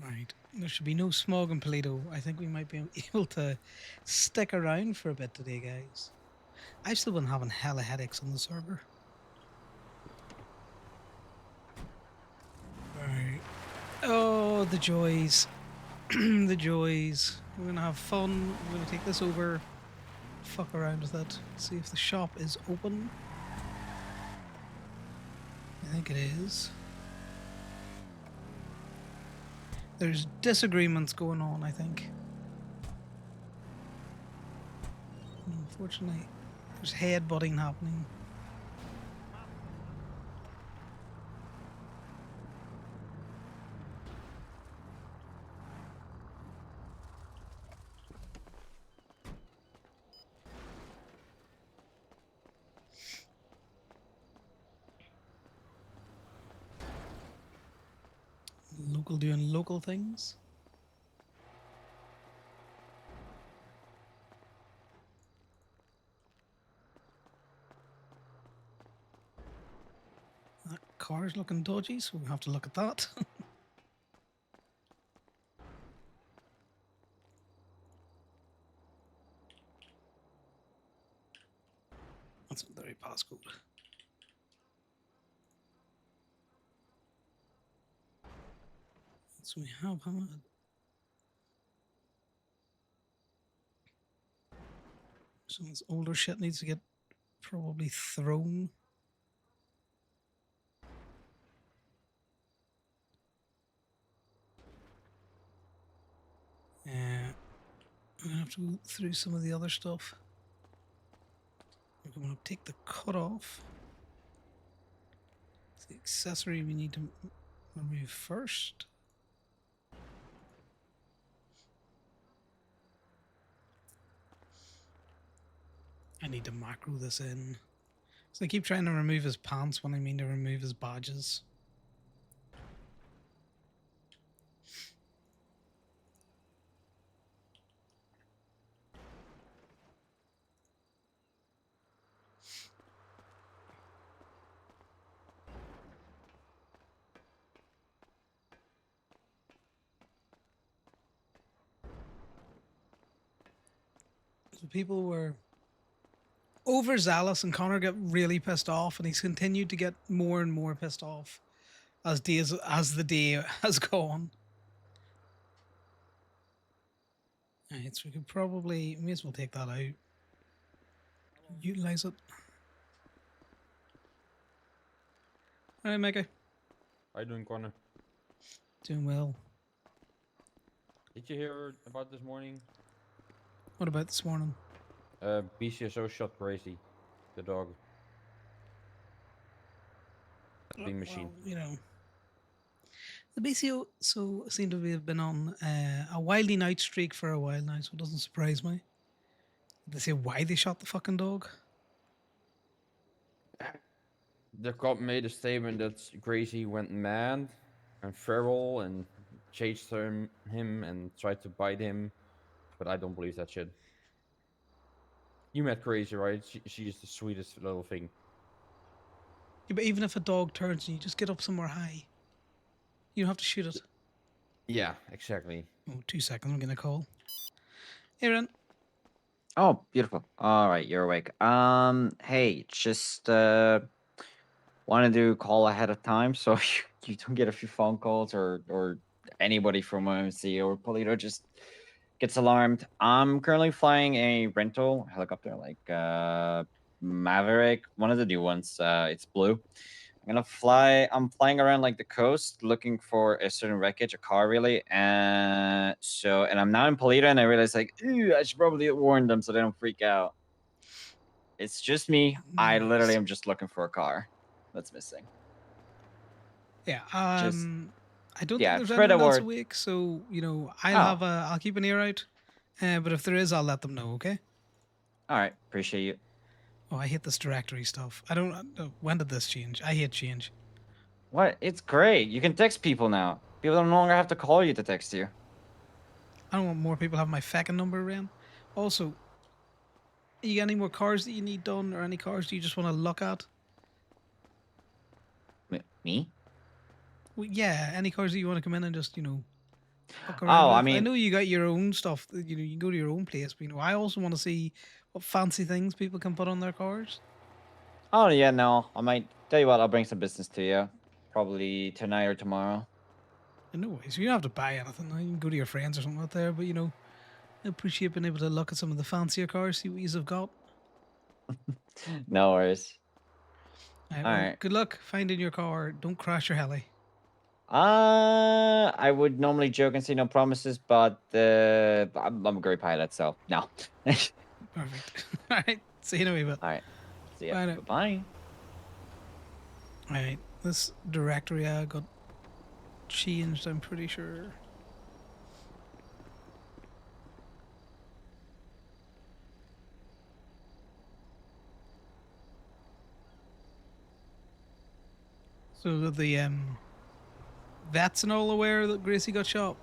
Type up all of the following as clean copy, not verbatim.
Right. There should be no smog in Toledo. I think we might be able to stick around for a bit today, guys. I've still been having hella headaches on the server. Right. Oh, the joys. The joys. We're gonna have fun. We're gonna take this over. Fuck around with it. See if the shop is open. I think it is. There's disagreements going on, I think. Unfortunately, there's headbutting happening. Local doing local things. That car's looking dodgy, so we have to look at that. That's a very passcode. So we have had. Some of this older shit needs to get probably thrown. I'm gonna have to go through some of the other stuff. We're gonna take the cut off. It's the accessory we need to remove first. I need to macro this in. So I keep trying to remove his pants when I mean to remove his badges. So people were overzealous and Connor got really pissed off and he's continued to get more and more pissed off as the day has gone. Alright, so we could probably may as well take that out. Utilize it. Alright, Mega. How you doing, Connor? Doing well. Did you hear about this morning? What about this morning? BCSO shot Crazy, the dog. Being machine. Well, you know, the BCO seem to have been on a wildly night streak for a while now, so it doesn't surprise me. Did they say why they shot the fucking dog? The cop made a statement that Gracie went mad and feral and chased him and tried to bite him, but I don't believe that shit. You met Crazy, right? She's the sweetest little thing. Yeah, but even if a dog turns and you just get up somewhere high, you don't have to shoot it. Yeah, exactly. Oh, 2 seconds, I'm gonna call. Aaron. Oh, beautiful. All right, you're awake. Hey, just wanted to call ahead of time so you don't get a few phone calls or anybody from OMC or Polito just gets alarmed. I'm currently flying a rental helicopter, like Maverick, one of the new ones. It's blue. I'm flying around like the coast looking for a certain wreckage, a car really. And I'm now in Polito and I realize like, ooh, I should probably warn them so they don't freak out. It's just me. I literally am just looking for a car that's missing. Yeah. Just I don't yeah, think there's spread the anyone else word. awake, so Oh. I'll keep an ear out. But if there is, I'll let them know. Okay. All right, appreciate you. Oh, I hate this directory stuff. I don't. When did this change? I hate change. What? It's great. You can text people now. People don't no longer have to call you to text you. I don't want more people having my fucking number around. Also, you got any more cars that you need done, or any cars do you just want to look at? Me? Well, yeah, any cars that you want to come in and just fuck around Oh, I with? I mean, know you got your own stuff. You know, you go to your own place, but I also want to see what fancy things people can put on their cars. oh yeah, no, I might tell you what. I'll bring some business to you, probably tonight or tomorrow. In no ways, you don't have to buy anything. You can go to your friends or something out there. But I appreciate being able to look at some of the fancier cars, see what you've got. No worries. All right, All well, right. good luck finding your car. Don't crash your heli. I would normally joke and say no promises, but I'm a great pilot, so no. All Perfect. All right, see you in a wee bit. right. See ya. Bye now. Bye bye. All right, this directory I got changed. I'm pretty sure. So the vets and all aware that Gracie got shot.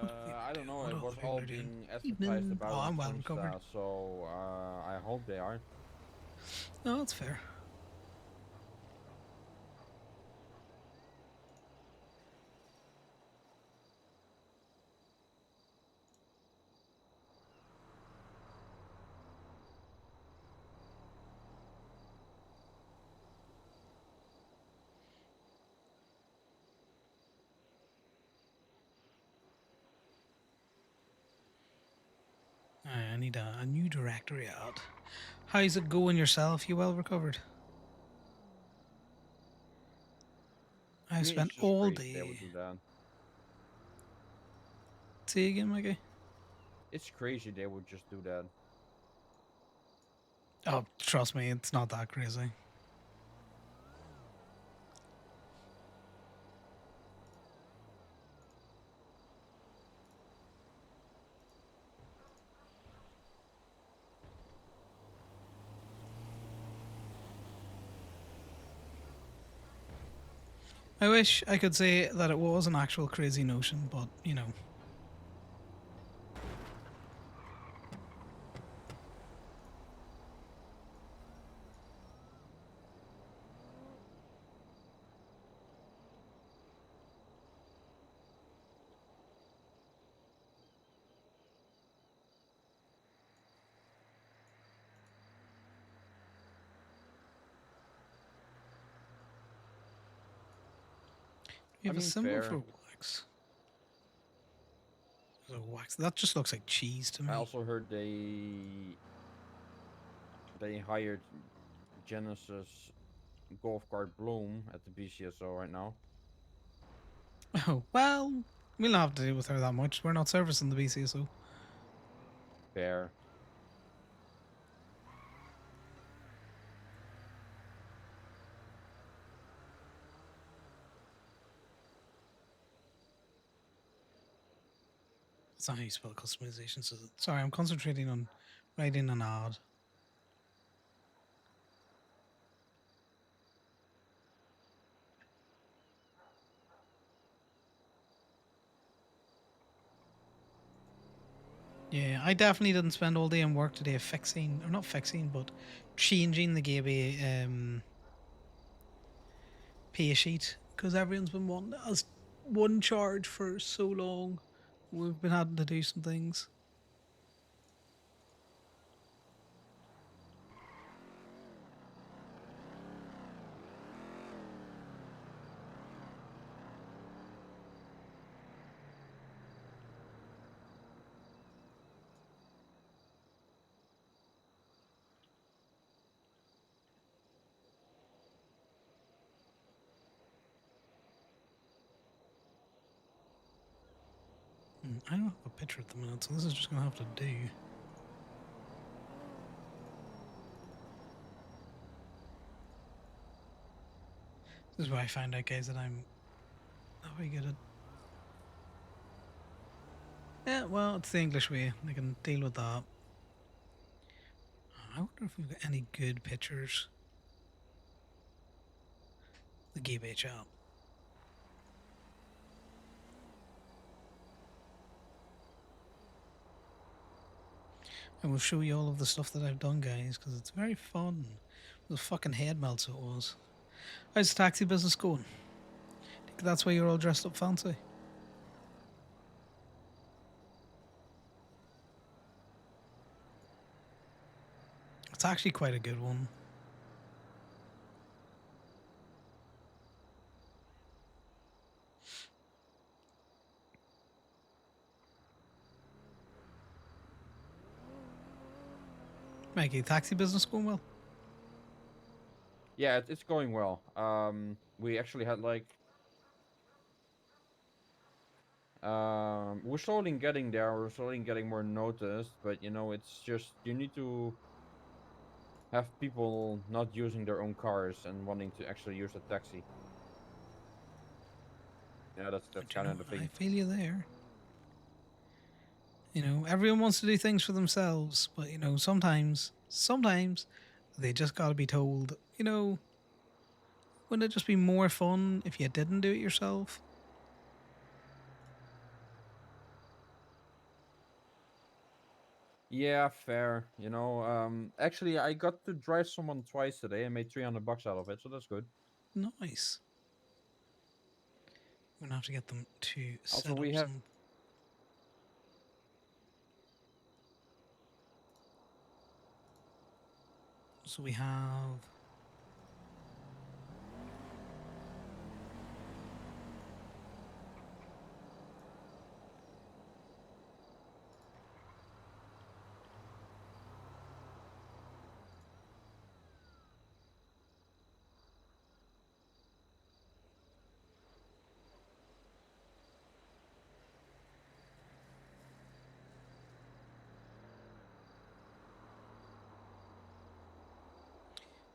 What are I don't people know. doing? What It are was other all people doing? being advertised Evening. about Oh, on I'm well recovered. Toonsta, so I hope they are. No, that's fair. I need a new directory out. How's it going yourself? You well recovered? To I've me, spent it's just all crazy they would day. do that. Say again, Mikey. It's crazy they would just do that. Oh, trust me, it's not that crazy. I wish I could say that it was an actual crazy notion, but we I have a mean, symbol fair. for wax. There's a wax. That just looks like cheese to I me. also heard they hired Genesis Golf Cart Bloom at the BCSO right now. Oh, well, we'll not have to deal with her that much. We're not servicing the BCSO. Fair. That's not how you spell customization. So sorry, I'm concentrating on writing an ad. Yeah, I definitely didn't spend all day in work today fixing, or not fixing, but changing the Gaby pay sheet because everyone's been wanting us one charge for so long. We've been having to do some things. I don't have a picture at the minute, so this is just gonna have to do. This is where I find out, guys, that I'm not very good at. Yeah, well, it's the English way. I can deal with that. I wonder if we've got any good pictures. The Gaby chat. And we'll show you all of the stuff that I've done, guys, because it's very fun. The fucking head melts it was. How's the taxi business going? That's why you're all dressed up fancy. It's actually quite a good one. Mikey, taxi business going well? Yeah, it's going well. We actually had like we're slowly getting there. We're slowly getting more noticed, but you know, it's just you need to have people not using their own cars and wanting to actually use a taxi. Yeah, that's But you kind know, of the I thing. feel you there. You know, everyone wants to do things for themselves, but you know, sometimes they just got to be told. You know, wouldn't it just be more fun if you didn't do it yourself? Yeah, fair. You know, actually, I got to drive someone twice today and made $300 out of it, so that's good. Nice. We're gonna have to get them to Also, set we up have. some. So we have.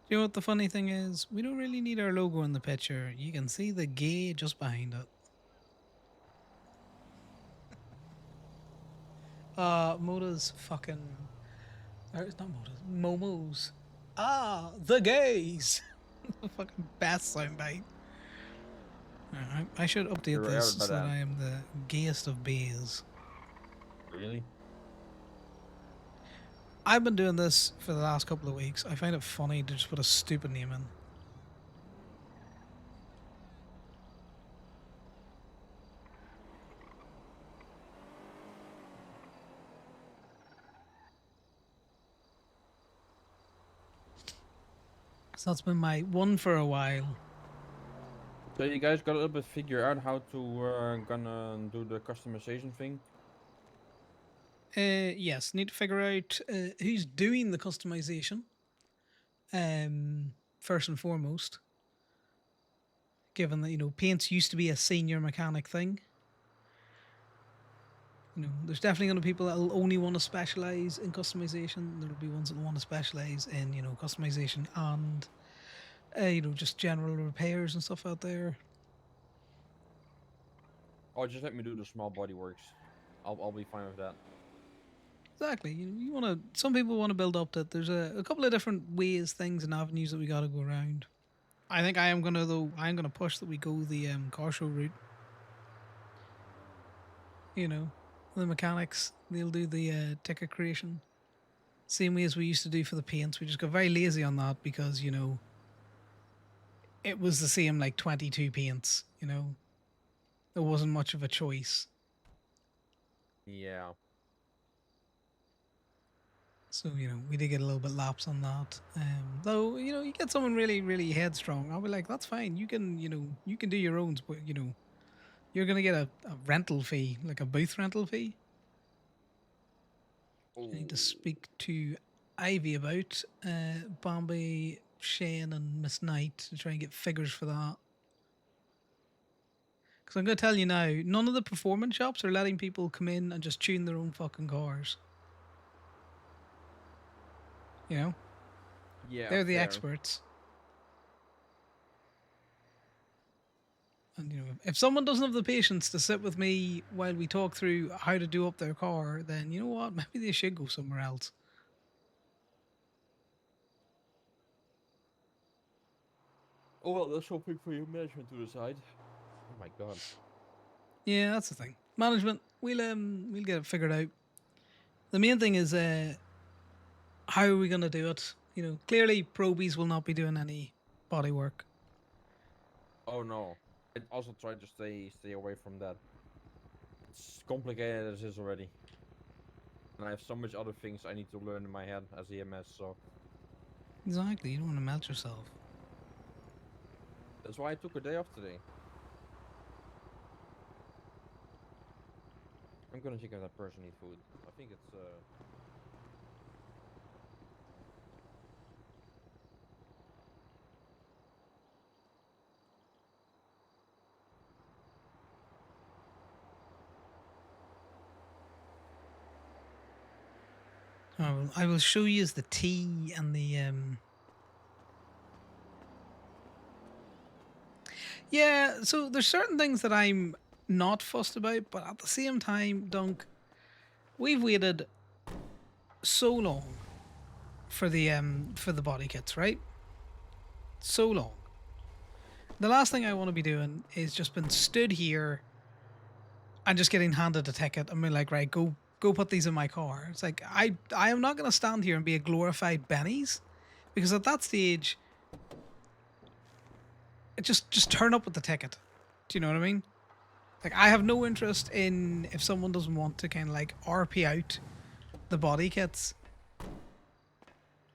You know what the funny thing is? We don't really need our logo in the picture. You can see the gay just behind it. Moda's fucking. Or it's not Moda's. Momo's. Ah, the gays. The fucking best soundbite. I should update You're right this about so that that. I am the gayest of bays. Really? I've been doing this for the last couple of weeks. I find it funny to just put a stupid name in. So that's been my one for a while. So you guys got a little bit figure out how to gonna do the customization thing? Yes, need to figure out who's doing the customization. First and foremost, given that you know paints used to be a senior mechanic thing. You know, there's definitely going to be people that'll only want to specialize in customization. There'll be ones that want to specialize in you know customization and you know just general repairs and stuff out there. Oh, just let me do the small body works. I'll be fine with that. Exactly. You want to. Some people want to build up that. There's a couple of different ways, things, and avenues that we got to go around. I think I am gonna though. I am gonna push that we go the car show route. You know, the mechanics they'll do the ticket creation, same way as we used to do for the paints. We just got very lazy on that because you know it was the same like 22 paints. You know, there wasn't much of a choice. Yeah. So you know, we did get a little bit lapse on that. Though you know, you get someone really, really headstrong, I'll be like, that's fine. You can, you know, you can do your own, but you know, you're gonna get a rental fee, like a booth rental fee. I need to Oh. speak to Ivy about Bombay, Shane, and Miss Knight to try and get figures for that. Because I'm gonna tell you now, none of the performance shops are letting people come in and just tune their own fucking cars. You know, Yeah, they're the fair. experts. And you know, if someone doesn't have the patience to sit with me while we talk through how to do up their car, then you know what? Maybe they should go somewhere else. Oh well, that's something for your management to decide. Oh my god. Yeah, that's the thing. Management, we'll get it figured out. The main thing is how are we gonna do it? You know, clearly probies will not be doing any body work. Oh no. I also try to stay away from that. It's complicated as is already, and I have so much other things I need to learn in my head as EMS. So Exactly. You don't want to melt yourself. that's why I took a day off today. I'm gonna check if that person needs food. I think it's I will show you the tea and the Yeah, so there's certain things that I'm not fussed about, but at the same time, Dunk, we've waited so long for the body kits, right? So long. The last thing I want to be doing is just been stood here and just getting handed a ticket and being like, right, go put these in my car. It's like I am not gonna stand here and be a glorified Benny's, because at that stage, it just turn up with the ticket. Do you know what I mean? Like, I have no interest in, if someone doesn't want to kind of like RP out the body kits.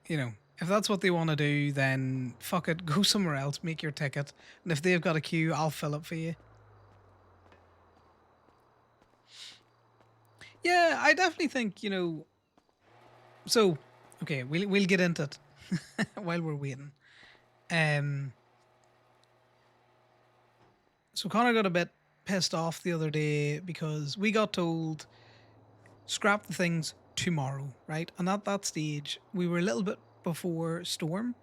You know, if that's what they want to do, then fuck it, go somewhere else, make your ticket, and if they've got a queue, I'll fill it for you. Yeah, I definitely think, you know. So, okay, we'll get into it while we're waiting. Um, so Connor got a bit pissed off the other day because we got told scrap the things tomorrow, right? And at that stage, we were a little bit before storm.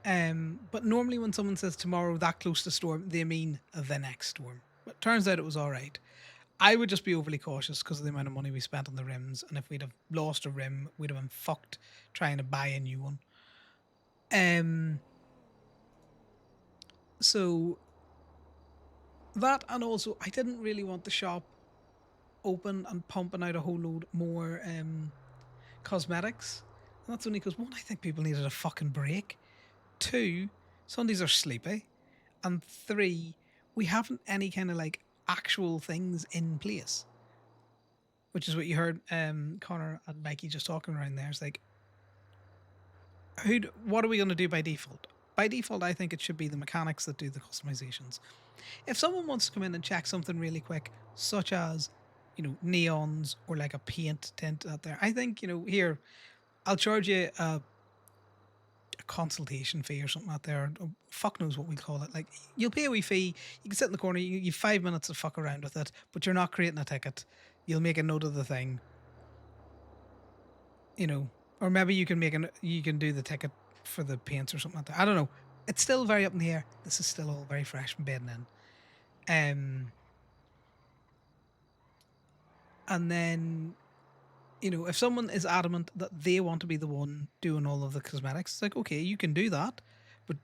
But normally when someone says tomorrow that close to storm, they mean the next storm. But turns out it was all right. I would just be overly cautious because of the amount of money we spent on the rims, and if we'd have lost a rim, we'd have been fucked trying to buy a new one. So that, and also I didn't really want the shop open and pumping out a whole load more cosmetics. And that's only because, one, I think people needed a fucking break. Two, Sundays are sleepy. And three, we haven't any kind of like actual things in place. Which is what you heard Connor and Mikey just talking around there. It's like, what are we going to do by default? By default, I think it should be the mechanics that do the customizations. If someone wants to come in and check something really quick, such as, you know, neons or like a paint tint out there, I think, you know, here, I'll charge you a consultation fee or something out there. Or fuck knows what we call it. Like, you'll pay a wee fee. You can sit in the corner. You've 5 minutes to fuck around with it, but you're not creating a ticket. You'll make a note of the thing. You know, or maybe you can you can do the ticket for the paints or something like that. I don't know. It's still very up in the air. This is still all very fresh and bedding in. And then, you know, if someone is adamant that they want to be the one doing all of the cosmetics, it's like, okay, you can do that, but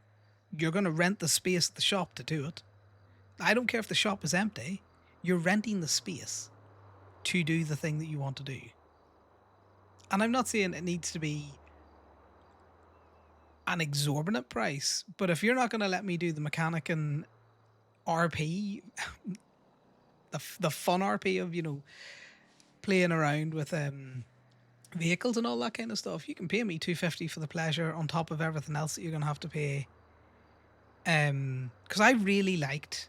you're going to rent the space at the shop to do it. I don't care if the shop is empty. You're renting the space to do the thing that you want to do. And I'm not saying it needs to be an exorbitant price, but if you're not going to let me do the mechanic and RP, the fun RP of, you know, playing around with vehicles and all that kind of stuff, you can pay me $250 for the pleasure on top of everything else that you're going to have to pay. Because I really liked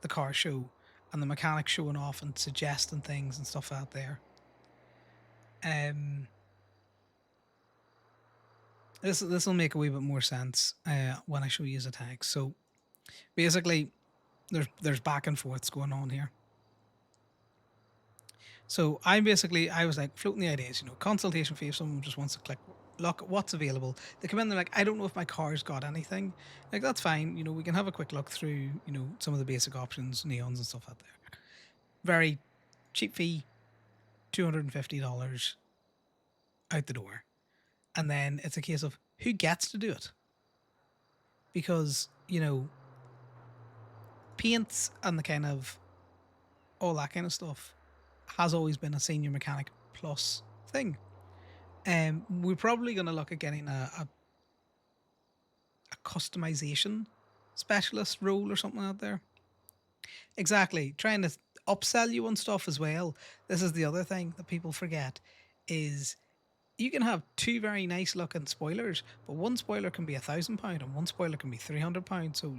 the car show and the mechanics showing off and suggesting things and stuff out there. This will make a wee bit more sense when I show you the tags. So basically, there's back and forths going on here. So I was like floating the ideas, you know, consultation fee if someone just wants to click look at what's available. They come in, they're like, I don't know if my car's got anything. Like, that's fine, you know, we can have a quick look through, you know, some of the basic options, neons and stuff out there. Very cheap fee, $250 out the door. And then it's a case of who gets to do it. Because, you know, paints and the kind of all that kind of stuff has always been a senior mechanic plus thing. We're probably going to look at getting a customization specialist role or something out there. Exactly. Trying to upsell you on stuff as well. This is the other thing that people forget is you can have two very nice looking spoilers, but one spoiler can be £1,000 and one spoiler can be £300. So,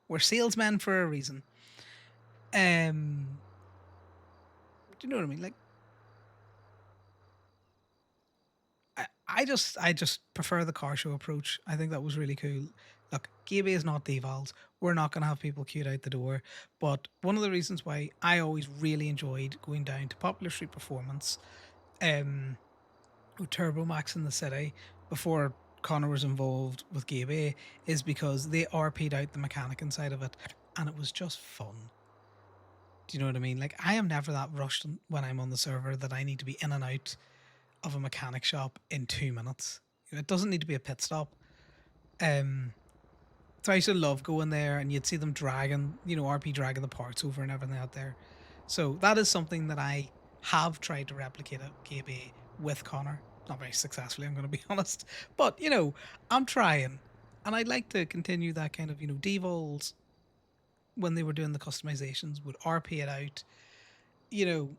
we're salesmen for a reason. Do you know what I mean? Like, I just prefer the car show approach. I think that was really cool. Look, Gaby is not devals. We're not going to have people queued out the door. But one of the reasons why I always really enjoyed going down to Popular Street Performance, um, with Turbo Max in the city before Connor was involved with Gaby, is because they RP'd out the mechanic inside of it, and it was just fun. Do you know what I mean? Like, I am never that rushed when I'm on the server that I need to be in and out of a mechanic shop in 2 minutes. It doesn't need to be a pit stop. Um, so I used to love going there, and you'd see them dragging, RP dragging the parts over and everything out there. So that is something that I have tried to replicate at KB with Connor. Not very successfully, I'm going to be honest. But, I'm trying. And I'd like to continue that kind of, devols when they were doing the customizations would RP it out. You know,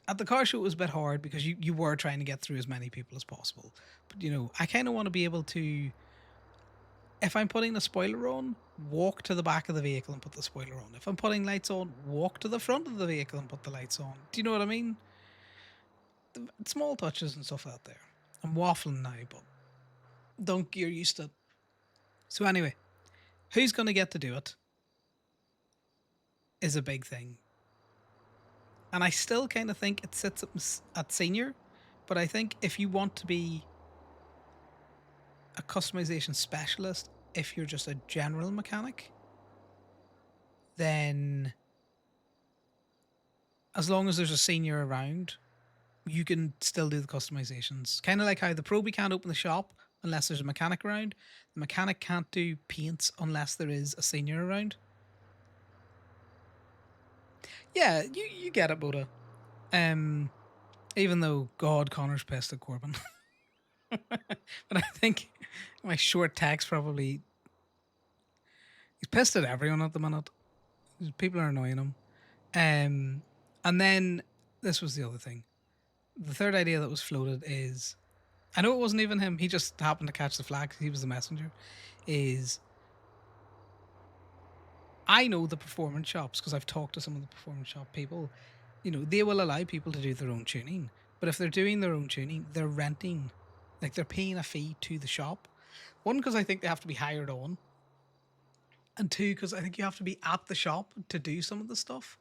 at the car show it was a bit hard because you were trying to get through as many people as possible. But I kind of want to be able to, if I'm putting a spoiler on, walk to the back of the vehicle and put the spoiler on. If I'm putting lights on, walk to the front of the vehicle and put the lights on. Do you know what I mean? Small touches and stuff out there. I'm waffling now, but don't get used to it. So anyway, who's going to get to do it is a big thing. And I still kind of think it sits at senior, but I think if you want to be a customization specialist, if you're just a general mechanic, then as long as there's a senior around, you can still do the customizations. Kind of like how the probie can't open the shop unless there's a mechanic around. The mechanic can't do paints unless there is a senior around. Yeah, you get it, Boda. Even though God Connor's pissed at Corbin. But I think my short text probably he's pissed at everyone at the minute. People are annoying him. And then this was the other thing. The third idea that was floated is, I know it wasn't even him. He just happened to catch the flag because he was the messenger. Is I know the performance shops because I've talked to some of the performance shop people. They will allow people to do their own tuning, but if they're doing their own tuning, they're renting, like they're paying a fee to the shop. One, because I think they have to be hired on, and two, because I think you have to be at the shop to do some of the stuff.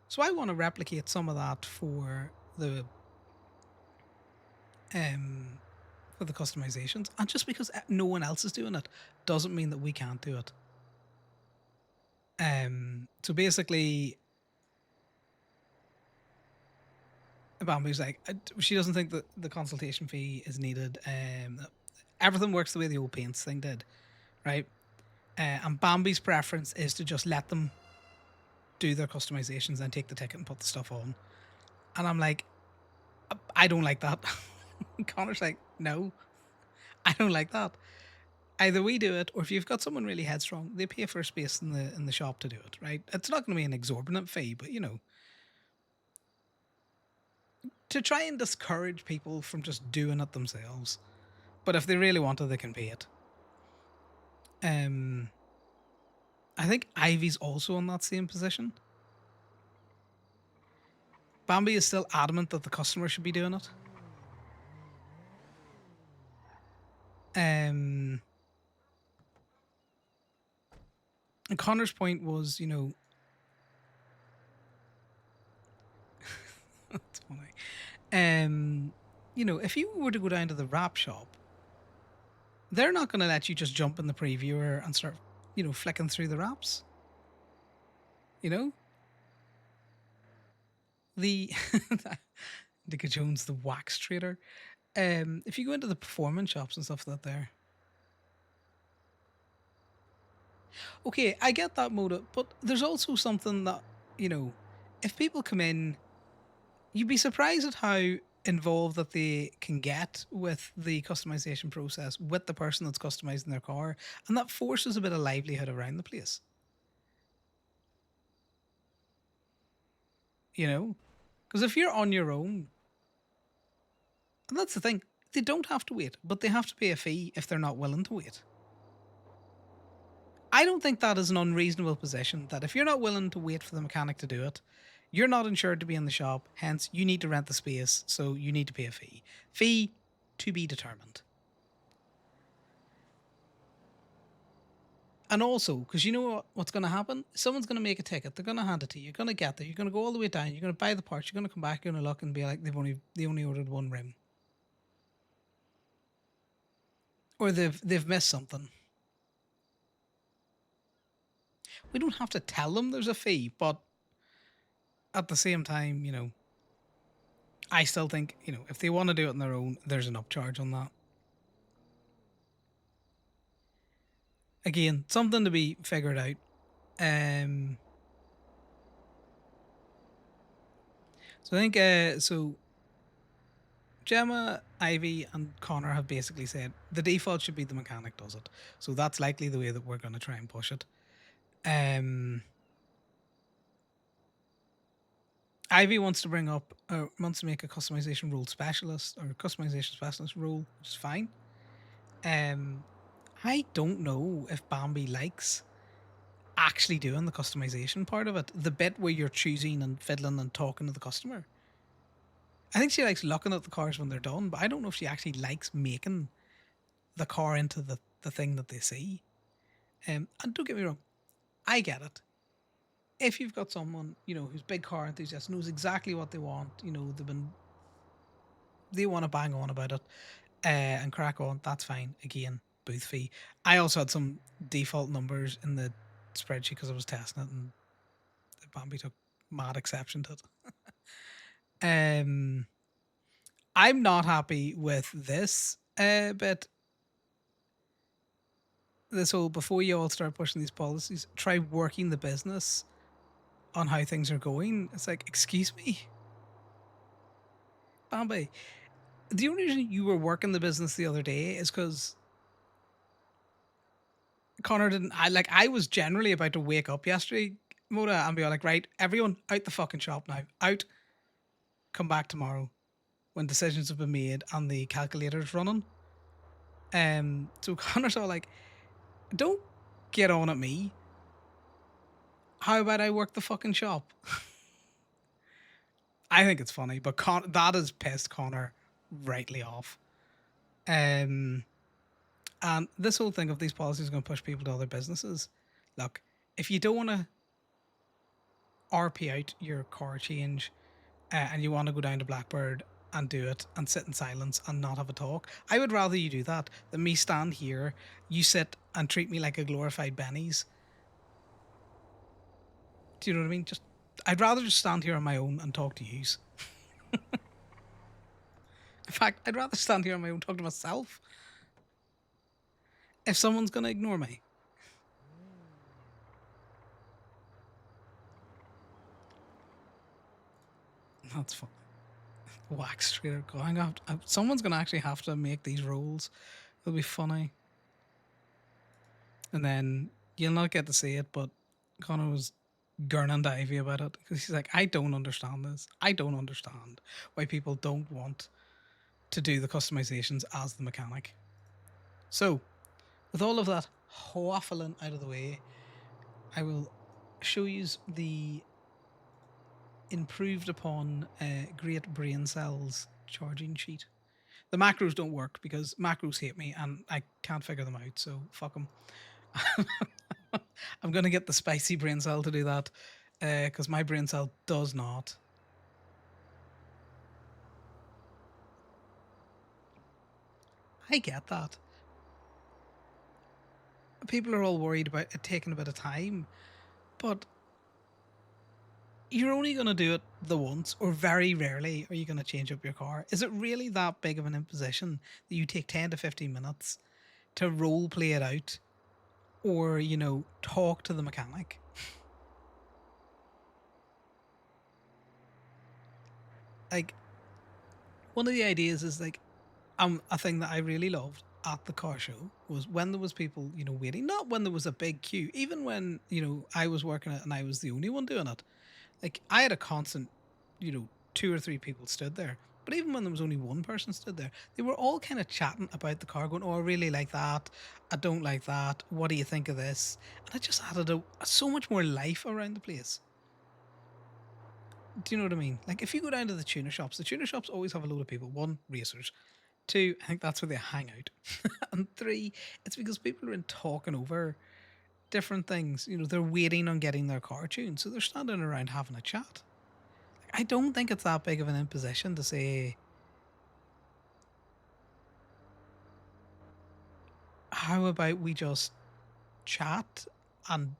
So I want to replicate some of that for the customizations, and just because no one else is doing it doesn't mean that we can't do it. So basically, Bambi's like, she doesn't think that the consultation fee is needed. Everything works the way the old paints thing did, right? And Bambi's preference is to just let them do their customizations and take the ticket and put the stuff on. And I'm like, I don't like that. Connor's like, no, I don't like that. Either we do it, or if you've got someone really headstrong, they pay for a space in the shop to do it, right? It's not going to be an exorbitant fee, but to try and discourage people from just doing it themselves. But if they really want it, they can pay it. I think Ivy's also in that same position. Bambi is still adamant that the customer should be doing it. And Connor's point was, that's funny. If you were to go down to the wrap shop, they're not going to let you just jump in the previewer and start, flicking through the wraps. The Dicka Jones, the wax trader. If you go into the performance shops and stuff like that there. Okay, I get that motive, but there's also something that, if people come in, you'd be surprised at how involved that they can get with the customization process with the person that's customizing their car, and that forces a bit of livelihood around the place. you know? Because if you're on your own, and that's the thing, they don't have to wait, but they have to pay a fee if they're not willing to wait. I don't think that is an unreasonable position, that if you're not willing to wait for the mechanic to do it, you're not insured to be in the shop, hence you need to rent the space, so you need to pay a fee. Fee to be determined. And also, because you know what's going to happen? Someone's going to make a ticket. They're going to hand it to you. You're going to get there. You're going to go all the way down. You're going to buy the parts. You're going to come back. You're going to look and be like, they only ordered one rim, or they've missed something. We don't have to tell them there's a fee, but at the same time, I still think, if they want to do it on their own, there's an upcharge on that. Again, something to be figured out. So I think Gemma, Ivy, and Connor have basically said the default should be the mechanic does it. So that's likely the way that we're going to try and push it. Ivy wants to wants to make a customization rule specialist or customization specialist rule, which is fine. I don't know if Bambi likes actually doing the customization part of it, the bit where you're choosing and fiddling and talking to the customer. I think she likes looking at the cars when they're done, but I don't know if she actually likes making the car into the thing that they see. And don't get me wrong, I get it. If you've got someone, who's big car enthusiast, knows exactly what they want, they want to bang on about it and crack on, that's fine. Again, booth fee. I also had some default numbers in the spreadsheet because I was testing it, and Bambi took mad exception to it. I'm not happy with this bit. This whole, before you all start pushing these policies, try working the business on how things are going. It's like, excuse me, Bambi. The only reason you were working the business the other day is because Connor didn't. I was generally about to wake up yesterday, Moda, and be like, right, everyone out the fucking shop now. Out. Come back tomorrow when decisions have been made and the calculator's running. So Connor's all like, don't get on at me. How about I work the fucking shop? I think it's funny, but that has pissed Connor rightly off. And this whole thing of these policies is going to push people to other businesses. Look, if you don't want to RP out your car change and you want to go down to Blackbird and do it and sit in silence and not have a talk, I would rather you do that than me stand here, you sit and treat me like a glorified Benny's. Do you know what I mean? I'd rather just stand here on my own and talk to yous. In fact, I'd rather stand here on my own, talk to myself. If someone's going to ignore me. That's fun. Wax trader going up. Someone's going to actually have to make these rules. It'll be funny. And then you'll not get to see it, but Connor was gurning to Ivy about it because he's like, I don't understand this. I don't understand why people don't want to do the customizations as the mechanic. So, with all of that waffling out of the way, I will show you the improved upon Great Brain Cells charging sheet. The macros don't work because macros hate me and I can't figure them out, so fuck them. I'm going to get the spicy brain cell to do that because my brain cell does not. I get that. People are all worried about it taking a bit of time, but you're only going to do it the once, or very rarely are you going to change up your car. Is it really that big of an imposition that you take 10 to 15 minutes to role play it out or, talk to the mechanic? Like, one of the ideas is like, a thing that I really loved at the car show was when there was people, waiting, not when there was a big queue, even when, I was working it and I was the only one doing it. Like, I had a constant 2 or 3 people stood there. But even when there was only one person stood there, they were all kind of chatting about the car, going, "Oh, I really like that. I don't like that. What do you think of this?" And it just added so much more life around the place. Do you know what I mean? Like if you go down to the tuner shops always have a load of people. One, racers. Two, I think that's where they hang out. And three, it's because people are in talking over different things. They're waiting on getting their car tuned, so they're standing around having a chat. I don't think it's that big of an imposition to say, how about we just chat and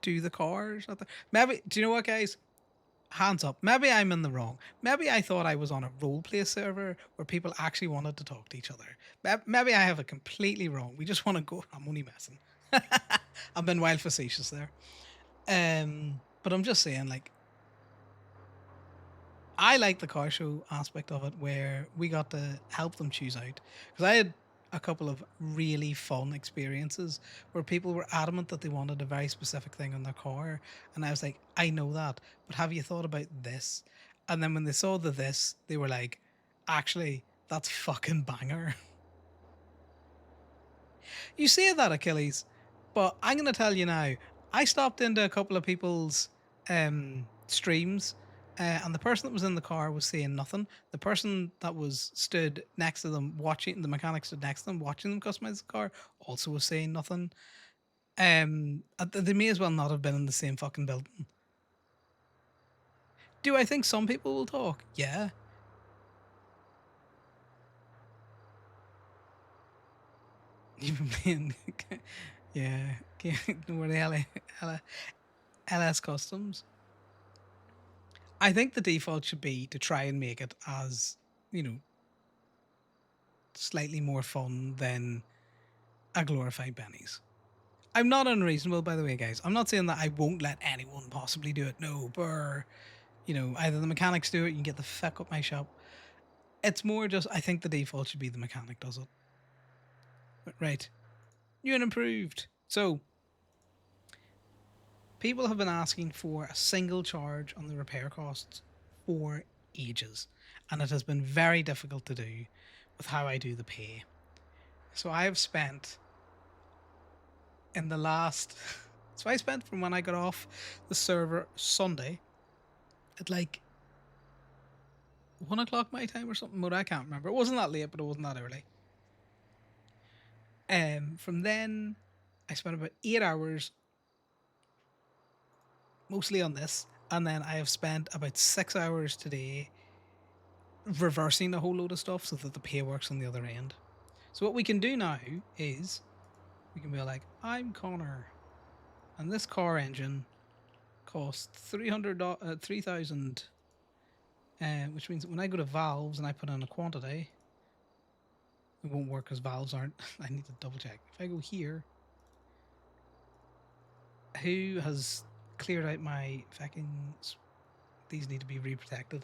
do the cars? Maybe, do you know what, guys? Hands up. Maybe I'm in the wrong. Maybe I thought I was on a roleplay server where people actually wanted to talk to each other. Maybe I have it completely wrong. We just want to go. I'm only messing. I've been wild facetious there. But I'm just saying, like, I like the car show aspect of it where we got to help them choose out. Because I had a couple of really fun experiences where people were adamant that they wanted a very specific thing on their car. And I was like, I know that, but have you thought about this? And then when they saw this, they were like, actually, that's fucking banger. You say that, Achilles, but I'm going to tell you now. I stopped into a couple of people's streams, and the person that was in the car was saying nothing. The person that was stood next to them watching, the mechanic stood next to them watching them customize the car, also was saying nothing. They may as well not have been in the same fucking building. Do I think some people will talk? Yeah. Even being, yeah, were the LS Customs. I think the default should be to try and make it as, slightly more fun than a glorified Benny's. I'm not unreasonable, by the way, guys. I'm not saying that I won't let anyone possibly do it. No, but either the mechanics do it, you can get the fuck up my shop. It's more just, I think the default should be the mechanic does it. Right. New and improved. So, people have been asking for a single charge on the repair costs for ages, and it has been very difficult to do with how I do the pay. So I have spent in the last so I spent from when I got off the server Sunday at like 1 o'clock my time or something, but I can't remember. It wasn't that late, but it wasn't that early. From then I spent about 8 hours mostly on this, and then I have spent about 6 hours today reversing a whole load of stuff so that the pay works on the other end. So what we can do now is we can be like, I'm Connor, and this car engine costs $3,000, which means that when I go to valves and I put in a quantity, it won't work because valves aren't. I need to double check. If I go here, who has cleared out my fucking? These need to be reprotected.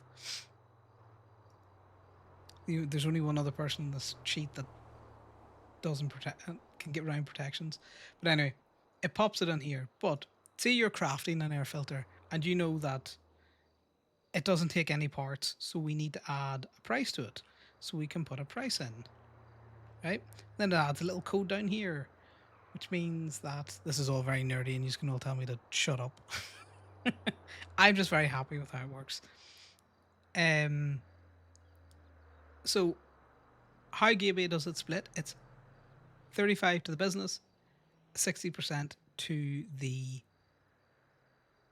There's only one other person in this sheet that doesn't protect, can get around protections. But anyway, it pops it in here. But say you're crafting an air filter and you know that it doesn't take any parts, so we need to add a price to it. So we can put a price in, right? Then it adds a little code down here, which means that this is all very nerdy and you can all tell me to shut up. I'm just very happy with how it works. So how Gateway does it split? It's 35 to the business, 60% to the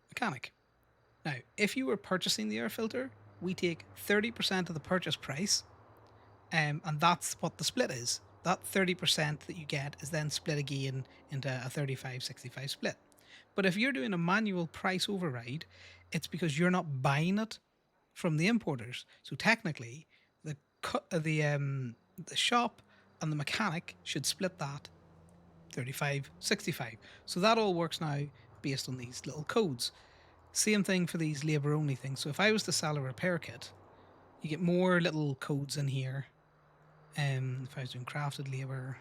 mechanic. Now, if you were purchasing the air filter, we take 30% of the purchase price, and that's what the split is. That 30% that you get is then split again into a 35-65 split. But if you're doing a manual price override, it's because you're not buying it from the importers. So technically, the shop and the mechanic should split that 35-65. So that all works now based on these little codes. Same thing for these labor only things. So if I was to sell a repair kit, you get more little codes in here. If I was doing crafted labor,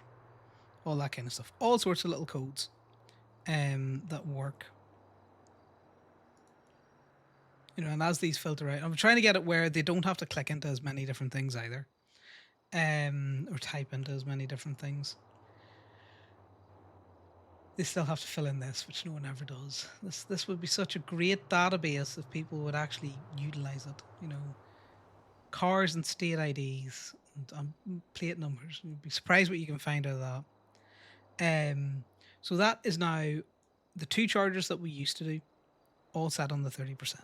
all that kind of stuff, all sorts of little codes that work And as these filter out, I'm trying to get it where they don't have to click into as many different things either, or type into as many different things. They still have to fill in this, which no one ever does. This would be such a great database if people would actually utilize it. Cars and state IDs and plate numbers. You'd be surprised what you can find out of that. So that is now the 2 chargers that we used to do, all set on the 30%.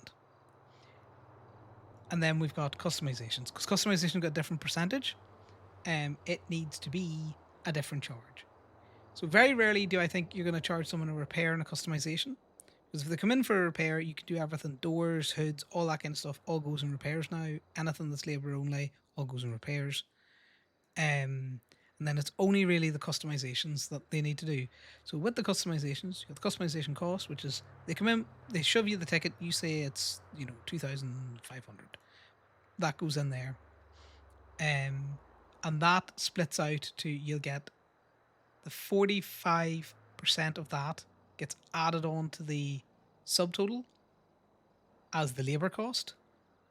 And then we've got customizations, because customization got a different percentage. It needs to be a different charge. So very rarely do I think you're going to charge someone a repair and a customization. Because if they come in for a repair, you can do everything. Doors, hoods, all that kind of stuff, all goes in repairs now. Anything that's labour only, all goes in repairs. And then it's only really the customizations that they need to do. So with the customizations, you have the customization cost, which is they come in, they shove you the ticket, you say it's 2,500. That goes in there. And that splits out to, you'll get the 45% of that gets added on to the subtotal as the labor cost.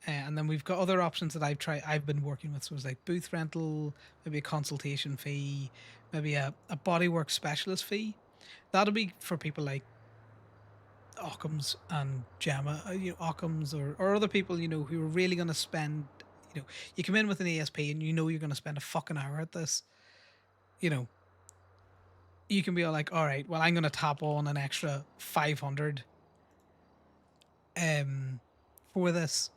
And then we've got other options that I've been working with. So it's like booth rental, maybe a consultation fee, maybe a bodywork specialist fee. That'll be for people like Occam's and Gemma, Occam's or other people, who are really going to spend, you come in with an ESP and you're going to spend a fucking hour at this, you can be all like, all right, well, I'm going to tap on an extra 500 for this.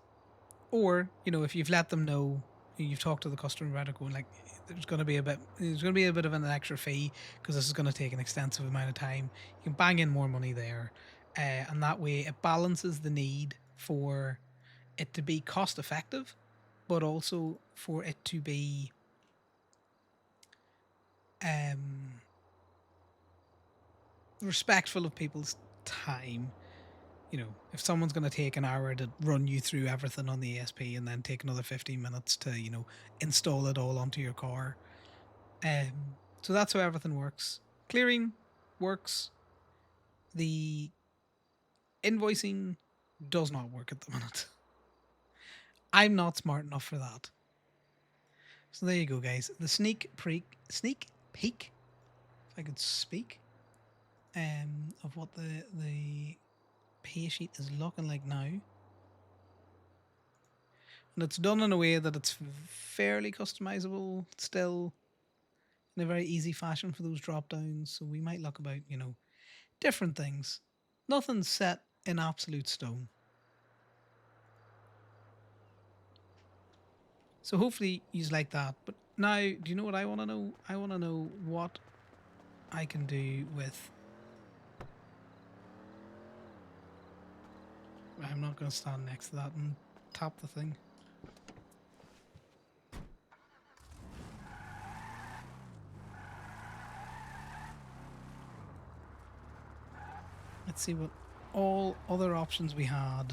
Or, if you've let them know, you've talked to the customer about it, going like, there's going to be a bit of an extra fee because this is going to take an extensive amount of time. You can bang in more money there. And that way it balances the need for it to be cost effective, but also for it to be respectful of people's time. If someone's going to take an hour to run you through everything on the ESP and then take another 15 minutes to, install it all onto your car. So that's how everything works. Clearing works. The invoicing does not work at the minute. I'm not smart enough for that. So there you go, guys. The sneak peek, if I could speak, of what the pay sheet is looking like now. And it's done in a way that it's fairly customizable, still in a very easy fashion for those drop downs. So we might look about, different things. Nothing's set in absolute stone. So hopefully he's like that. But now, do you know what I want to know? I want to know what I can do with... I'm not going to stand next to that and tap the thing. Let's see what all other options we had.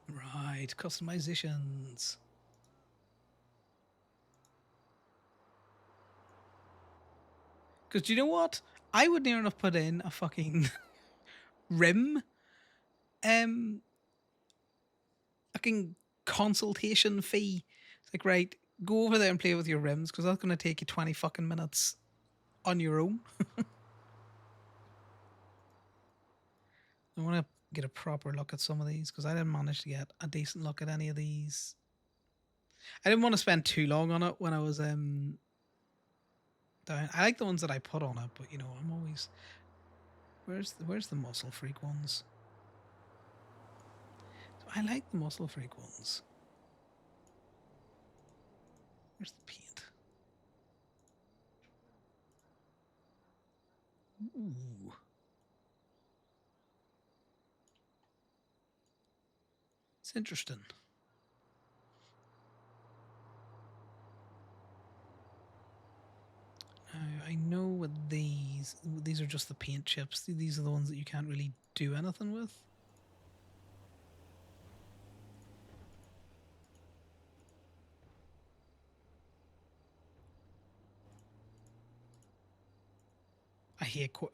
Right, customizations. Because do you know what? I would near enough put in a fucking rim, fucking consultation fee. It's like, right, go over there and play with your rims because that's going to take you 20 fucking minutes on your own. I want to get a proper look at some of these because I didn't manage to get a decent look at any of these. I didn't want to spend too long on it when I was down. I like the ones that I put on it, but I'm always... Where's the muscle freak ones? So I like the muscle freak ones. Where's the paint? Ooh. It's interesting. I know with these are just the paint chips. These are the ones that you can't really do anything with.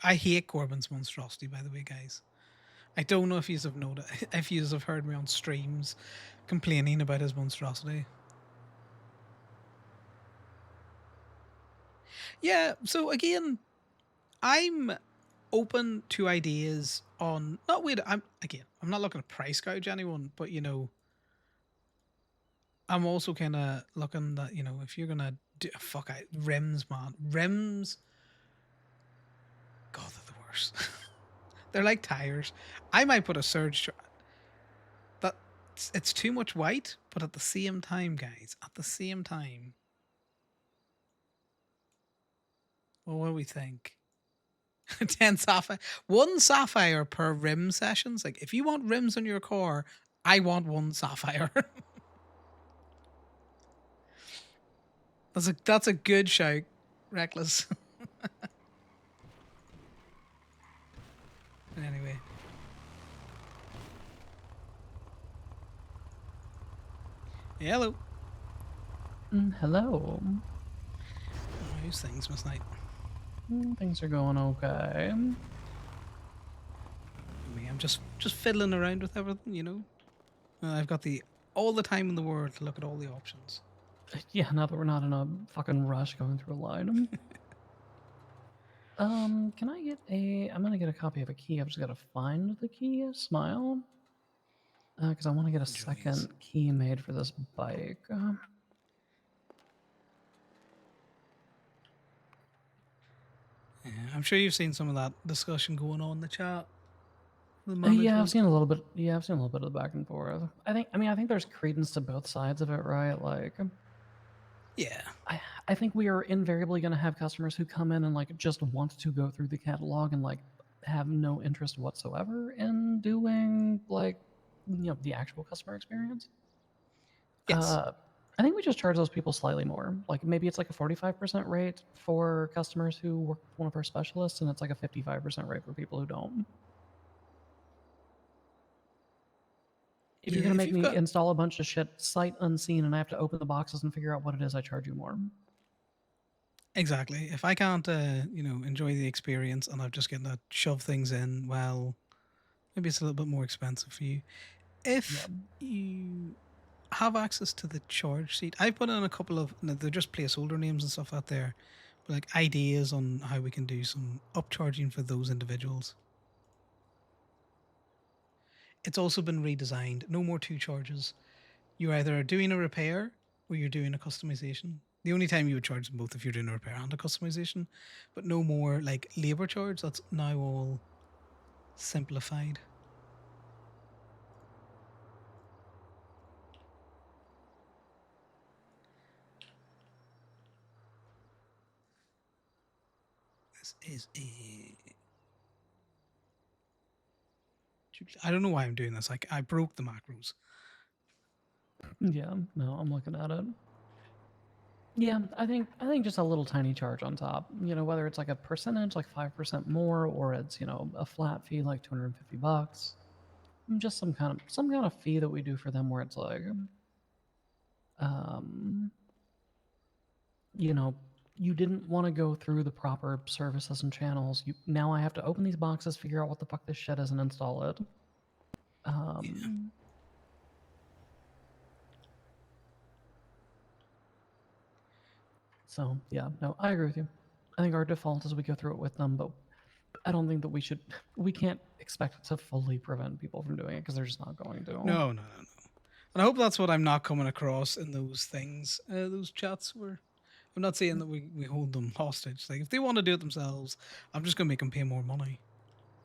I hate Corbin's monstrosity. By the way, guys, I don't know if you have noticed, if you have heard me on streams complaining about his monstrosity. Yeah. So again, I'm open to ideas on not wait. I'm not looking to price gouge anyone, but I'm also kind of looking that if you're gonna do rims, man, rims, God, they're the worst. They're like tires. I might put a surge that it's too much white, but at the same time, guys, at the same time, well, what do we think? 10 sapphire, one sapphire per rim sessions. Like if you want rims on your car, I want one sapphire. That's a good shout, reckless. Anyway, hello. Hello. Oh, how's things, Miss Knight? Things are going okay. I'm just fiddling around with everything. I've got all the time in the world to look at all the options. Yeah, now that we're not in a fucking rush going through a line. Can I get I'm gonna get a copy of a key. I've just gotta find the key. Smile. Because I want to get a second key made for this bike. Yeah, I'm sure you've seen some of that discussion going on in the chat. The Yeah, I've management. seen a little bit. Yeah, I've seen a little bit of the back and forth. I think there's credence to both sides of it, right? Like, Yeah. I think we are invariably going to have customers who come in and like just want to go through the catalog and like have no interest whatsoever in doing like the actual customer experience. Yes. I think we just charge those people slightly more. Like maybe it's like a 45% rate for customers who work with one of our specialists, and it's like a 55% rate for people who don't. If Yeah. you're gonna If make you've me got install a bunch of shit sight unseen and I have to open the boxes and figure out what it is, I charge you more. exactly, if I can't, enjoy the experience and I'm just getting to shove things in, well, maybe it's a little bit more expensive for you. Yeah. If you have access to the charge seat, I put in a couple of, they're just placeholder names and stuff out there, but like ideas on how we can do some upcharging for those individuals. It's also been redesigned. No more two charges. You either are doing a repair or you're doing a customization. The only time you would charge them both if you're doing a repair and a customization, but no more like labor charge. That's now all simplified. This is a. I don't know why I'm doing this. Like I broke the macros. Yeah, no, I'm looking at it. Yeah, I think just a little tiny charge on top. Whether it's like a percentage, like 5% more, or it's a flat fee like $250. Just some kind of fee that we do for them where it's like, um, you didn't want to go through the proper services and channels. Now I have to open these boxes, figure out what the fuck this shit is, and install it. Yeah. So yeah, no, I agree with you. I think our default is we go through it with them, but I don't think that we can't expect to fully prevent people from doing it because they're just not going to. No, no, no, no. And I hope that's what I'm not coming across in those things, those chats where I'm not saying that we hold them hostage. Like if they want to do it themselves, I'm just gonna make them pay more money.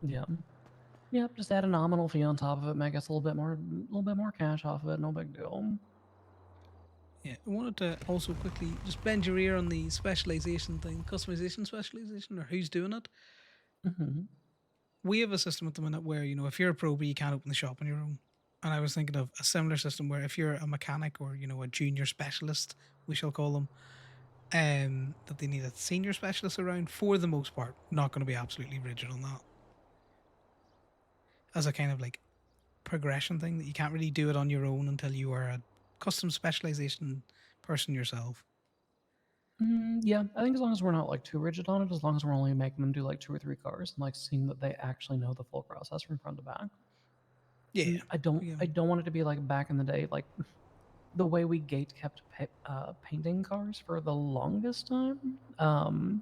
Yeah. Yep, just add a nominal fee on top of it, make us a little bit more cash off of it, no big deal. Yeah, I wanted to also quickly just bend your ear on the specialization thing, customization specialization, or who's doing it. Mm-hmm. We have a system at the minute where if you're a pro, you can't open the shop on your own. And I was thinking of a similar system where if you're a mechanic or a junior specialist, we shall call them, that they need a senior specialist around. For the most part, not going to be absolutely rigid on that. As a kind of like progression thing that you can't really do it on your own until you are a custom specialization person yourself. Yeah, I think as long as we're not like too rigid on it, as long as we're only making them do like 2 or 3 cars and like seeing that they actually know the full process from front to back. Yeah. I don't Yeah. I don't want it to be like back in the day, like the way we gate kept painting cars for the longest time.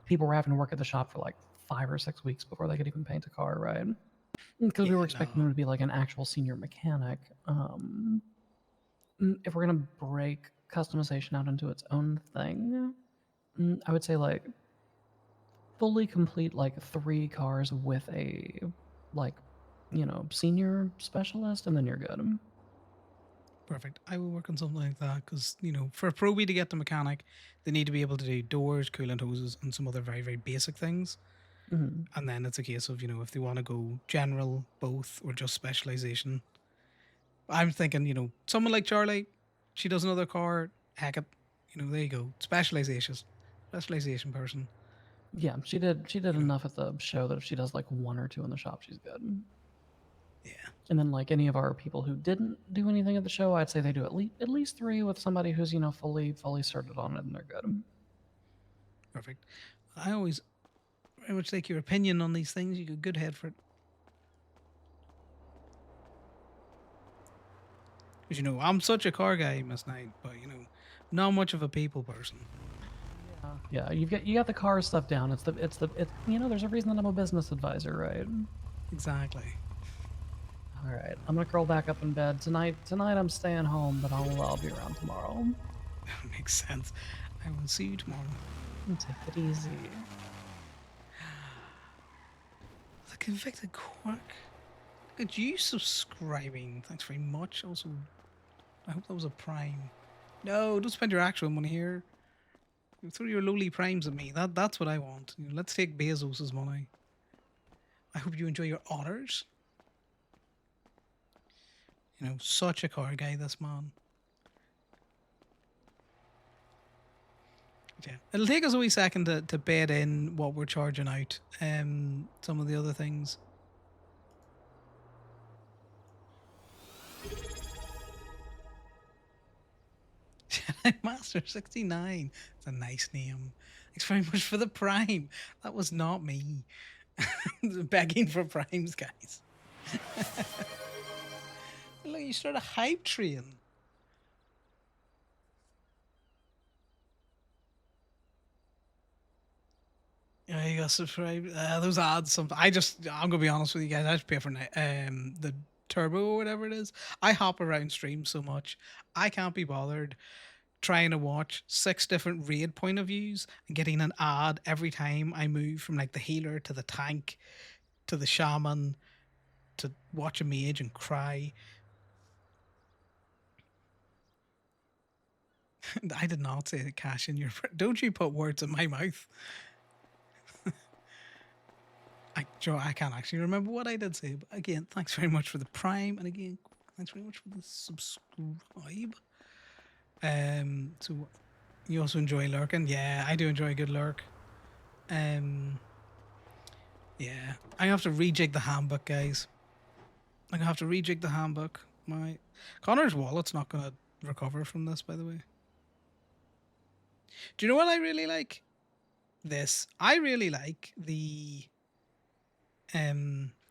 People were having to work at the shop for like 5 or 6 weeks before they could even paint a car, right? Because we were Yeah, expecting no. them to be like an actual senior mechanic. If we're gonna break customization out into its own thing, I would say like fully complete like 3 cars with a like senior specialist, and then you're good. Perfect. I will work on something like that because, for a probie to get the mechanic, they need to be able to do doors, coolant hoses, and some other very, very basic things. Mhm. And then it's a case of, if they want to go general, both, or just specialization. I'm thinking, someone like Charlie, she does another car, heck it, there you go. Specialization person. Yeah, she did You know, enough at the show that if she does like 1 or 2 in the shop, she's good. yeah. And then like any of our people who didn't do anything at the show, I'd say they do at least 3 with somebody who's fully certed on it, and they're good. Perfect. I always very much like your opinion on these things. You got good head for it. Because, I'm such a car guy, Miss Knight, but, not much of a people person. Yeah, you got the car stuff down. There's a reason that I'm a business advisor, right? Exactly. All right, I'm gonna curl back up in bed tonight. Tonight I'm staying home, but I'll be around tomorrow. That makes sense. I will see you tomorrow. Take it easy. The convicted quack. Look at you subscribing. Thanks very much. Also, I hope that was a prime. No, don't spend your actual money here. You throw your lowly primes at me. That's what I want. Let's take Bezos's money. I hope you enjoy your honors. Such a car guy, this man. Yeah. It'll take us a wee second to bed in what we're charging out. Some of the other things. Jedi Master 69. It's a nice name. Thanks very much for the prime. That was not me. Begging for primes, guys. Look, you start a hype train. Yeah, you got subscribe. Those ads. I'm gonna be honest with you guys. I just pay for the turbo or whatever it is. I hop around streams so much. I can't be bothered trying to watch 6 different raid point of views and getting an ad every time I move from like the healer to the tank to the shaman to watch a mage and cry. I did not say that cash in your. Don't you put words in my mouth. I can't actually remember what I did say, but again, thanks very much for the prime, and again, thanks very much for the subscribe. So you also enjoy lurking? Yeah, I do enjoy a good lurk. Yeah, I have to rejig the handbook, guys. I'm gonna have to rejig the handbook. My Connor's wallet's not gonna recover from this, by the way. Do you know what I really like? This. I really like the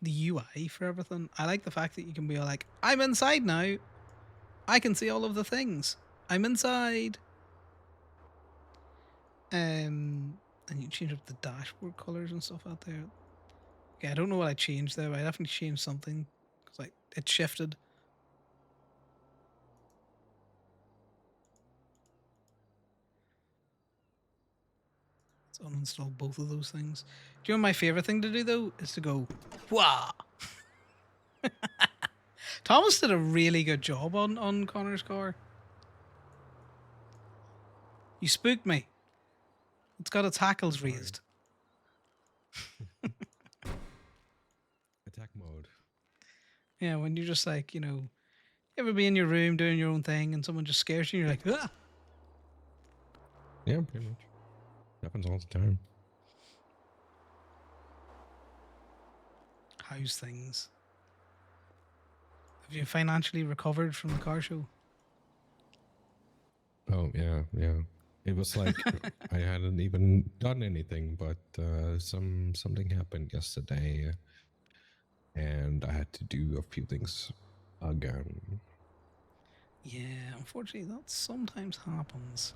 UI for everything. I like the fact that you can be like, I'm inside now. I can see all of the things. I'm inside. And you change up the dashboard colors and stuff out there. Okay, I don't know what I changed there, but I definitely changed something because like it shifted. Let's uninstall both of those things. Do you know what my favorite thing to do though is to go, wah. Thomas did a really good job on Connor's car. You spooked me. It's got its hackles Sorry. raised. Attack mode. Yeah, when you're just like, you ever be in your room doing your own thing and someone just scares you, you're like, ah. Yeah, pretty much. Happens all the time. How's things? Have you financially recovered from the car show? Oh yeah, yeah. It was like I hadn't even done anything, but something happened yesterday, and I had to do a few things again. Yeah, unfortunately, that sometimes happens.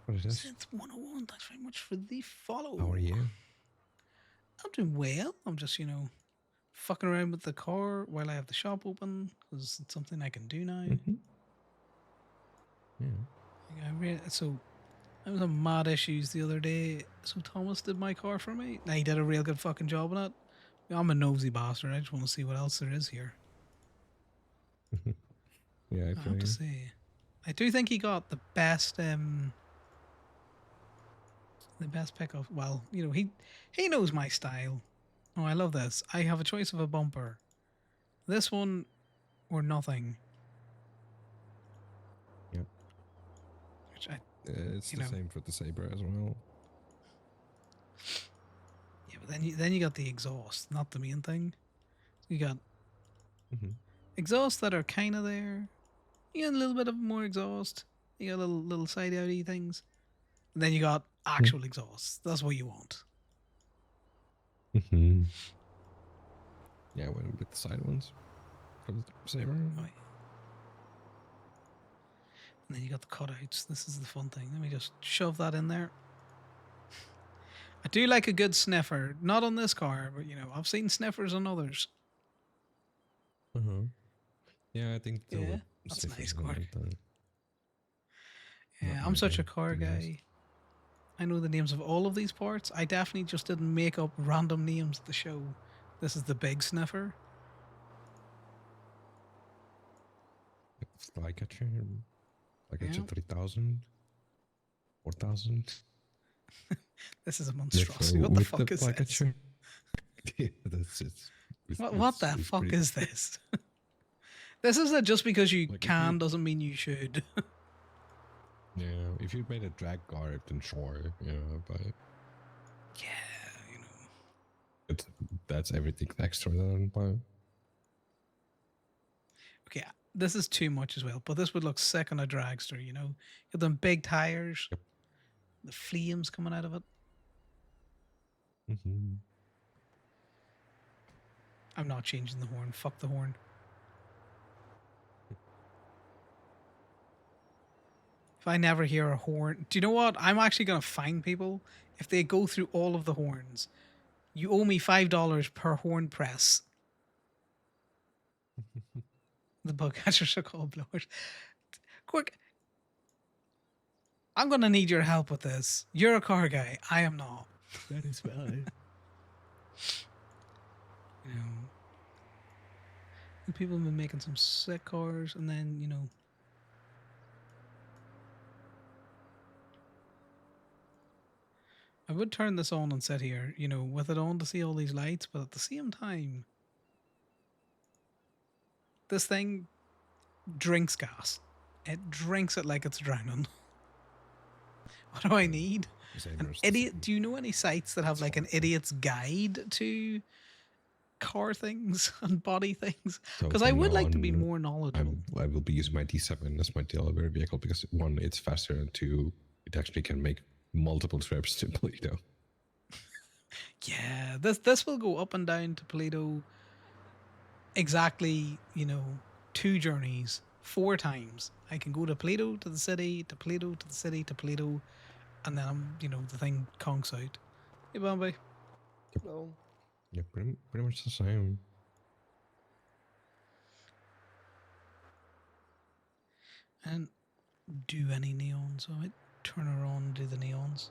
What is this? Synth 101, thanks very much for the follow. How are you? I'm doing well. I'm just, fucking around with the car while I have the shop open because it's something I can do now. Mm-hmm. Yeah. So I was on mad issues the other day. So Thomas did my car for me. Now he did a real good fucking job on it. I'm a nosy bastard. I just want to see what else there is here. Yeah, I I feel have to you. say, I do think he got the best pickup. Well, he knows my style. Oh, I love this. I have a choice of a bumper. This one or nothing. Yeah. Which I, It's you the know, same for the Saber as well. yeah. But then you got the exhaust, not the main thing. You got Mm-hmm. exhausts that are kind of there. You got a little bit of more exhaust. You got little side outy things. And then you got actual exhausts. That's what you want. Mm-hmm. Yeah, I went with the side ones for the Saber. Right. And then you got the cutouts. This is the fun thing. Let me just shove that in there. I do like a good sniffer. Not on this car, but I've seen sniffers on others. Uh-huh. Yeah, I think the Yeah, lip that's a nice sniffers car. and Yeah, not I'm my such a thing, car to be honest. guy. I know the names of all of these parts. I definitely just didn't make up random names at the show. This is the big sniffer. Flycatcher, Yeah. 3000, 4000. This is a Live monstrosity. What the with the fuck is this? Flycatcher. Yeah, that's it's. What the it's fuck pretty, is this? This isn't just because you like if can you doesn't mean you should. yeah, if you made a drag car, then sure, but Yeah, it's that's everything extra then, but Okay, this is too much as well, but this would look sick on a dragster, You got them big tires, yep. the flames coming out of it. Mm-hmm. I'm not changing the horn. Fuck the horn. If I never hear a horn, do you know what? I'm actually gonna fine people if they go through all of the horns. You owe me $5 per horn press. The bug catchers are called blowers. Quick, I'm gonna need your help with this. You're a car guy. I am not. That is valid. You know, and people have been making some sick cars, and then I would turn this on and sit here, with it on to see all these lights, but at the same time, this thing drinks gas. It drinks it like it's drowning. What do I need? An Saber's the idiot. same. Do you know any sites that have It's like an horrible. idiot's guide to car things and body things? So Because for I would now like to be on, more knowledgeable. I will be using my D7 as my delivery vehicle because one, it's faster, and two, it actually can make multiple trips to Toledo. Yeah, this will go up and down to Toledo exactly, 2 journeys, 4 times. I can go to Toledo to the city, to Toledo to the city, to Toledo, and then the thing conks out. Hey, Bombay. No. Yeah, pretty much the same. And do any neons. So I turn her on and do the neons.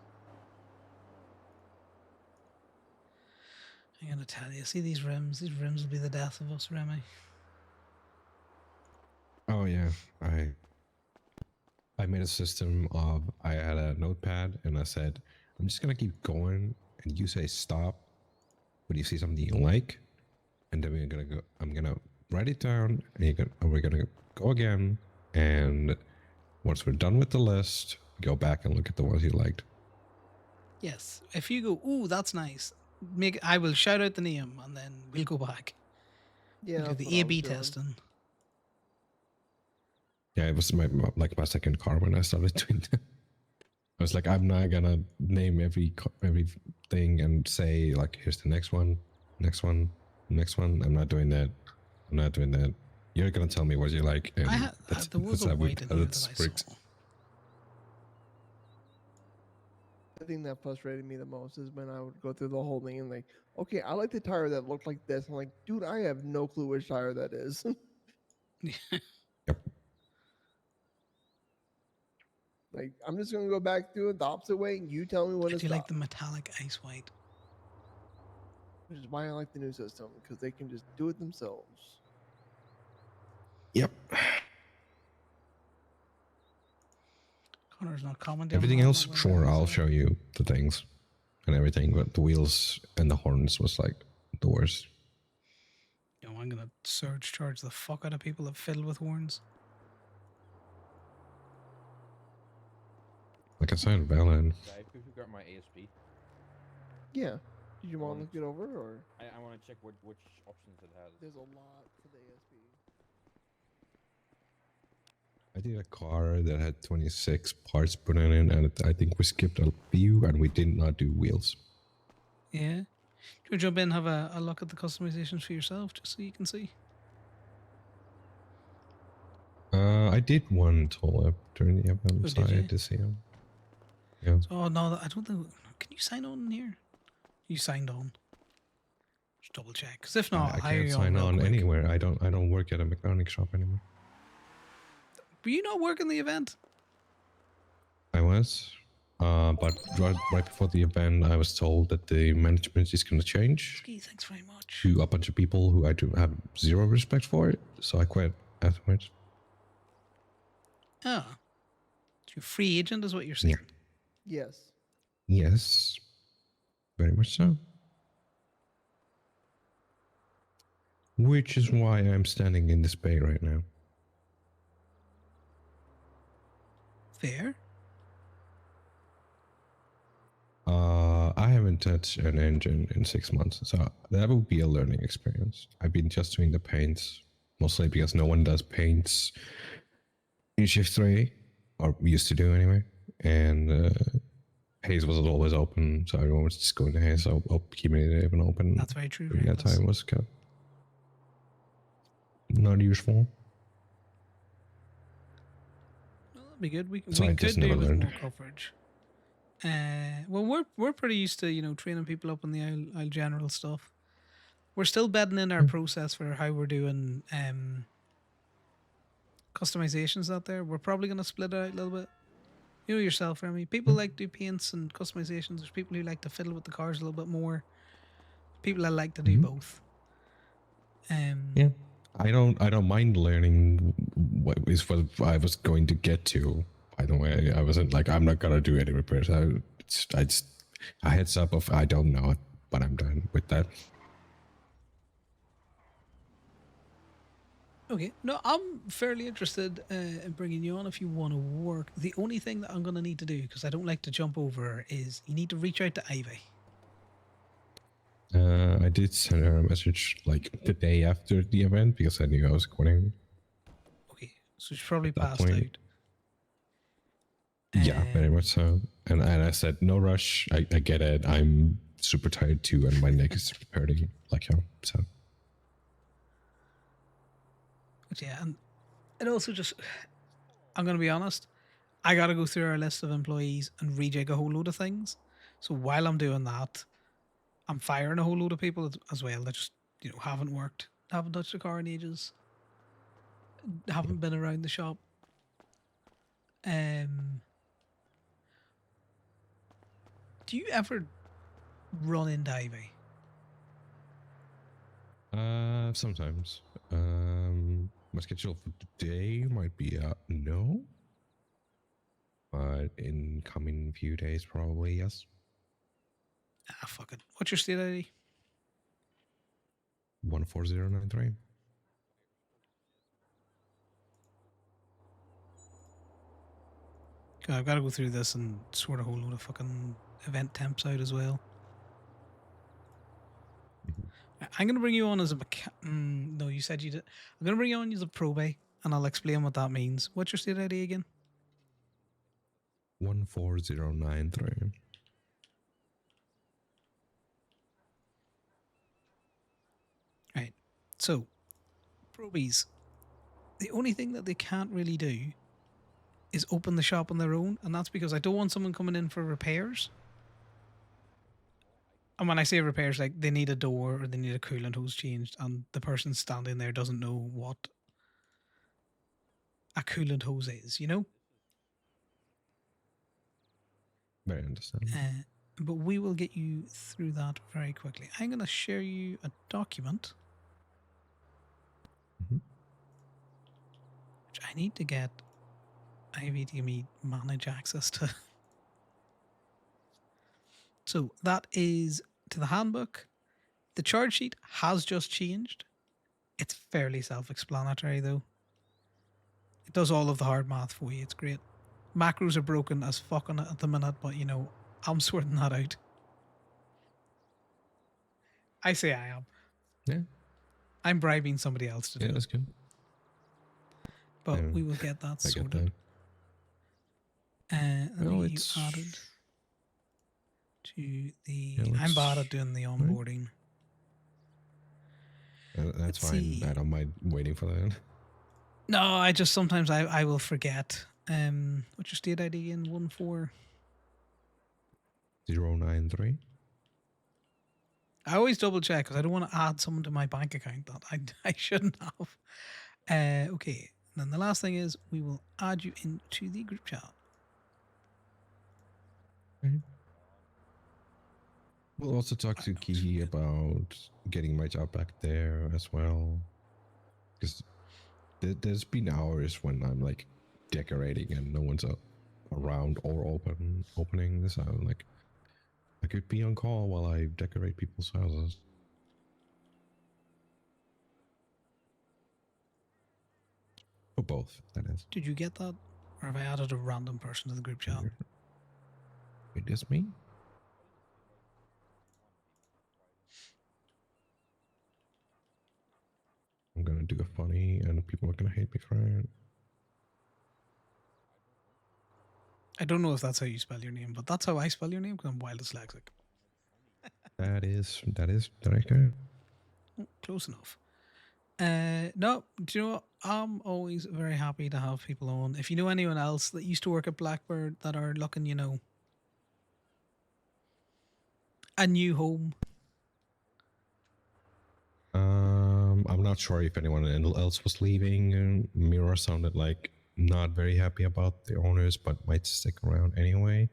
I'm gonna tell you, see these rims? These rims will be the death of us, Remy. Oh yeah, I made a system of I had a notepad and I said I'm just gonna keep going and you say stop when you see something you like, and then we're gonna go. I'm gonna write it down and we're gonna go again, and once we're done with the list, go back and look at the ones you liked. Yes. If you go, ooh, that's nice. I will shout out the name and then we'll go back. Yeah, We'll do that's what the I was A/B doing. testing. Yeah, it was my second car when I started doing that. I was like, I'm not gonna name everything and say like, here's the next one, next one, next one. I'm not doing that. I'm not doing that. You're gonna tell me what you like, and I had there was a white in there that I saw. The thing that frustrated me the most is when I would go through the whole thing and like, okay, I like the tire that looked like this. I'm like, dude, I have no clue which tire that is. Yep. Like, I'm just gonna go back through it the opposite way, and you tell me when I to do like stop. the metallic ice white. Which is why I like the new system, because they can just do it themselves. Yep. Connor's not commenting. Everything on else, that one sure, there, I'll so- show you the things and everything, but the wheels and the horns was like the worst. You know, I'm gonna surge charge the fuck out of people that fiddle with horns. Like I said, valid. Yeah, if you got my ASP, Yeah. Did you want Well, to look it over, or I want to check which options it has. there's a lot for the ASP? I did a car that had 26 parts put in it, and I think we skipped a few, and we did not do wheels. Yeah. Do you jump in and have a look at the customizations for yourself just so you can see? I did one toll up during the event, Oh, so did I you? had to see him. Yeah. Oh no, I don't think. Can you sign on in here? You signed on. Just double check, because if not, I I'll hire can't you sign real on quick. anywhere. I don't work at a mechanic shop anymore. Were you not working the event? I was, but right before the event, I was told that the management is going to change Ski, thanks very much. to a bunch of people who I do have zero respect for. So I quit afterwards. Ah, so you're free agent is what you're saying. Yes. Yes, very much so. Which is why I'm standing in this bay right now. Fair. I haven't touched an engine in 6 months, so that will be a learning experience. I've been just doing the paints, mostly because no one does paints in shift 3, or we used to do anyway. And Haze was always open, so everyone was just going to Haze, so keeping it even open That's very true. during that Reckless. time was kind of not useful. Well, that'd be good. We So I could just do never with learned. more coverage. Well, we're pretty used to training people up on the Isle General stuff. We're still bedding in our process for how we're doing customizations out there. We're probably going to split it out a little bit. You know yourself, Remy. People like to do paints and customizations. There's people who like to fiddle with the cars a little bit more. People that like to do both. Yeah, I don't mind learning what is what I was going to get to. By the way, I wasn't like I'm not gonna do any repairs. I just a heads up of I don't know it, but I'm done with that. Okay, no, I'm fairly interested in bringing you on if you want to work. The only thing that I'm going to need to do, because I don't like to jump over, is you need to reach out to Ivy. I did send her a message like the day after the event because I knew I was quitting. Okay, so she's probably that passed point. out. Yeah, very much so. And I said no rush. I get it. I'm super tired too, and my neck is hurting like hell. So But yeah, and it also just, I'm going to be honest, I got to go through our list of employees and rejig a whole load of things. So while I'm doing that, I'm firing a whole load of people as well that just, haven't worked, haven't touched a car in ages, haven't been around the shop. Do you ever run into Ivy? sometimes. My schedule for today might be no, but in coming few days probably yes. Ah, fuck it. What's your state ID? 14093. God, I've got to go through this and sort a whole load of fucking event temps out as well. I'm going to bring you on as a no, you said you did. I'm going to bring you on as a probate, and I'll explain what that means. What's your state ID again? 14093. Right. So, probies, the only thing that they can't really do is open the shop on their own, and that's because I don't want someone coming in for repairs. And when I say repairs, like they need a door or they need a coolant hose changed, and the person standing there doesn't know what a coolant hose is, you know? Very understandable. But we will get you through that very quickly. I'm going to share you a document, Mhm. which I need to get IVDME manage access to. So that is to the handbook. The charge sheet has just changed. It's fairly self-explanatory though. It does all of the hard math for you. It's great. Macros are broken as fuck on it at the minute, but you know, I'm sorting that out. I say I am. Yeah, I'm bribing somebody else to do yeah, it. that's good. But Yeah, we will get that I get sorted. that. Let me Well, get you it's added to the. Yeah, I'm bad let's- at doing the onboarding. that's Let's fine. see. I don't mind waiting for that. No, I just sometimes I will forget. What's your state ID in 14? 093. I always double check because I don't want to add someone to my bank account that I shouldn't have. Okay. Then the last thing is we will add you into the group chat. Okay. We'll also talk to Key about getting my job back there as well. Because there's been hours when I'm like decorating and no one's around or opening. So like I could be on call while I decorate people's houses. Or both, that is. Did you get that? Or have I added a random person to the group chat? It is me. I'm gonna do a funny and people are gonna hate me for it. I don't know if that's how you spell your name, but that's how I spell your name because I'm wild dyslexic. That is very good. Oh, close enough. No, do you know what? I'm always very happy to have people on. If you know anyone else that used to work at Blackbird that are looking, you know, a new home. I'm not sure if anyone else was leaving. Mira sounded like not very happy about the owners, but might stick around anyway.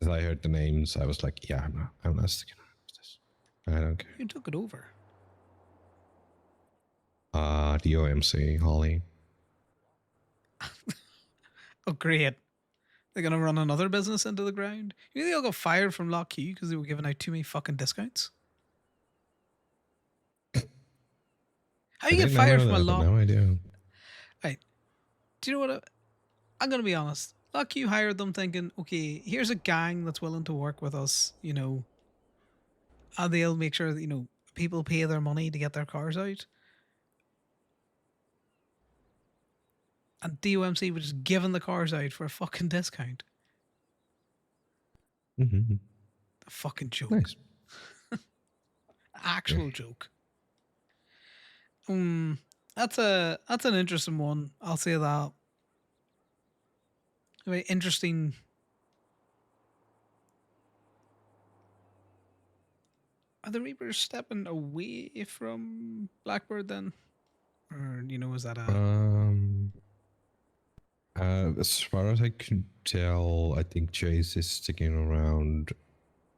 As I heard the names, I was like, yeah, I'm not sticking around with this. I don't care. You took it over. The OMC, Holly. Oh, great. They're going to run another business into the ground. You think they all got fired from Lock Q because they were giving out too many fucking discounts? How I you get didn't know fired from a that, but Lock? now I do. Right. Do you know what? I'm going to be honest. Lock Q hired them thinking, okay, here's a gang that's willing to work with us, you know, and they'll make sure that, you know, people pay their money to get their cars out. And DOMC was just giving the cars out for a fucking discount. Mm-hmm. A fucking joke. Nice. Actual joke. That's an interesting one. I'll say that. Very interesting. Are the Reapers stepping away from Blackbird then? Or, you know, is that a... As far as I can tell, I think Chase is sticking around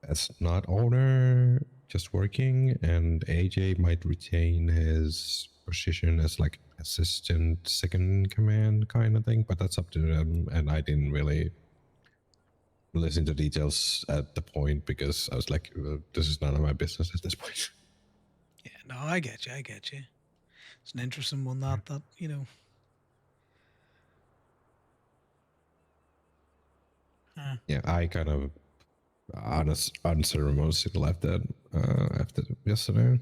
as not owner, just working, and AJ might retain his position as like assistant second in command kind of thing, but that's up to them. And I didn't really listen to details at the point because I was like, this is none of my business at this point. Yeah, no, I get you. I get you. It's an interesting one that, you know. Yeah, I kind of unceremoniously left that after yesterday.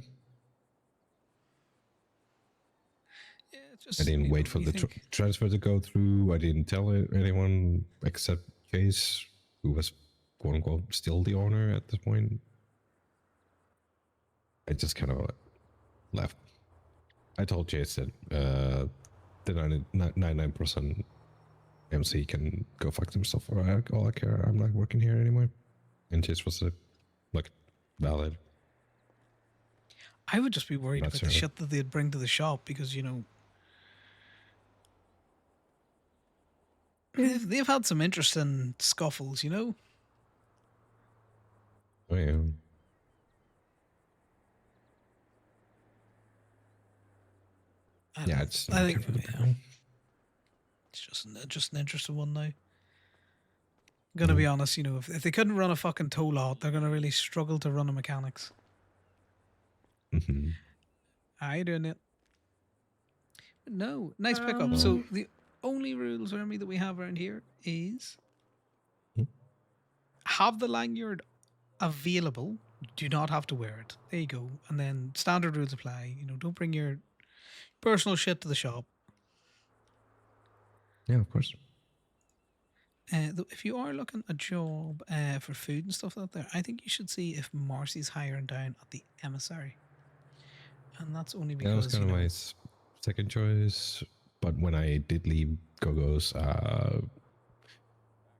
Yeah, Just I didn't you wait know, for you the think transfer to go through. I didn't tell anyone except Chase, who was quote unquote still the owner at this point. I just kind of left. I told Chase that the 99% MC can go fuck themselves for all I care. I'm not working here anymore. And Chase was like valid. I would just be worried That's about the right. shit that they'd bring to the shop because they've had some interesting scuffles, Oh yeah. Yeah, I just I don't think care for the yeah, brand. it's just an interesting one now. I'm gonna be honest, if they couldn't run a fucking tow lot, they're gonna really struggle to run a mechanics. Mm-hmm. How you doing it? No, nice pickup. Well, So the only rules, Remy, that we have around here is have the lanyard available. Do not have to wear it. There you go. And then standard rules apply. Don't bring your personal shit to the shop. yeah, of course. If you are looking a job for food and stuff out there, I think you should see if Marcy's hiring down at the emissary. And that's only Yeah, that was because, kind of my second choice. But when I did leave Gogo's,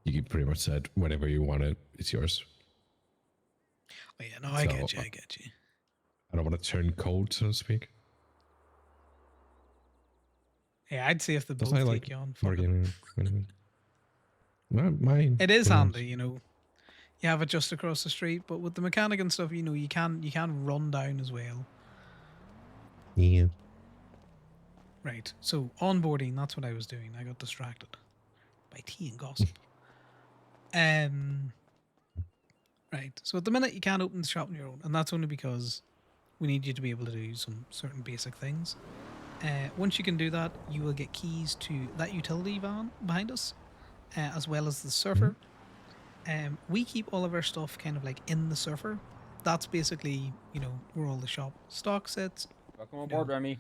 you pretty much said whenever you want it, it's yours. oh yeah, no, I get you. I don't want to turn cold, so to speak. Yeah, I'd say if they Plus, both I take like you on, fuck it. bargaining. Mine. It is handy, You have it just across the street, but with the mechanic and stuff, you can run down as well. Yeah. Right. So onboarding, that's what I was doing. I got distracted by tea and gossip. Right. So at the minute you can't open the shop on your own, and that's only because we need you to be able to do some certain basic things. Once you can do that, you will get keys to that utility van behind us, as well as the surfer. We keep all of our stuff kind of like in the surfer. That's basically, where all the shop stock sits, Welcome aboard, Remy.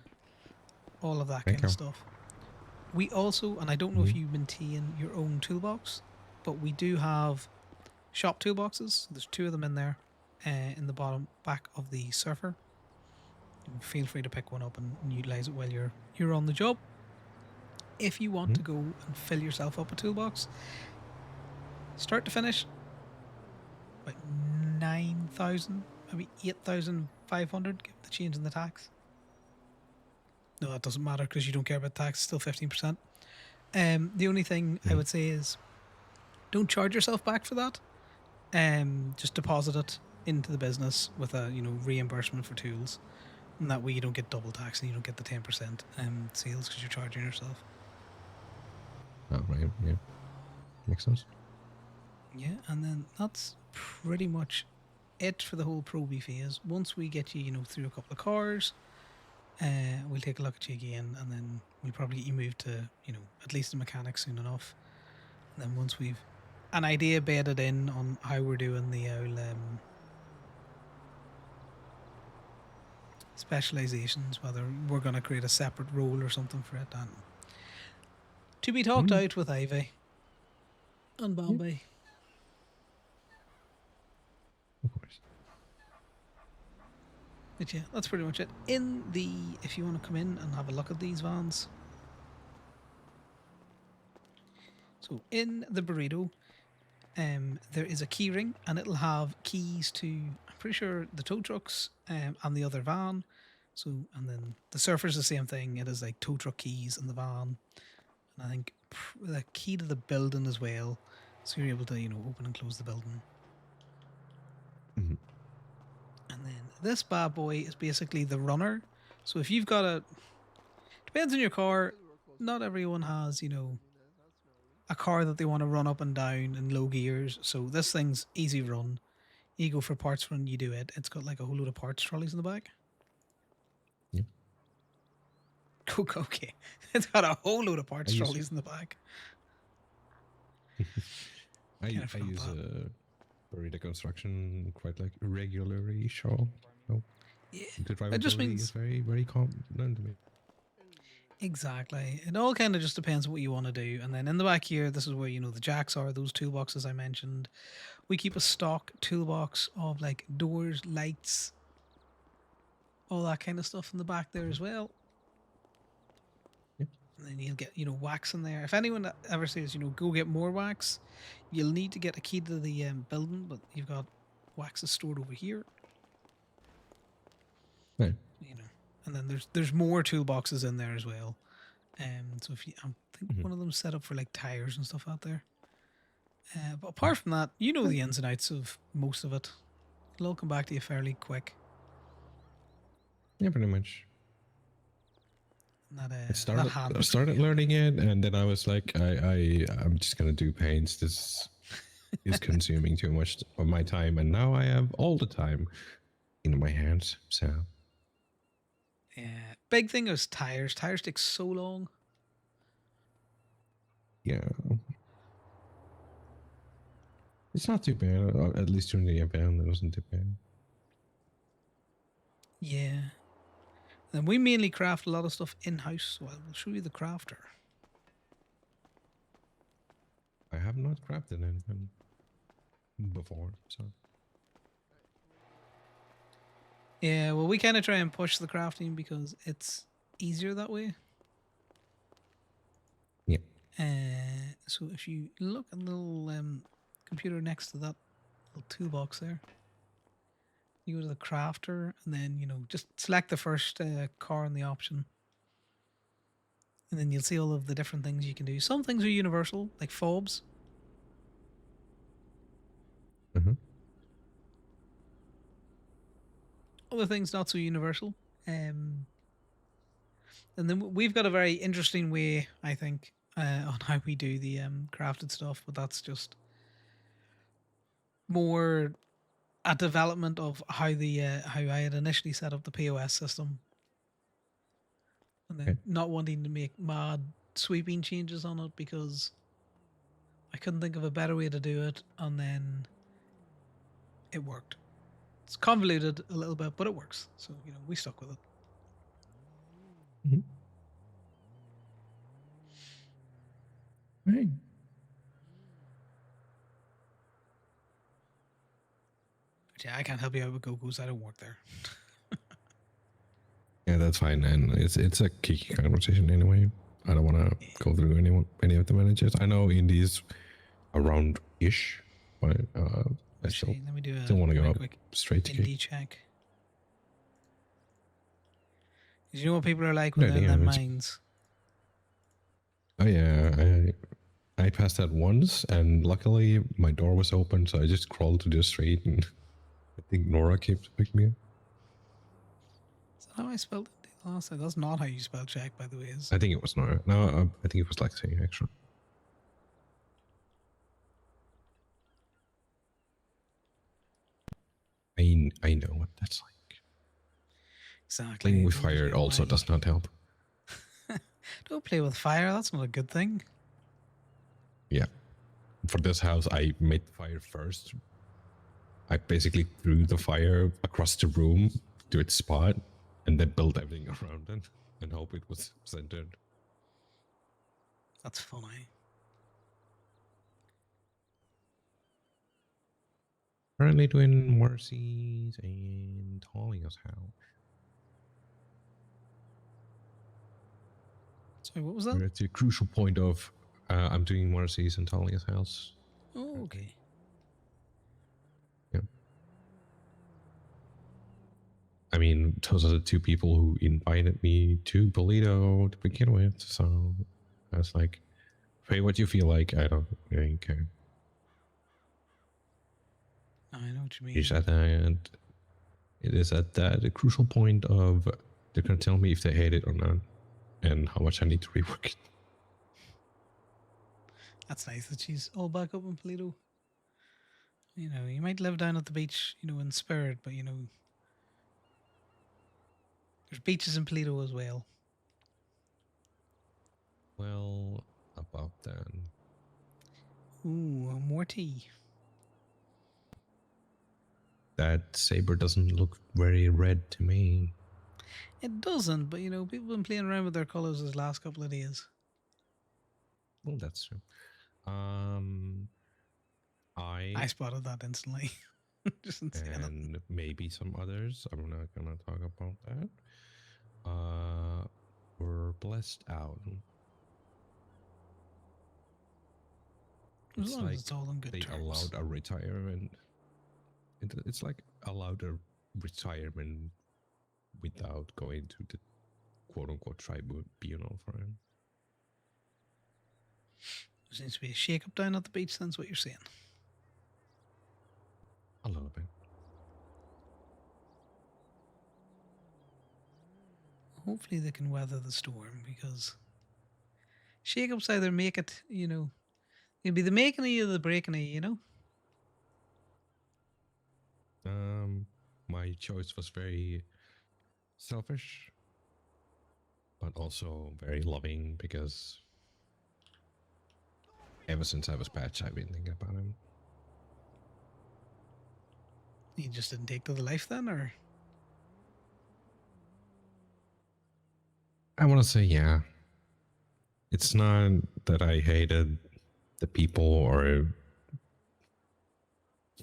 all of that Thank kind of you. stuff. We also, and I don't know if you maintain your own toolbox, but we do have shop toolboxes. There's 2 of them in there, in the bottom back of the surfer. Feel free to pick one up and utilize it while you're on the job. If you want to go and fill yourself up a toolbox, start to finish, about 9,000, maybe 8,500. Give the change in the tax. No, that doesn't matter because you don't care about tax. Still 15%. The only thing I would say is, don't charge yourself back for that. Just deposit it into the business with a reimbursement for tools, and that way you don't get double tax and you don't get the 10% sales because you're charging yourself. Oh, right. Yeah. Makes sense. Yeah, and then that's pretty much it for the whole Proby phase. Once we get you, through a couple of cars, we'll take a look at you again, and then we'll probably get you moved to, at least a mechanic soon enough. And then once we've an idea bedded in on how we're doing the specializations, whether we're going to create a separate role or something for it, and to be talked out with Ivy and Bombay. Of course. But yeah, that's pretty much it. If you want to come in and have a look at these vans. So in the burrito, there is a key ring, and it'll have keys to, I'm pretty sure, the tow trucks and the other van. So, and then the surfer's the same thing. It is like tow truck keys in the van, and I think the key to the building as well. So you're able to, open and close the building. Mhm. And then this bad boy is basically the runner. So if you've got depends on your car. Not everyone has, a car that they want to run up and down in low gears. So this thing's easy run. You go for parts run, you do it. It's got like a whole load of parts trolleys in the back. Yeah. Okay. It's got a whole load of parts I use- trolleys in the back. I forgot use that. burrito construction quite like regularly, so Yeah. the It just drivability means is very, very common to me. Exactly. It all kind of just depends what you want to do. And then in the back here, this is where, you know, the jacks are, those toolboxes I mentioned. We keep a stock toolbox of like doors, lights, all that kind of stuff in the back there as well. Yep. And then you'll get, you know, wax in there. If anyone ever says, you know, go get more wax, you'll need to get a key to the building, but you've got waxes stored over here, Right. you know. And then there's more toolboxes in there as well. So if you, I think Mhm. one of them set up for like tires and stuff out there. But apart from that, you know the ins and outs of most of it. It'll all come back to you fairly quick. Yeah, pretty much. Not I not started handbook started really. learning it, and then I was like, I'm just gonna do paints. This is consuming too much of my time, and now I have all the time in my hands. So Yeah. Big thing is tires. Tires take so long. yeah, it's not too bad. At least during the event, it wasn't too bad. Yeah. And we mainly craft a lot of stuff in house, so I will show you the crafter. I have not crafted anything before, so Yeah, well, we kind of try and push the crafting because it's easier that way. yeah. So if you look at the little computer next to that little toolbox there, you go to the crafter and then, you know, just select the first car in the option. And then you'll see all of the different things you can do. Some things are universal, like fobs. Mm-hmm. Other things not so universal. And then we've got a very interesting way, I think, on how we do the crafted stuff, but that's just more a development of how the how I had initially set up the POS system, and then Okay. not wanting to make mad sweeping changes on it because I couldn't think of a better way to do it, and then it worked. It's convoluted a little bit, but it works. So you know we stuck with it. Mm-hmm. Right. But yeah, I can't help you out with Go-Go's. I don't work there. Yeah, that's fine, and it's a kiki conversation anyway. I don't want to go through any of the managers. I know Indy's around ish, but I still Let me do don't want a to very go quick straight to indie kiki. check. 'Cause you know what people are like when Good they're in idea. their It's, minds. oh yeah, I passed that once, and luckily my door was open, so I just crawled to the street, and I think Nora came to pick me up. Is that how I spelled it last time? That's not how you spell check, by the way. Is I think it was Nora. No, I think it was Lexi actually. I know what that's like. exactly. Playing with Don't fire know also why. does not help. Don't play with fire. That's not a good thing. Yeah. For this house, I made the fire first. I basically threw the fire across the room to its spot and then built everything around it and hope it was centered. That's funny. Currently doing Mercy's and Talia's house. Sorry, what was that? We're at the crucial point of I'm doing Mercy's and Talia's house. Oh, okay. Yeah. I mean, those are the two people who invited me to Polito to begin with. So I was like, pay what you feel like. I don't really care. I know what you mean. It's at the, it is at the crucial point of they're going to tell me if they hate it or not and how much I need to rework it. That's nice that she's all back up in Polito. You know, you might live down at the beach, you know, in spirit, but you know, there's beaches in Polito as well. Well, about that. Ooh, more tea. That saber doesn't look very red to me. It doesn't, but people have been playing around with their colors this last couple of days. Well, that's true. I I spotted that instantly. Just didn't say anything. and maybe some others. I'm not gonna talk about that. Were blessed out. As It's long as like it's all on good they terms. allowed a retirement. It's like allowed a retirement without going to the quote unquote tribunal for him. There seems to be a shake up down at the beach, that's what you're saying. A little bit. Hopefully they can weather the storm, because shake ups either make it, it'll be the making of you or the breaking of you, My choice was very selfish, but also very loving because ever since I was patched, I've been thinking about him. You just didn't take to the life then, or? I want to say, yeah. It's not that I hated the people or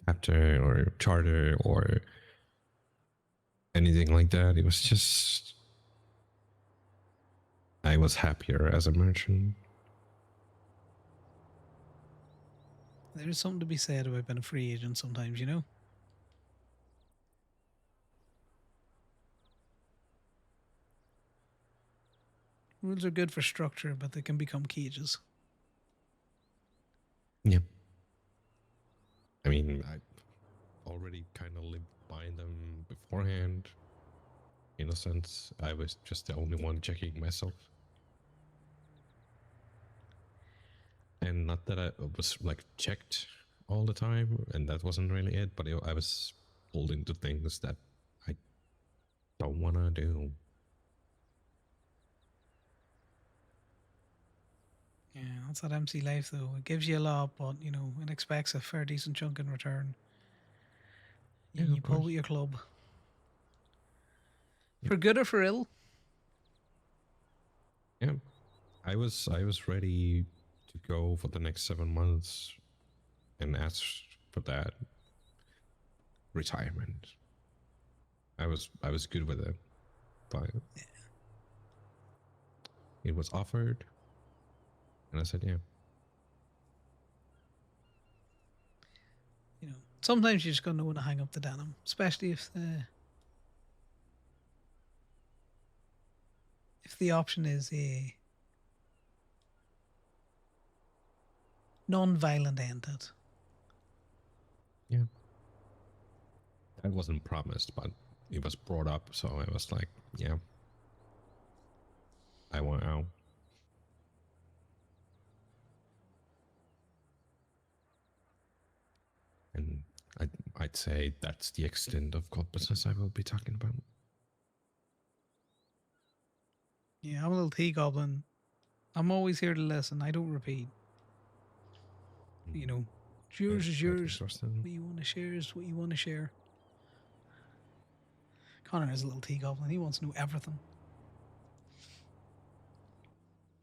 chapter or charter or anything like that. It was just I was happier as a merchant. There's something to be said about being a free agent sometimes, Rules are good for structure, but they can become cages. Yeah. I mean, I already kind of lived by them beforehand. In a sense, I was just the only one checking myself. And not that I was like checked all the time, and that wasn't really it, but I was pulled into things that I don't want to do. Yeah, that's that MC life, though. It gives you a lot, but, it expects a fair decent chunk in return. Yeah, You of pull course. with your club. Yep. For good or for ill. Yeah, I was ready to go for the next 7 months and ask for that retirement. I was good with it, but it was offered, and I said, yeah. Sometimes you just gotta know when to hang up the denim, especially if the option is a non-violent end to it. Yeah. That wasn't promised, but it was brought up, so I was like, yeah, I want out. And I'd say that's the extent of club business I will be talking about. Yeah, I'm a little tea goblin. I'm always here to listen. I don't repeat. Yours is Quite yours. interesting. What you want to share is what you want to share. Connor is a little tea goblin. He wants to know everything.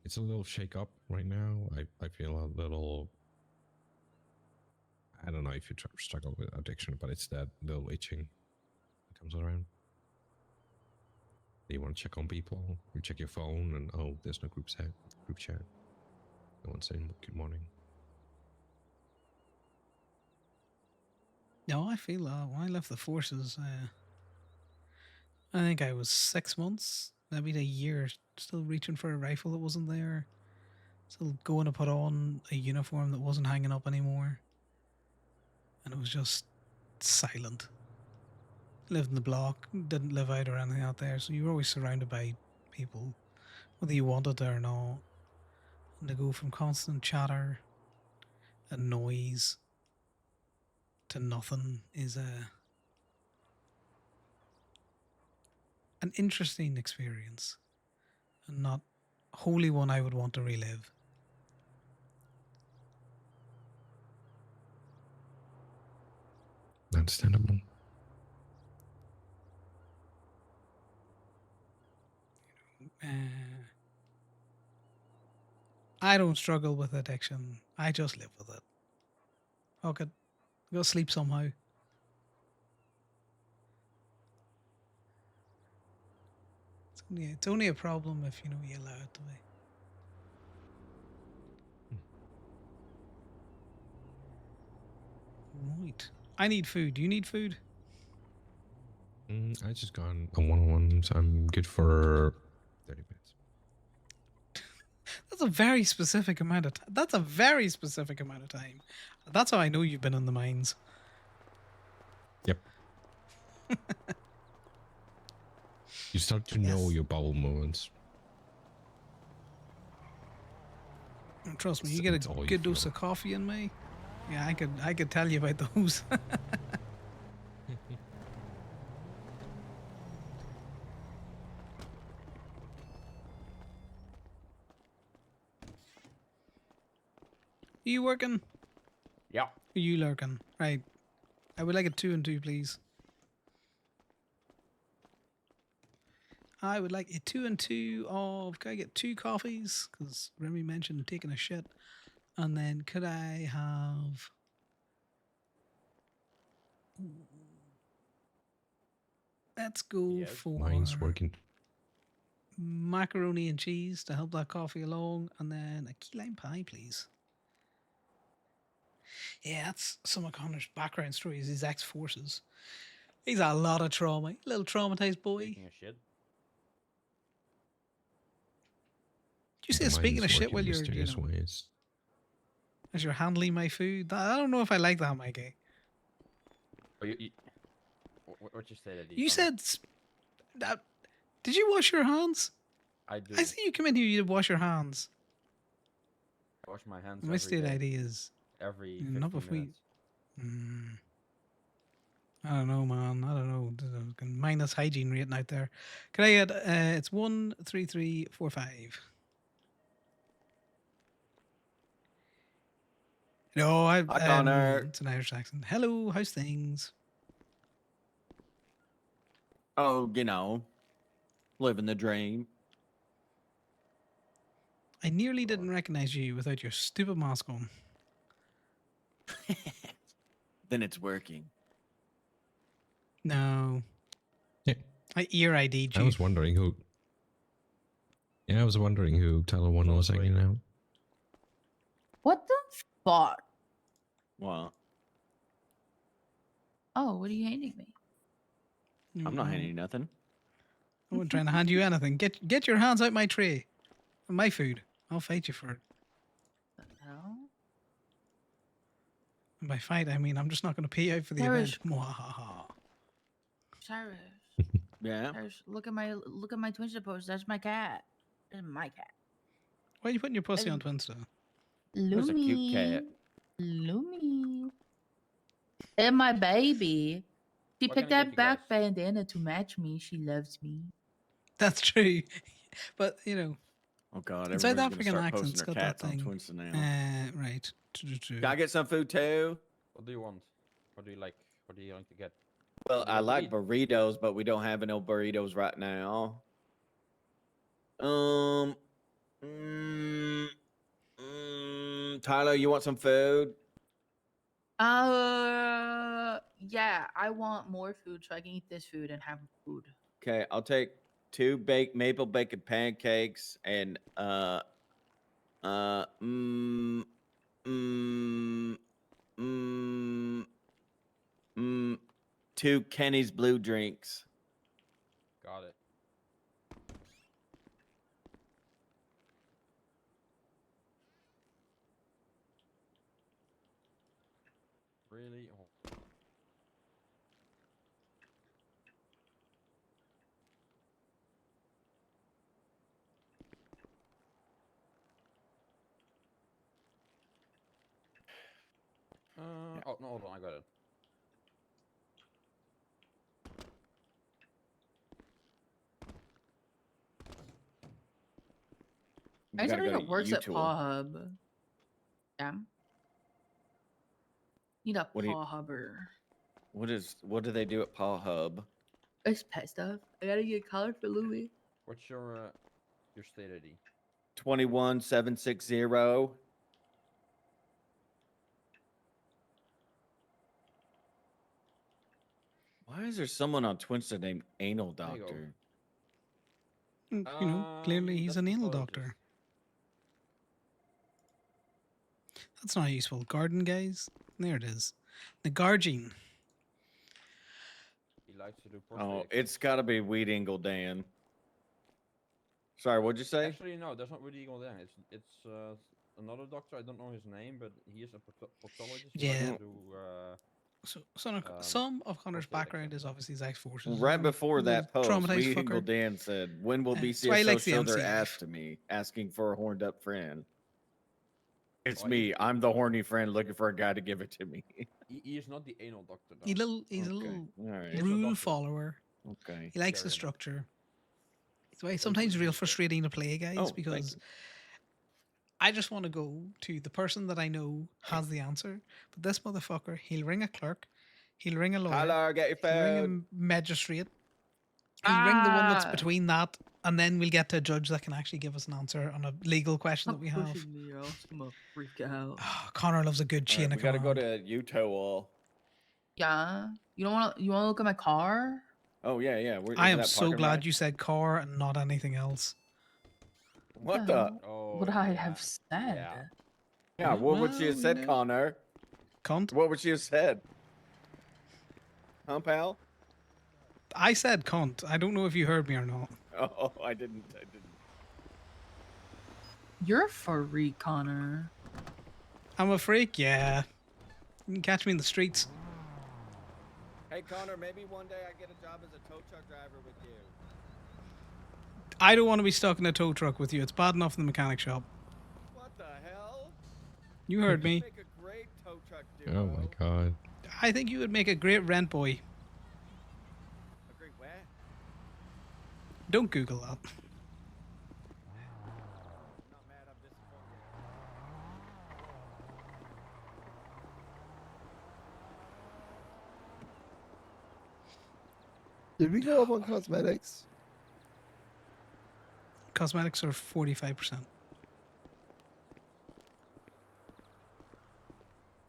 It's a little shake up right now. I feel a little. I don't know if you struggle with addiction, but it's that little itching that comes around. You want to check on people, you check your phone, and oh, there's no group chat. No one's saying good morning. No, I feel when I left the forces, I think I was 6 months, maybe a year, still reaching for a rifle that wasn't there. Still going to put on a uniform that wasn't hanging up anymore. And it was just silent. Lived in the block, didn't live out or anything out there, so you were always surrounded by people, whether you wanted it or not. And to go from constant chatter and noise to nothing is an interesting experience, and not wholly one I would want to relive. Understandable. I don't struggle with addiction. I just live with it. Fuck it. Go sleep somehow. It's only a problem if you allow it to be. Right. I need food. Do you need food? I just got a 101, so I'm good for 30 minutes. That's a very specific amount of time. That's a very specific amount of time. That's how I know you've been in the mines. Yep. You start to know Yes. your bubble moments. And trust me, you It's get a all you good dose feel. of coffee in me. Yeah, I could tell you about those. You working? Yeah. Are you lurking? Right. I would like a 2 and 2, please. I would like a 2 and 2 of. Can I get 2 coffees? Because Remy mentioned taking a shit. And then could I have. Let's go Yes. for Mine's working. macaroni and cheese to help that coffee along. And then a key lime pie, please. Yeah, that's some of Connor's background stories, his ex-forces. He's had a lot of trauma. Little traumatized boy. Taking a shit. Did you say The speaking mine's of shit working while you're, mysterious ways. as you're handling my food? I don't know if I like that, Mikey. Oh, what you say that? You Connor? said, did you wash your hands? I do. I see you come in here, you wash your hands. I wash my hands My every state day. ID is Every not 15 if we. minutes. I don't know, man. I don't know. Minus hygiene rating out there. Can I get? It's 13345. No, I. Hi, Connor. It's an Irish accent. Hello, how's things? Oh, living the dream. I nearly didn't recognize you without your stupid mask on. Then it's working. No, Yeah. I ear ID'd I you. was wondering who. Yeah, I was wondering who Tyler One was hanging out. What the fuck? Well, Oh, what are you handing me? I'm not handing you nothing. I'm not trying to hand you anything. Get your hands out my tray. My food. I'll fight you for it. The hell? And by fight, I mean I'm just not going to pay you out for the Cyrus. event. Mwahaha. Cyrus. Yeah. Cyrus, look at my Twinsta post. That's my cat. That's my cat. Why are you putting your pussy on Hey. Twinsta? That's a cute cat. Lumi. And my baby. She What can picked I get that you back guys? bandana to match me. She loves me. That's true. But, Oh God, in South everybody's gonna African start accents posting their got that cats on thing. Twinsta now. Right. True. Can I get some food too? What do you want? What do you like? What do you like to get? Well, What do you I like like to burritos, but we don't have no burritos right now. Tyler, you want some food? Yeah, I want more food so I can eat this food and have food. Okay, I'll take 2 maple bacon pancakes and uh mm, mm, mm, mm, 2 Kenny's blue drinks. Got it. Really? Oh. Oh no, hold on, I got it. I You gotta somebody go that to works at YouTube. Paw Hub. Yeah. Need a What do you- Paw Hubber. What do they do at Paw Hub? It's pet stuff. I gotta get a collar for Louis. What's your Your state ID. 21760. Why is there someone on Twitch named Anal There you go. Doctor? You know, clearly he's That's an anal pathologist. doctor. That's not useful. Garden, guys. There it is. The Gargine. He likes to do prostate Oh, exams. it's got to be Weed Eagle Dan. Sorry, what'd you say? Actually, no, that's not really Eagle Dan. It's another doctor. I don't know his name, but he is a proctologist. He likes Yeah. to do, So, some of Connor's prostate background is exams. obviously his ex-forces. Right before that post, traumatized Weed Eagle fucker. Dan said, "When will That's why he BCSO likes the show their MC ass life. to me, asking for a horned up friend?" It's Oh, me. I'm the horny friend looking for a guy to give it to me. he is not the anal doctor, though. He's a Okay. little All right. He's a rule doctor. follower. Okay. He likes the Very much. structure. That's why he's sometimes really real good. frustrating to play, guys, Oh, thank because you. I just want to go to the person that I know has the answer. But this motherfucker, he'll ring a clerk, he'll ring a lawyer, Hello, get your he'll ring a phone. magistrate, he'll ring the one that's Ah! between that, and then we'll get to a judge that can actually give us an answer on a legal question that Stop we have. pushing me, or else I'm gonna freak out. Oh, Connor loves a good All chain right, of we got to go command. to Utah. Yeah. You don't want to? You want to look at my car? Oh yeah. Where, I is am that so parking glad right? you said car and not anything else. What the the? hell Oh, would I yeah. have said? Yeah. Yeah. What would she have Well, said, you know, Connor? Cunt. What would she have said? Huh, pal? I said cunt. I don't know if you heard me or not. Oh, I didn't. You're a freak, Connor. I'm a freak, yeah. You can catch me in the streets. Hey, Connor, maybe one day I get a job as a tow truck driver with you. I don't want to be stuck in a tow truck with you. It's bad enough in the mechanic shop. What the hell? You heard me. Make a great tow truck duo. Oh my god. I think you would make a great rent boy. A great what? Don't Google that. I'm not mad. I'm disappointed. Did we go up on cosmetics? Cosmetics are 45%.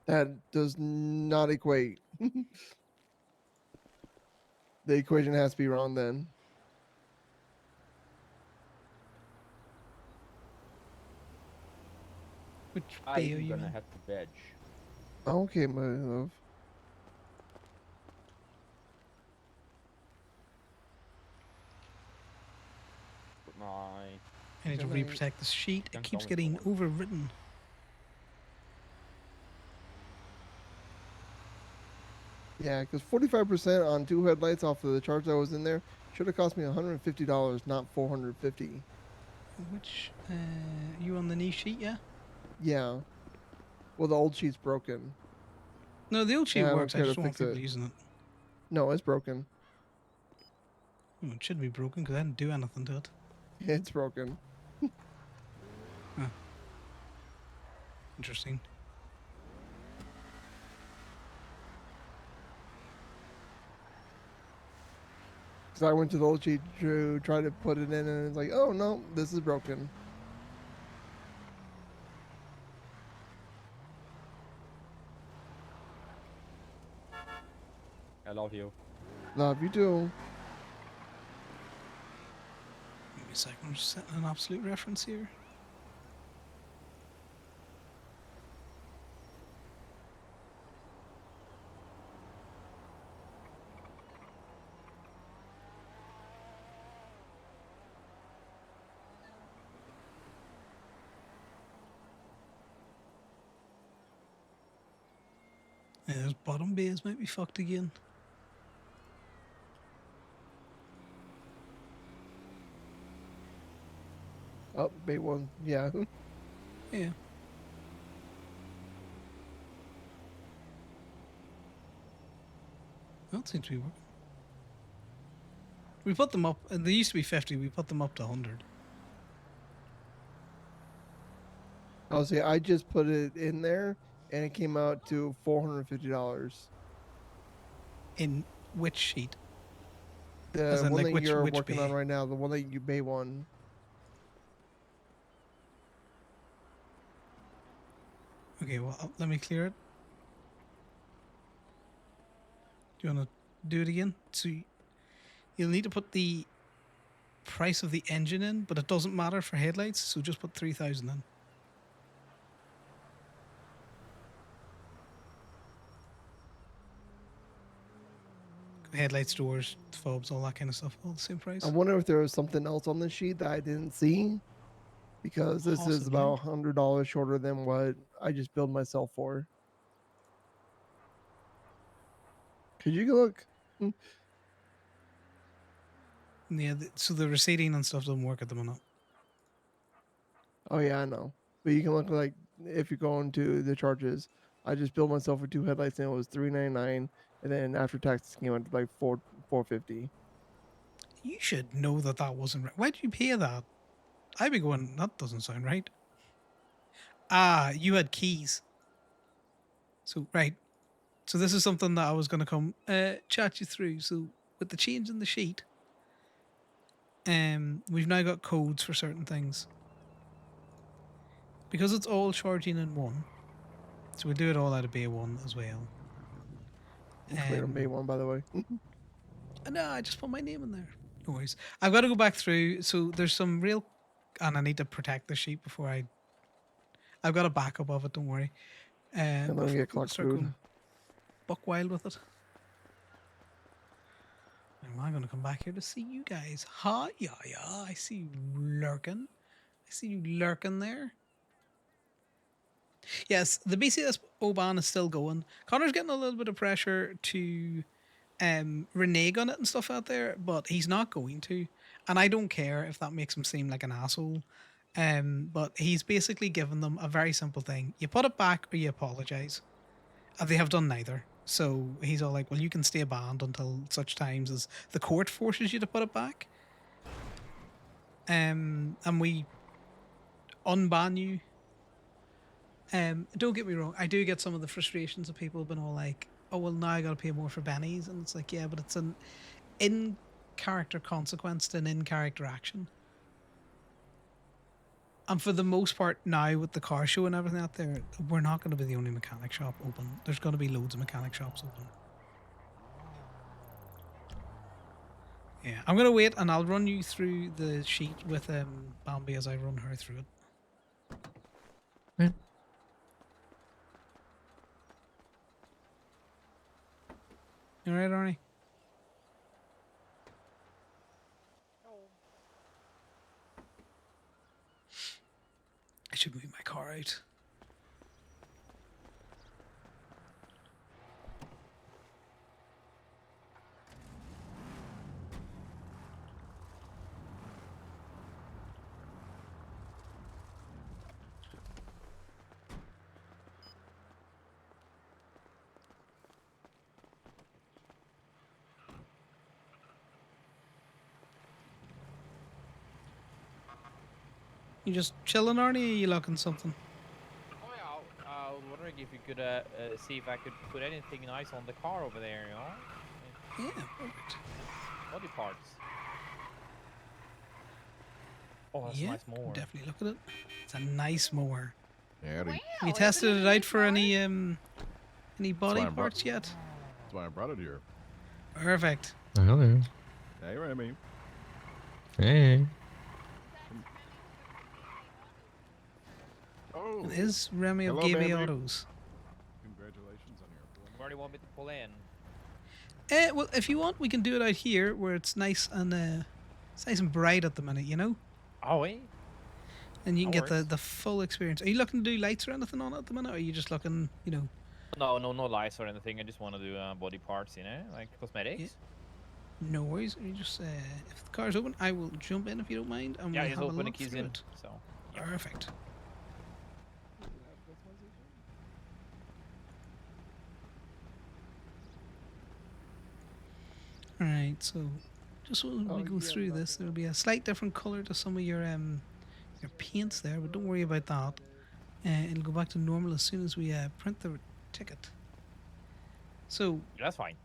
That does not equate. The equation has to be wrong then. Which bay are I'm you gonna in? have to veg. Okay, my love. Put my I need to Good night. reprotect this sheet. It Don't keeps tell me getting someone. overwritten. Yeah, because 45% on 2 headlights off of the charge that was in there should have cost me $150, not $450. Which, you on the new sheet, yeah? Yeah. Well, the old sheet's broken. No, the old sheet Yeah, I don't works. I care to just want fix people it. using it. No, it's broken. Oh, it should be broken because I didn't do anything to it. It's broken. Interesting. Because I went to the old sheet to try to put it in, and it's like, oh no, this is broken. I love you. Love you too. Give me a second. I'm just setting an absolute reference here. Yeah, those bottom bays might be fucked again. Oh, bay one. Yeah. Yeah. That seems to be working. We put them up, and they used to be 50. We put them up to 100. I'll say I just put it in there, and it came out to $450. In which sheet? The As in, one like, that you're which working on bay? right now, the one that you bay one. Okay, well, let me clear it. Do you want to do it again? So you'll need to put the price of the engine in, but it doesn't matter for headlights, so just put 3,000 in. Headlights, doors, fobs, all that kind of stuff, all the same price. I wonder if there was something else on the sheet that I didn't see, because this is Possibly. about $100 shorter than what I just billed myself for. Could you look? Yeah, so the receding and stuff doesn't work at the minute. Oh yeah, I know. But you can look like if you go into the charges. I just billed myself for 2 headlights and it was $399, and then after taxes came out to like $450. You should know that that wasn't right. Why did you pay that? I'd be going, that doesn't sound right. Ah, you had keys. So, right. So this is something that I was going to come chat you through. So with the change in the sheet, we've now got codes for certain things. Because it's all charging in one, so we'll do it all out of Bay 1 as well. I'm clear on Bay 1, by the way. No, I just put my name in there. No worries. I've got to go back through. So there's some real, and I need to protect the sheet before I've got a backup of it. Don't worry. And let me Before get people clock start food. going buck wild with it. Am I going to come back here to see you guys? Hi, yeah. I see you lurking. I see you lurking there. Yes, the BCS Oban is still going. Connor's getting a little bit of pressure to renege on it and stuff out there, but he's not going to. And I don't care if that makes him seem like an asshole. But he's basically given them a very simple thing. You put it back or you apologize. And they have done neither. So he's all like, well, you can stay banned until such times as the court forces you to put it back. And we unban you. Don't get me wrong, I do get some of the frustrations of people have been all like, oh, well, now I got to pay more for bennies. And it's like, yeah, but it's an in-character consequence to an in-character action. And for the most part now with the car show and everything out there, we're not going to be the only mechanic shop open. There's going to be loads of mechanic shops open. Yeah, I'm going to wait and I'll run you through the sheet with Bambi as I run her through it. Yeah. You alright, Arnie? I should move my car out. You just chilling, Arnie, or are you looking something? Oh yeah, I was wondering if you could see if I could put anything nice on the car over there, you know? Yeah, perfect. Body parts. Oh, that's Yeah, a nice mower. definitely look at it. It's a nice mower. Yeah, Have you tested it out for any body why I brought- parts yet? that's why I brought it here. Perfect. Oh, hello. Hey, Remy. Hey. Oh, It is Remy of Hello, Gamey baby. Autos. congratulations on your appointment. Where do you want me to pull in? Well, if you want, we can do it out here where it's nice and bright at the minute, you know, Oh, eh? and you can That get the works. the full experience. Are you looking to do lights or anything on it at the minute, or are you just looking, you know? No lights or anything. I just want to do body parts, you know, like cosmetics. No worries. You just if the car's open, I will jump in if you don't mind, and Yeah, we'll just have a open the look keys through in. it. So. Yeah. Perfect. All right, so just when we go through this, there'll be a slight different color to some of your paints there, but don't worry about that. It'll go back to normal as soon as we print the ticket. So That's fine.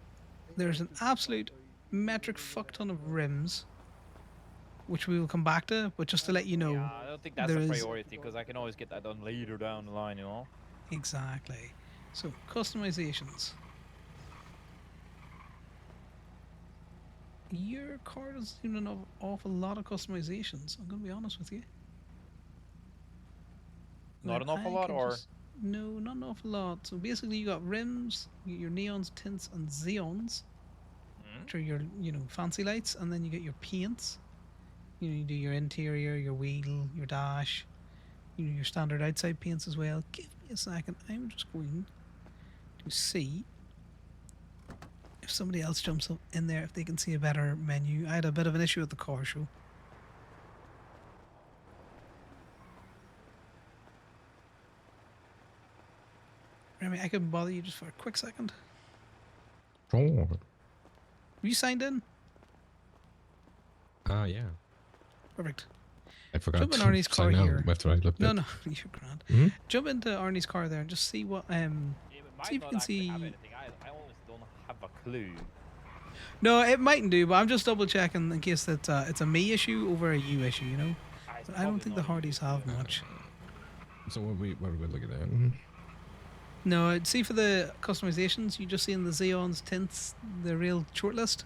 there's an absolute metric fuck ton of rims, which we will come back to, but just to let you know, Yeah, I don't think that's there a is- priority because I can always get that done later down the line, you know. Exactly. So customizations. Your car doesn't seem to have an awful lot of customizations. I'm gonna be honest with you. Not But an awful I lot, can or just no, not an awful lot. So basically, you got rims, your neons, tints, and xeons, which are your fancy lights, and then you get your paints. You do your interior, your wheel, your dash, your standard outside paints as well. Give me a second. I'm just going to see if somebody else jumps up in there, if they can see a better menu. I had a bit of an issue at the car show. Remy, I could bother you just for a quick second. Sure. Were you signed in? Yeah. Perfect. I forgot Jump in to Arnie's car sign out here. after I looked No, at. no, you're grand. Mhm. Jump into Arnie's car there and just see what yeah, but see might if you not can actually have see. anything. I honestly don't have a clue. No, it mightn't do, but I'm just double checking in case that it's a me issue over a you issue, you know. It's But I don't probably think the not a Hardys use, have yeah. much. So what are we looking at? No, see for the customizations, you just see in the Xeons tints the real shortlist.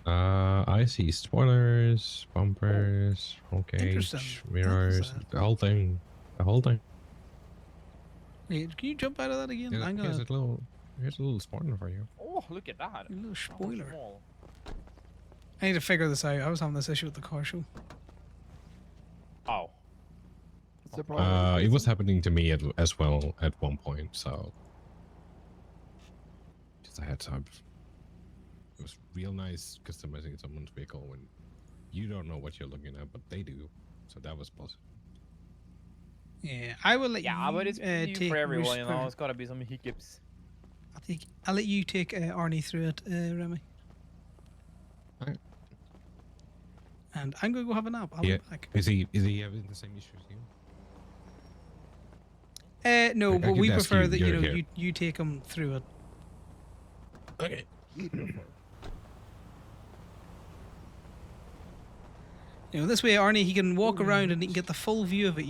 I see spoilers, bumpers, roll Interesting. cage, That is mirrors, the whole thing. The whole thing. Wait, can you jump out of that again? Yeah, I'm here's gonna a little spoiler for you. Oh, look at that. a little That was spoiler. small. I need to figure this out. I was having this issue with the car show. Oh. What's the problem? It was happening to me as well at one point, so just a heads up. It was real nice customizing someone's vehicle when you don't know what you're looking at, but they do. So that was positive. Yeah, I will let Yeah, you but it's new take for everyone, you know. Rooster. It's gotta be some hiccups. I'll let you take Arnie through it, Remy. Alright. And I'm gonna go have a nap. I'll Yeah. be back. Is he having the same issues as you? No, I but could we ask prefer you, that you're here. you take him through it. Okay. This way, Arnie, he can walk around and he can get the full view of it.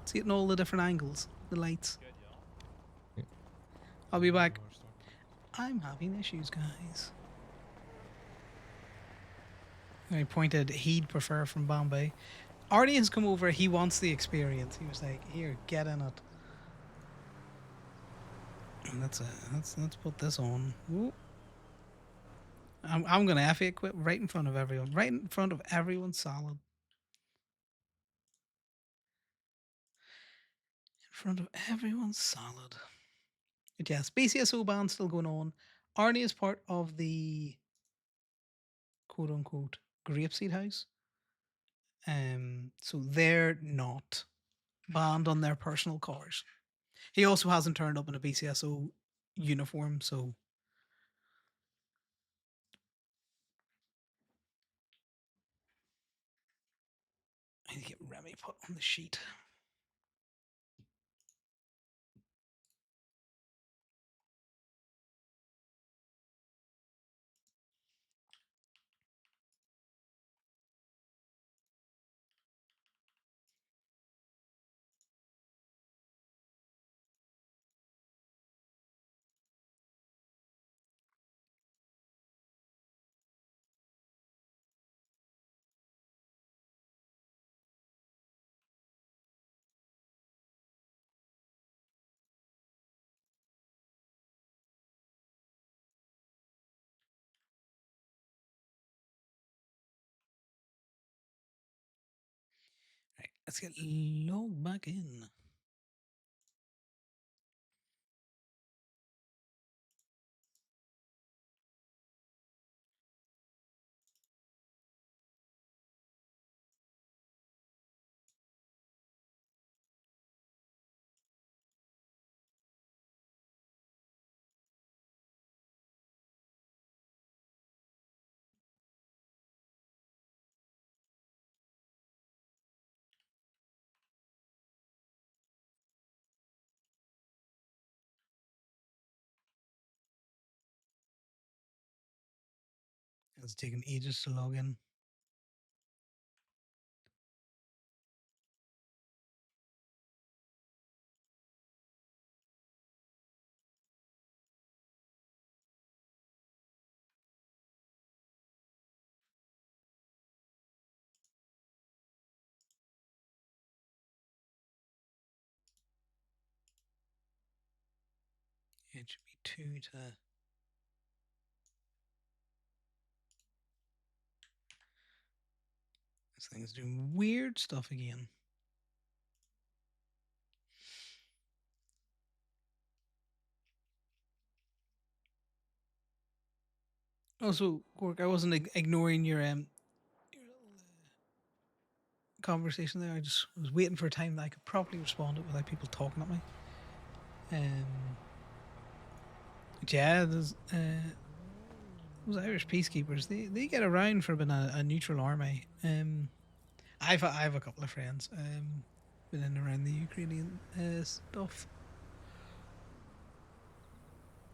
See it in all the different angles, the lights. I'll be back. I'm having issues, guys. I pointed he'd prefer from Bombay. Arnie has come over. He wants the experience. He was like, "Here, get in it." And let's put this on. Ooh. I'm gonna F it quit right in front of everyone. Right in front of everyone. Solid. In front of everyone. Solid. But yes, BCSO ban still going on. Arnie is part of the quote unquote grapeseed house. So they're not banned on their personal cars. He also hasn't turned up in a BCSO uniform, so I need to get Remy put on the sheet. Right, let's get logged back in. It's taken ages to log in. it should be 2 to. This thing is doing weird stuff again. Also, Cork, I wasn't ignoring your conversation there. I just was waiting for a time that I could properly respond to it without people talking at me. Yeah, there's those Irish peacekeepers. They get around for being a neutral army. I have a couple of friends been in and around the Ukrainian stuff.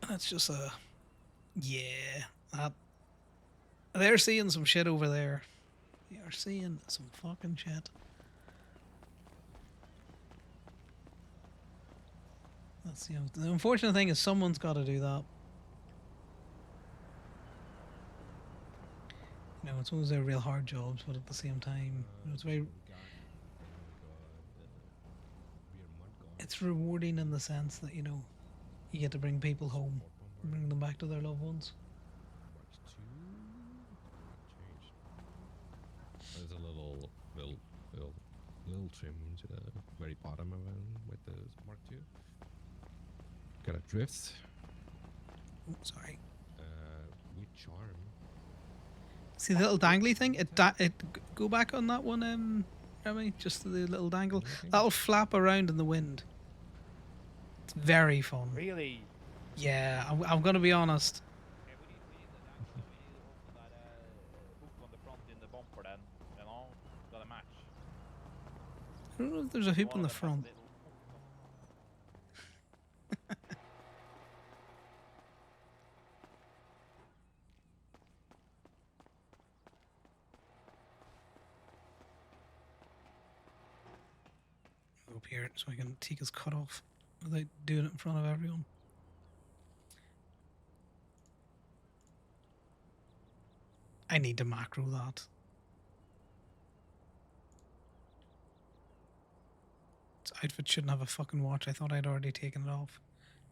That's just that they're seeing some shit over there. They are seeing some fucking shit. That's the unfortunate thing is someone's got to do that. You know, it's one of their real hard jobs, but at the same time, you know, it's very. It's rewarding in the sense that, you know, you get to bring people home, bring them back to their loved ones. There's a little trim to the very bottom of it with the Mark II. Got a drift. Oh, sorry. With charm. See the little dangly thing? It go back on that one, Remy. Just the little dangle. That'll flap around in the wind. It's very fun. Really? Yeah, I'm gonna be honest. Okay, we need also that hook on the front in the bumper then, you know, got a match. I don't know if there's a hoop One on of the them has a front. little Up here so I can take his cut off without doing it in front of everyone. I need to macro that. This outfit shouldn't have a fucking watch. I thought I'd already taken it off.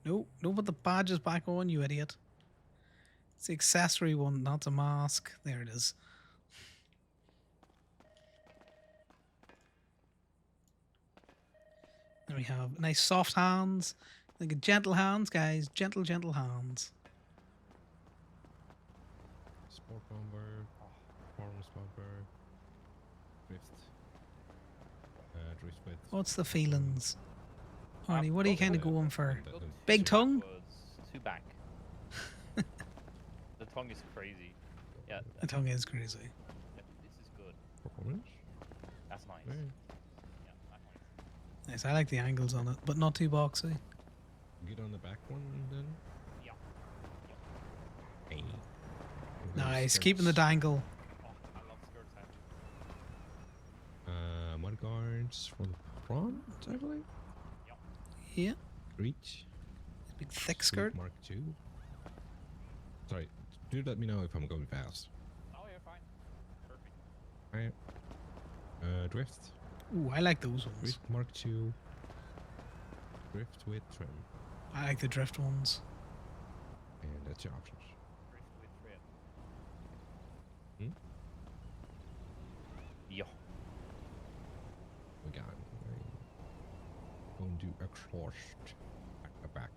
No, don't put the badges back on, you idiot. It's the accessory one, not the mask. There it is. Then we have nice soft hands. Like gentle hands, guys. Gentle, gentle hands. Sport bomber, performance bomber, drift. Drift with. What's the feelings? Arnie, what are you kind of going for? That- that- Big tongue? two back. The tongue is crazy. Yeah, The tongue is crazy. this is good. Performance? That's nice. Yeah. Yeah, that's nice. Nice, I like the angles on it, but not too boxy. Get on the back one then. Yeah. Hey. Nice, keeping the dangle. Oh, I love skirts actually. Mud guards for the front, I believe. Yeah, Reach. big thick Sweep skirt. Mark II. Sorry, do let me know if I'm going fast. Oh, you're fine. Perfect. Alright. Drift. Ooh, I like those ones. Drift Mark II. Drift with trim. I like the drift ones. And that's your options. Drift with trim. Hmm? Yo. We got it. Going to exhaust. Back.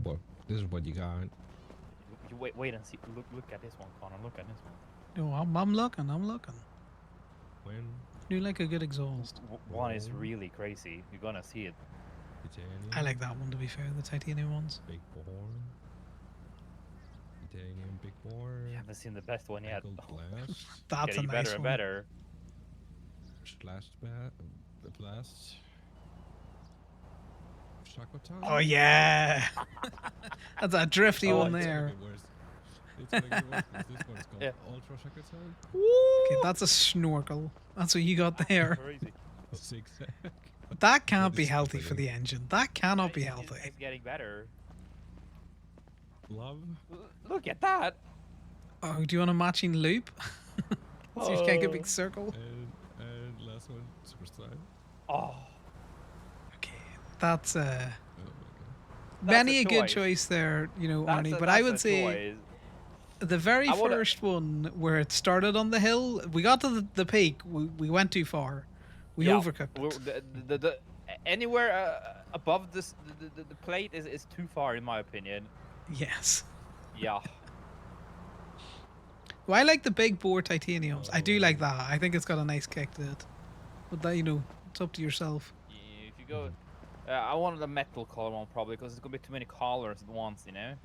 Well, this is what you got. You wait and see. Look at this one, Connor. Look at this one. No, I'm looking. When Do like a good exhaust. One is really crazy. You're gonna see it. titanium. I like that one to be fair, the titanium ones. Big bore. Titanium big bore. You haven't seen the best one yet. Angled blast. That's Getting a nice better and one. better. Blast. Shakotan. Oh yeah, that's a drifty Oh, one It's there. gonna get worse. It's gonna get worse 'cause this one's called Yeah. Ultra Shakotan. Okay, that's a snorkel. That's what you got there. Crazy. Zigzag. That can't That be is healthy for happening. the engine. That cannot be It's- healthy. It's getting better. Love. Look at that. Oh, do you want a matching loop? So you can't get a big circle. And last one, Superstar. Oh, Okay, that's Benny, a good choice. choice there, you know, That's Arnie. a, But I that's a would say choice. the very I wanna- first one where it started on the hill, we got to the peak. We went too far. We Yeah, overcooked it. Anywhere above this the plate is too far in my opinion. Yes. Yeah. Well, I like the big bore titaniums. I do like that. I think it's got a nice kick to it. But that, you know, it's up to yourself. If you go, I wanted a metal color one probably because it's gonna be too many colors at once. You know.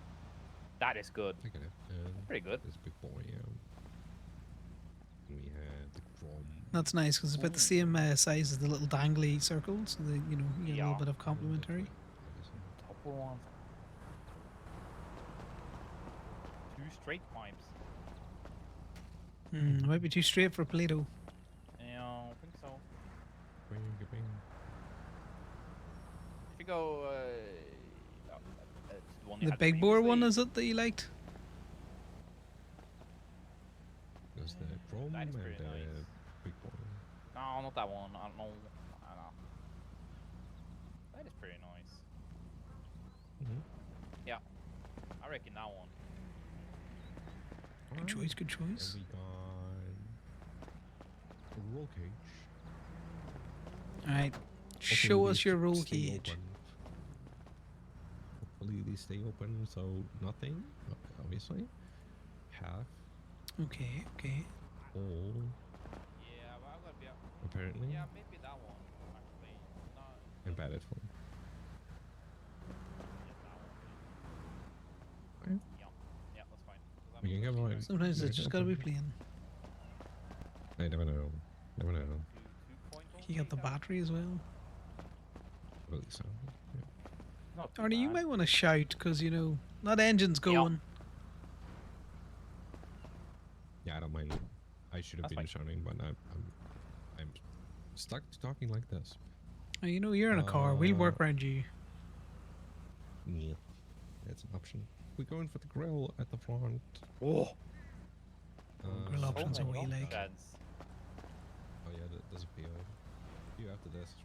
That is good. I get it. Pretty good. It's big boy. We had the chrome. That's nice because it's about the same size as the little dangly circles. So they, you know, you get a little bit of complementary. Top one. 2 straight pipes. Might be too straight for Play-Doh. Yeah, I think so. Bing, bing. If you go, one you The had big bore one, previously, is it, that you liked? There's the chrome that and is the pretty nice. big boy. No, not that one. I don't know. I don't know. That is pretty nice. Yeah, I reckon that one. Good choice, good choice. And we got a roll cage. Alright, Hopefully show these us your roll stay cage. open. Hopefully these stay open, so nothing, obviously. Half, Okay, okay. all, Yeah, but I'm gonna be. apparently, Yeah, maybe that one. Actually, not. and batted for. Yeah, that one. Yeah, yeah, that's fine. 'Cause We can get one. Sometimes Yeah, it's just yeah, gotta be okay. plain. I never know. Never know. You got the battery as well. I believe so. Yeah. Not too Arnie, you bad. might want to shout because, you know, that engine's going. Yeah, I don't mind. I should have That's been fine. shouting, but I'm stuck to talking like this. Oh, you know, you're in a car. We'll work around you. Yeah, that's an option. We're going for the grill at the front. Oh, Grill options are many what you like. options. Oh yeah, there's a few after this as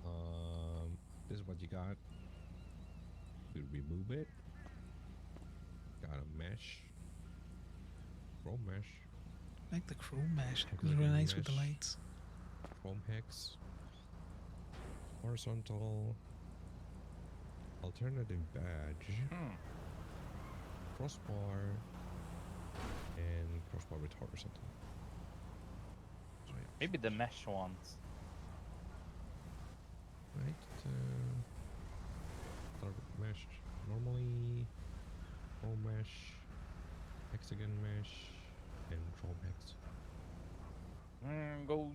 well. This is what you got. We remove it. Got a mesh. Chrome mesh. I like the chrome mesh. It Looks goes like really a nice with the mesh. lights. Chrome hex. Horizontal. Alternative badge. Crossbar. And crossbar with horizontal. So yeah. Maybe the mesh ones. Right. Start with mesh. Normally, chrome mesh, hexagon mesh, and chrome hex. Go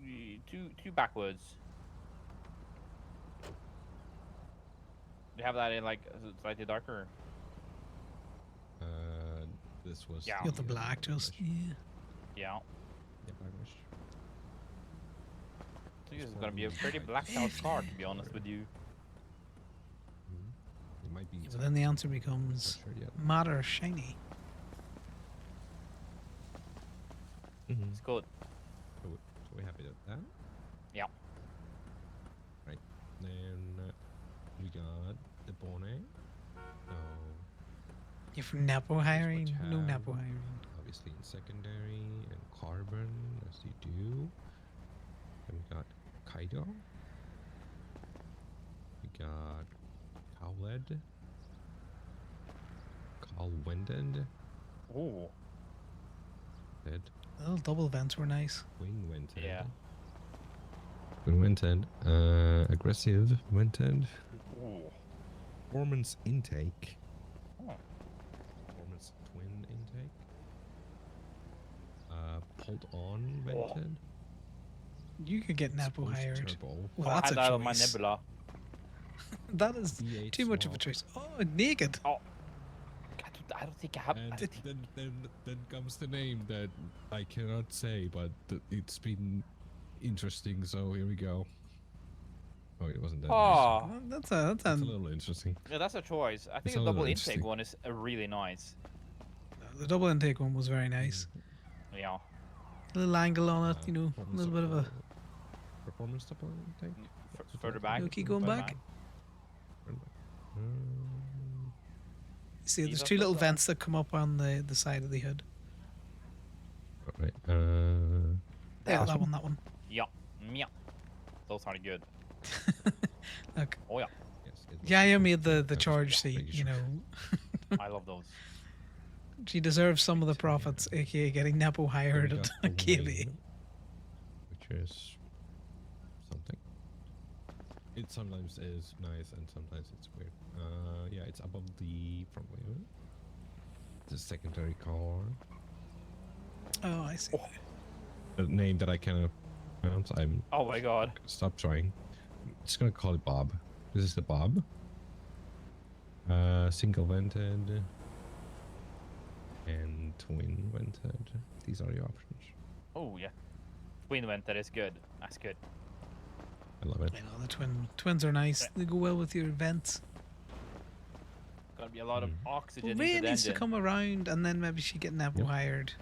two backwards. Do you have that in like slightly darker? This was. Yeah. You got the black just, mesh. yeah. Yeah. Yeah, black mesh. I think this is gonna be a pretty blacked out car, to be honest with you. It might be. Yeah, but then the answer becomes Not sure yet. matte or shiny. It's good. So we're happy with that. Yeah. Right. Then we got the bonnet. So You're from Napo hiring? you No have. Napo hiring. Obviously in secondary and carbon as you do. Then we got Kaido. We got Cowled. Calwended. Ooh. Dead. The little double vents were nice. Wing Wented. Yeah. Wing Wented. Aggressive Wented. Ooh. Performance intake. Oh. Performance twin intake. Pulled on vented. You could get Napo Exposed hired. turbo. Well, I that's had a that on my choice. Nebula. That is V8 too much of a swap. choice. Oh, naked. Oh. I don't think I have. And then comes the name that I cannot say, but it's been interesting. So here we go. Oh, it wasn't that. Oh. That's It's a little interesting. Yeah, that's a choice. I think It's the a double little intake interesting. one is really nice. the double intake one was very nice. Yeah. A little angle on it, you know, a little bit of a. Performance double intake. Further back. You keep going further back. See, there's These are 2 little so vents that come up on the side of the hood. Right. Yeah, That that one, that one. Yeah. Yeah. Those are good. Look, Oh yeah. Yes, it was Yaya supposed made to be. the I was charge just seat, making you sure. know. I love those. She deserves some of the Right, profits, yeah. aka getting Nepo Then hired we at got the KB. wing, which is something. It sometimes is nice and sometimes it's weird. Yeah, it's above the front wing. The secondary car. Oh, I see. A name that I cannot pronounce. I'm Oh my god. stop trying. I'm just gonna call it Bob. This is the Bob. Single vented and twin vented. These are the options. Oh yeah. Twin vented is good. That's good. I love it. You know, the twins are nice. They go well with your vents. Gonna be a lot of Mm. oxygen Well, into Ray the needs to engine. come around, and then maybe she get Nepo Yep. hired.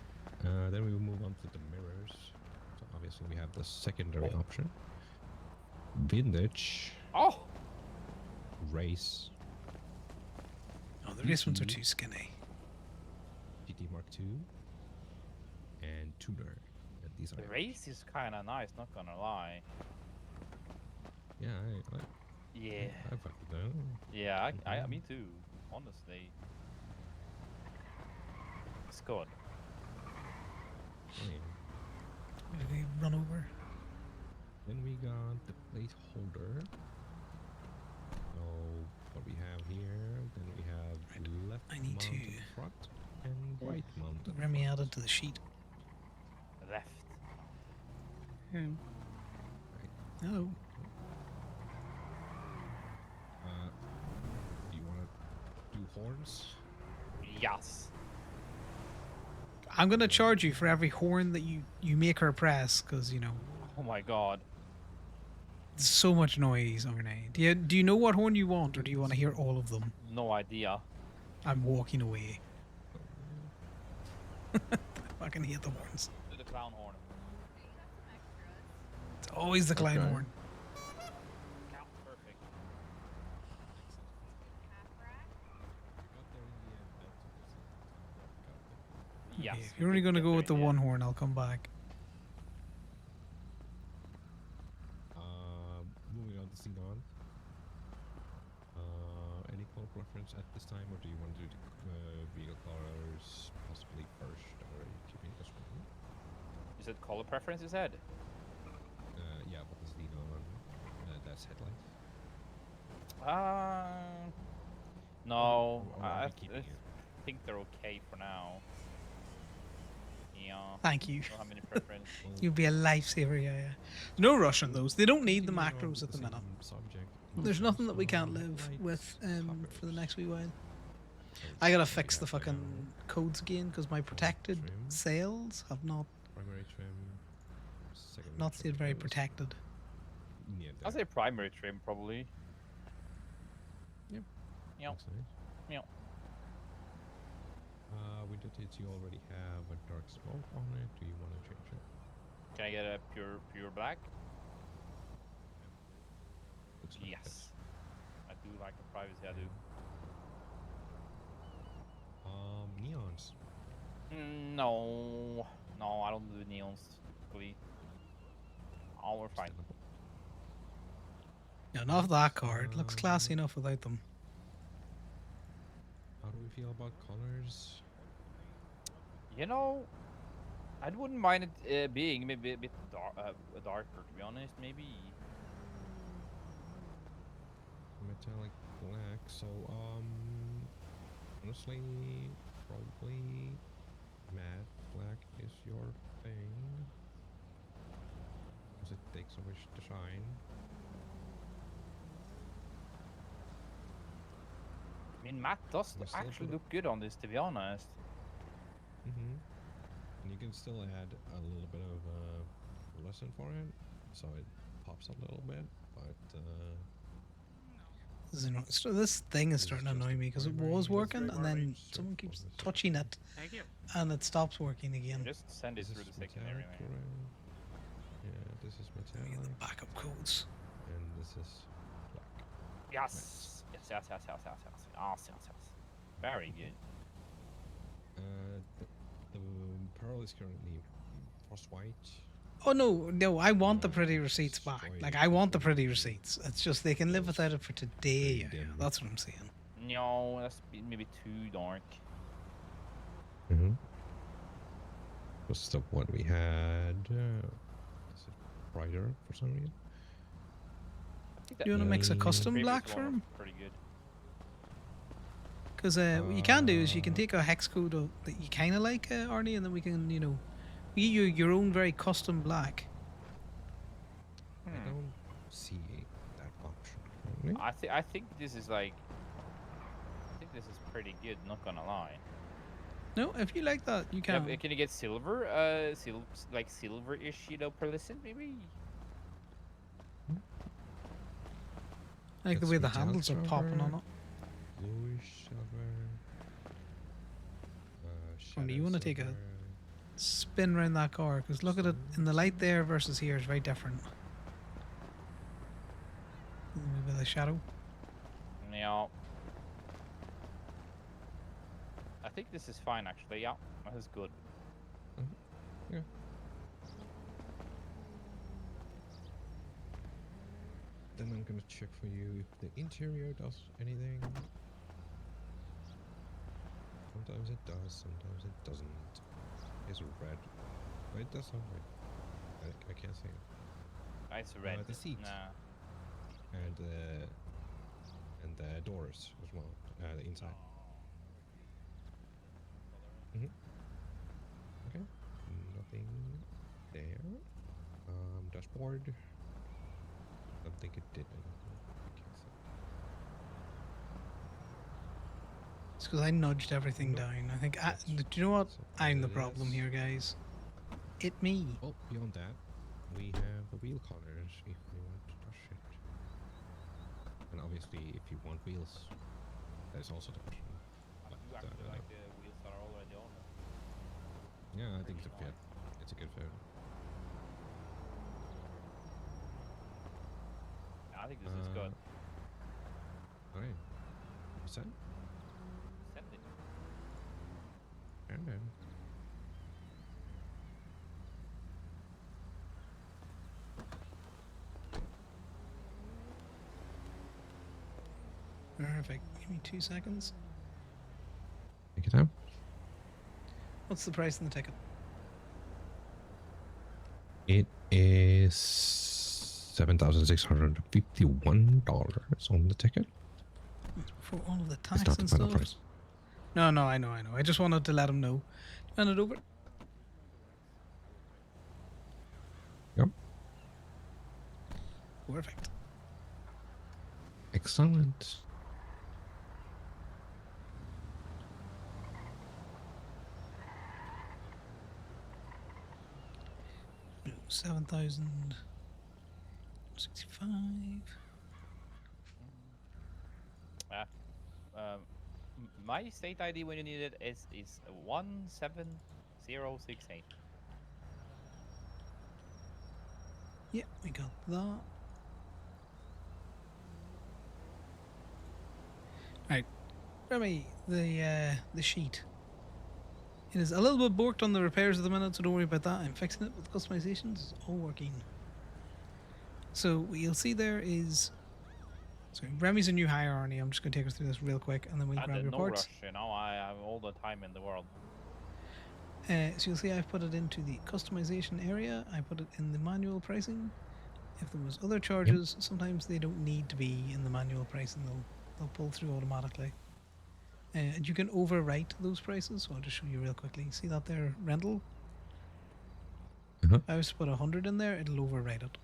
Then we will move on to the mirrors. So obviously we have the secondary option. Vintage, Oh. race, Oh, the race ones are GT. too skinny. GT Mark II, and tuner. And these are The race is kind of nice. Not gonna lie. Yeah, Yeah. I fuck with that. Yeah. Me too. Honestly. It's good. Oh, yeah. Did he run over? Then we got the plate holder. So what we have here, then we have Right. left I need mounted to- front and right mounted Remy front. added to the sheet. Left. Hmm. Right. Oh. Do you want to do horns? Yes. I'm gonna charge you for every horn that you make her press, because you know Oh my god. there's so much noise overnight. Do you know what horn you want, or do you want to hear all of them? No idea. I'm walking away. I can hear the horns. Do the clown horn. It's always the clown Okay. horn. Count perfect. Yes. Okay, if we you're only did gonna get go there with the in one end. horn, I'll come back. Moving on to Xenon. Any color preference at this time, or do you want to do the vehicle colors possibly first, or are you keeping this one? You said color preference you said? Yeah, but the Xenon, that's headlight. No. Or are I we keeping it? think they're okay for now. Yeah. Thank you. Don't have any preference. You'll be a lifesaver, yeah. No rush on those. They don't need the macros at the minute. Subject. There's nothing that we can't live with for the next wee while. I gotta fix the fucking codes again because my protected sales have not Primary trim. Secondary not trim stayed very is protected. near I'll there. say primary trim probably. Yep. Yep. Looks nice. Yep. Window tints, you already have a dark smoke on it. Do you want to change it? Can I get a pure black? Looks like Yes. I do like the privacy. I do. Neons. No. No, I don't do neons. Typically. Oh, we're fine. Yeah, not that card. Looks classy enough without them. How do we feel about colors? You know, I wouldn't mind it being maybe a bit darker, to be honest. Maybe. Metallic black. So honestly, probably matte black is your thing, because it takes so much to shine. I mean, matte does Can we still actually put it- look good on this, to be honest. And you can still add a little bit of fluorescent for it, so it pops a little bit. But So this thing is This is starting to just annoy a me because it primary was working straight and then orange, someone straight keeps focus. touching it Thank you. and it stops working again. Just send it this through the is secondary. metallic Man. red. Yeah, this is Let me get metallic, the backup codes. and this is black. Yes. Yes. Yes. Yes. Yes. Yes. Yes. Yes. Yes. Yes. Very good. The pearl is currently frostbite. Oh no, I want the pretty receipts back. destroy Like I want the pretty the receipts. It's just they can live walls without it for today. very Yeah, dim. that's what I'm saying. No, that's maybe too dark. Mm-hmm. What's the one we had? Is it brighter for some reason? I think Do that you want to mix a Mm. custom previous black one for was him? pretty good. Because what you can do is you can take a hex code that you kind of like, Arnie, and then we can, you know, get you your own very custom black. I don't see that option currently. I think this is like. I think this is pretty good. Not gonna lie. No, if you like that, you Yeah, can. but can you get silver? Like silver-ish, pearlescent maybe. I like the That's way the retail handles are popping on silver. it. Bluish silver. Arnie, you shadow want to take a silver. spin around that car, because look at it in the light there versus here is very different. Maybe the shadow. Yeah. I think this is fine actually. Yeah, this is good. Yeah. Then I'm gonna check for you if the interior does anything. Sometimes it does, sometimes it doesn't. It's red. Oh, it does have red. I can't say it. It's red. the seat. Nah. And the doors as well. The inside. Okay. Nothing there. Dashboard. Don't think it did anything. I can't say. It's because I nudged everything down. I think. Do you know what? So I'm the it problem is. here, guys. It me. Oh, beyond that, we have the wheel colors if you want to touch it. And obviously, if you want wheels, there's also the option. I But, do actually like the wheels that are already on. yeah, I think it's a fit. It's a good fit. I think this is good. Alright. You set? Send it. And then. Perfect. Give me 2 seconds. Take it out. What's the price on the ticket? It is $7,651 on the ticket. For all of the It's tax not the and final stuff. price. No, I know. I just wanted to let him know. Turn it over. Yep. Perfect. Excellent. No, 7,065. My state ID when you need it is 17068. Yeah, we got that. Right, Remy, the sheet. It is a little bit borked on the repairs at the minute, so don't worry about that. I'm fixing it with customizations. It's all working. So what you'll see there is. Sorry, Remy's a new hire, Arnie. I'm just going to take us through this real quick, and then we'll grab your No parts. rush, I have all the time in the world. So you'll see I've put it into the customization area. I put it in the manual pricing. If there was other charges, sometimes they don't need to be in the manual pricing. They'll pull through automatically. And you can overwrite those prices. So I'll just show you real quickly. See that there rental? If I was to put 100 in there, it'll overwrite it.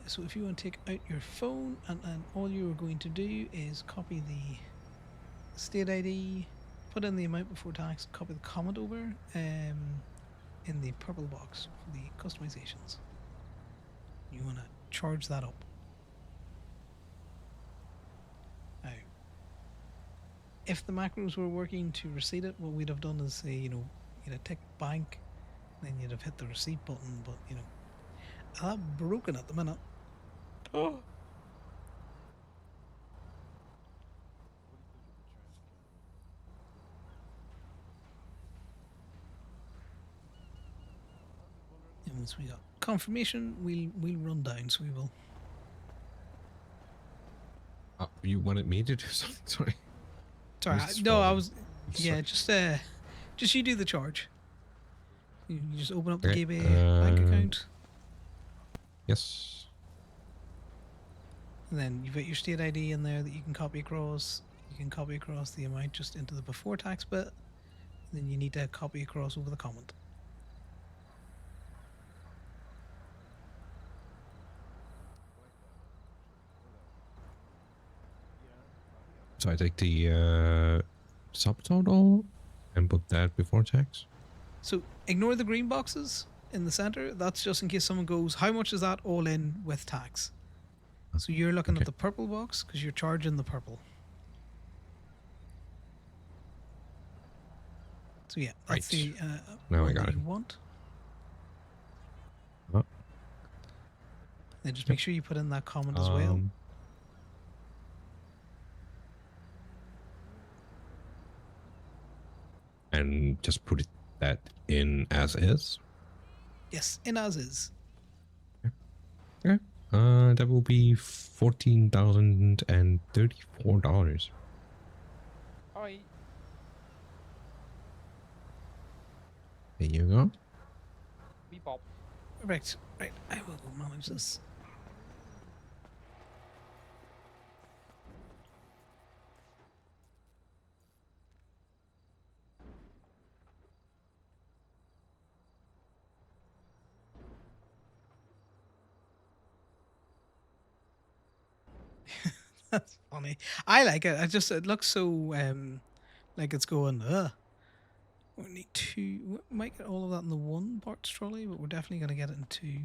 So if you want to take out your phone and all you're going to do is copy the state ID, put in the amount before tax, copy the comment over in the purple box for the customizations. You want to charge that up. Now, if the macros were working to receipt it, what we'd have done is say, you'd have ticked bank, then you'd have hit the receipt button, but that broken at the minute. once we got confirmation, we'll run down. So we will. You wanted me to do something? Sorry. Sorry, Who's no, I falling? was. Yeah, just you do the charge. You just open up the Okay, GB bank account, Yes. and then you've got your state ID in there that you can copy across. You can copy across the amount just into the before tax bit. Then you need to copy across over the comment. So I take the subtotal and put that before tax. So ignore the green boxes in the center. That's just in case someone goes, how much is that all in with tax? So you're looking Okay. at the purple box because you're charging the purple. So yeah, that's Right. the Now I one got that it. you want. Oh. Then just make sure you put in that comment as well. And just put that in as is. Yes, in as is. Okay. That will be $14,034. Hi. There you go. Beep bop. Right, right. I will go manage this. That's funny. I like it. It looks so like it's going. We need two. We might get all of that in the one parts trolley, but we're definitely gonna get it in two.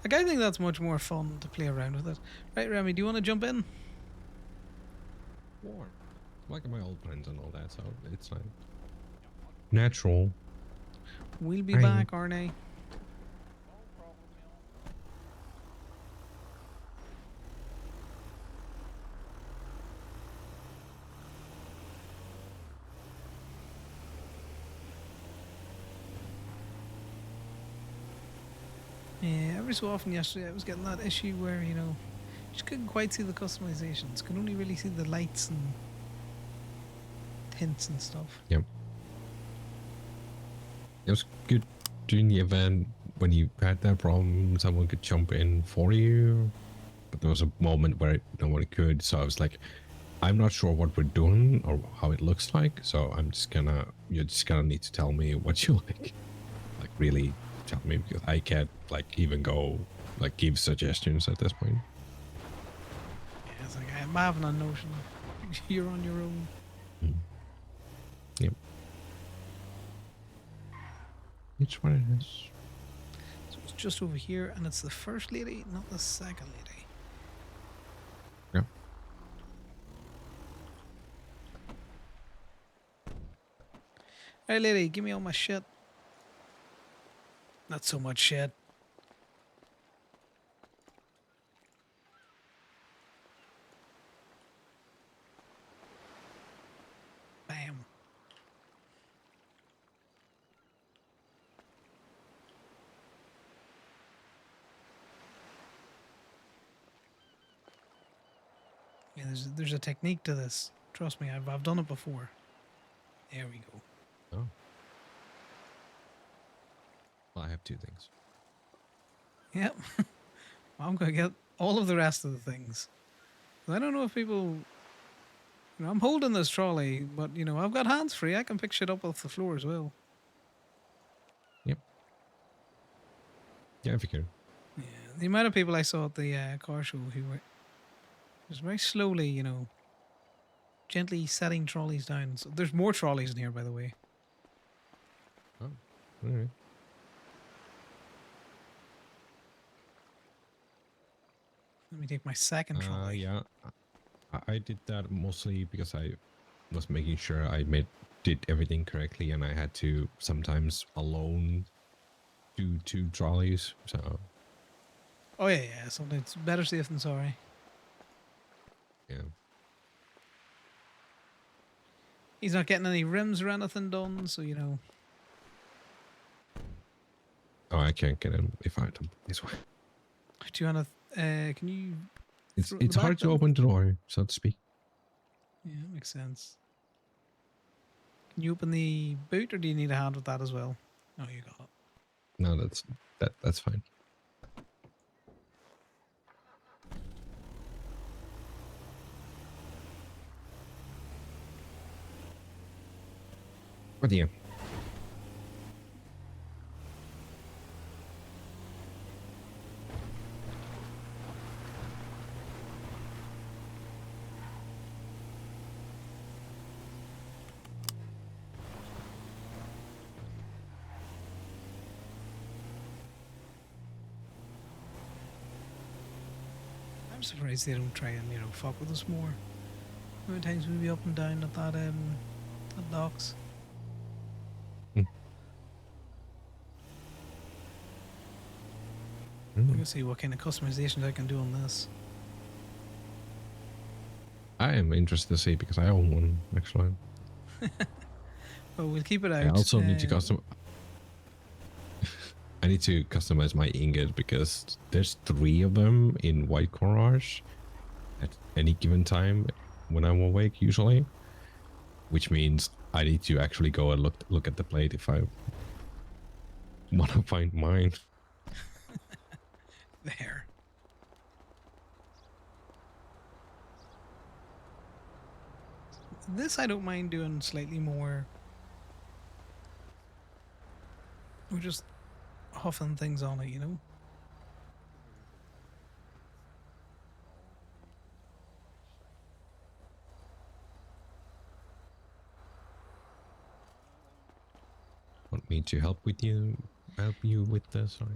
Like, I think that's much more fun to play around with it. Right, Remy, do you want to jump in? War. Like my old friends and all that, so it's like natural. We'll be Hi. back, Arne. Yeah, every so often yesterday I was getting that issue where, you know, just couldn't quite see the customizations. Could only really see the lights and tints and stuff. Yep. It was good during the event when you had that problem, someone could jump in for you. But there was a moment where nobody could, so I was like, I'm not sure what we're doing or how it looks like, so you're just gonna need to tell me what you like. Like, really tell me, because I can't, like, even go, like, give suggestions at this point. Yeah, it's like I'm having a notion. You're on your own. Yep. Which one it is? So it's just over here, and it's the first lady, not the second lady. Yep. Hey, lady, give me all my shit. Not so much shit. Bam. Yeah, there's a technique to this. Trust me, I've done it before. There we go. Oh. Well, I have two things. Yep. I'm gonna get all of the rest of the things. I don't know if people. You know, I'm holding this trolley, but you know, I've got hands free. I can pick shit up off the floor as well. Yep. Yeah, I figured. Yeah, the amount of people I saw at the car show who were just very slowly, you know, gently setting trolleys down. So there's more trolleys in here, by the way. Oh, all right. Let me take my second trolley. Yeah, I did that mostly because I was making sure I did everything correctly, and I had to sometimes alone do two trolleys. So Oh yeah, yeah. Something's better safe than sorry. Yeah. He's not getting any rims or anything done, so you know. Oh, I can't get in if I don't this way. Do you want to? Can you? It's throw it in the back hard to then? open the door, so to speak. Yeah, that makes sense. Can you open the boot, or do you need a hand with that as well? Oh, you got it. No, that's fine. But yeah. I'm surprised they don't try and fuck with us more. How many times we be up and down at that docks? I'm gonna see what kind of customizations I can do on this. I am interested to see because I own one actually. But we'll keep it out. I also need to custom. I need to customize my ingot because there's 3 of them in White Courage at any given time when I'm awake usually, which means I need to actually go and look at the plate if I want to find mine. There. This I don't mind doing slightly more. We're just huffing things on it, you know? Want me to help you with this? Sorry.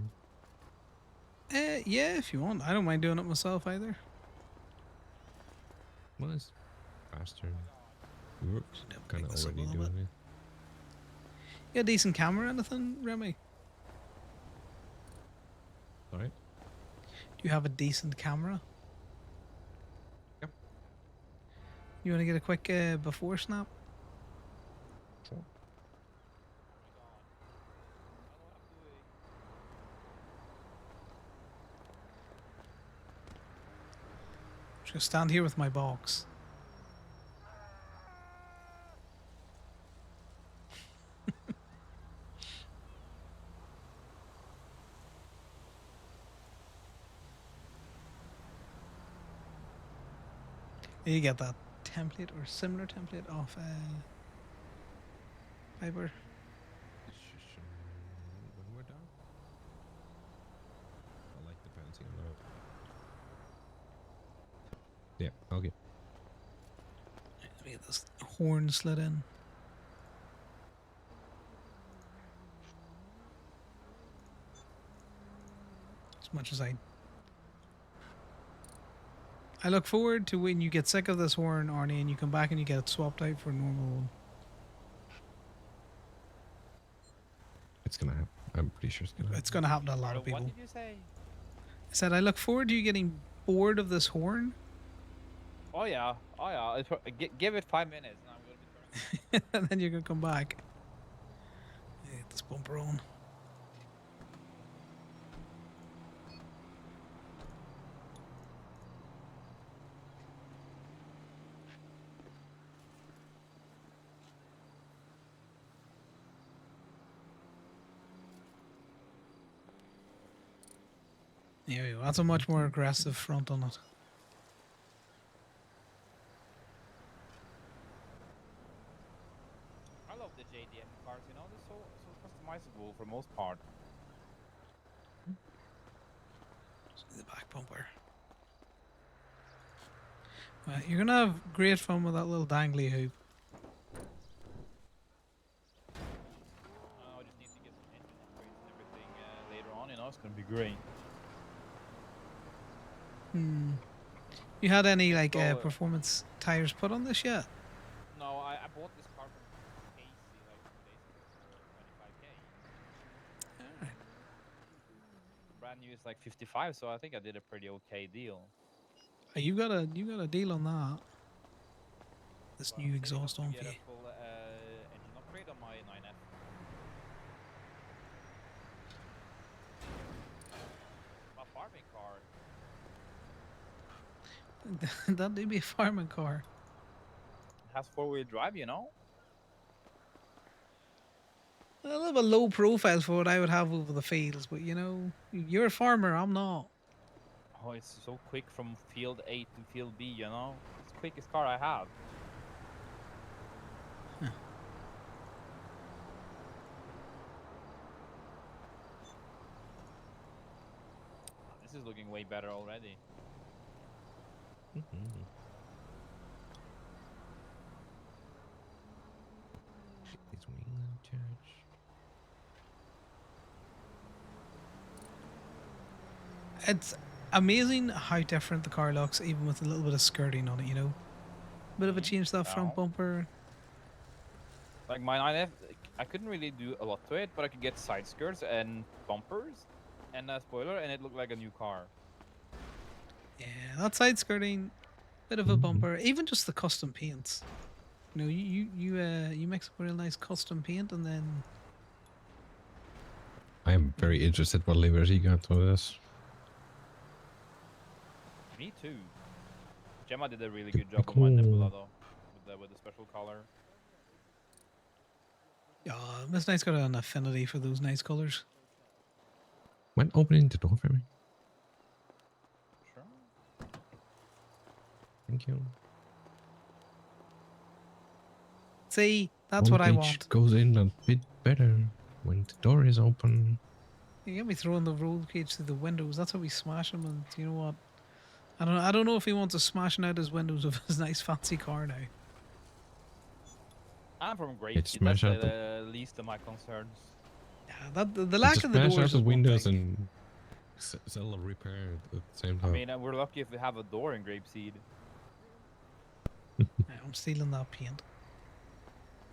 Yeah, if you want. I don't mind doing it myself either. Well, it's faster. We were kind of this up a already little doing bit. it. You got a decent camera or anything, Remy? Sorry? Do you have a decent camera? Yep. You want to get a quick before snap? Sure. Just gonna stand here with my box. You get that template or similar template off Fiverr. When we're done. I like the fancy on that. Yeah, okay. Let me get this horn slid in. As much as I look forward to when you get sick of this horn, Arnie, and you come back and you get it swapped out for a normal one. It's gonna happen. I'm pretty sure it's gonna happen. It's going to happen to a lot of people. What did you say? I said I look forward to you getting bored of this horn. Oh yeah, oh yeah. Give it 5 minutes, and I'm gonna be turning. And then you're going to come back. Get this bumper on. There we go. That's a much more aggressive front on it. I love the JDM cars. You know, they're so customizable for the most part. The back bumper. Well, you're gonna have great fun with that little dangly hoop. I just need to get some engine upgrades and everything later on. You know, it's gonna be great. You had any like So, performance tires put on this yet? No, I bought this car from Casey like 2 days ago for 25K. Alright. Brand brand new is like 55, so I think I did a pretty okay deal. You got a deal on that. This But new I'm saving up exhaust to on get a fee. full engine upgrade on my 9F. My farming car. That'd be a farming car. It has 4-wheel drive, you know? A little bit low profile for what I would have over the fields, but you know, you're a farmer, I'm not. Oh, it's so quick from field A to field B, you know? It's the quickest car I have. Huh. This is looking way better already. Mhm. It's Wayland Church. It's amazing how different the car looks, even with a little bit of skirting on it, you know? Bit of a change to that front Now, bumper. like my 9F, I couldn't really do a lot to it, but I could get side skirts and bumpers and a spoiler, and it looked like a new car. Yeah, that side skirting, bit of a Mhm. bumper, even just the custom paints. You know, you mix up a real nice custom paint, and then I am very interested what levers he got for this. Me too. Gemma did a really Could good be job on my Nebula cool. though, with the special color. yeah, Miss Knight's got an affinity for those nice colors. Mind opening the door for me? Sure. Thank you. See, that's what I Voltage want. goes in a bit better when the door is open. You get me throwing the roll cage through the windows. That's how we smash him. And you know what? I don't know if he wants us smashing out his windows of his nice fancy car now. I'm from It Grapeseed. That's smash out the least of my concerns. Yeah, that the It lack just of the smash doors out the is one windows thing. and sell a repair at the same I time. mean, we're lucky if we have a door in Grapeseed. Right, I'm stealing that paint.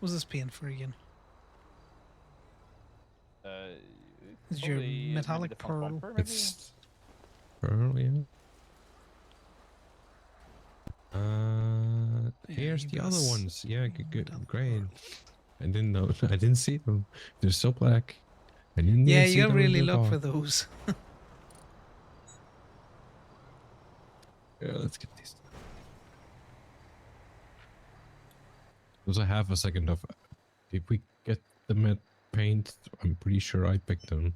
What's this paint for again? Is your Probably maybe metallic the front pearl? bumper, maybe? It's early. Yeah, Here's you've the got other s- ones. Yeah, good, metallic great. pearl. I didn't know. I didn't see them. They're so black. I didn't Yeah, even you see gotta them in really the look car. for those. Yeah, let's get these. Because I have a second of. If we get the matte paint, I'm pretty sure I picked them.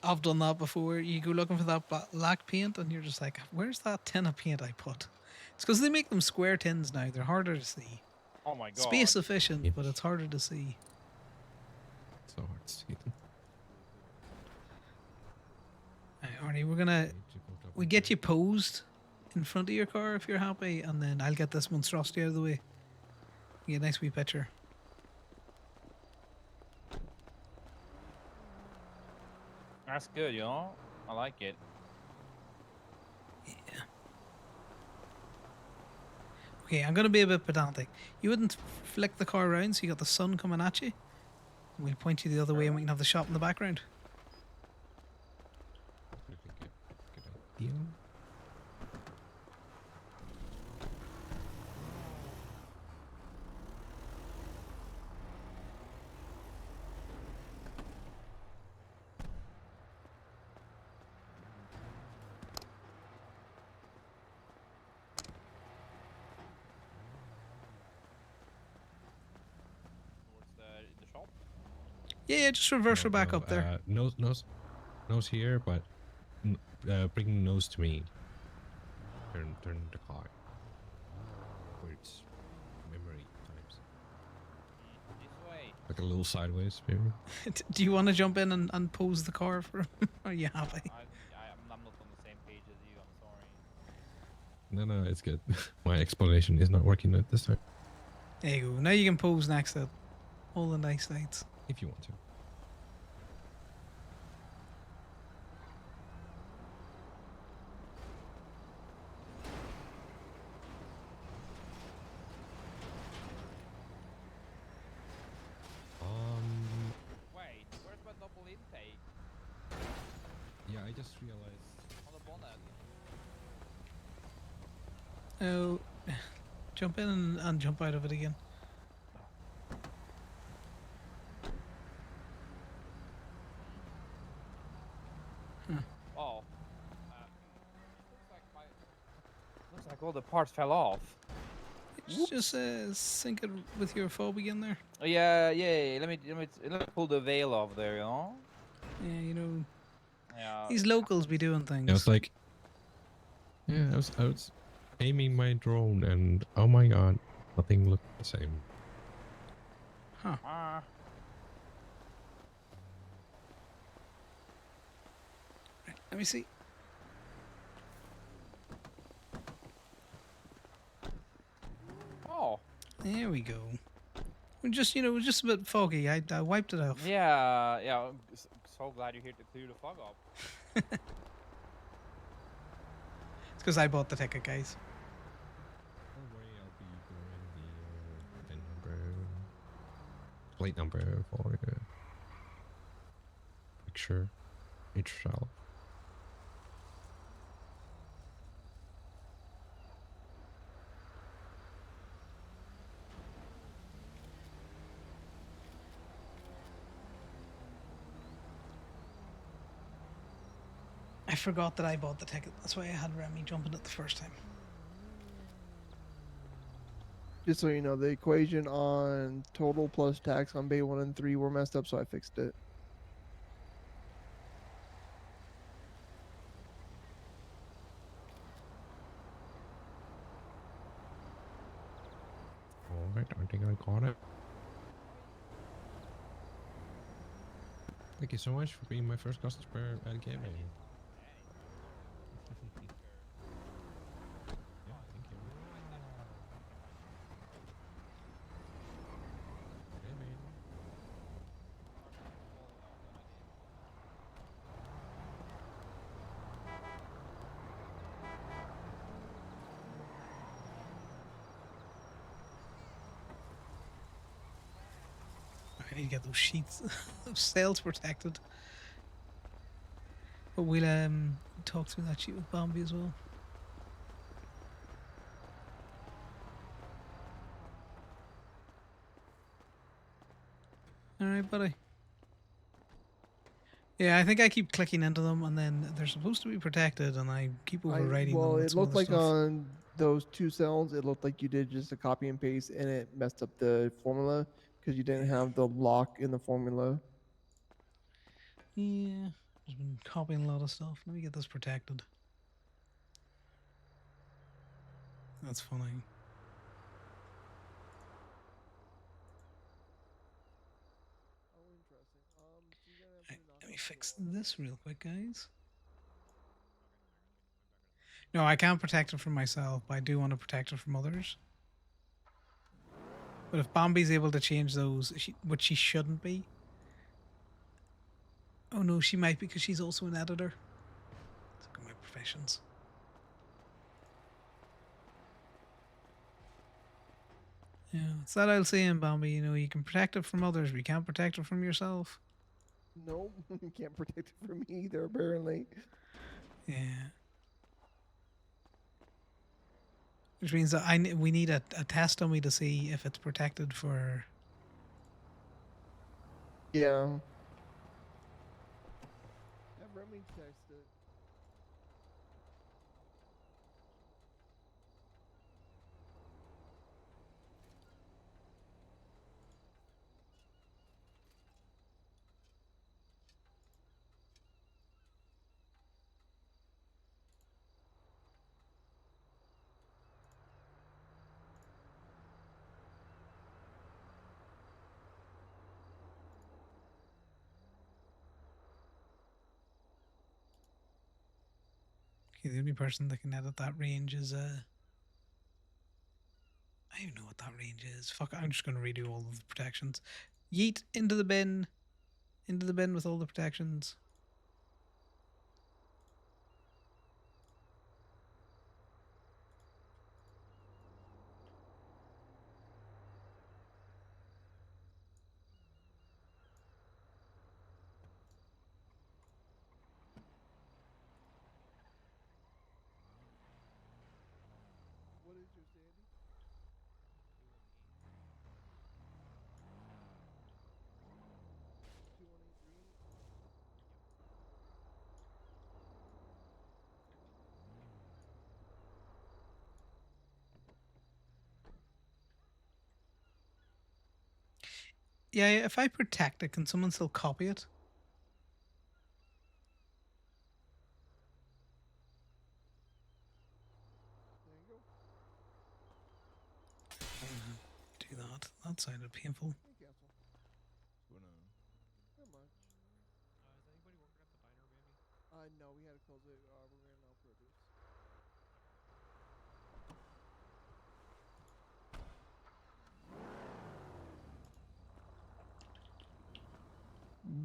I've done that before. You go looking for that black paint, and you're just like, "Where's that tin of paint I put?" It's because they make them square tins now. They're harder to see. Oh my god. Space efficient, Yep. but it's harder to see. So hard to see them. Right, Arnie, we get you posed in front of your car if you're happy, and then I'll get this monstrosity out of the way. Get a nice wee picture. That's good, you know? I like it. Okay, I'm gonna be a bit pedantic. You wouldn't flick the car around so you got the sun coming at you? We'll point you the other way and we can have the shop in the background. Good idea. Towards the shop. Yeah, just reverse her back up there. Nose here, but bring nose to me. Turn the car. Where it's memory times. This way. Like a little sideways, maybe. Do you want to jump in and pose the car for him? Are you happy? I'm not on the same page as you, I'm sorry. No, it's good. My explanation is not working at this time. There you go. Now you can pose next to all the nice lights. If you want to. Wait, where's my double intake? Yeah, I just realized. On the bonnet. Oh, jump in and jump out of it again. Oh. Looks like all the parts fell off. Just sync it with your fob again there. Oh, yeah. Let me pull the veil off there, you know. Yeah, you know, Yeah. these locals be doing things. I was like, yeah, I was aiming my drone, and oh my god, nothing looked the same. Huh. Right, let me see. Oh. There we go. We're just, you know, it was just a bit foggy. I wiped it off. Yeah. I'm so glad you're here to clear the fog up. It's because I bought the ticket, guys. Don't worry, I'll be doing the number, plate number for picture itself. I forgot that I bought the ticket. That's why I had Remy jumping it the first time. Just so you know, the equation on total plus tax on bay 1 and 3 were messed up, so I fixed it. Alright, I think I got it. Thank you so much for being my first customer at gaming. Yeah, thank you. Gaming. I need to get those sheets, those sails protected. But we'll talk through that sheet with Bambi as well. All right, buddy. Yeah, I think I keep clicking into them, and then they're supposed to be protected, and I keep overwriting well, them. with it some looked other like stuff. on those 2 cells, it looked like you did just a copy and paste, and it messed up the formula because you didn't have the lock in the formula. Yeah, I've been copying a lot of stuff. Let me get this protected. That's funny. Oh, interesting. So you're gonna have Right, to knock let me off fix the this real quick, guys. No, I can't protect it from myself, but I do want to protect it from others. But if Bambi's able to change those, which she shouldn't be. Oh no, she might because she's also an editor. Look at my professions. Yeah, it's that old saying, Bambi. You know, you can protect it from others, but you can't protect it from yourself. Nope, you can't protect it from me either, apparently. Yeah. Which means that we need a test dummy to see if it's protected for. Yeah. Have Remy text it. Okay, the only person that can edit that range is I don't even know what that range is. Fuck, I'm just gonna redo all of the protections. Yeet into the bin. Into the bin with all the protections. is your Sandy? 2183. Yeah, if I protect it, can someone still copy it? There you go. Do that. That sounded painful. Hey, Castle. Gonna... Not much. Is anybody working at the diner, maybe? No, we had to close it. We're gonna now produce.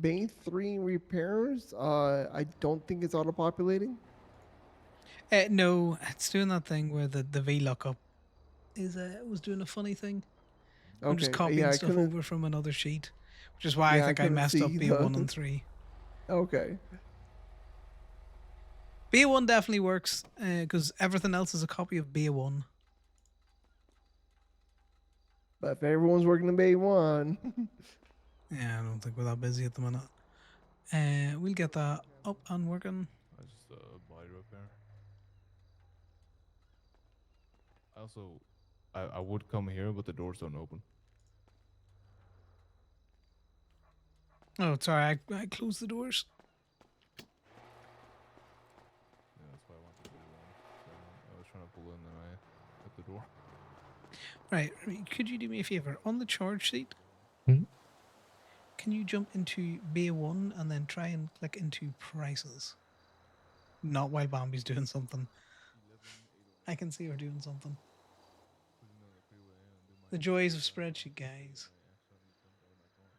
Bay 3 repairs. I don't think it's auto populating. No, it's doing that thing where the VLOOKUP is was doing a funny thing. I'm just Okay. copying Yeah, I stuff couldn't. over from another sheet, which is why I Yeah, I think I couldn't messed up see B1 the- and 3. Okay. B1 definitely works because everything else is a copy of B1. But if everyone's working in Bay 1. Yeah, I don't think we're that busy at the minute. We'll get that up and working. I just body repair. I also, I would come here, but the doors don't open. Oh, sorry, I closed the doors. Yeah, that's why I went to day one. I was trying to pull in, and I hit the door. Right, could you do me a favor? On the charge sheet, Mhm. can you jump into B1 and then try and click into prices? Not while Bambi's doing something. I can see her doing something. Cruising down the freeway and do my The joys of spreadsheet, guys. I accidentally jumped out of my car.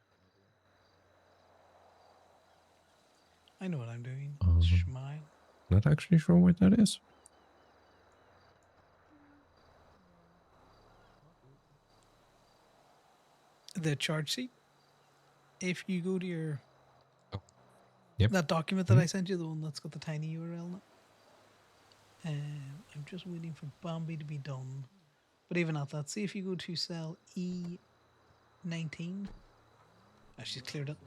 I know what I'm doing. Um, Smile. Not actually sure what that is. The charge sheet. If you go to your Yep. that document that I sent you, the one that's got the tiny URL in it. I'm just waiting for Bambi to be done. But even at that, see if you go to cell E19. She's cleared it.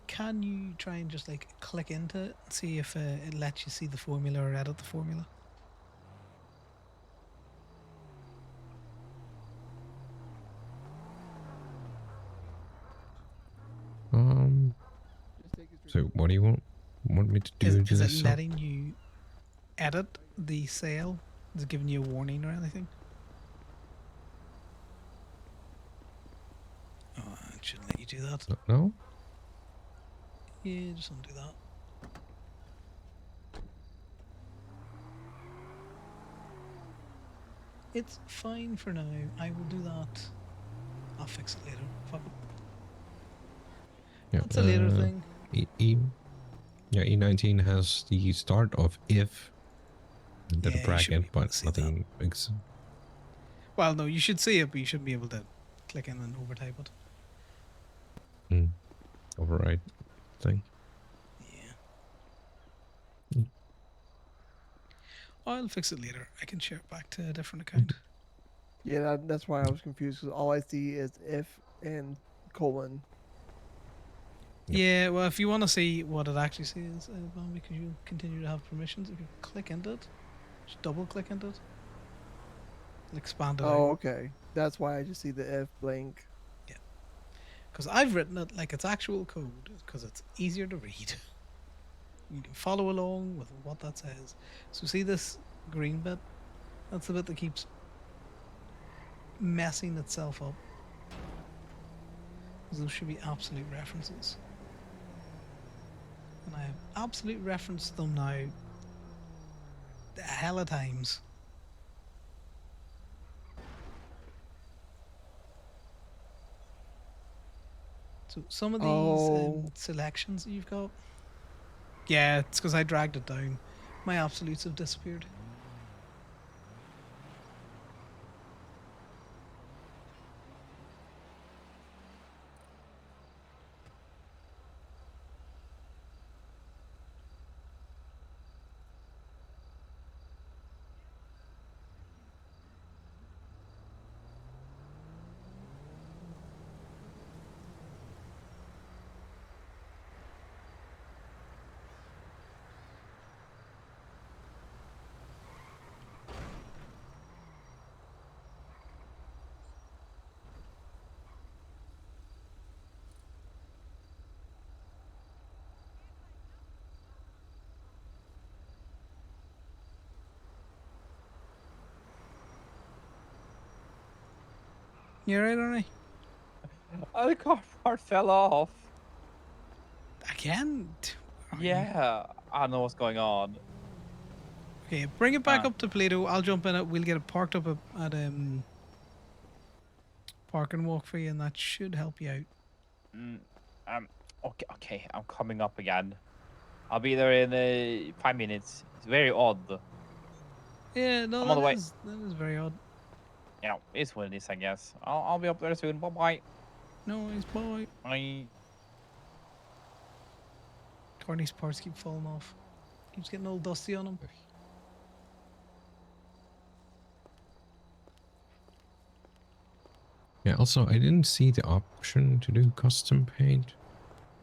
Can you try and just like click into it and see if it lets you see the formula or edit the formula? Just take it straight So what do you want me to do to Is it this cell? letting you edit the cell? Is it giving you a warning or anything? Oh, it shouldn't let you do that. No? Yeah, just undo that. It's fine for now. I will do that. I'll fix it later. Fuck it. Yeah, That's a later thing. E19 has the start of if and then Yeah, a you should be bracket, able to but see nothing. Well, no, you should see it, but you shouldn't be able to click in and overtype it. Override thing. Yeah. Mm. I'll fix it later. I can share it back to a different account. Yeah, that's why I was confused because all I see is if and colon. Yep. Yeah, well, if you want to see what it actually says, because you continue to have permissions, if you click into it, just double click into it, it'll expand it Oh, out. okay. That's why I just see the if blank. Yeah. Because I've written it like it's actual code, because it's easier to read. You can follow along with what that says. So see this green bit? That's the bit that keeps messing itself up. Those should be absolute references. And I have absolute referenced them now the hell of times. So some of these selections that you've got, yeah, it's because I dragged it down. My absolutes have disappeared. You alright, Arnie? The car part fell off. Again? Yeah, I don't know what's going on. Okay, bring it back Ah. up to Plato. I'll jump in it. We'll get it parked up at Park and Walk for you, and that should help you out. Okay, I'm coming up again. I'll be there in 5 minutes. It's very odd. Yeah, no, I'm on the way. that is very odd. You know, it's what it is, I guess. I'll be up there soon. Bye bye. No, he's boy. Bye. Corny's parts keep falling off. Keeps getting all dusty on him. Yeah, also, I didn't see the option to do custom paint.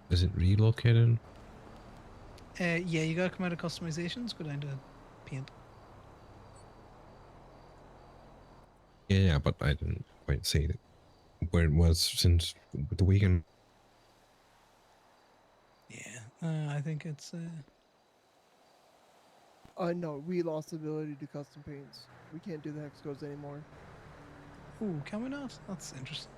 Is it relocated? Yeah, you gotta come out of customizations, go down to paint. Yeah, but I didn't quite see where it was since the weekend. Yeah, I think it's. No, we lost the ability to do custom paints. We can't do the hex codes anymore. Ooh, can we not? That's interesting.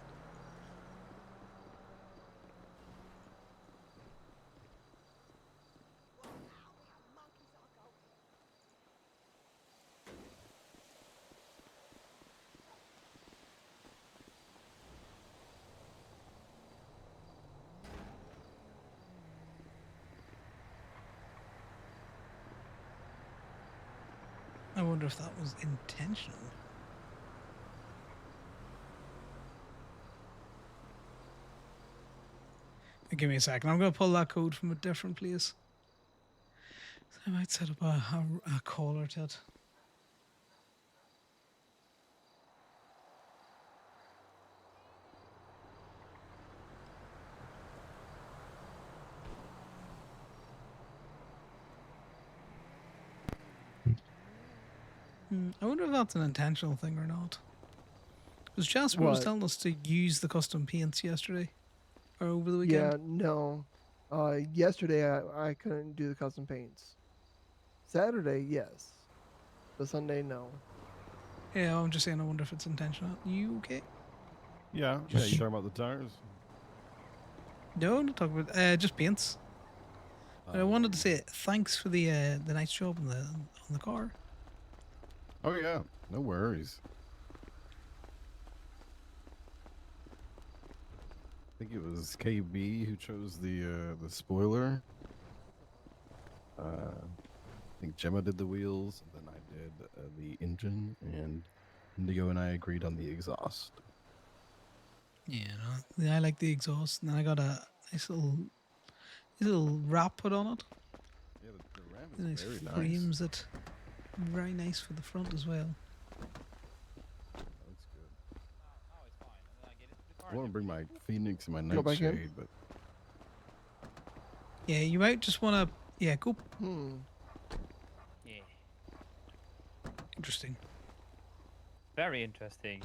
I wonder if that was intentional. Give me a second. I'm going to pull that code from a different place. So I might set up a caller to it. I wonder if that's an intentional thing or not. Because Jasper was What? telling us to use the custom paints yesterday or over the weekend. Yeah, no. Yesterday I couldn't do the custom paints. Saturday, yes. But Sunday, no. Yeah, I'm just saying. I wonder if it's intentional. You okay? Yeah, you talking about the tires? No, not talking about just paints. But I wanted to say thanks for the nice job on the car. Oh yeah, no worries. I think it was KB who chose the spoiler. I think Gemma did the wheels, and then I did the engine, and Indigo and I agreed on the exhaust. Yeah, no, I like the exhaust, and then I got a nice little wrap put on it. Yeah, the ramp The is nice very frames nice. it. Very nice for the front as well. That looks good. I want to bring my Phoenix and my Go back in? Nightshade, but Yeah, you might just want to. Yeah, go. Yeah. Interesting. Very interesting.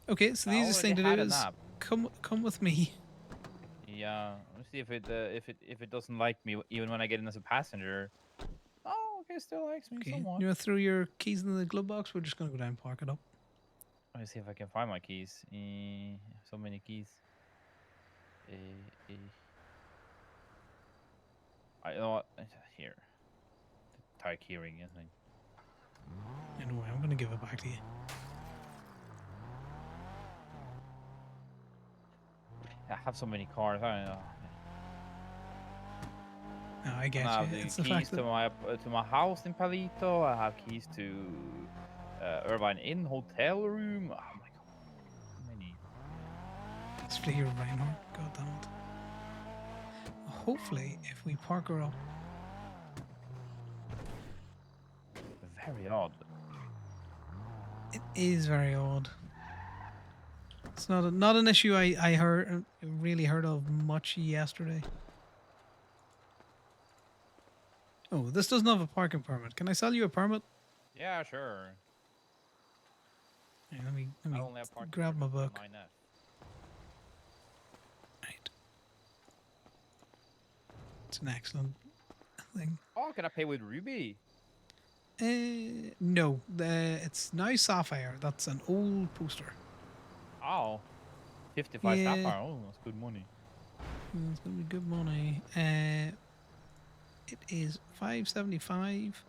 Okay, so the I easiest thing to already do had a is nap. come with me. Yeah, let's see if it doesn't like me even when I get in as a passenger. Oh, okay, still likes me Okay, somewhat. you want to throw your keys in the glove box? We're just gonna go down and park it up. Let me see if I can find my keys. So many keys. I you know what here. The tire keyring, I think. Anyway, I'm gonna give it back to you. I have so many cars. I don't know. No, I get I have you. the It's the keys fact to that my house in Palito. I have keys to Irvine Inn hotel room. Oh my god, how many? it's for your Reinhardt. God damn it. Hopefully, if we park her up, Very odd. it is very odd. It's not an issue I really heard of much yesterday. Oh, this doesn't have a parking permit. Can I sell you a permit? Yeah, sure. Yeah, let me I only have parking grab my permits for book. 9F. Right. It's an excellent thing. Oh, can I pay with Ruby? No, it's now Sapphire. That's an old poster. Oh, 55 Yeah. sapphire. Oh, that's good money. It's gonna be good money. It is 575.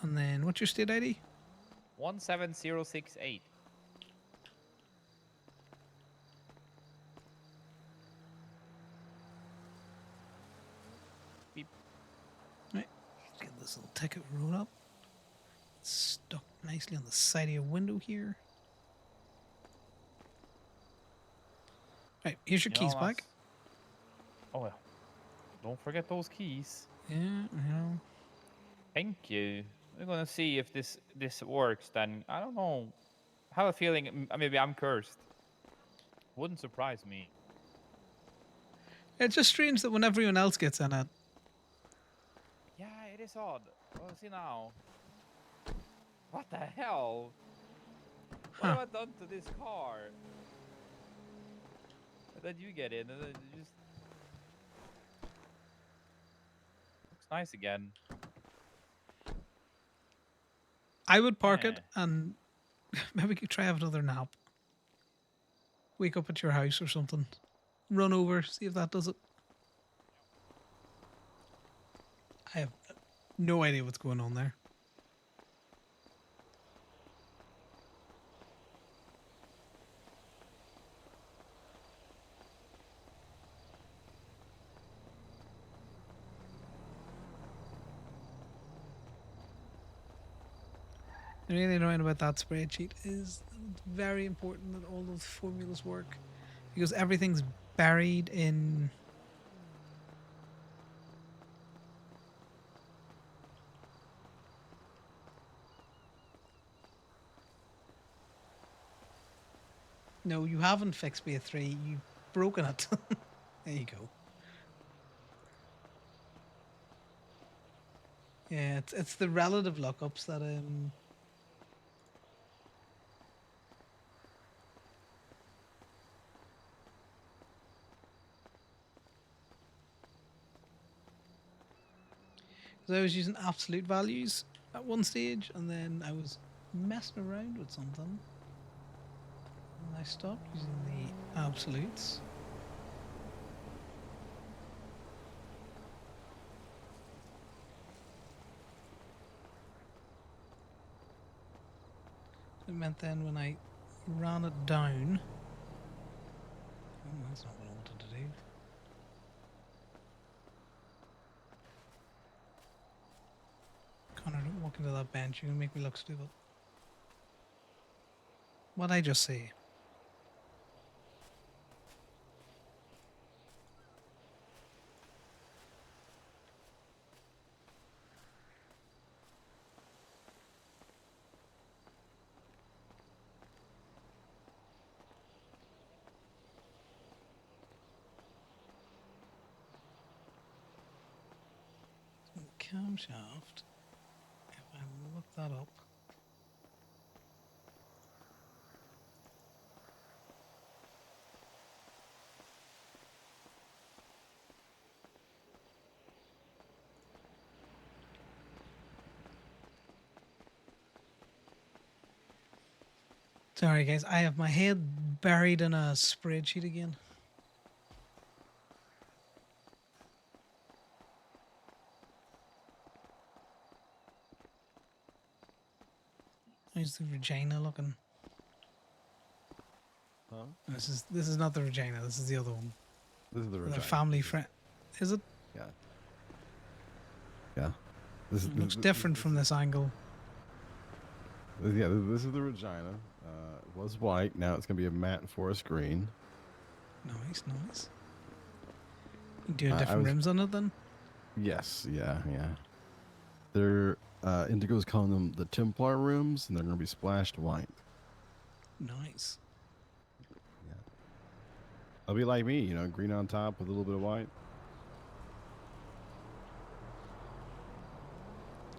And then what's your state ID? 17068. Beep. Right. Get this little ticket rolled up. It's stuck nicely on the side of your window here. Right, here's your You keys know, back. that's- Oh well. Don't forget those keys. Yeah, I know. Thank you. We're gonna see if this works. Then I don't know. I have a feeling maybe I'm cursed. Wouldn't surprise me. It's just strange that when everyone else gets in it, Yeah, it is odd. Oh, see now. What the hell? What have I done to this car? And then you get in, and then it just looks nice again. I would park it Yeah. and maybe we could try have another nap. Wake up at your house or something. Run over, see if that does it. I have no idea what's going on there. The really annoying about that spreadsheet is that it's very important that all those formulas work because everything's buried in. No, you haven't fixed BA3. You've broken it. There you go. Yeah, it's the relative lookups that because I was using absolute values at one stage, and then I was messing around with something, and I stopped using the absolutes. It meant then when I ran it down. Oh, that's not what I wanted to do. Connor, don't walk into that bench. You're gonna make me look stupid. What'd I just say? Camshaft. If I look that up. Sorry, guys. I have my head buried in a spreadsheet again. How's the Regina looking? Huh? This is not the Regina. This is the other one. This is the The Regina. family friend. Is it? Yeah. Yeah. This is It looks different from this angle. Yeah, this is the Regina. It was white. Now it's gonna be a matte forest green. Nice, nice. You doing I different was- rims on it then? Yes. Yeah. Yeah. They're Indigo's calling them the Templar rooms, and they're gonna be splashed white. Nice. They'll be like me, green on top with a little bit of white.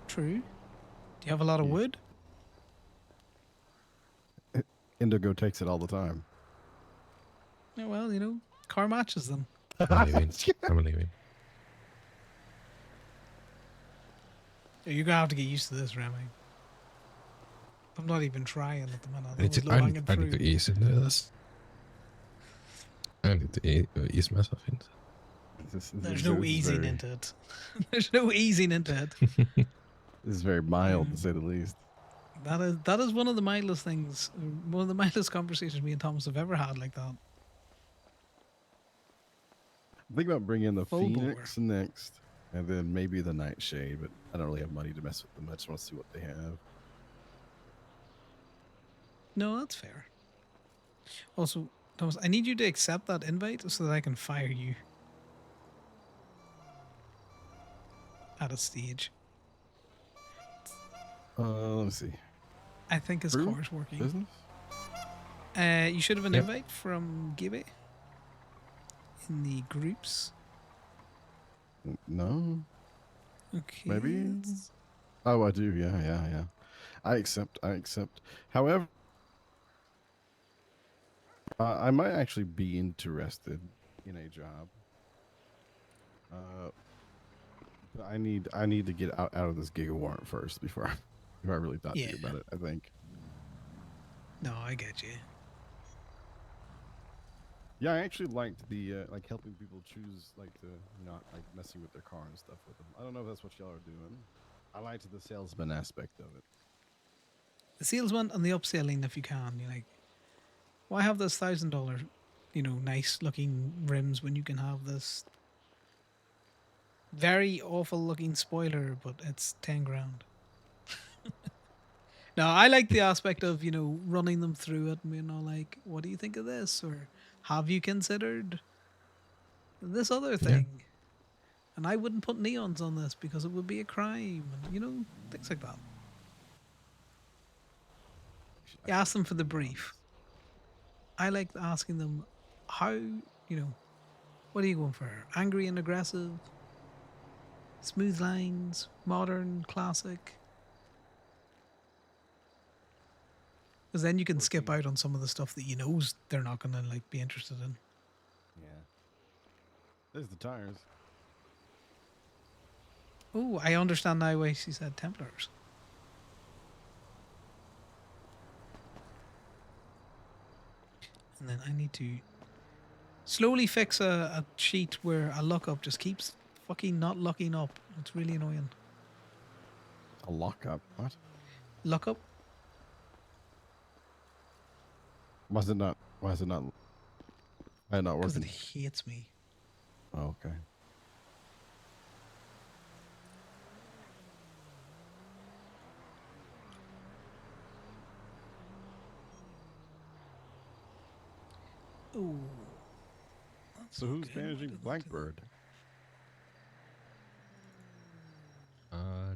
True. Do you have a lot of Yeah. wood? Indigo takes it all the time. Yeah, well, car matches them. I'm leaving. I'm leaving. Yeah, you're gonna have to get used to this, Remy. I'm not even trying at the minute. I need to get used to this. I need to ease myself into There's no easing into it. There's no easing into it. This is very mild, to say the least. That is one of the mildest things, one of the mildest conversations me and Thomas have ever had like that. Think about bringing the Full bore. Phoenix next, and then maybe the Nightshade. But I don't really have money to mess with them. I just want to see what they have. No, that's fair. Also, Thomas, I need you to accept that invite so that I can fire you at a stage. Let me see. I think his Brew? car's working. Business? You should have an Yep. invite from Gibby in the groups. No. Okay. Maybe. Oh, I do. Yeah. I accept. However, I might actually be interested in a job. But I need to get out of this gig warrant first before I really thought Yeah. about it. I think. No, I get you. Yeah, I actually liked the like helping people choose like the not like messing with their car and stuff with them. I don't know if that's what y'all are doing. I liked the salesman aspect of it. The salesman and the upselling, if you can. You're like, why have this $1,000, nice looking rims when you can have this very awful looking spoiler, but it's 10 grand. No, I like the aspect of, running them through it and, like, what do you think of this? Or have you considered this other thing? And I wouldn't put neons on this because it would be a crime. And, things like that. You ask them for the brief. I like asking them how, what are you going for? Angry and aggressive? Smooth lines? Modern? Classic? Because then you can skip out on some of the stuff that they're not going to like be interested in. Yeah. There's the tires. Oh, I understand now why she said Templars. And then I need to slowly fix a sheet where a lookup just keeps fucking not locking up. It's really annoying. A lockup? What? Lookup? Why is it not? Why is it not Because it working? hates me. Oh, okay. Oh. So who's managing Blackbird?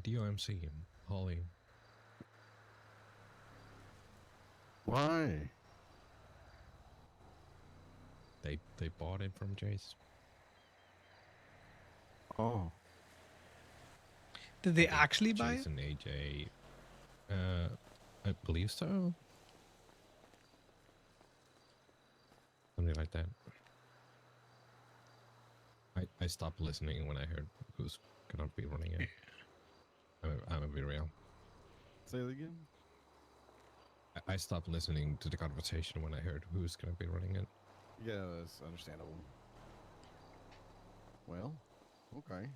DOMC, Holly. Why? They bought it from Jace. Oh. Did they actually buy Jace it? and AJ. I believe so. Something like that. I stopped listening when I heard who's gonna be running it. I'm gonna be real. Say it again. I stopped listening to the conversation when I heard who's gonna be running it. Yeah, that's understandable. Well, okay.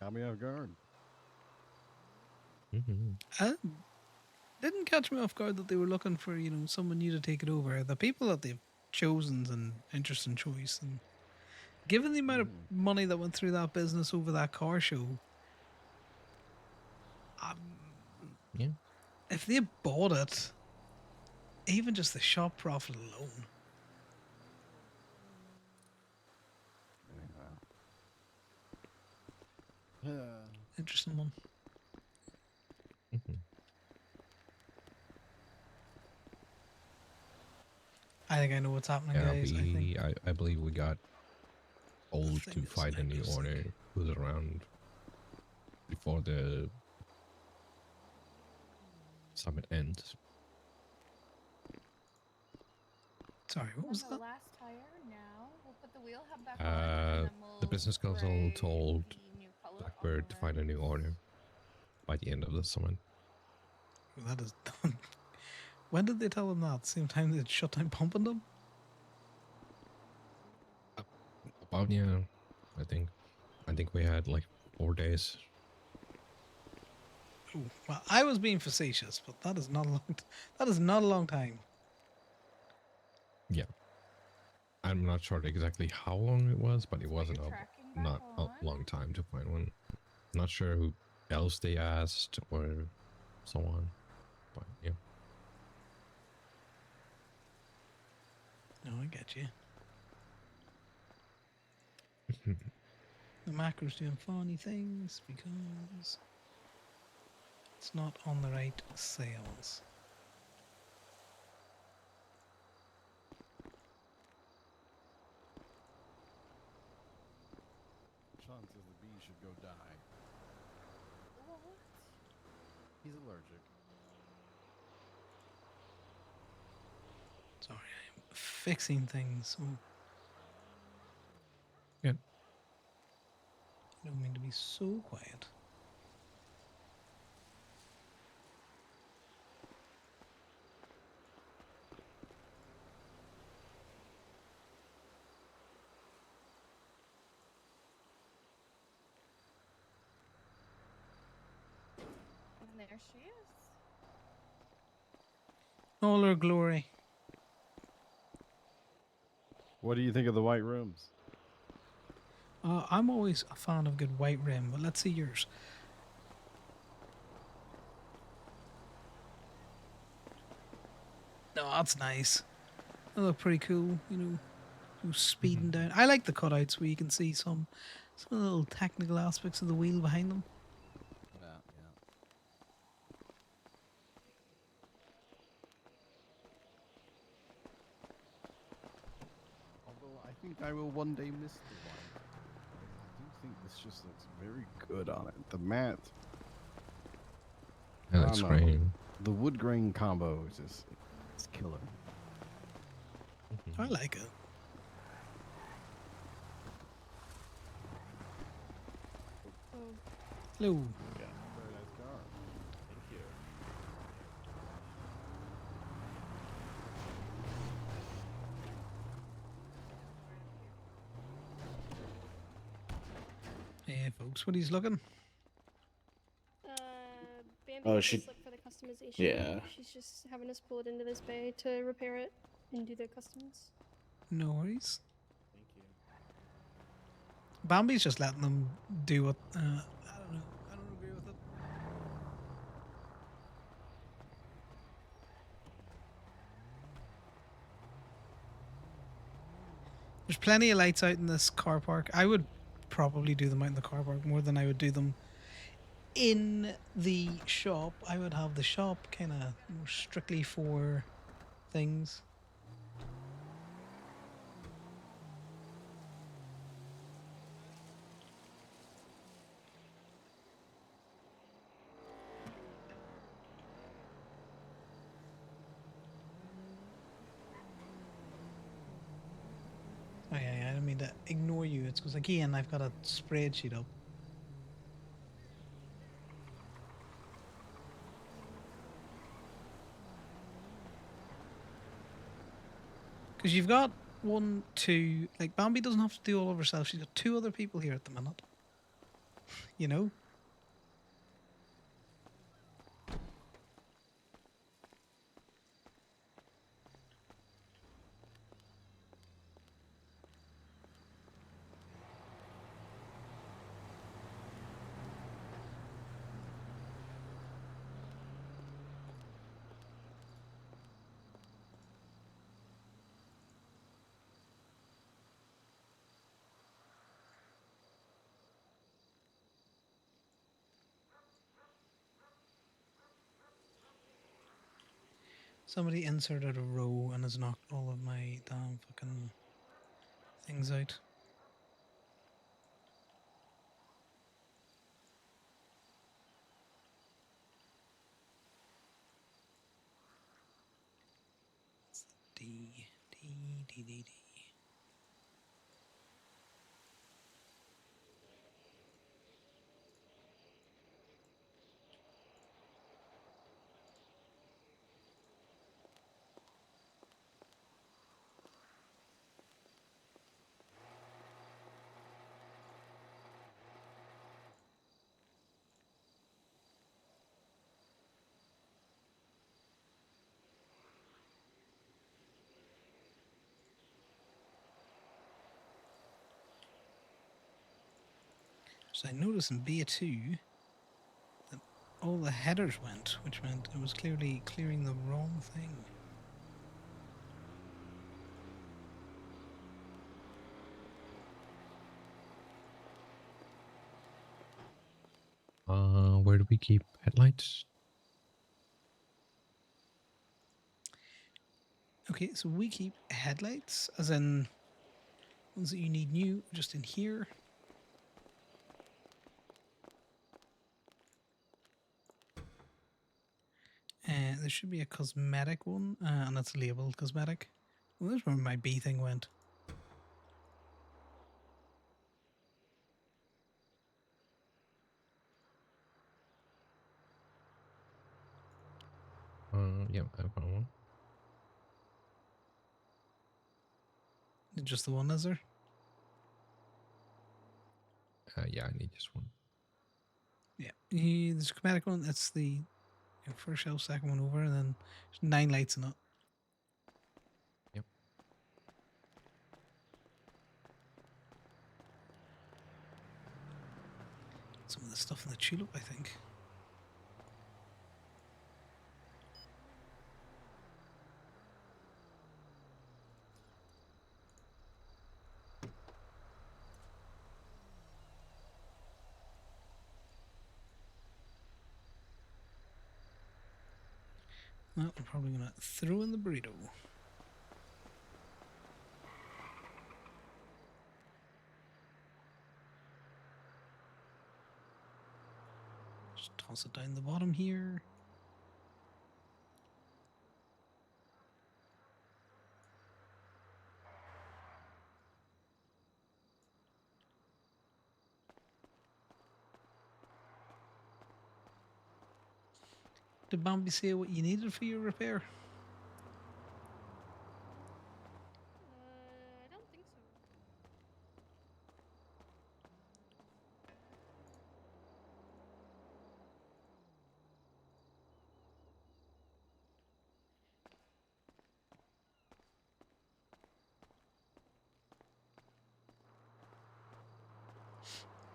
Caught me off guard. Didn't catch me off guard that they were looking for, someone new to take it over. The people that they've chosen's an interesting choice. And given the amount of money that went through that business over that car show, Yeah. if they bought it, even just the shop profit alone. Interesting one. I think I know what's happening, Yeah, guys. I believe we got old to find a new order who's around before the summit ends. Sorry, what was that? Last tire now. We'll put the wheel hub back on, and then The we'll business council spray told the new color on Blackbird the to find a new order by the end of the summit. That is done. When did they tell them that? Same time they shut down pumping them? yeah, I think we had like 4 days. Ooh, well, I was being facetious, but that is not a long. That is not a long time. Yeah, I'm not sure exactly how long it was, but it wasn't tracking back not a on. long time to find one. Not sure who else they asked or so on, but yeah. No, I get you. The macro's doing funny things because it's not on the right sales. Sean says the bee should go die. What? He's allergic. Sorry, I'm fixing things. Oh, Good. I don't mean to be so quiet. And there she is. All her glory. What do you think of the white rooms? I'm always a fan of good white rim, but let's see yours. No, that's nice. They look pretty cool, you know, speeding down. I like the cutouts where you can see some little technical aspects of the wheel behind them. Yeah, yeah. Although I think I will one day miss the white. I do think this just looks very good on it. The matte. That I looks don't know. great. The wood grain combo is just it's killer. I like it. Hello. Yeah, very nice car. Thank you. Hey, folks, what he's looking? Bambi Oh, has she- this look for the customization. Yeah. She's just having us pull it into this bay to repair it and do the customs. No worries. Thank you. Bambi's just letting them do what. I don't know. I don't agree with it. There's plenty of lights out in this car park. I would probably do them out in the car park more than I would do them in the shop. I would have the shop kind of more strictly for things. Oh yeah, I don't mean to ignore you. It's because again I've got a spreadsheet up. Because you've got one, two, like Bambi doesn't have to do all of herself. She's got two other people here at the minute. You know? Somebody inserted a row and has knocked all of my damn fucking things out. D, D, D, D, D. So I noticed in Beta 2 that all the headers went, which meant it was clearly clearing the wrong thing. Where do we keep headlights? Okay, so we keep headlights, as in ones that you need new, just in here. And there should be a cosmetic one, and that's labeled cosmetic. Well, that's where my B thing went. Yeah, I found one. Just the one, is there? Yeah, I need this one. Yeah. There's a chromatic one. That's the first shelf, second one over, and then there's 9 lights in it. Yep. Some of the stuff in the tulip, I think. Well, we're probably going to throw in the burrito. Just toss it down the bottom here. Did Bambi say what you needed for your repair? I don't think so.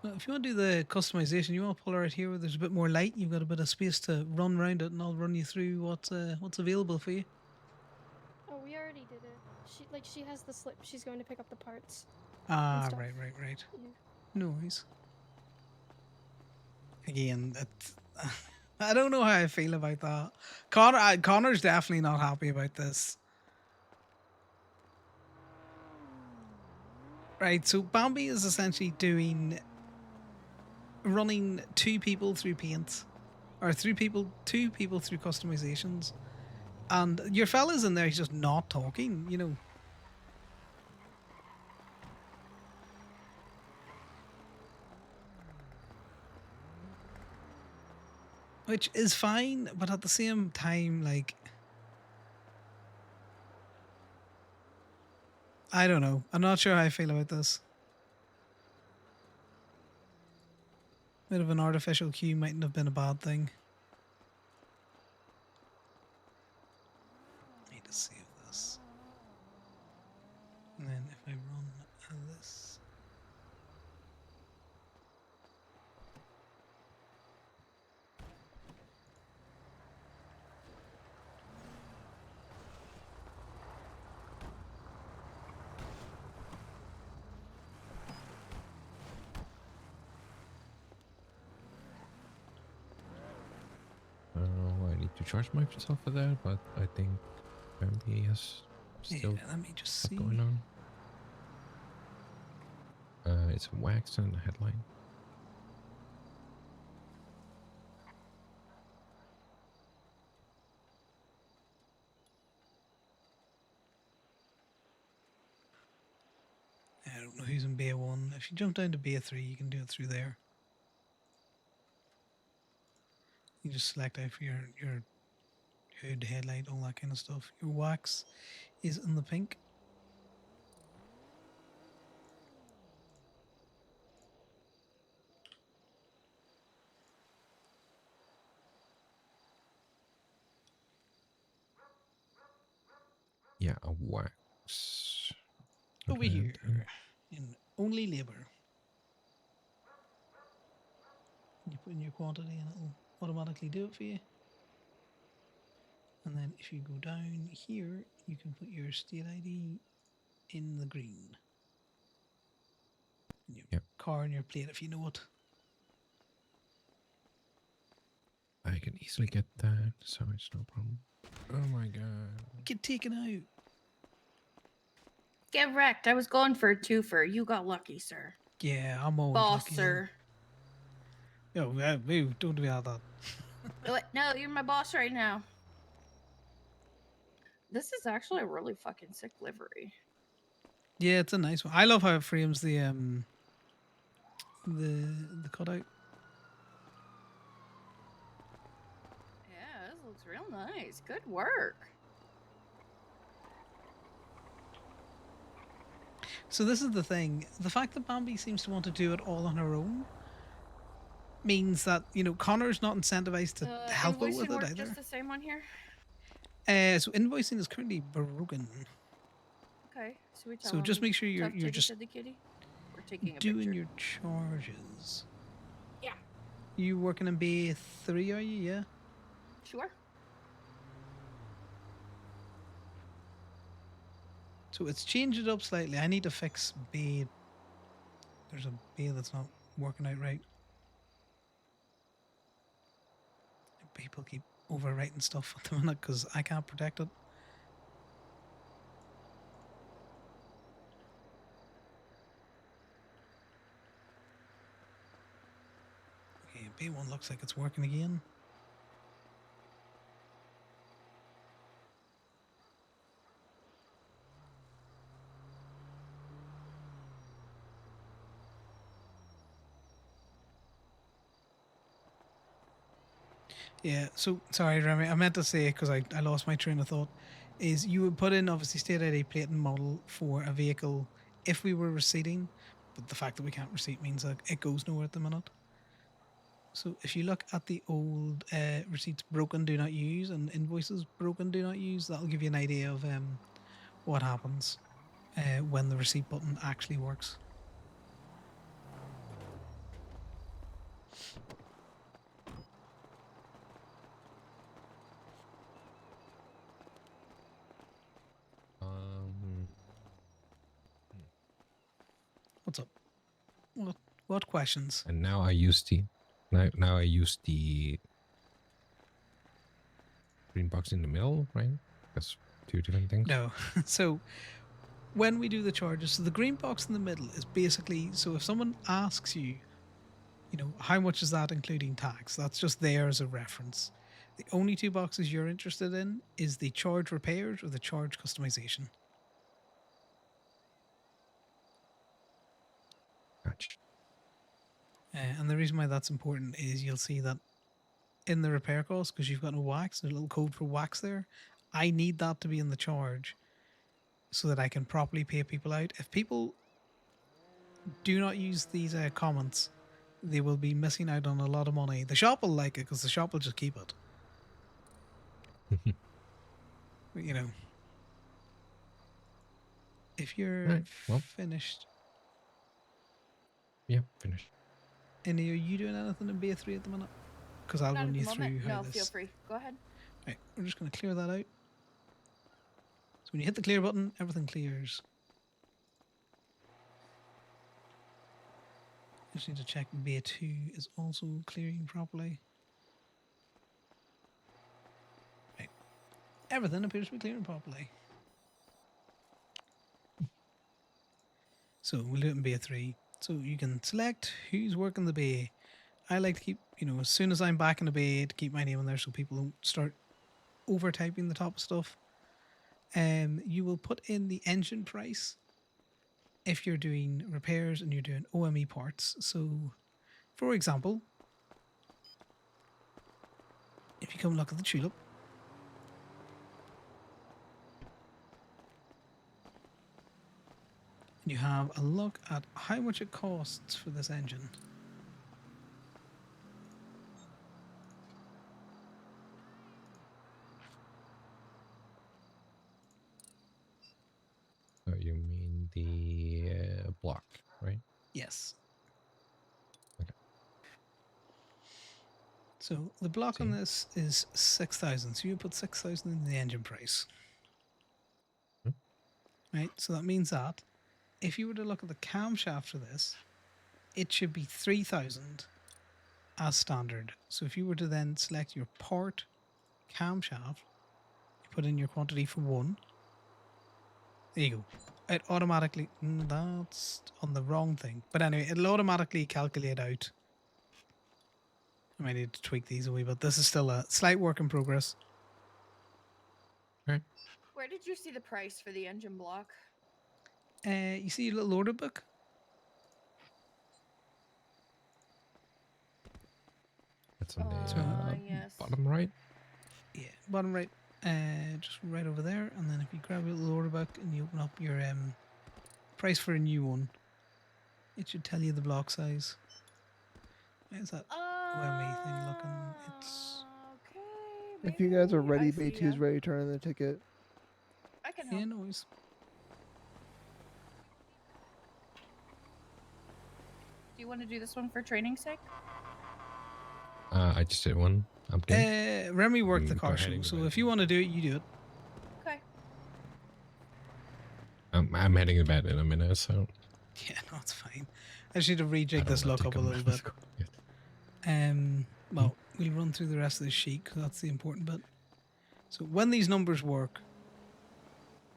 Well, if you want to do the customization, you want to pull her out here where there's a bit more light. You've got a bit of space to run around it, and I'll run you through what's available for you. Oh, we already did it. She has the slip. She's going to pick up the parts. Ah, stuff. right. Yeah. No worries. Again, I don't know how I feel about that. Connor's definitely not happy about this. Right, so Bambi is essentially running 2 people through paint, or 2 people through customizations, and your fella's in there. He's just not talking, you know. Which is fine, but at the same time, like, I don't know. I'm not sure how I feel about this. Bit of an artificial queue mightn't have been a bad thing. Need to save this. And then if I run this. I need to charge myself for that, but I think Bambi has still Yeah, let me just stuff see. going on. It's a wax and a headline. I don't know who's in Bay 1. If you jump down to Bay 3, you can do it through there. You just select out for your hood, headlight, all that kind of stuff. Your wax is in the pink. Yeah, a wax. Over here in only labor. You put in your quantity and it'll automatically do it for you. And then if you go down here, you can put your state ID in the green. And your car and your plate if you know it. I can easily get that, so it's no problem. Oh my god. Get taken out. Get wrecked. I was going for a twofer. You got lucky, sir. Yeah, I'm always Boss, lucky. sir. Yo, don't do that. No, you're my boss right now. This is actually a really fucking sick livery. Yeah, it's a nice one. I love how it frames the cutout. Yeah, this looks real nice. Good work. So this is the thing. The fact that Bambi seems to want to do it all on her own means that, Connor's not incentivized to help her with it work either. just the same on here? So invoicing is currently broken. Okay, so we tell So just him make sure you're tough titty just said the kitty. We're taking a doing picture. your charges. Yeah. You working in Bay 3, are you? Yeah. Sure. So it's changed it up slightly. I need to fix Bay. There's a Bay that's not working out right. People keep overwriting stuff at the minute because I can't protect it. Okay, B1 looks like it's working again. Yeah, so sorry, Remy. I meant to say, because I lost my train of thought, is you would put in obviously state ID plate and model for a vehicle if we were receipting, but the fact that we can't receipt means that it goes nowhere at the minute. So if you look at the old receipts broken, do not use, and invoices broken, do not use, that'll give you an idea of what happens when the receipt button actually works. What's up? What questions? And now I use the now I use the green box in the middle, right? That's two different things. No. So when we do the charges, so the green box in the middle is basically, so if someone asks you, how much is that including tax? That's just there as a reference. The only two boxes you're interested in is the charge repairs or the charge customization. Gotcha. And the reason why that's important is you'll see that in the repair cost, because you've got no wax, there's a little code for wax there. I need that to be in the charge so that I can properly pay people out. If people do not use these comments, they will be missing out on a lot of money. The shop will like it because the shop will just keep it. But, if you're Right, well. finished. Yeah, finished. And are you doing anything in Bay 3 at the minute? Because I'll Not run at the you moment. through how No, this... feel free. Go ahead. Right, we're just going to clear that out. So when you hit the clear button, everything clears. Just need to check Bay 2 is also clearing properly. Right. Everything appears to be clearing properly. So we'll do it in Bay 3. So you can select who's working the bay. I like to keep, as soon as I'm back in the bay, to keep my name in there so people don't start over-typing the top stuff. You will put in the engine price if you're doing repairs and you're doing OME parts. So, for example, if you come look at the tulip, and you have a look at how much it costs for this engine. Oh, you mean the block, right? Yes. Okay. So the block on See? this is 6,000. So you put 6,000 in the engine price. Right? So that means that if you were to look at the camshaft for this, it should be 3,000 as standard. So if you were to then select your port camshaft, you put in your quantity for 1. There you go. It automatically... that's on the wrong thing. But anyway, it'll automatically calculate out. I might need to tweak these a wee bit. This is still a slight work in progress. Right. Where did you see the price for the engine block? You see your little order book? That's on the Yes. bottom right. Yeah, bottom right. Just right over there. And then if you grab your little order book and you open up your price for a new one, it should tell you the block size. How's that OME thing looking? It's... Okay. If you guys are maybe. ready, I see Bay2 ya. is ready to turn in the ticket. I can help. Yeah, noise. Do you want to do this one for training's sake? I just did one. I'm good. Remy worked the Go car ahead show, and go so ahead. if you want to do it, you do it. Okay. I'm heading to bed in a minute, so. Yeah, no, it's fine. I just need to rejig don't this wanna look take up a a little massive bit. Well, we'll run through the rest of the sheet because that's the important bit. So when these numbers work,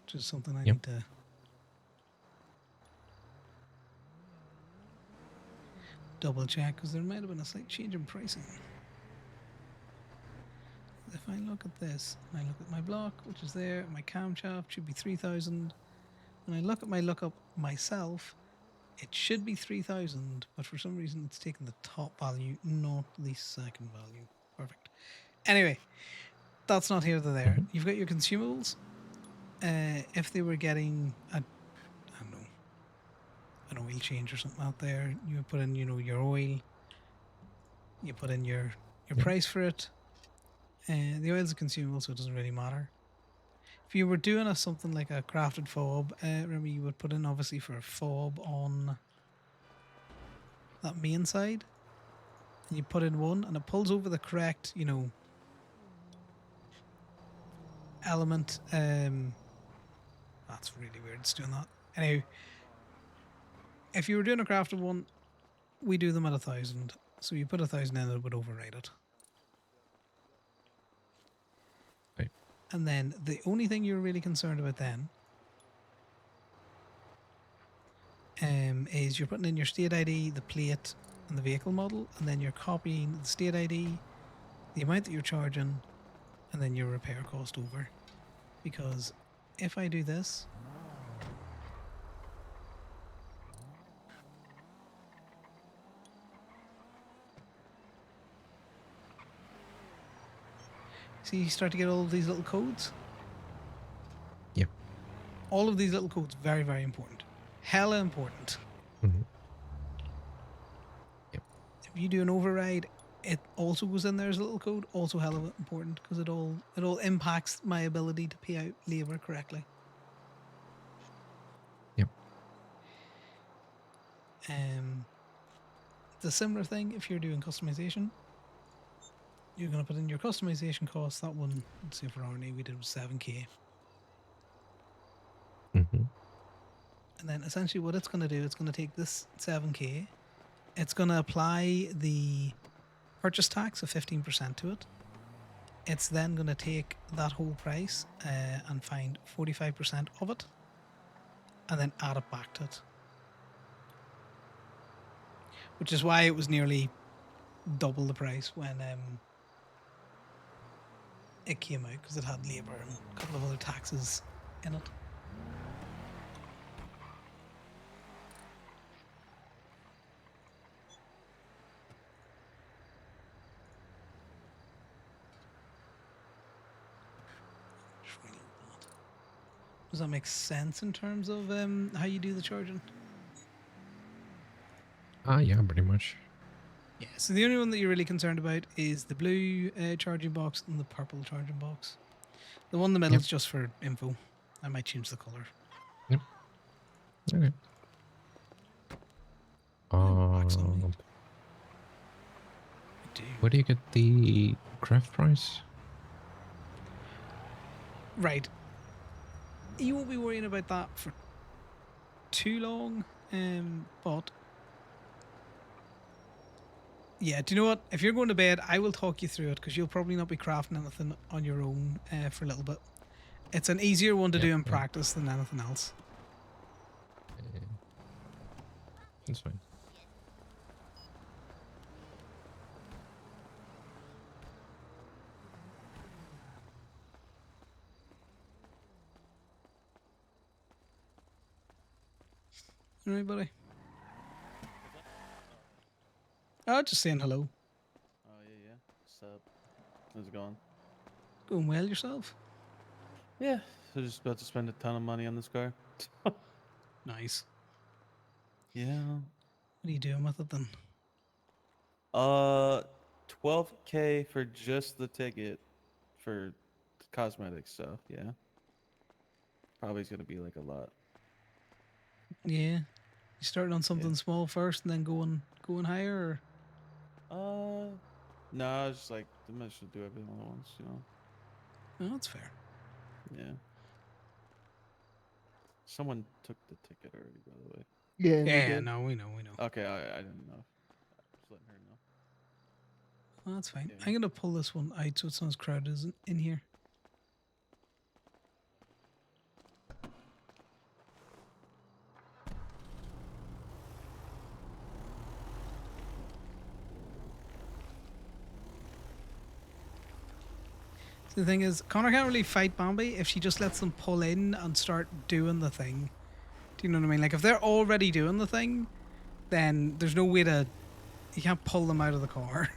which is something I need to... double check because there might have been a slight change in pricing. If I look at this, and I look at my block, which is there, my camshaft should be 3,000. When I look at my lookup myself, it should be 3,000, but for some reason it's taken the top value, not the second value. Perfect. Anyway, that's not here or there. You've got your consumables. If they were getting a, I don't know, an oil change or something out there, you would put in, you know, your oil. You put in your price for it. The oil's a consumable, so it doesn't really matter. If you were doing something like a crafted fob, remember you would put in obviously for a fob on that main side, and you put in 1, and it pulls over the correct, you know, element. That's really weird. It's doing that. Anyway, if you were doing a crafted one, we do them at 1,000. So you put 1,000 in, it would override it. Right. And then the only thing you're really concerned about then is you're putting in your state ID, the plate, and the vehicle model, and then you're copying the state ID, the amount that you're charging, and then your repair cost over. Because if I do this, see, you start to get all of these little codes. Yep. All of these little codes, very, very important. Hella important. Yep. If you do an override, it also goes in there as a little code. Also hella important because it all impacts my ability to pay out labor correctly. Yep. The similar thing if you're doing customization. You're going to put in your customization cost. That one, let's say for RNA, we did was 7k. And then essentially what it's going to do, it's going to take this 7k. It's going to apply the purchase tax of 15% to it. It's then going to take that whole price and find 45% of it and then add it back to it. Which is why it was nearly double the price when it came out, because it had labour and a couple of other taxes in it. Does that make sense in terms of how you do the charging? Yeah, pretty much. Yeah, so the only one that you're really concerned about is the blue charging box and the purple charging box. The one in the middle is just for info. I might change the colour. Yep. Okay. Where do you get the craft price? Right. You won't be worrying about that for too long, but yeah, do you know what? If you're going to bed, I will talk you through it because you'll probably not be crafting anything on your own for a little bit. It's an easier one to do in practice than anything else. That's fine. All right, buddy. Oh, just saying hello. Oh yeah, yeah. What's up? How's it going? Going well yourself? Yeah, so just about to spend a ton of money on this car. Nice. Yeah. What are you doing with it then? 12K for just the ticket for cosmetic stuff. Yeah. Probably is gonna be like a lot. Yeah. You started on something small first and then going higher, or? No, it's just like I might as well do everything all at once, you know. Oh, that's fair. Yeah. Someone took the ticket already, by the way. Yeah, we Yeah, did. no, we know. Okay, I didn't know. Just letting her know. Well, that's fine. Yeah. I'm gonna pull this one out so it's not as crowded in here. So the thing is, Connor can't really fight Bambi if she just lets them pull in and start doing the thing. Do you know what I mean? Like if they're already doing the thing, then there's no way to. You can't pull them out of the car.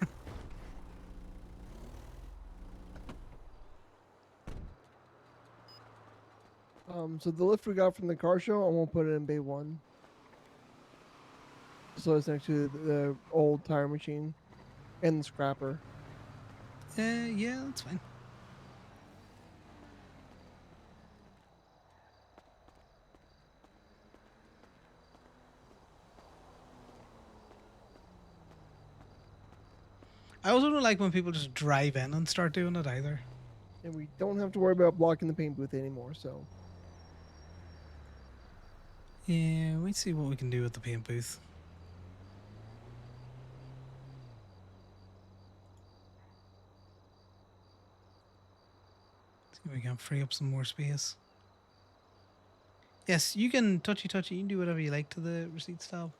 So the lift we got from the car show, I won't put it in bay 1. So it's next to the old tire machine and the scrapper. Yeah, that's fine. I also don't like when people just drive in and start doing it either. And we don't have to worry about blocking the paint booth anymore, so. Yeah, let's see what we can do with the paint booth. See if we can free up some more space. Yes, you can touchy. You can do whatever you like to the receipts tab.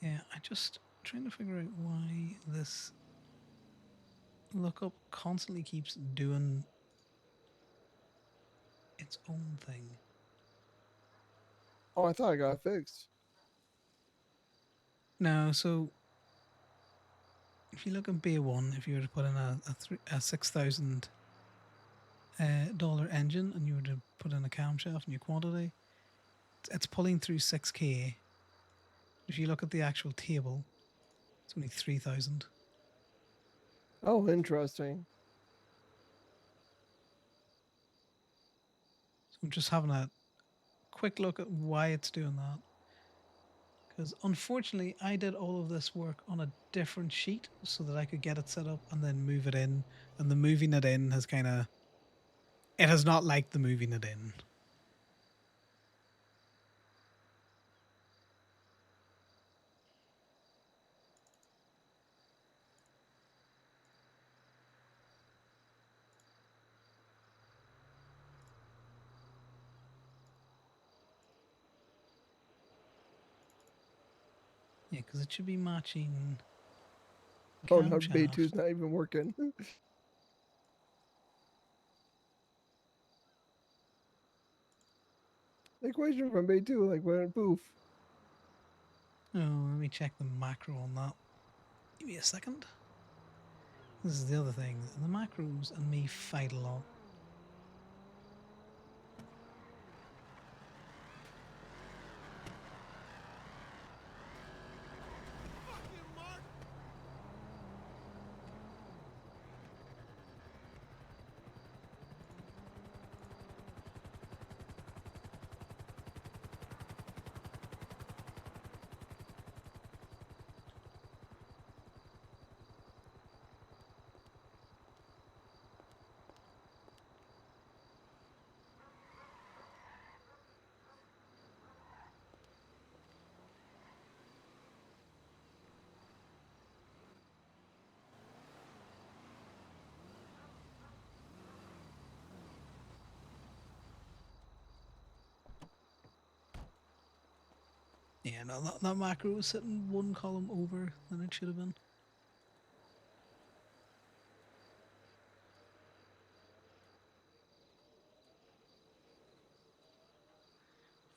Yeah, I just trying to figure out why this lookup constantly keeps doing its own thing. Oh, I thought I got it fixed. No, so if you look at Bay 1, if you were to put in a $6,000 dollar engine and you were to put in a camshaft and your quantity, it's pulling through 6K. If you look at the actual table, it's only 3,000. Oh, interesting. So I'm just having a quick look at why it's doing that. Because unfortunately, I did all of this work on a different sheet so that I could get it set up and then move it in. And the moving it in has it has not liked the moving it in. Yeah, because it should be matching. Oh no, bay camshaft. 2's not even working. The equation from bay 2, like went poof. Oh, let me check the macro on that. Give me a second. This is the other thing. The macros and me fight a lot. Yeah, no, that macro was sitting one column over than it should have been.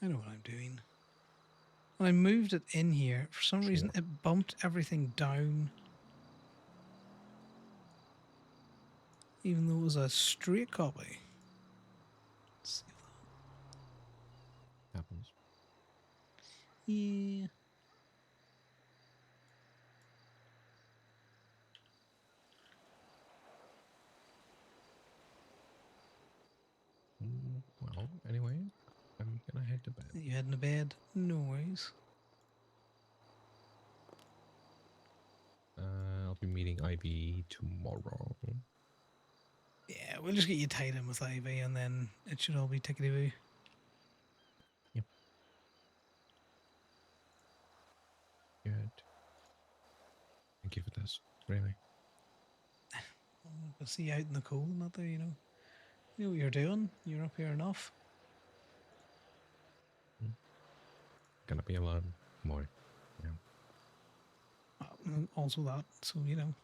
I know what I'm doing. When I moved it in here, for some reason it bumped everything down. Even though it was a straight copy. Let's see if Happens. yeah. Well, anyway, I'm gonna head to bed. You heading to bed? No worries. I'll be meeting Ivy tomorrow. Yeah, we'll just get you tied in with Ivy and then it should all be tickety-boo. Yep. Good. Thank you for this, really. We'll see you out in the cold and that there, you know. You know what you're doing. You're up here enough. Gonna be a lot more. Yeah. And also that, so you know.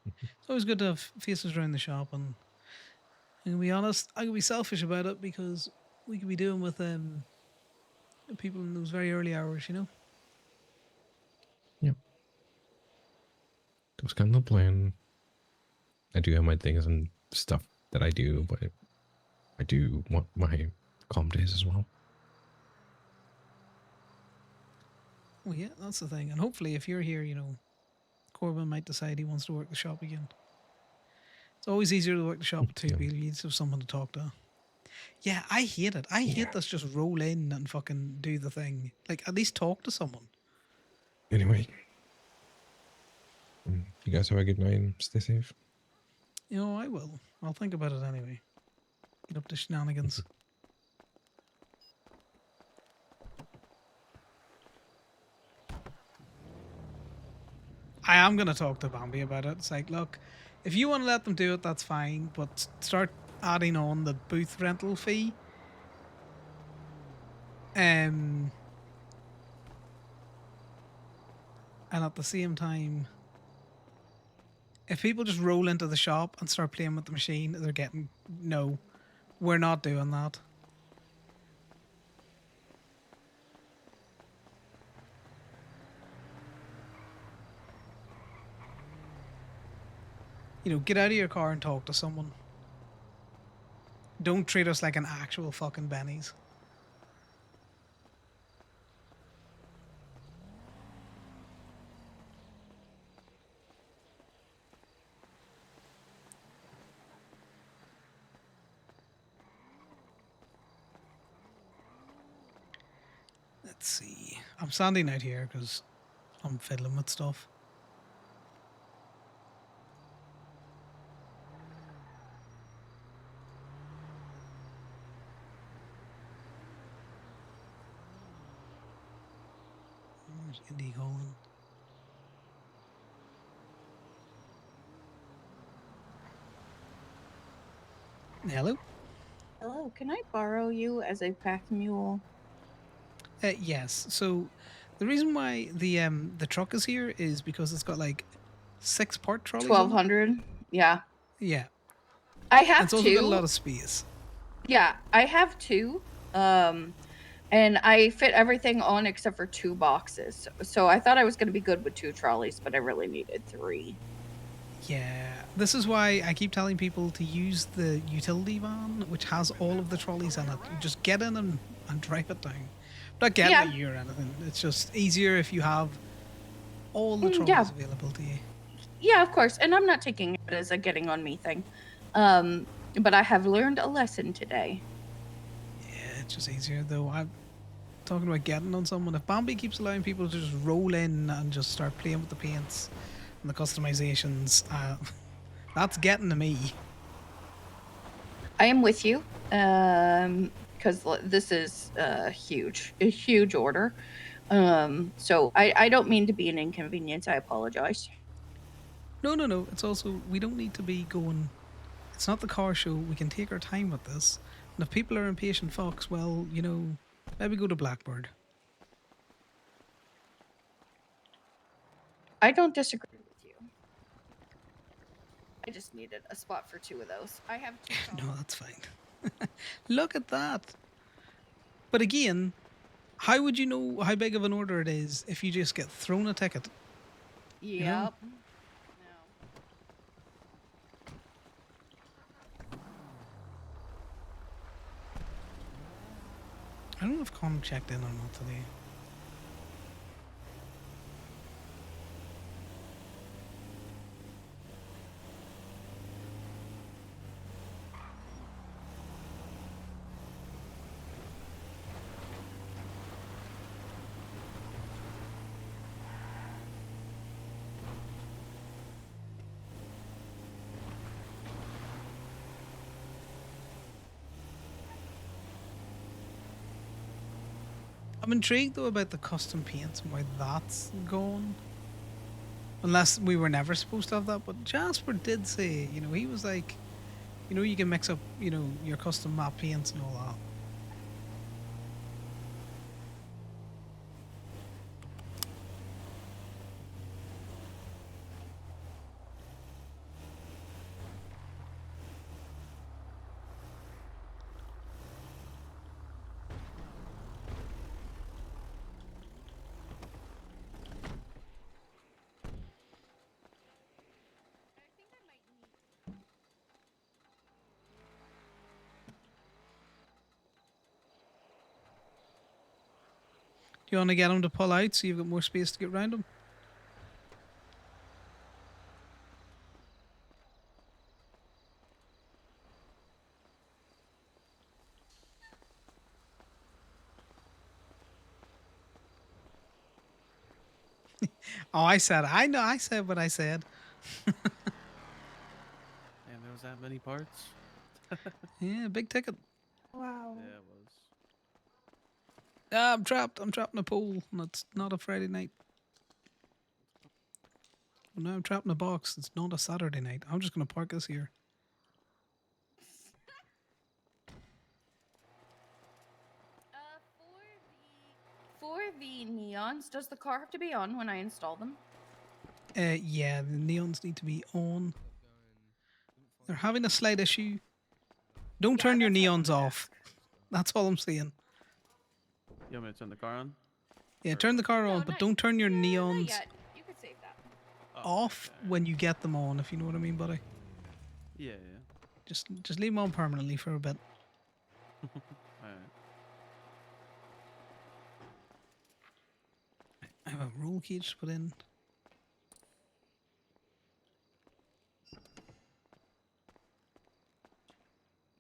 It's always good to have faces around the shop, and I'm gonna be honest, I can be selfish about it because we could be doing with people in those very early hours, you know. Yep. That was kind of the plan. I do have my things and stuff that I do, but I do want my calm days as well. Well, yeah, that's the thing. And hopefully, if you're here, you know, Corbin might decide he wants to work the shop again. It's always easier to work the shop with two people. You need to have someone to talk to. Yeah, I hate it. I hate this just roll in and fucking do the thing. Like, at least talk to someone. Anyway, you guys have a good night and stay safe. You know, I will. I'll think about it anyway. Get up to shenanigans. I am going to talk to Bambi about it. It's like, look, if you want to let them do it, that's fine. But start adding on the booth rental fee. And at the same time, if people just roll into the shop and start playing with the machine, they're getting, no, we're not doing that. You know, get out of your car and talk to someone. Don't treat us like an actual fucking Benny's. Let's see. I'm standing out here because I'm fiddling with stuff. There's Indy calling. Hello? Hello, can I borrow you as a pack mule? Yes. So the reason why the truck is here is because it's got like 6 part trolleys. 1,200. Yeah. Yeah. I have it's also two. got a lot of space. Yeah, I have 2. And I fit everything on except for 2 boxes. So I thought I was going to be good with 2 trolleys, but I really needed 3. Yeah. This is why I keep telling people to use the utility van, which has all of the trolleys in it. You just get in and drive it down. I'm not getting at you or anything. It's just easier if you have all the trolleys available to you. Yeah, of course. And I'm not taking it as a getting on me thing. But I have learned a lesson today. Yeah, it's just easier though. I'm talking about getting on someone. If Bambi keeps allowing people to just roll in and just start playing with the paints and the customizations, that's getting to me. I am with you. Because this is a huge order. So I don't mean to be an inconvenience. I apologize. No. It's also, we don't need to be going, it's not the car show. We can take our time with this. And if people are impatient fucks, well, you know, maybe go to Blackbird. I don't disagree with you. I just needed a spot for 2 of those. I have 2 No, that's fine. Look at that. But again, how would you know how big of an order it is if you just get thrown a ticket? Yep. You know? I don't know if Con checked in or not today. I'm intrigued though about the custom paints and why that's gone. Unless we were never supposed to have that, but Jasper did say, you know, he was like, you know, you can mix up, you know, your custom map paints and all that. Do you want to get him to pull out so you've got more space to get around him? Oh, I said what I said. And there was that many parts. Yeah, big ticket. Wow. Yeah, it was. Ah, I'm trapped in a pool, and it's not a Friday night. Well, now I'm trapped in a box. It's not a Saturday night. I'm just going to park this here. For the neons, does the car have to be on when I install them? Yeah, the neons need to be on. They're having a slight issue. Don't turn your neons off. That's all I'm saying. You want me to turn the car on? Yeah, turn the car on, but don't turn your Not neons yet. You could save that. off when you get them on, if you know what I mean, buddy. Yeah, Just leave them on permanently for a bit. yeah. Alright. I have a roll cage to put in.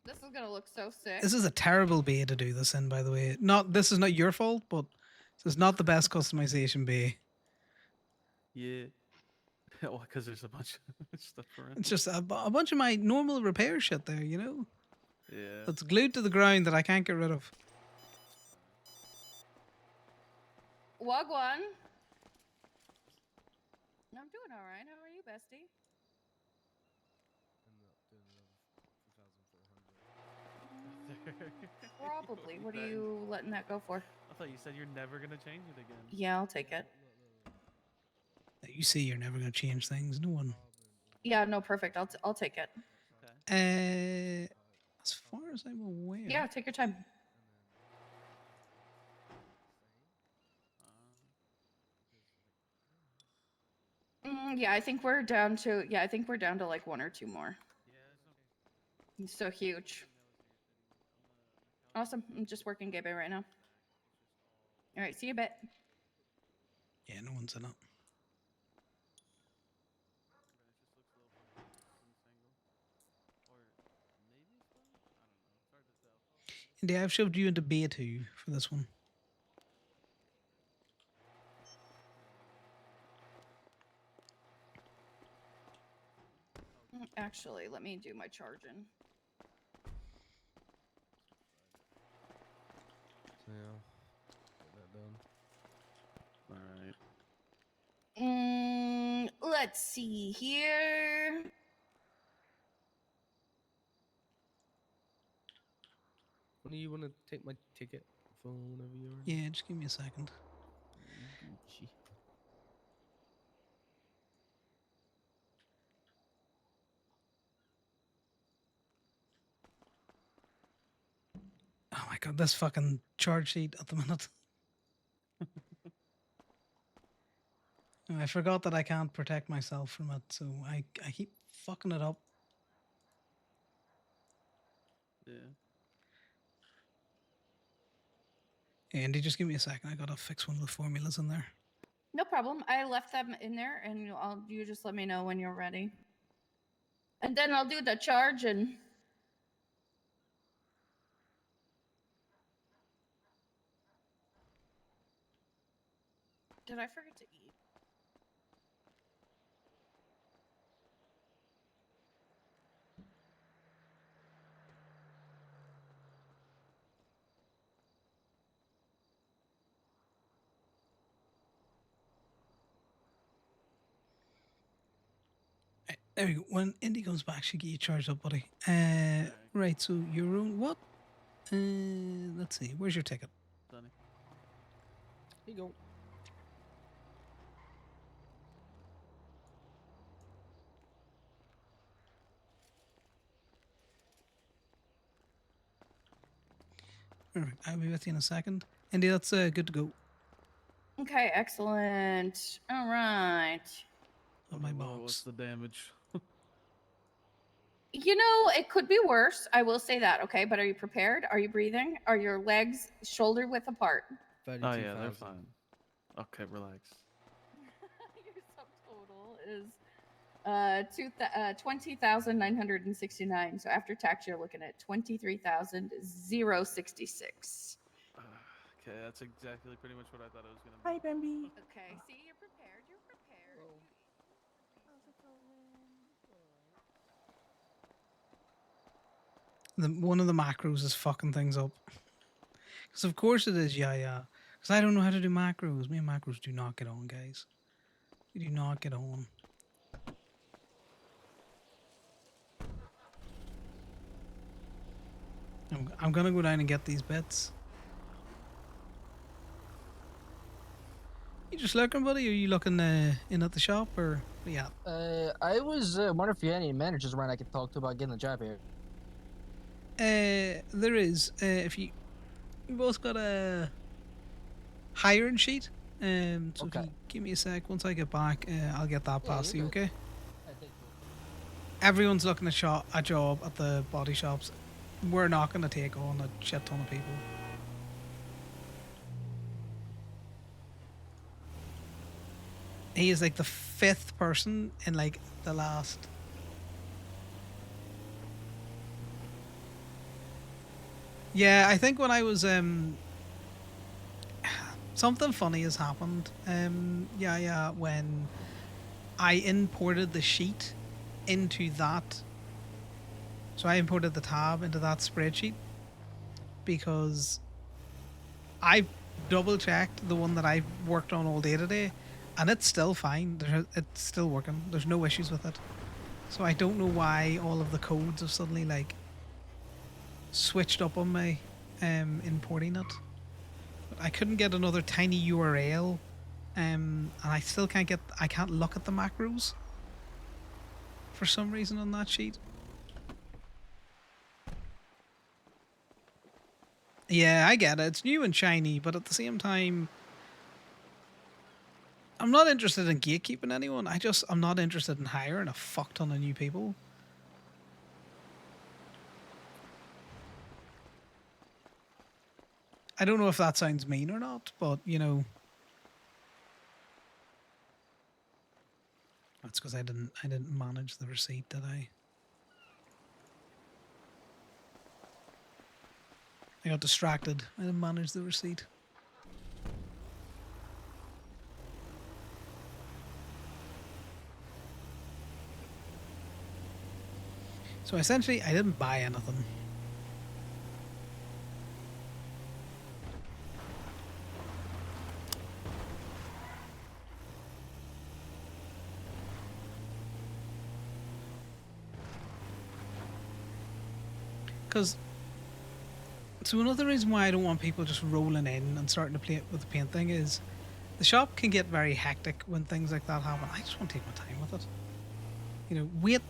This is gonna look so sick. This is a terrible bay to do this in, by the way. This is not your fault, but this is not the best customization bay. Yeah. Well, because there's a bunch of stuff around. It's just a bunch of my normal repair shit there, you know? Yeah. That's glued to the ground that I can't get rid of. Wagwan. I'm doing all right. How are you, bestie? Probably. What are you letting that go for? I thought you said you're never gonna change it again. Yeah, I'll take it. You say you're never going to change things. No one. Yeah, no, perfect. I'll take it. As far as I'm aware. Yeah, take your time. Yeah, I think we're down to like 1 or 2 more. It's so huge. Awesome. I'm just working Gabe right now. All right, see you a bit. Yeah, no one's in it. Indy, I've shoved you into Bay 2 for this one. Actually, let me do my charging. So yeah, get that done. All right. Let's see here. When do you want to take my ticket for whenever you're ready? Yeah, just give me a second. Gucci. my god, this fucking charge sheet at the minute. I forgot that I can't protect myself from it, so I keep fucking it up. Yeah. Andy, just give me a second. I gotta fix one of the formulas in there. No problem. I left them in there, and you just let me know when you're ready. And then I'll do the charge and. Did I forget to eat? There we go. When Indy comes back, she get you charged up, buddy. Right. So your own what? Let's see. Where's your ticket? Sonny. Here you go. All right. I'll be with you in a second. Indy, that's good to go. Okay, excellent. All right. On my What's box. the damage? You know, it could be worse. I will say that, okay? But are you prepared? Are you breathing? Are your legs shoulder width apart? Oh yeah, they're fine. Okay, relax. Your subtotal is 20,969. So after tax, you're looking at 23,066. Okay, that's exactly pretty much what I thought it was gonna be. Hi, Bambi. Okay, see, you're prepared. You're prepared. One of the macros is fucking things up. Because of course it is, yeah. Because I don't know how to do macros. Me and macros do not get on, guys. We do not get on. I'm gonna go down and get these bits. You just looking, buddy? Are you looking in at the shop or yeah? I was wondering if you had any managers around I could talk to about getting the job here. There is. If you both got a hiring sheet. So if you give me a sec, once I get back, I'll get that past you. Okay. Everyone's looking at a job at the body shops. We're not gonna take on a shit ton of people. He is like the 5th person in like the last. Yeah, I think when I was something funny has happened. When I imported the sheet into that. So I imported the tab into that spreadsheet because I double checked the one that I worked on all day today, and it's still fine. It's still working. There's no issues with it. So I don't know why all of the codes have suddenly like switched up on me importing it. But I couldn't get another tiny URL, and I still can't look at the macros for some reason on that sheet. Yeah, I get it. It's new and shiny, but at the same time, I'm not interested in gatekeeping anyone. I'm not interested in hiring a fuck ton of new people. I don't know if that sounds mean or not, but you know, that's because I didn't manage the receipt, did I? I got distracted. I didn't manage the receipt. So essentially, I didn't buy anything. So another reason why I don't want people just rolling in and starting to play it with the paint thing is the shop can get very hectic when things like that happen. I just want to take my time with it. You know, wait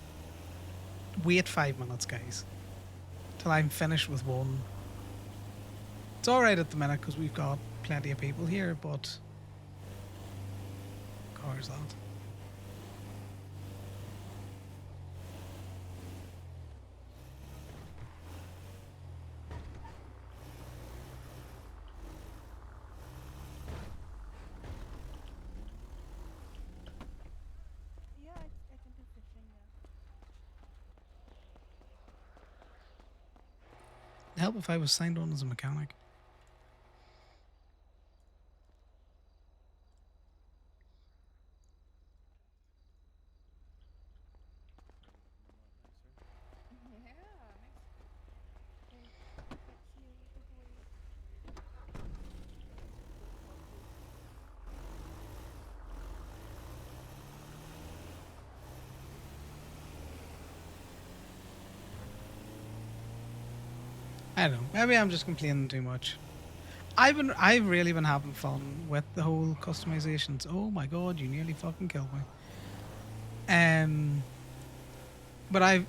5 minutes, guys, till I'm finished with one. It's all right at the minute because we've got plenty of people here, but cars that. Yeah, I can do fishing, yeah. It'd help if I was signed on as a mechanic. Yeah, nice. Hey, I can't see you. Move away. I don't know. Maybe I'm just complaining too much. I've really been having fun with the whole customizations. Oh my god, you nearly fucking killed me. But I've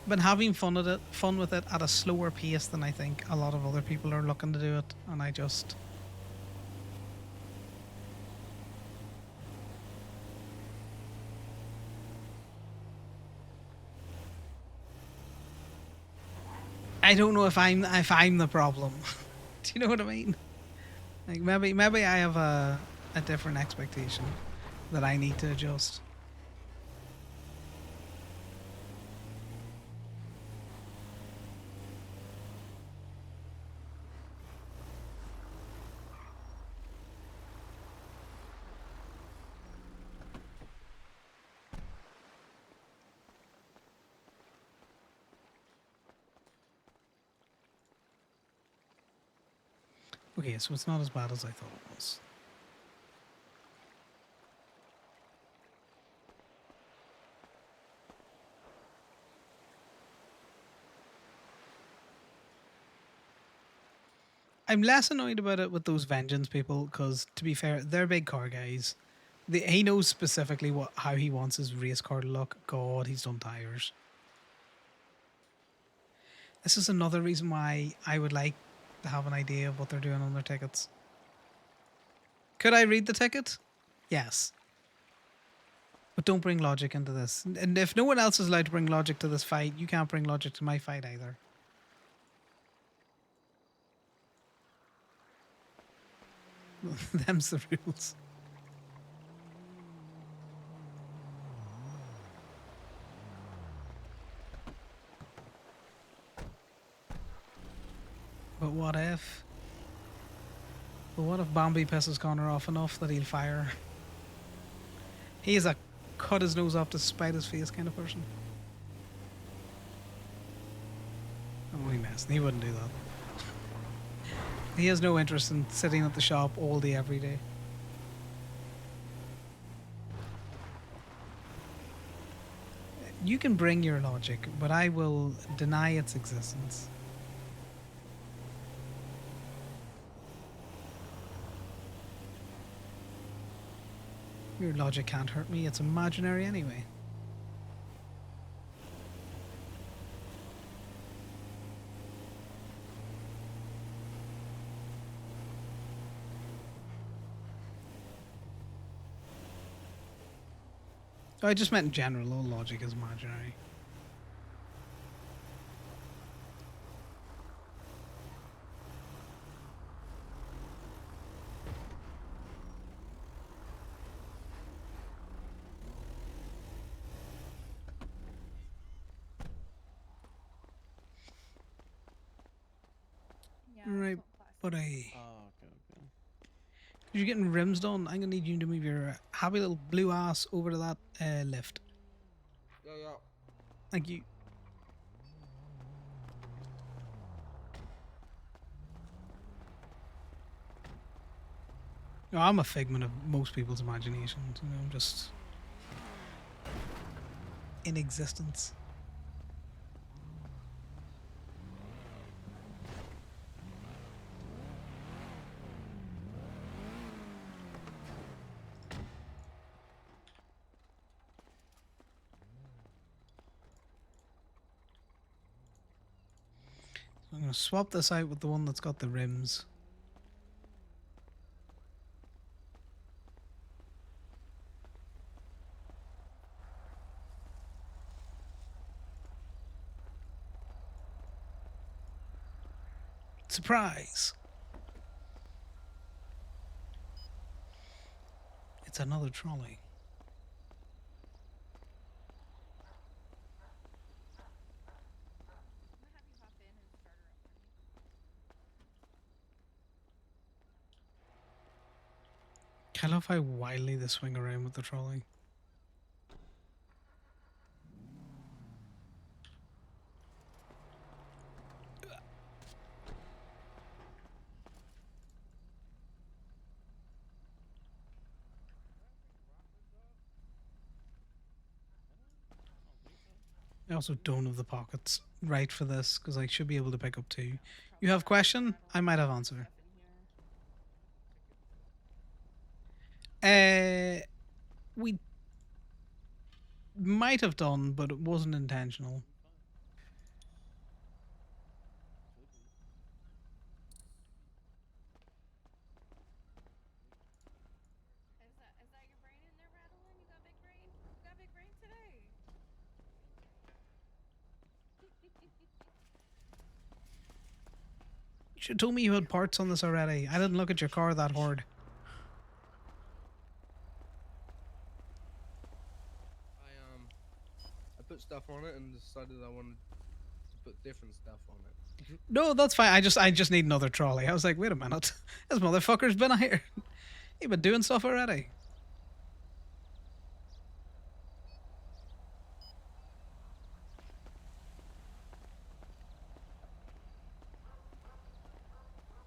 been having fun with it at a slower pace than I think a lot of other people are looking to do it, and I just I don't know if I'm the problem. Do you know what I mean? Like maybe I have a different expectation that I need to adjust. Okay, so it's not as bad as I thought it was. I'm less annoyed about it with those vengeance people because, to be fair, they're big car guys. He knows specifically how he wants his race car to look. God, he's done tires. This is another reason why I would like to have an idea of what they're doing on their tickets. Could I read the ticket? Yes. But don't bring logic into this. And if no one else is allowed to bring logic to this fight, you can't bring logic to my fight either. Them's the rules. But what if? But what if Bambi pisses Connor off enough that he'll fire? He is a cut his nose off to spite his face kind of person. I'm only messing. He wouldn't do that. He has no interest in sitting at the shop all day, every day. You can bring your logic, but I will deny its existence. Your logic can't hurt me. It's imaginary anyway. I just meant in general, all logic is imaginary. Yeah, Right, but Oh, okay, okay. you're getting rims done. I'm gonna need you to move your happy little blue ass over to that lift. Yeah, yeah. Thank you. No, I'm a figment of most people's imaginations. You know, I'm just in existence. So I'm gonna swap this out with the one that's got the rims. Surprise! It's another trolley. I love how wildly they swing around with the trolley. I also don't have the pockets right for this because I should be able to pick up 2. You have question? I might have answer. We might have done, but it wasn't intentional. Is that your brain in there rattling? You got big brain? You got big brain today? You should have told me you had parts on this already. I didn't look at your car that hard. I put stuff on it and decided I wanted to put different stuff on it. No, that's fine. I just need another trolley. I was like, wait a minute. This motherfucker's been here. You've been doing stuff already.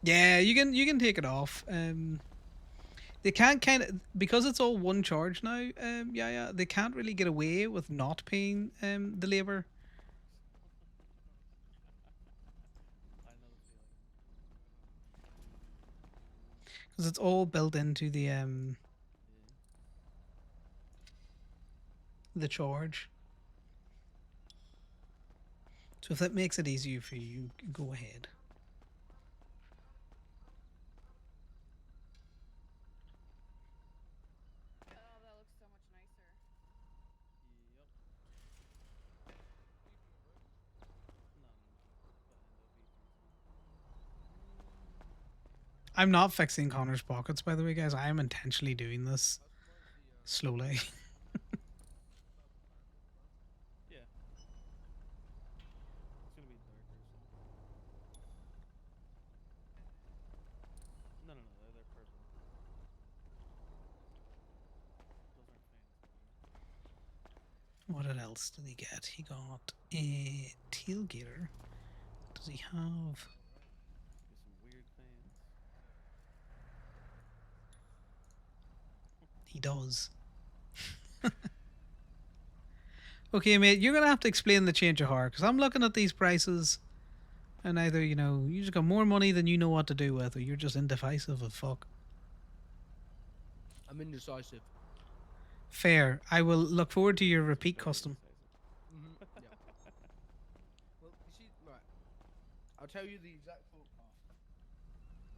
Yeah, you can take it off. They can't kind of, because it's all one charge now. Yeah, they can't really get away with not paying the labor. Because it's all built into the charge. So if that makes it easier for you, go ahead. Oh, that looks so much nicer. I'm not fixing Connor's pockets, by the way, guys. I am intentionally doing this slowly. Yeah. It's gonna be darker. So. No, they're purple. Those aren't fans. What else did he get? He got a tailgater. Does he have? Get some weird fans. He does. Okay, mate, you're gonna have to explain the change of heart because I'm looking at these prices, and either you just got more money than you know what to do with, or you're just indecisive as fuck. I'm indecisive. Fair. I will look forward to your repeat custom. Yeah. Well, you see, right. I'll tell you the exact thought path.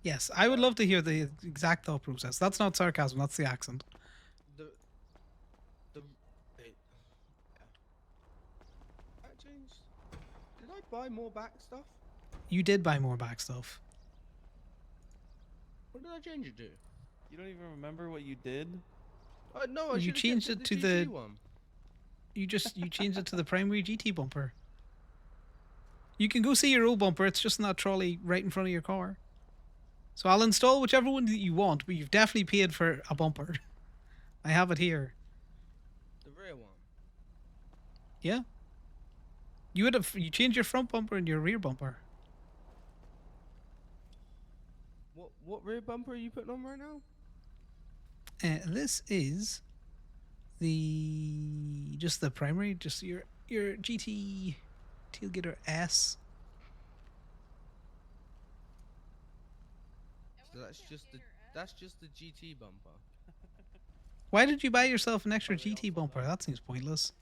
Yes, I would love to hear the exact thought process. That's not sarcasm. That's the accent. That changed. Did I buy more back stuff? You did buy more back stuff. What did I change it to? You don't even remember what you did? No, I You should've changed kept it to GT the. one. You changed it to the primary GT bumper. You can go see your old bumper. It's just in that trolley right in front of your car. So I'll install whichever one that you want, but you've definitely paid for a bumper. I have it here. The rear one. Yeah. You changed your front bumper and your rear bumper. What rear bumper are you putting on right now? This is just the primary, just your GT tailgater S. So that's just the GT bumper. Why did you buy yourself an extra GT bumper? That seems pointless.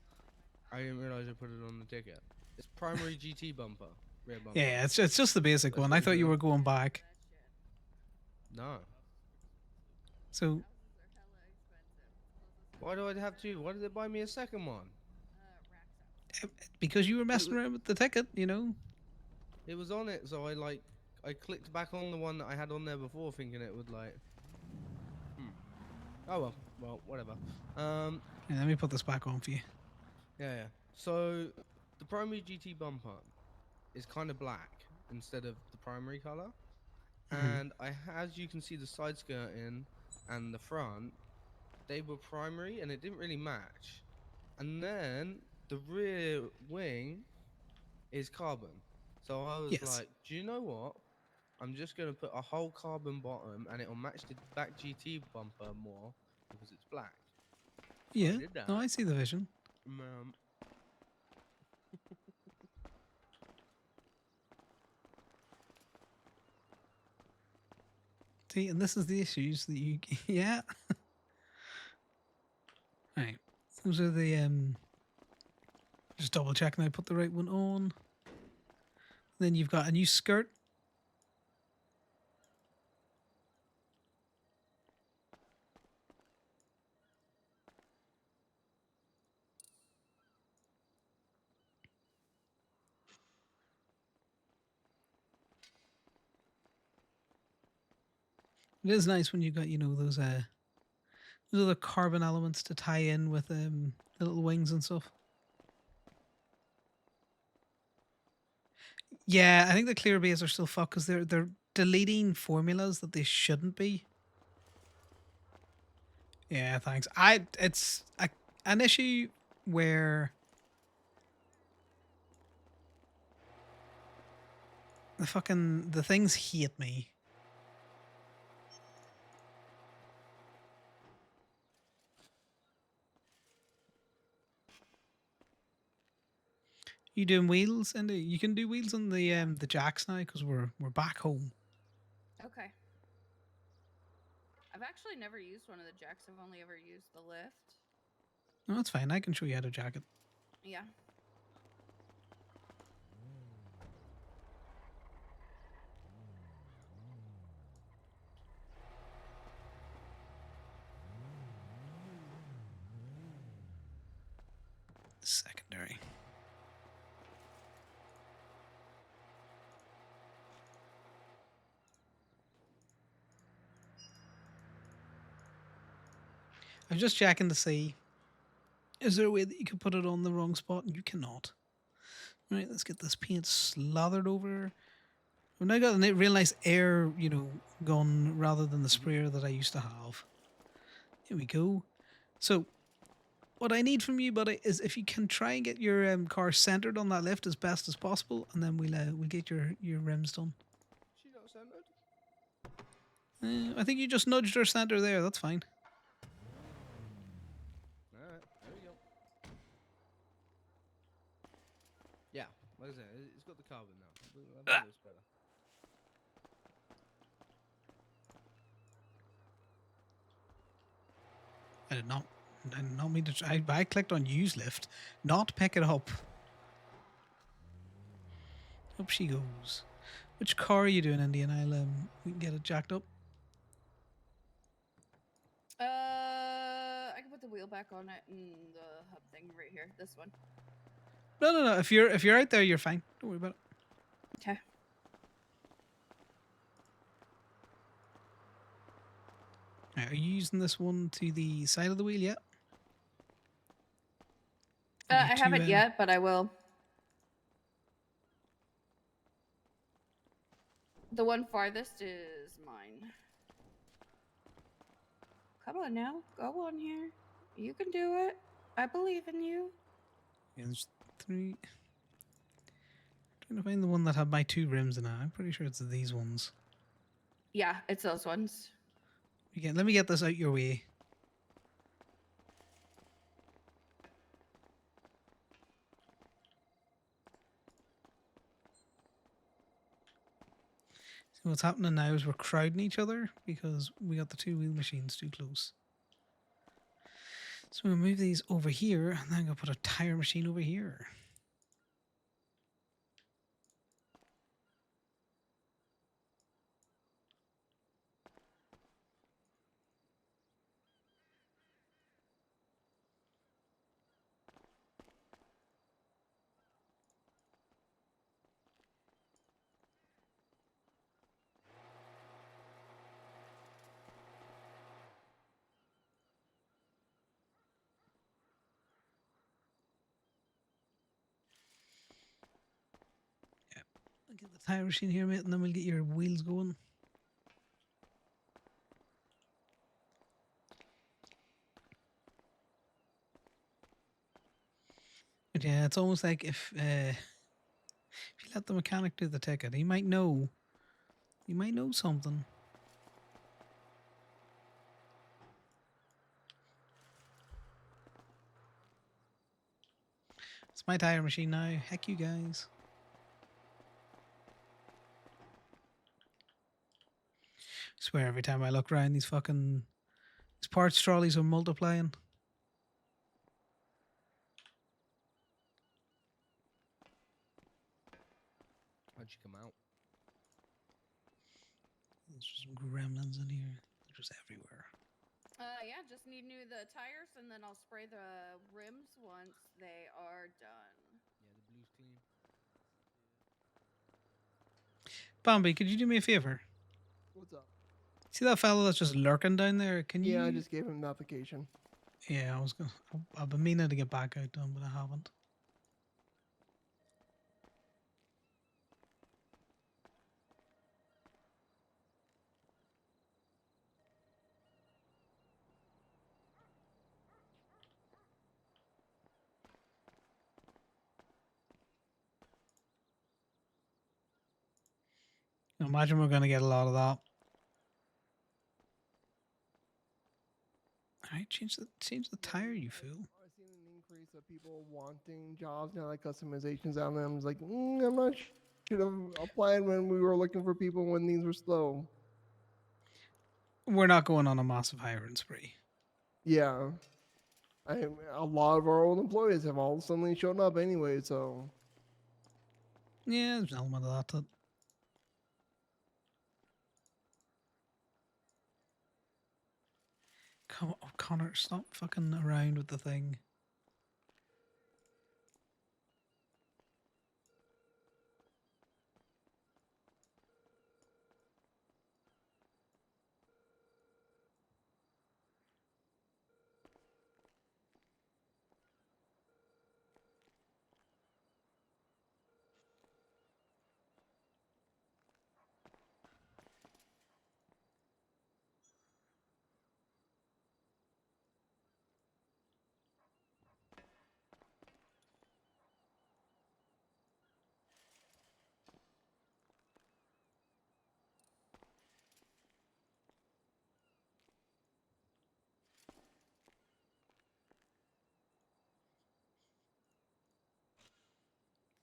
I didn't realize I put it on the ticket. It's primary GT bumper. rear bumper. Yeah, it's just the basic That's one. what I you thought you do. were going back. No. So Why do I have to? Why did they buy me a second one? because you were messing around with the ticket, you know. It was on it, so I clicked back on the one that I had on there before, thinking it would like. Oh well, whatever. Yeah, let me put this back on for you. Yeah. So the primary GT bumper is kind of black instead of the primary color, and as you can see, the side skirting and the front, they were primary, and it didn't really match. And then the rear wing is carbon. So I was Yes. like, do you know what? I'm just going to put a whole carbon bottom and it'll match the back GT bumper more because it's black. So I Yeah. did that. No, I see the vision. See, and this is the issues that you. Yeah. Right. Those are the Just double checking I put the right one on. Then you've got a new skirt. It is nice when you got, you know, those other carbon elements to tie in with the little wings and stuff. Yeah, I think the clear bays are still fucked because they're deleting formulas that they shouldn't be. Yeah, thanks. It's an issue where the things hate me. You doing wheels, and you can do wheels on the jacks now because we're back home. Okay. I've actually never used one of the jacks. I've only ever used the lift. No, that's fine. I can show you how to jack it. Yeah. Secondary. I'm just checking to see, is there a way that you can put it on the wrong spot? And you cannot. Right, let's get this paint slathered over. I've now got a real nice air, you know, gun rather than the sprayer that I used to have. Here we go. So, what I need from you, buddy, is if you can try and get your car centered on that lift as best as possible, and then we'll get your rims done. She not centered. I think you just nudged her center there. That's fine. Alright, there we go. Yeah, like I said, it's got the carbon now. I think it's better. I did not mean to. I clicked on use lift, not pick it up. Up she goes. Which car are you doing, Indy? And we can get it jacked up. I can put the wheel back on it and the hub thing right here. This one. No. If you're out there, you're fine. Don't worry about it. Okay. Right, are you using this one to the side of the wheel yet? I haven't yet, but I will. The one farthest is mine. Come on now. Go on here. You can do it. I believe in you. Yeah, there's 3. Trying to find the one that had my 2 rims in it. I'm pretty sure it's these ones. Yeah, it's those ones. Again, let me get this out your way. So what's happening now is we're crowding each other because we got the 2 wheel machines too close. So we'll move these over here, and then I'm going to put a tire machine over here. the tire machine here, mate, and then we'll get your wheels going. But yeah, it's almost like if you let the mechanic do the ticket, he might know. He might know something. It's my tire machine now. Heck you guys. I swear every time I look around, these parts trolleys are multiplying. How'd you come out? There's just some gremlins in here. They're just everywhere. Yeah, just need new the tires, and then I'll spray the rims once they are done. Yeah, the blue's clean. Bambi, could you do me a favor? What's up? See that fellow that's just lurking down there? Can you? Yeah, I just gave him the application. Yeah, I've been meaning to get back out to him, but I haven't. Imagine we're going to get a lot of that. All right, change the tire, you fool. I've seen an increase of people wanting jobs now, like customizations on them. It's like, I'm not should have applied when we were looking for people when these were slow. We're not going on a massive hiring spree. Yeah. A lot of our old employees have all suddenly shown up anyway, so. Yeah, there's an element of that. Come on, Connor, stop fucking around with the thing.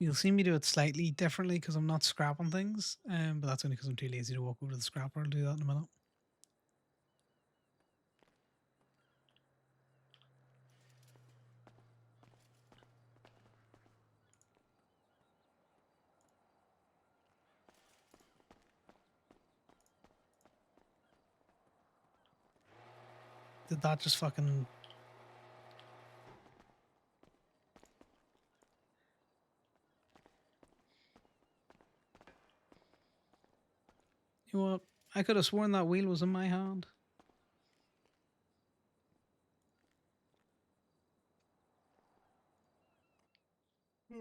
You'll see me do it slightly differently because I'm not scrapping things, but that's only because I'm too lazy to walk over to the scrapper. I'll do that in a minute. Did that just fucking... You know what? I could have sworn that wheel was in my hand. So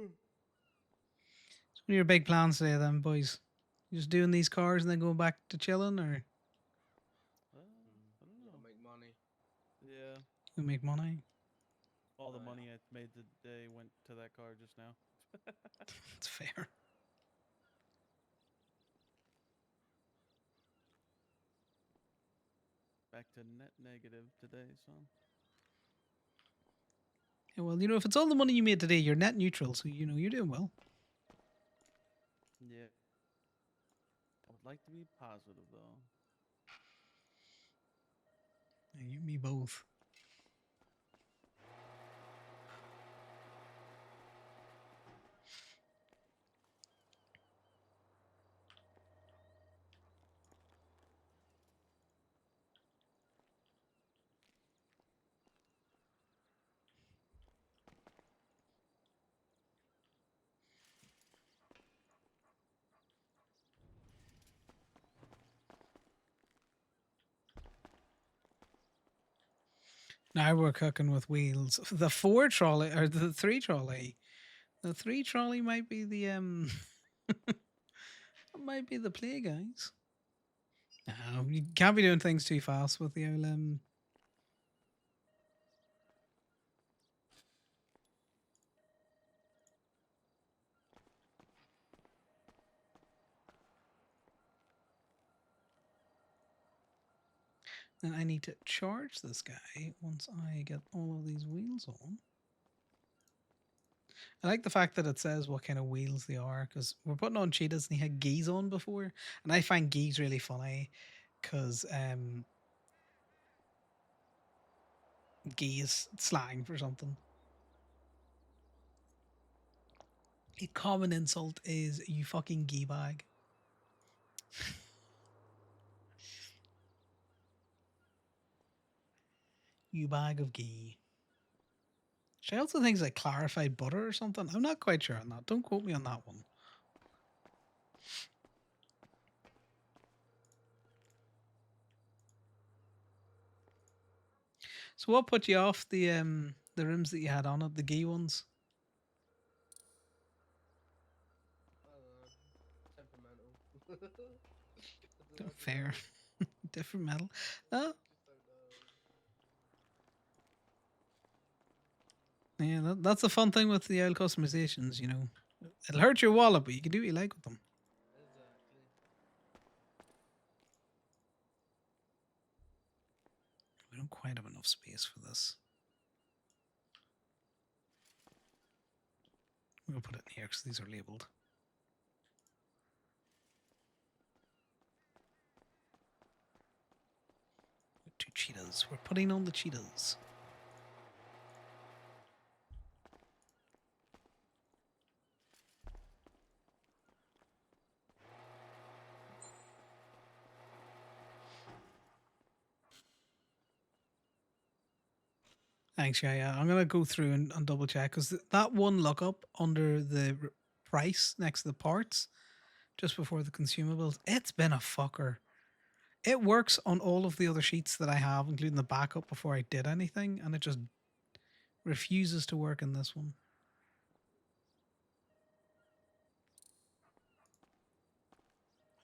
what are your big plans today then, boys? You just doing these cars and then going back to chilling, or I don't know. Make money. Yeah. you make money? All the money I made today went to that car just now. That's fair. Back to net negative today, son. Yeah, well, if it's all the money you made today, you're net neutral, so you're doing well. Yeah. I would like to be positive though. Yeah, you and me both. Now we're cooking with wheels. The 4 trolley or the 3 trolley. The 3 trolley might be the That might be the play, guys. No, you can't be doing things too fast with the old And I need to charge this guy once I get all of these wheels on. I like the fact that it says what kind of wheels they are, because we're putting on cheetahs and he had geese on before, and I find geese really funny because geese slang for something. A common insult is you fucking gee bag. You bag of ghee. She also thinks like clarified butter or something. I'm not quite sure on that. Don't quote me on that one. So what put you off the rims that you had on it, the ghee ones? I don't know. Temperamental. I don't Fair. know. Different metal. Oh. Just don't know. Yeah, that's the fun thing with the old customizations, you know. It'll hurt your wallet, but you can do what you like with them. Exactly. We don't quite have enough space for this. I'm going to put it in here because these are labeled. Two cheetahs. We're putting on the cheetahs. Thanks, yeah. I'm going to go through and double check because that one lookup under the price next to the parts, just before the consumables, it's been a fucker. It works on all of the other sheets that I have, including the backup before I did anything, and it just refuses to work in this one.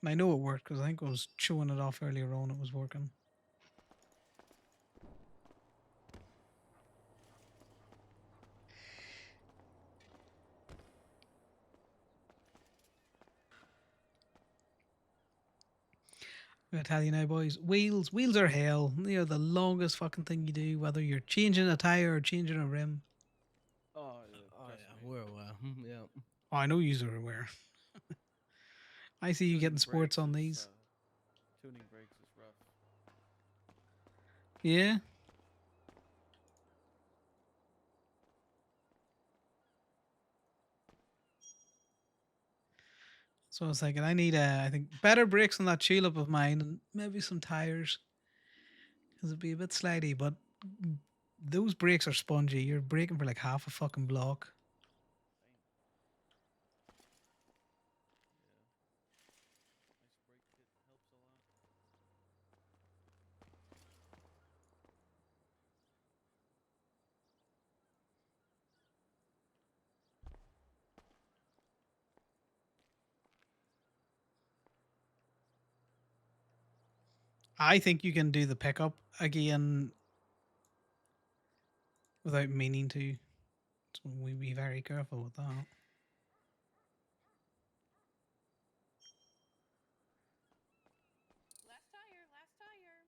And I know it worked because I think I was showing it off earlier on. It was working. I'm gonna tell you now, boys. Wheels are hell. They are the longest fucking thing you do, whether you're changing a tire or changing a rim. Oh, Oh yeah, we're aware. Yeah. Oh, I know you are aware. I see you getting sports on these. Tuning brakes is rough. Yeah. So I was thinking, I need I think better brakes on that tulip of mine, and maybe some tires, because it'd be a bit slidey. But those brakes are spongy. You're braking for like half a fucking block. Nice brake kit helps a lot. I think you can do the pickup again without meaning to. So we be very careful with that. Last tire, last tire.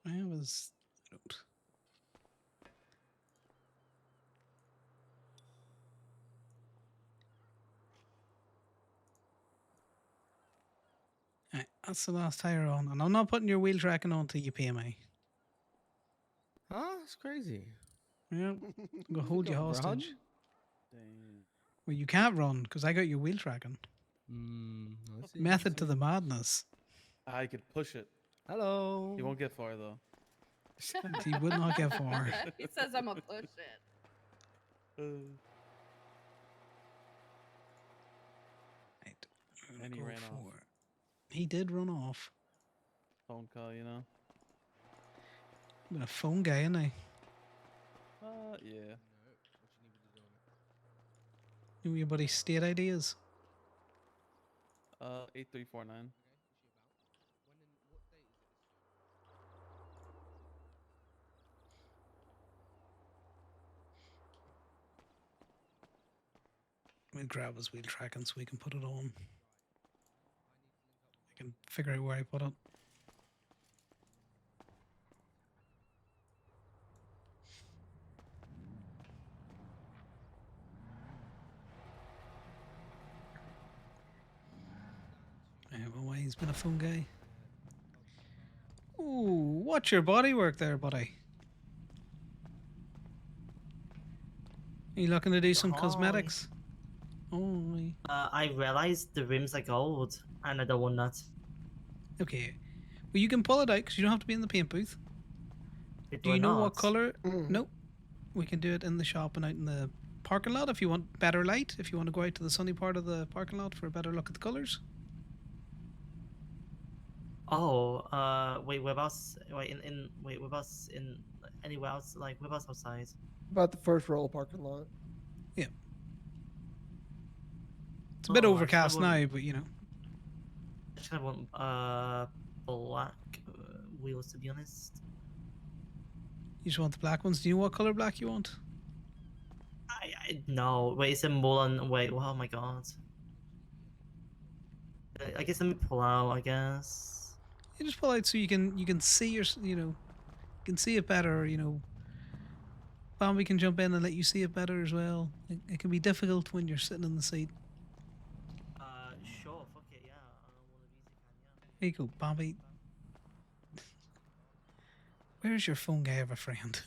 Well, yeah. I was. Right, that's the last tire on, and I'm not putting your wheel tracking on till you pay me. Huh? That's crazy. Yeah, I'm gonna hold you Got run? hostage. Dang. Well, you can't run because I got your wheel tracking. I see, Method I to see. the madness. I could push it. Hello. He won't get far though. He would not get far. He says I'm a push it. And he Go ran off. for- He did run off. Phone call, you know. I'm a phone guy, ain't I? Yeah. Know your buddy's state ideas. 8349. We'll grab his wheel tracking so we can put it on. I can figure out where I put it. I don't know why he's been a phone guy. Ooh, watch your body work there, buddy. Are you looking to do some Hi. cosmetics? Oh, I realized the rims are gold, and I don't want that. okay. Well, you can pull it out because you don't have to be in the paint booth. Do you know what color? Nope. We can do it in the shop and out in the parking lot if you want better light. If you want to go out to the sunny part of the parking lot for a better look at the colors. Oh, wait, whereabouts? Wait, wait, whereabouts in anywhere else? Like whereabouts outside? About the first row of parking lot. Yeah. It's a bit Oh, overcast now, but you know. I just kind of want black wheels, to be honest. You just want the black ones. Do you know what color black you want? No, wait, is it more than wait? Oh my god. I guess let me pull out. I guess. You just pull out so you can see your you can see it better. You know, Bambi can jump in and let you see it better as well. It can be difficult when you're sitting in the seat. Sure. Fuck it. Yeah. Here you go, Bambi. Where's your phone guy of a friend?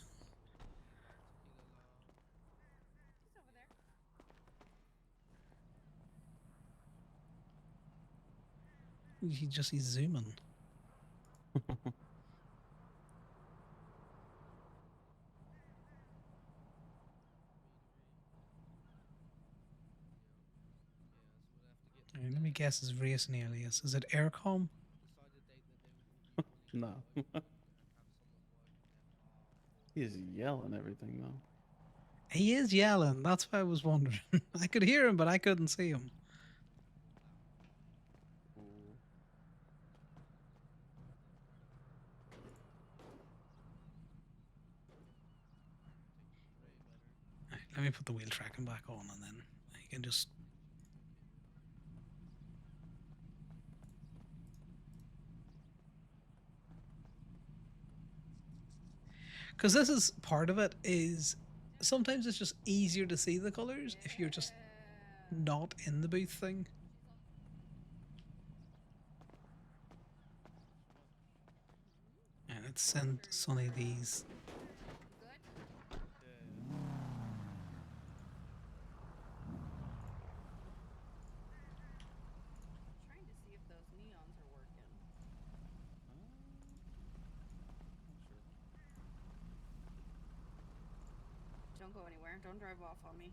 He's zooming. Alright, let me guess his race alias. Is it Aircom? No. He's yelling everything though. He is yelling. That's why I was wondering. I could hear him, but I couldn't see him. Right, let me put the wheel tracking back on, and then you can just. Because this is part of it, is sometimes it's just easier to see the colors if you're just not in the booth thing. And let's send Sonny these. Trying to see if those neons are working. Don't go anywhere. Don't drive off on me.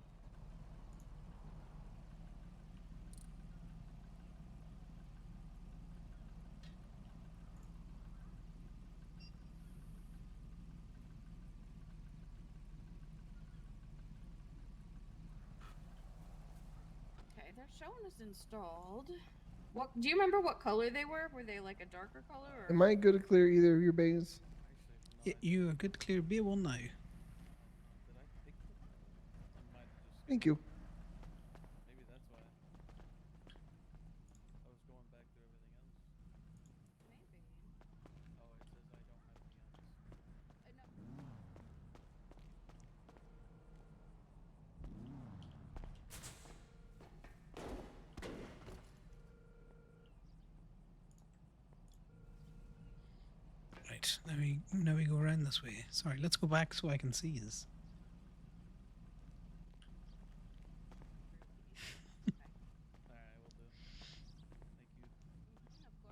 Okay, they're showing us installed. What do you remember what color they were? Were they like a darker color or Am I good to clear either of your bays? Yeah, you are good to clear B1 now. Thank you. Maybe that's why. I was going back through everything else. maybe? Oh, it says I don't have neons. Right, now we go around this way. Sorry, let's go back so I can see his. Alright, will do.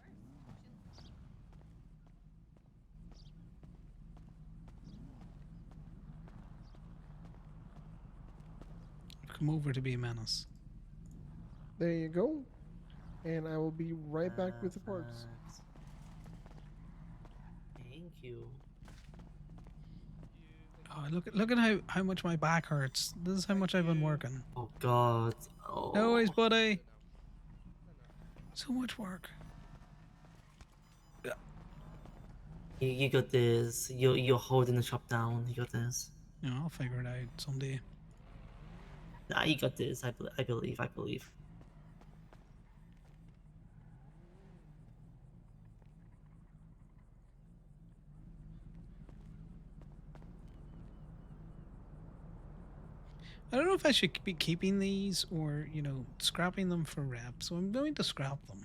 Thank you. Of course. I've come over to be a menace. There you go. And I will be right back with the parts. Thank you. Oh, look at how much my back hurts. This is how much I've been working. Oh God. No Oh. worries, buddy. So much work. You got this. You're holding the shop down. You got this. Yeah, I'll figure it out someday. Nah, you got this. I believe. I believe. I don't know if I should be keeping these or, you know, scrapping them for rep. So I'm going to scrap them.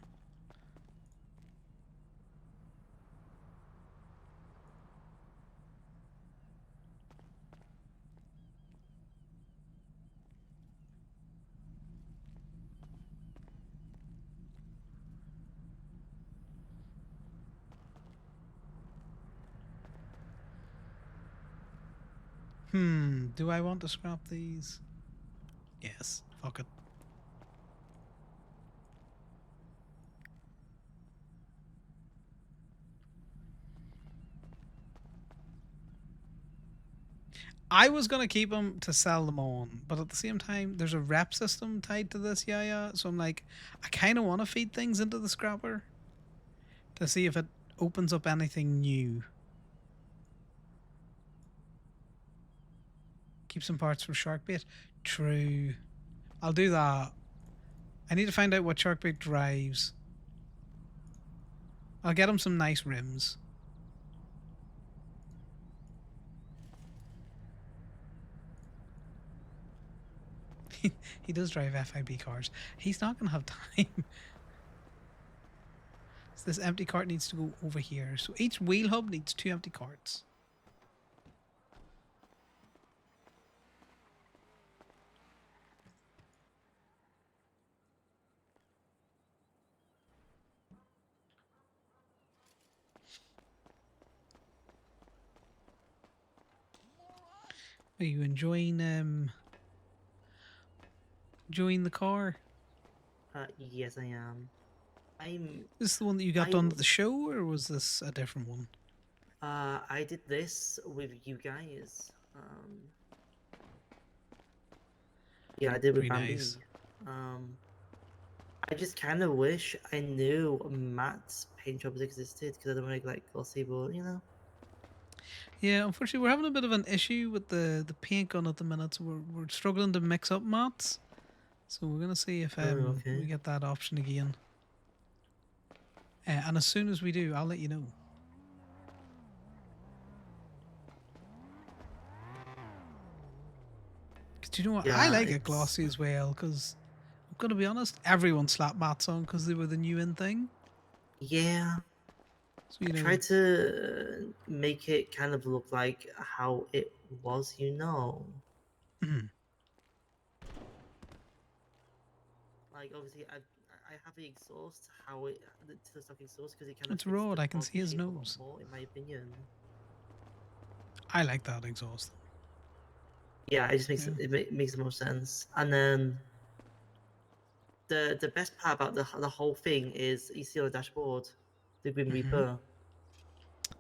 Do I want to scrap these? Yes, fuck it. I was gonna keep them to sell them on, but at the same time, there's a rep system tied to this, yeah. So I'm like, I kind of want to feed things into the scrapper to see if it opens up anything new. Keep some parts from Sharkbait. True. I'll do that. I need to find out what Sharkbait drives. I'll get him some nice rims. He does drive FIB cars. He's not going to have time. So this empty cart needs to go over here. So each wheel hub needs 2 empty carts. Are you enjoying the car? Yes, I am. This is the one that you got done at the show, or was this a different one? I did this with you guys. Yeah, I did with Pretty Bambi. nice. I just kind of wish I knew Matt's paint jobs existed because I don't want to like glossy, but you know. Yeah, unfortunately, we're having a bit of an issue with the paint gun at the minute, so we're struggling to mix up mats. So we're gonna see if okay. we get that option again. And as soon as we do, I'll let you know. Cause you know what? I Yeah, like it glossy as well. Cause I'm gonna be honest, everyone slapped mats on because they were the new in thing. Yeah. So you I know, tried to make it kind of look like how it was, you know. Like obviously, I have the exhaust how it the stock exhaust because it kind of it's fits Rod. the I can see body his shape a lot nose. more, in my opinion. I like that exhaust. Yeah, it just makes Yeah. it makes the most sense. And then the best part about the whole thing is you see on the dashboard, the Grim Reaper.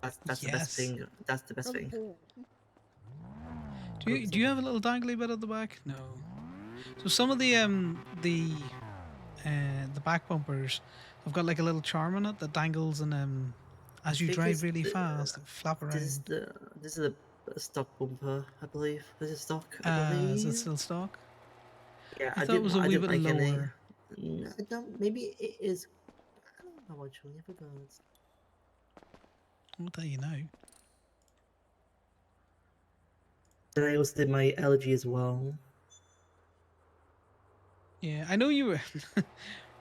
That's the best Yes. thing. That's the best thing. Do you have a little dangly bit at the back? No. So some of the back bumpers have got like a little charm on it that dangles and as you think drive it's really fast, it flap around. This is a stock bumper, I believe. This is stock, I Is it believe. still stock? Yeah, I thought it was a wee bit like lower. I don't. Maybe it is. I don't know actually. I forgot. I'll tell you now. And I also did my elegy as well. Yeah, I know you were.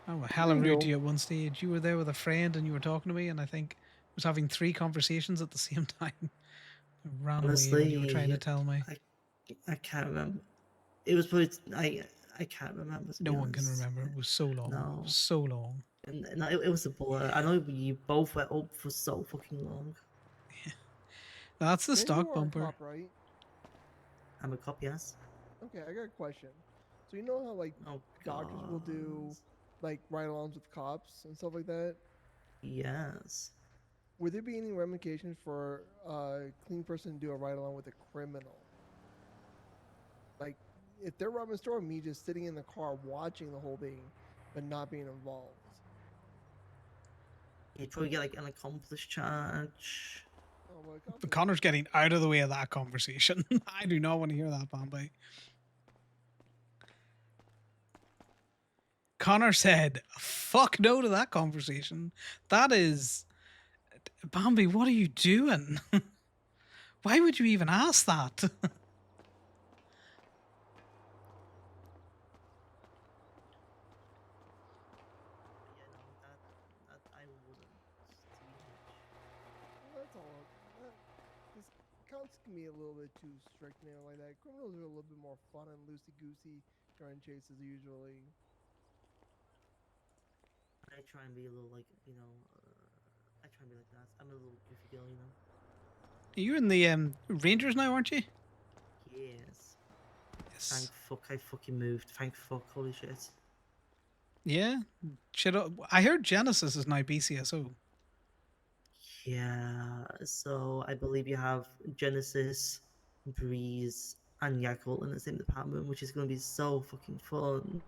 I'm hella There you rude go. to you at one stage. You were there with a friend and you were talking to me, and I think was having 3 conversations at the same time. I ran away when you were trying to tell me. I can't remember. It was probably I can't remember. To No be one can honest. remember. It was so long. No. It was so long. And it was a blur. I know you both were up for so fucking long. That's the Man, stock you are a bumper. cop, right? I'm a cop, yes. Okay, I got a question. So you know how like doctors will do like ride-alongs with cops and stuff like that? Yes. Would there be any ramifications for a clean person to do a ride along with a criminal? Like, if they're robbing a store, me just sitting in the car watching the whole thing, but not being involved. You'd probably get like an accomplice charge. Oh, well, But Connor's getting out of the way of that conversation. I do not want to hear that, Bombay. Connor said, fuck no to that conversation. That is... Bambi, what are you doing? Why would you even ask that? Yeah, no, that I wouldn't. Well, that's all. Because cops can be a little bit too strict now like that. Criminals are a little bit more fun and loosey-goosey during chases usually. I try and be a little like, you know, I try and be like that. I'm a little goofy girl, you know. You're in the Rangers now, aren't you? Yes. Yes. Thank fuck I fucking moved. Thank fuck. Holy shit. Yeah. Shit, I heard Genesis is now BCSO. Yeah. So I believe you have Genesis, Breeze, and Yakult in the same department, which is going to be so fucking fun.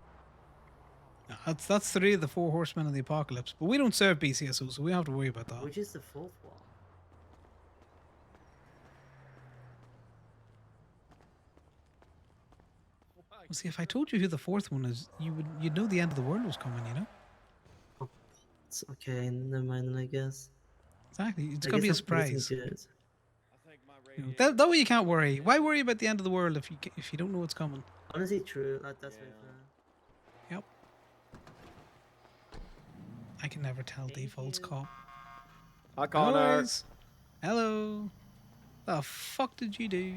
That's 3 of the 4 horsemen of the apocalypse. But we don't serve BCSO, so we don't have to worry about that. Which is the 4th one? Well, see, if I told you who the 4th one is, you'd know the end of the world was coming, you know? It's okay, never mind then, I guess. Exactly. It's I going to be a guess that makes me surprise. good. You know, that way you can't worry. Why worry about the end of the world if you don't know what's coming? Honestly, true. That's very fair. Yep. I can never tell defaults cop. Hi, Connor. Boys. Hello. The fuck did you do?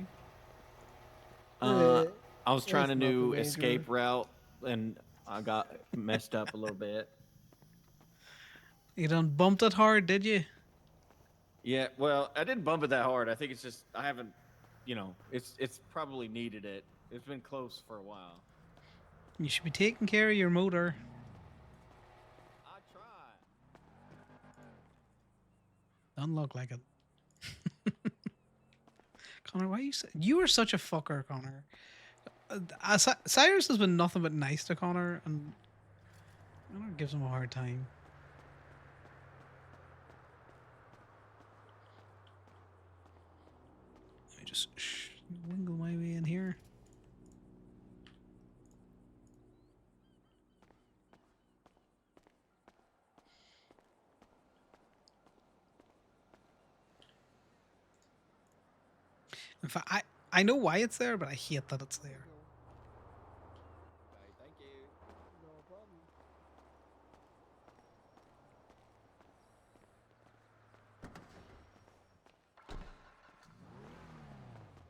I was It's trying a new nothing escape major. route and I got messed up a little bit. You done bumped it hard, did you? Yeah, well, I didn't bump it that hard. I think it's just I haven't, it's probably needed it. It's been close for a while. You should be taking care of your motor. I try. Doesn't look like it. Connor, why you are such a fucker, Connor. Cyrus has been nothing but nice to Connor, and Connor gives him a hard time. Let me just wiggle my way in here. In fact, I know why it's there, but I hate that it's there. Okay, thank you. No problem.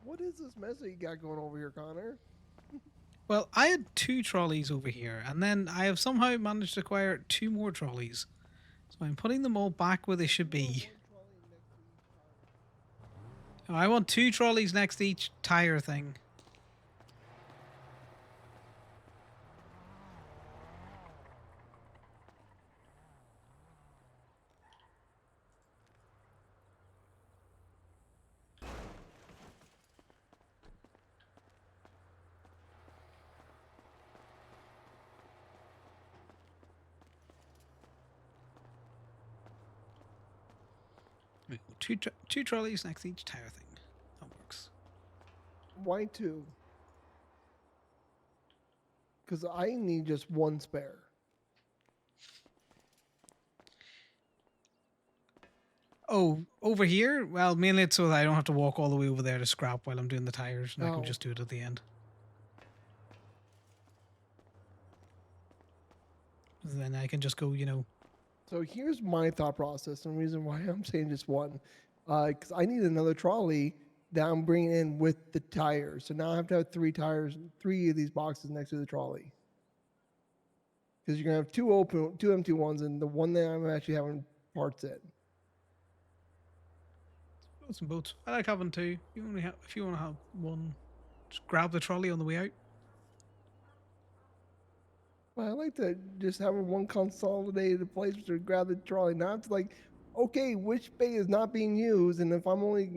What is this mess that you got going over here, Connor? Well, I had 2 trolleys over here, and then I have somehow managed to acquire 2 more trolleys. So I'm putting them all back where they should be. Oh, I want 2 trolleys next to each tire thing. Two trolleys next to each tire thing. That works. Why 2? Because I need just 1 spare. Oh, over here? Well, mainly it's so that I don't have to walk all the way over there to scrap while I'm doing the tires, and I Oh. can just do it at the end. Then I can just go, So here's my thought process and reason why I'm saying just 1. Because I need another trolley that I'm bringing in with the tires. So now I have to have 3 tires, 3 of these boxes next to the trolley. Because you're going to have 2 empty ones, and the one that I'm actually having parts in. Floats and boats. I like having 2. If you want to have 1, just grab the trolley on the way out. Well, I like to just have one consolidated place to grab the trolley, not to okay, which bay is not being used, and if I'm only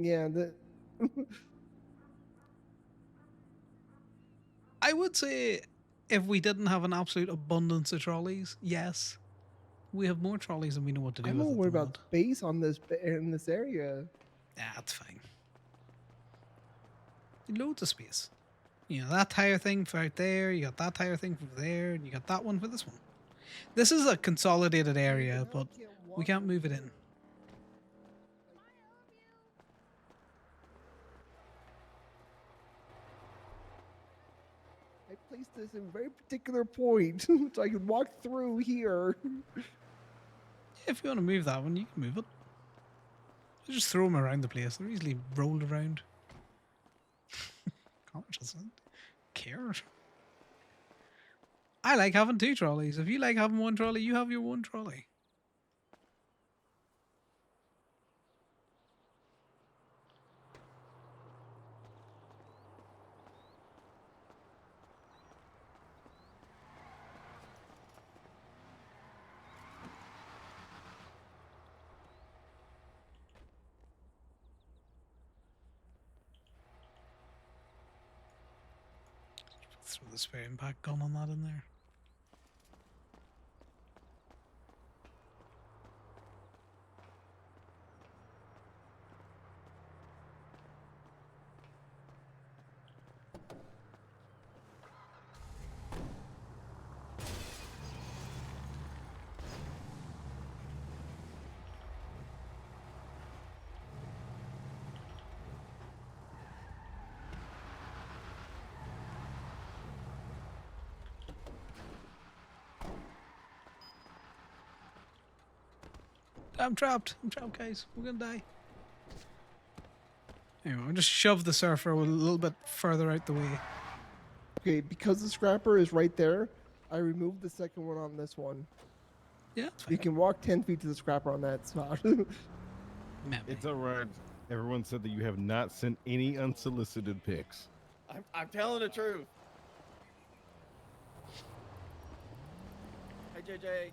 I would say if we didn't have an absolute abundance of trolleys, yes. We have more trolleys than we know what to do I'm with more at the worried about moment. space on in this area. That's fine. Loads of space. You know, that tire thing for out there, you got that tire thing for there, and you got that one for this one. This is a consolidated area, but we can't move it in. I placed this in a very particular point, so I could walk through here. If you want to move that one, you can move it. Just throw them around the place. They're easily rolled around. Connor doesn't care. I like having 2 trolleys. If you like having 1 trolley, you have your 1 trolley. Throw the spare impact gun on that in there. I'm trapped. I'm trapped, guys. We're gonna die. Anyway, I'll just shove the surfer a little bit further out the way. Okay, because the scrapper is right there, I removed the second one on this one. Yeah, you can walk 10 feet to the scrapper on that spot. It's alright. Everyone said that you have not sent any unsolicited pics. I'm telling the truth. Hey, JJ.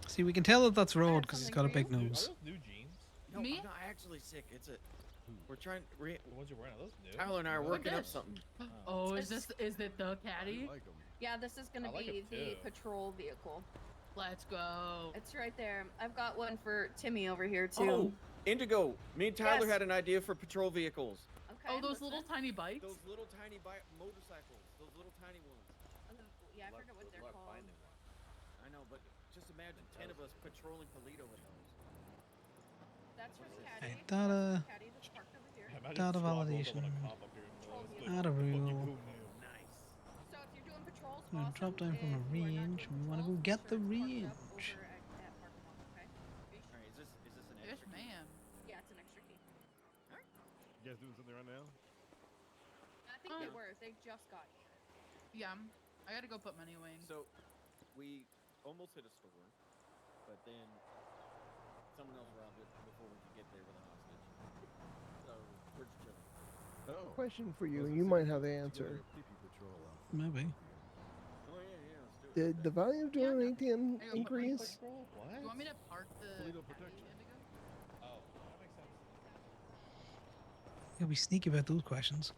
See, we can tell that that's Road because he's got a big Are nose. those new jeans? No, Me? I'm not actually sick. It's a. We're trying. The ones you're wearing, are those new? Tyler and I are Look working at up this. something. Oh, is it the caddy? Yeah, this is gonna I like be 'em the too. patrol vehicle. Let's go. It's right there. I've got one for Timmy over here too. Oh, Indigo. Me and Tyler Yes. had an idea for patrol vehicles. Okay. Oh, those little tiny bikes. Those little tiny motorcycles. Those little tiny ones. Yeah, I forget what they're called. I know, but just imagine 10 of us patrolling Toledo with those. That's for the Right, caddy. data, Caddy that's parked over here. data validation, add a rule. Nice. So if you're doing patrols, I'm gonna awesome. drop down from a If you are not range. doing We want to go patrols, get the sure, park it up range. over at parking lot, okay? All right, is this an Yes, extra? ma'am. Yeah, it's an extra key. You guys doing something right now? I think they were. They just got here. Yeah, I gotta go put money away. So, we almost hit a store, but then someone else robbed it before we could get there with a hostage. So we're just chilling. Oh. Question for you, and you might have the answer. Maybe. Oh yeah, let's do it. Did the value of doing an ATM There you go, increase? What? Do you want me to park the Toledo caddy, protection. Indigo? Oh, that makes sense. You'll be sneaky about those questions.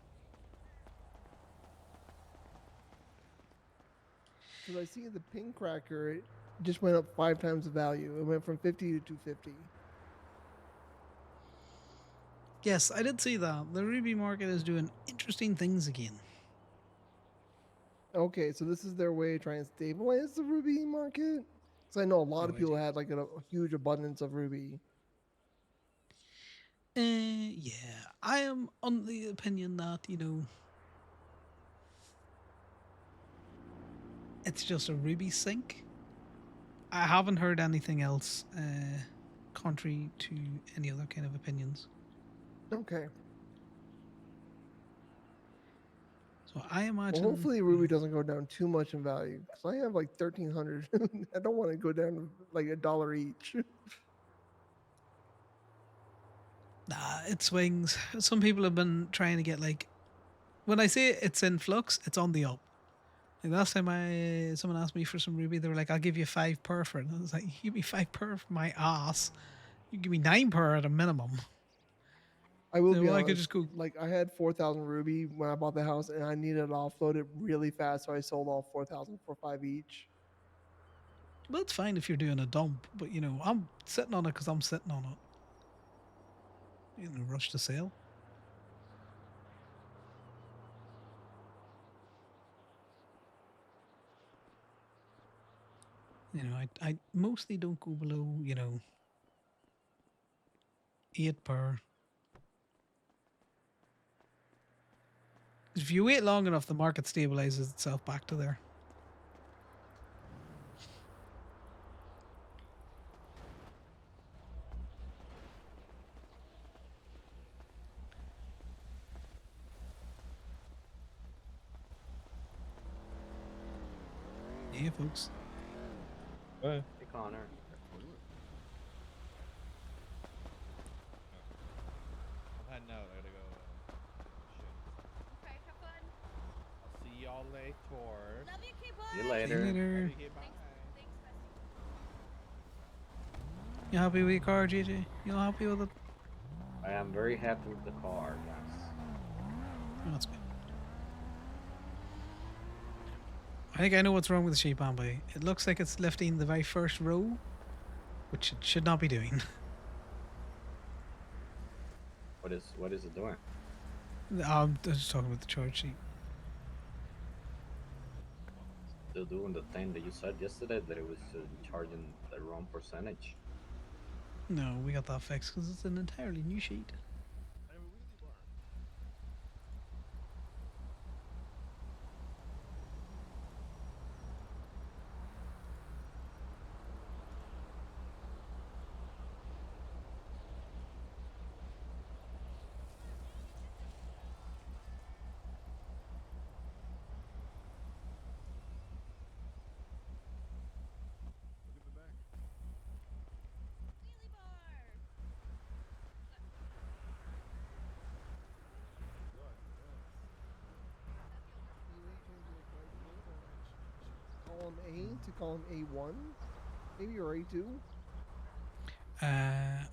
Because I see the pin cracker, it just went up 5 times the value. It went from 50 to 250. Yes, I did see that. The Ruby market is doing interesting things again. Okay, so this is their way to try and stabilize the ruby market. Because I know a lot of people had like a huge abundance of ruby. Yeah, I am on the opinion that, you know, it's just a Ruby sink. I haven't heard anything else contrary to any other kind of opinions. Okay. So I imagine. Well, hopefully ruby doesn't go down too much in value. Because I have like 1,300. I don't want to go down to like $1 each. Nah, it swings. Some people have been trying to get like. When I say it's in flux, it's on the up. Like last time someone asked me for some ruby, they were like, "I'll give you 5 per for it." And I was like, "You give me 5 per for my ass? You give me 9 per at a minimum. I will So be I honest. could just go. Like I had 4,000 ruby when I bought the house, and I needed to offload it really fast, so I sold all 4,000 for 5 each. Well, that's fine if you're doing a dump, but you know, I'm sitting on it because I'm sitting on it. In a rush to sell. You know, I mostly don't go below, 8 per. If you wait long enough, the market stabilizes itself back to there. Yeah, folks. Hey, Connor. I'm heading out. I gotta go. Okay, have fun. I'll see y'all later. Love you, kid See you boy. later. See you later. Love you, kid. Bye. Thanks, bestie. You happy with your car, JJ? You happy with it? I am very happy with the car. Yes. Oh, that's good. I think I know what's wrong with the sheep ambi. It looks like it's lifting the very first row, which it should not be doing. What is it doing? I'm just talking about the charge sheet. Still doing the thing that you said yesterday that it was charging the wrong percentage. No, we got that fixed because it's an entirely new sheet. Column A to column A1, maybe, or A2.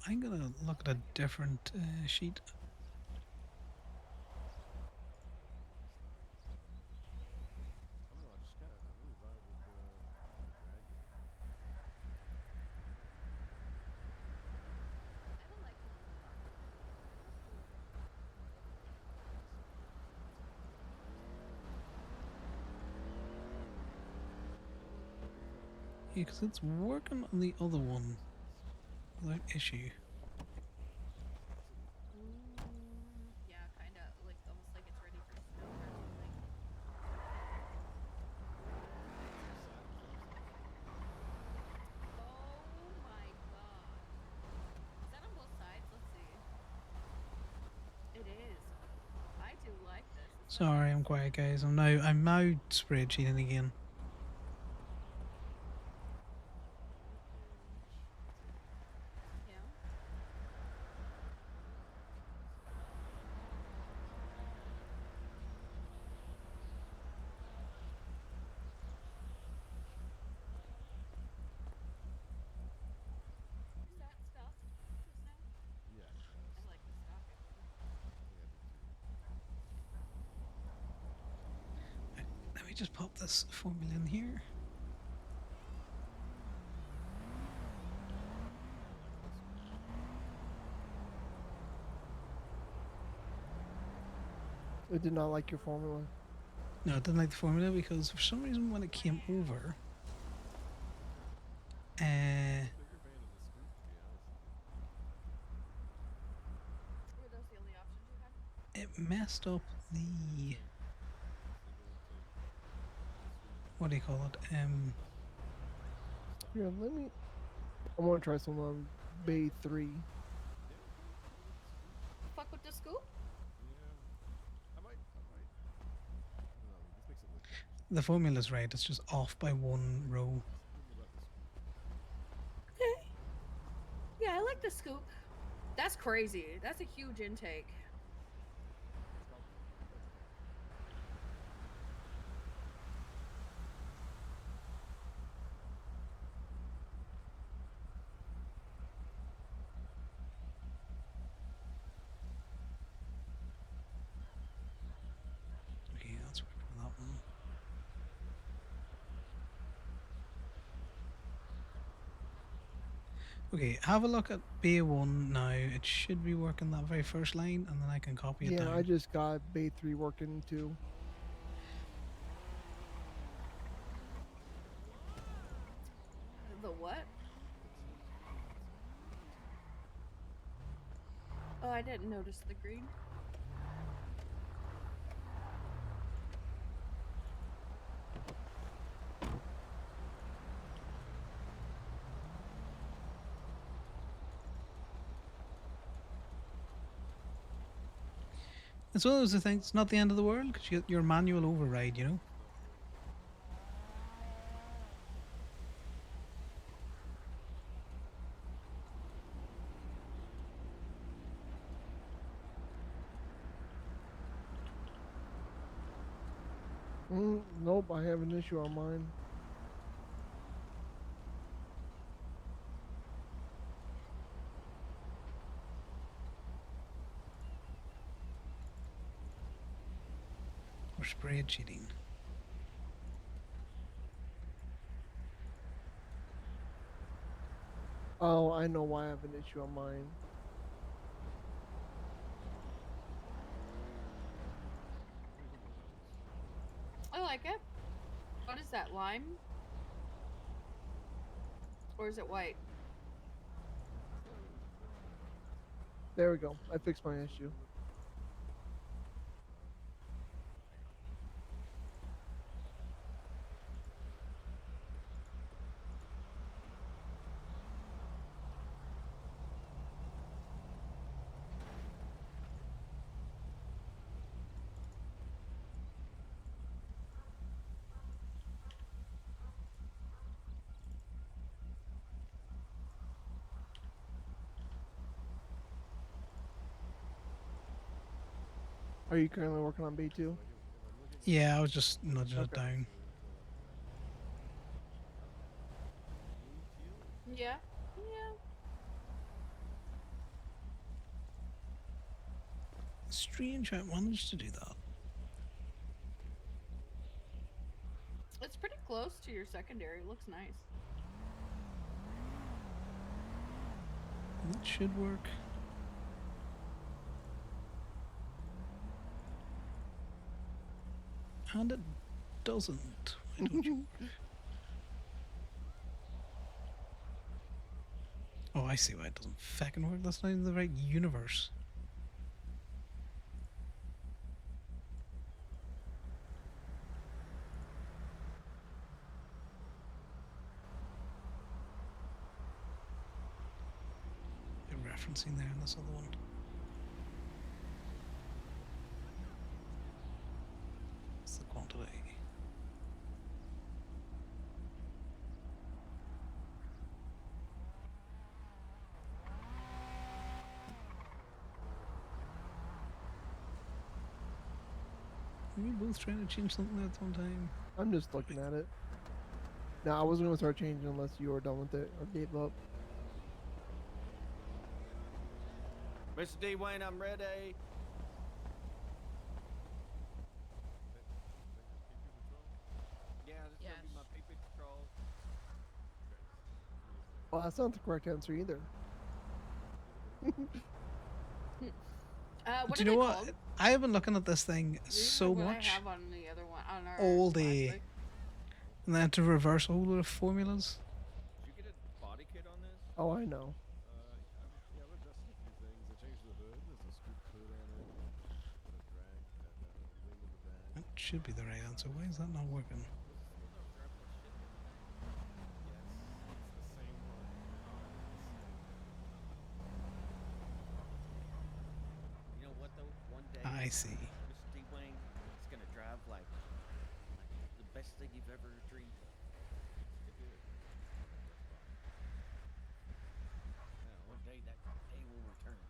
I'm gonna look at a different sheet. Yeah, because it's working on the other one without issue. Yeah, kind of like almost like it's ready for snow or something. Oh my god. Is that on both sides? Let's see. It is. I do like this. It's Sorry, I'm quiet, guys. I'm now spreadsheeting again. yeah. Is that stuffed just now? Yeah. I like the stocking. Let me just pop this formula in here. I did not like your formula. No, I didn't like the formula because for some reason when it came over, Were those the only options you had? it messed up the, what do you call it? Here, let me. I want to try some Bay 3. Fuck with the scoop? The formula's right. It's just off by one row. Okay. Yeah, I like the scoop. That's crazy. That's a huge intake. Okay, have a look at Bay1 now. It should be working that very first line, and then I can copy it Yeah, down. I just got Bay 3 working too. The what? Oh, I didn't notice the green. It's one of those things. It's not the end of the world because you get your manual override. You know. Nope, I have an issue on mine. Or spray cheating. Oh, I know why I have an issue on mine. I like it. What is that, lime? Or is it white? There we go. I fixed my issue. Are you currently working on B2? Yeah, I was just nudging it Okay. down. Yeah. Yeah. Strange how it managed to do that. It's pretty close to your secondary. It looks nice. That should work. And it doesn't. Why don't you work? Oh, I see why it doesn't fucking work. That's not even the right universe. They're referencing there in this other one. It's the quantity. Are we both trying to change something at one time? I'm just looking at it. Now, I wasn't going to start changing unless you were done with it or gave up. Mr. D. Wayne, I'm ready. Yeah, this is gonna be my PP patrol. Well, that's not the correct answer either. What Do are you know they what? called? I have been looking at this thing These are so what much I have on the other one on our all last day, week. and then I had to reverse a whole lot of formulas. Did you get a body kit on this? Oh, I know. Yeah, I've adjusted a few things. I changed the hood. There's a scoop hood on it. Put a drag wing in the back. That should be the right answer. Why is that not working? Was this the one that was grabbing the shit the other day? Yes, it's the same one. You know what though? One day, I see. Mr. D. Wayne, it's gonna drive like the best thing you've ever dreamed of. It's gonna do it. One day that day will return.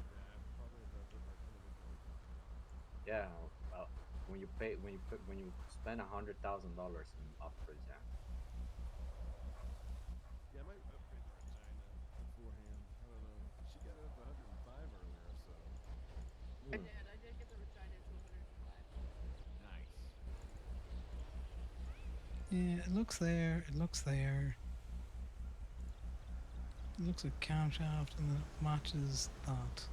Yeah, probably if I put like individual. Yeah, when you spend $100,000 in upgrades, yeah. Yeah, I might upgrade the Regina beforehand. I don't know. She got it up to 105 earlier, so. I did. I did get the Regina to 105. Nice. Yeah, it looks there. It looks there. It looks like camshaft and then it matches that.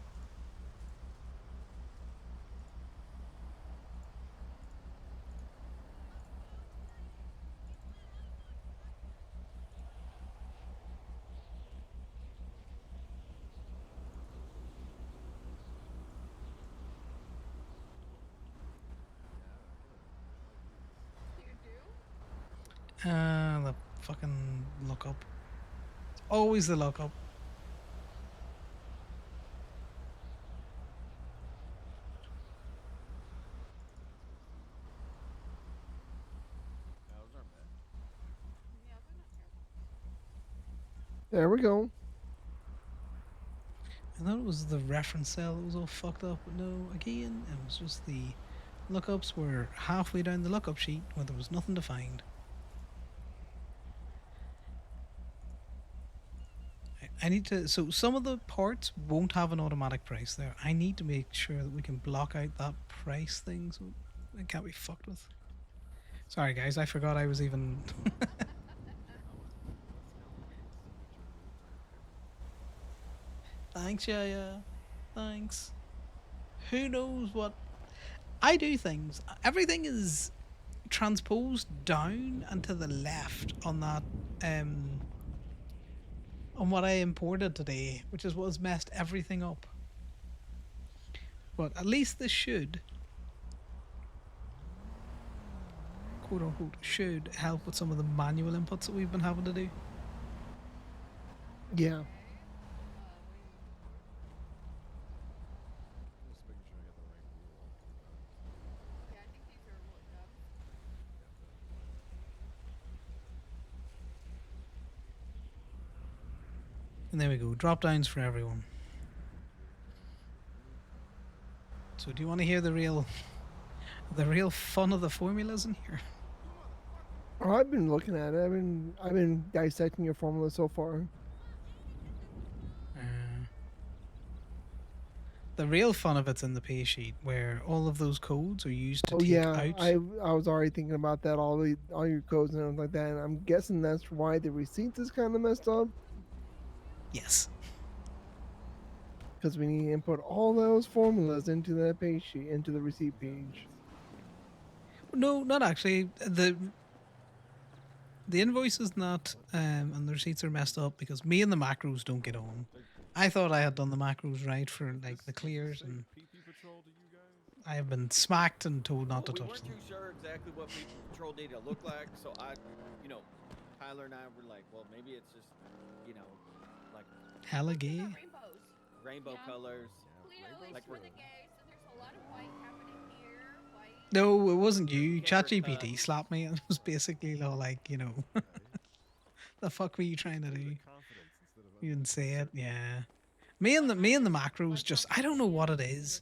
The fucking lookup. It's always the lookup. Those aren't bad. Yeah, they're not terrible. There we go. I thought it was the reference cell that was all fucked up, but no, again, it was just the lookups were halfway down the lookup sheet where there was nothing to find. I need to, so some of the parts won't have an automatic price there. I need to make sure that we can block out that price thing so it can't be fucked with. Sorry guys, I forgot I was even... Thanks, yeah. Thanks. Who knows what... I do things. Everything is transposed down and to the left on that, on what I imported today, which is what's messed everything up. But at least this should, quote unquote, should help with some of the manual inputs that we've been having to do. Yeah. Just making sure I got the right wheel all pulled out. Yeah, I think these are what dubs. And there we go, drop downs for everyone. So do you want to hear the real fun of the formulas in here? Oh, I've been looking at it. I've been dissecting your formula so far. The real fun of it's in the pay sheet, where all of those codes are used to Oh take yeah, out. I was already thinking about that. All your codes and everything like that. And I'm guessing that's why the receipts is kind of messed up. Yes. Because we need to input all those formulas into that page sheet, into the receipt page. No, not actually. The invoice is not, and the receipts are messed up because me and the macros don't get on. I thought I had done the macros right for like the clears, and I have been smacked and told not to We touch weren't them. too sure exactly what people patrol data looked like, so Tyler and I were like, well, maybe it's just, like Hella gay. rainbow colors. Clearly, Like for the gays, so there's a lot of white happening here. White. No, it wasn't you. ChatGPT slapped me and it was basically all like, the fuck were you trying to do? You didn't say it, yeah. Me and the macros just, I don't know what it is.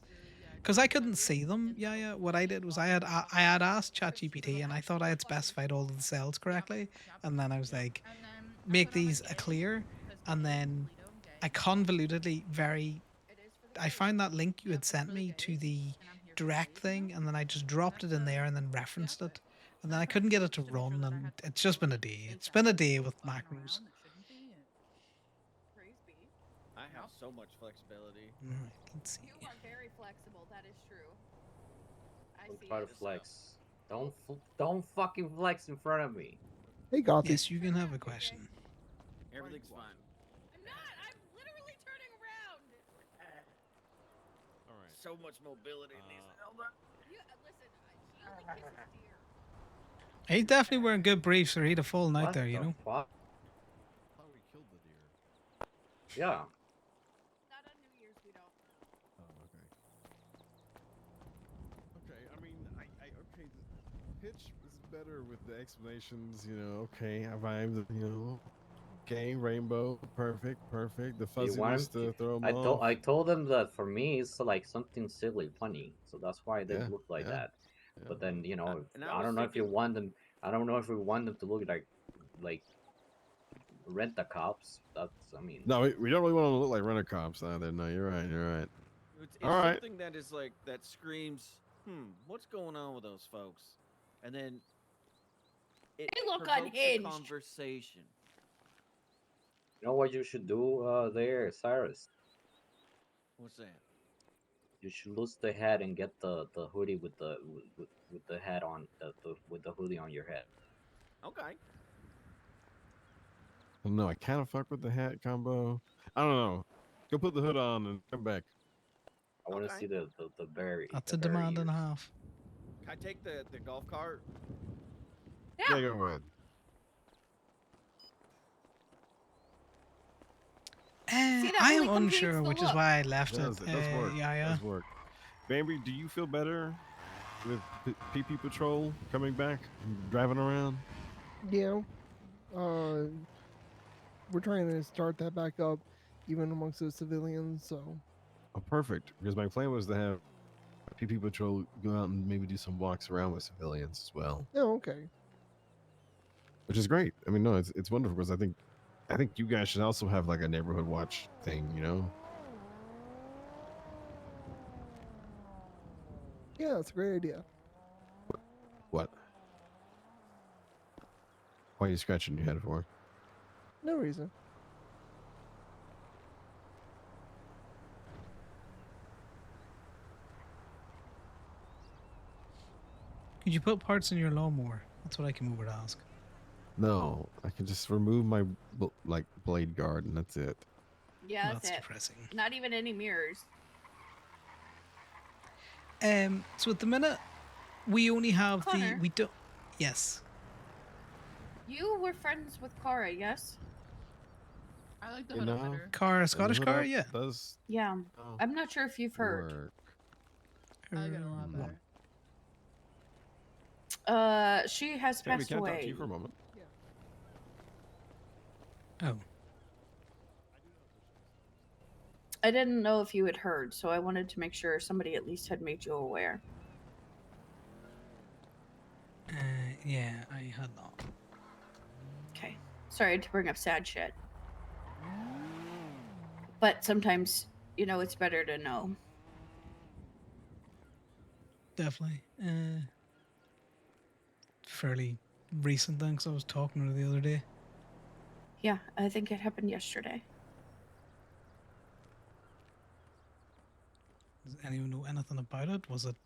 Because I couldn't see them. Yeah. What I did was I had asked ChatGPT and I thought I had specified all of the cells correctly. And then I was like, make these a clear. And then I convolutedly I found that link you had sent me to the direct thing. And then I just dropped it in there and then referenced it. And then I couldn't get it to run. And it's just been a day. It's been a day with macros. I have so much flexibility. Alright, let's see. You are very flexible. That is true. I Don't see try to it. flex. Don't fucking flex in front of me. Hey, Gothy. Yes, you can have a question. Everything's fine. I'm not. I'm literally turning around. All right. So much mobility in these Zelda. You listen. He only kisses deer. He's definitely wearing good briefs or he'd have fallen out there, you know? Fuck? I thought we killed the deer. Yeah. Not on New Year's, we don't. Oh, okay. Okay, I mean, okay, the pitch is better with the explanations, okay, I rhymed, okay, rainbow, perfect, the You fuzziness want to throw them off. I told them that for me it's like something silly, funny, so that's why they Yeah, look like yeah, that. But then and I I was don't know if you thinking- want them. I don't know if we want them to look like rent the cops. That's No, we don't really want them to look like renter cops either. No, you're right. It's All right. something that is like that screams, what's going on with those folks? And then it They look provokes a unhinged. conversation. You know what you should do there, Cyrus? What's that? You should lose the hat and get the hoodie with with the hat on with the hoodie on your head. Okay. I don't know. I kind of fuck with the hat combo. I don't know. Go put the hood on and come back. I want to see the berry. That's the a berry demand and a ears. half. Can I take the golf cart? Yeah, go ahead. See, that I am really completes unsure, the which is look. why I left It does, it. it does work. Yeah, It yeah. does work. Bambi, do you feel better with PP Patrol coming back and driving around? Yeah. We're trying to start that back up, even amongst the civilians. So Oh, perfect. Because my plan was to have PP Patrol go out and maybe do some walks around with civilians as well, yeah, okay. which is great. I mean, no, it's wonderful because I think you guys should also have like a neighborhood watch thing, you know? Yeah, that's a great idea. What? Why are you scratching your head for? No reason. Could you put parts in your lawnmower? That's what I came over to ask. No, I can just remove my like blade guard and that's it. Yeah, That's that's it. depressing. Not even any mirrors. So at the minute, we only have Connor. we don't. Yes. You were friends with Kara, yes? I like the You hood up know, better. Cara, and the Scottish hood Cara, up yeah. does Yeah. I'm not sure if you've heard. work. I like it a lot better. She has Tammy, passed can I talk to away. you for a moment? Oh. I didn't know if you had heard, so I wanted to make sure somebody at least had made you aware. Yeah, I had not. Okay. Sorry to bring up sad shit. But sometimes, you know, it's better to know. Definitely. Fairly recent thing, because I was talking to her the other day. Yeah, I think it happened yesterday. Does anyone know anything about it? Was it?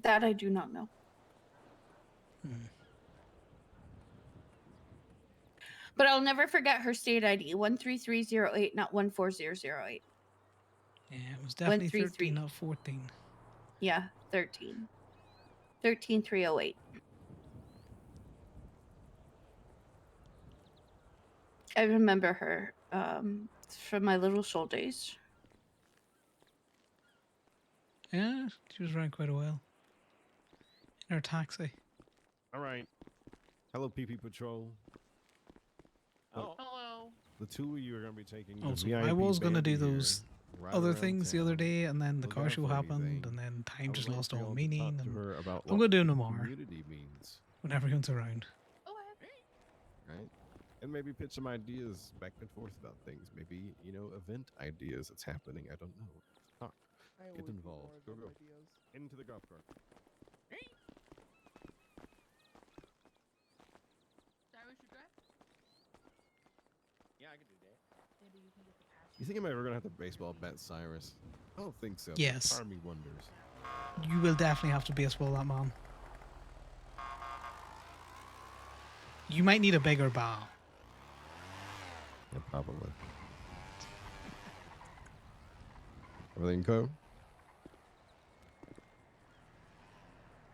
That I do not know. But I'll never forget her state ID 13308, not 14008. Yeah, it was definitely 133. 13, not 14. Yeah, 13. 13308. I remember her from my little soul days. Yeah, she was around quite a while. In her taxi. All right. Hello, PP Patrol. Oh. Hello. The two of you are going to be taking the Also, VIP I was going to do Bambi those here, right other around things the other town. day, and then the Look car out show for happened, anything. and then I time would just like lost for all y'all to meaning. talk to And her about I'm what going to do them tomorrow community means, when everyone's around. right? And maybe pitch some ideas back and forth about things. Maybe, you know, event ideas that's happening. I don't know. Talk. Get involved. Go. Into the golf cart. Cyrus, you drive? Yeah, I can do that. Maybe you can get the pass. You think I'm ever going to have to baseball bat Cyrus? I don't think so. but Yes. Part of me wonders. You will definitely have to baseball that man. You might need a bigger bat. Yeah, probably. Everything cool?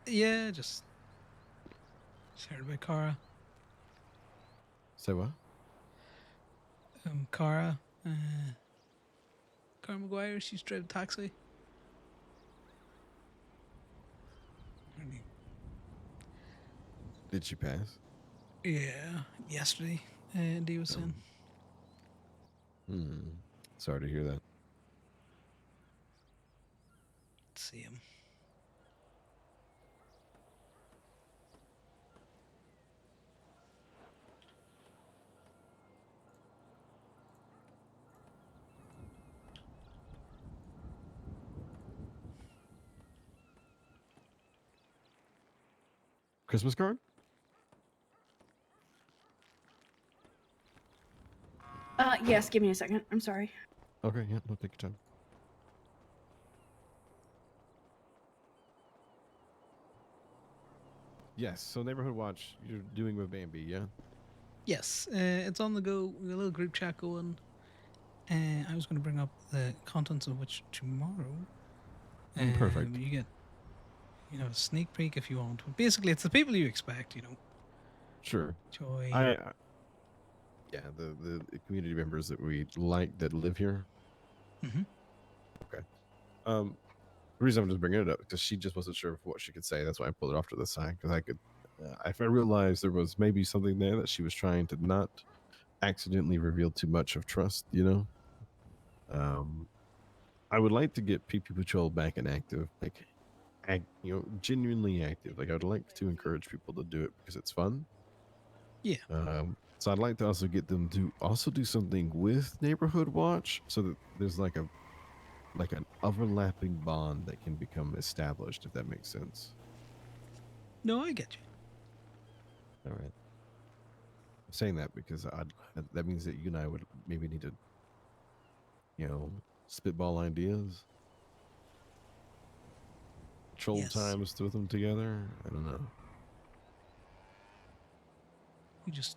Yeah, just heard about Cara. Say what? Cara. Cara McGuire, she's driving taxi. Did she pass? Yeah, yesterday. And he was saying. Sorry to hear that. Let's see him. Christmas card? Yes, give me a second. I'm sorry. Okay, yeah, no, take your time. Yes, so Neighborhood Watch, you're doing with Bambi, yeah? Yes, it's on the go. We got a little group chat going. I was going to bring up the contents of which tomorrow. Perfect. You get, a sneak peek if you want. But basically, it's the people you expect. Sure. Joy. Yeah, the community members that we like that live here. Mhm. Okay. The reason I'm just bringing it up because she just wasn't sure of what she could say. That's why I pulled it off to the side because I could. If I realized there was maybe something there that she was trying to not accidentally reveal too much of trust, I would like to get PP Patrol back and active, like, genuinely active. Like, I would like to encourage people to do it because it's fun. Yeah. So I'd like to also get them to also do something with Neighborhood Watch, so that there's like an overlapping bond that can become established, if that makes sense. No, I get you. All right. I'm saying that because that means that you and I would maybe need to, spitball ideas, troll Yes. times throw them together. I don't know. You just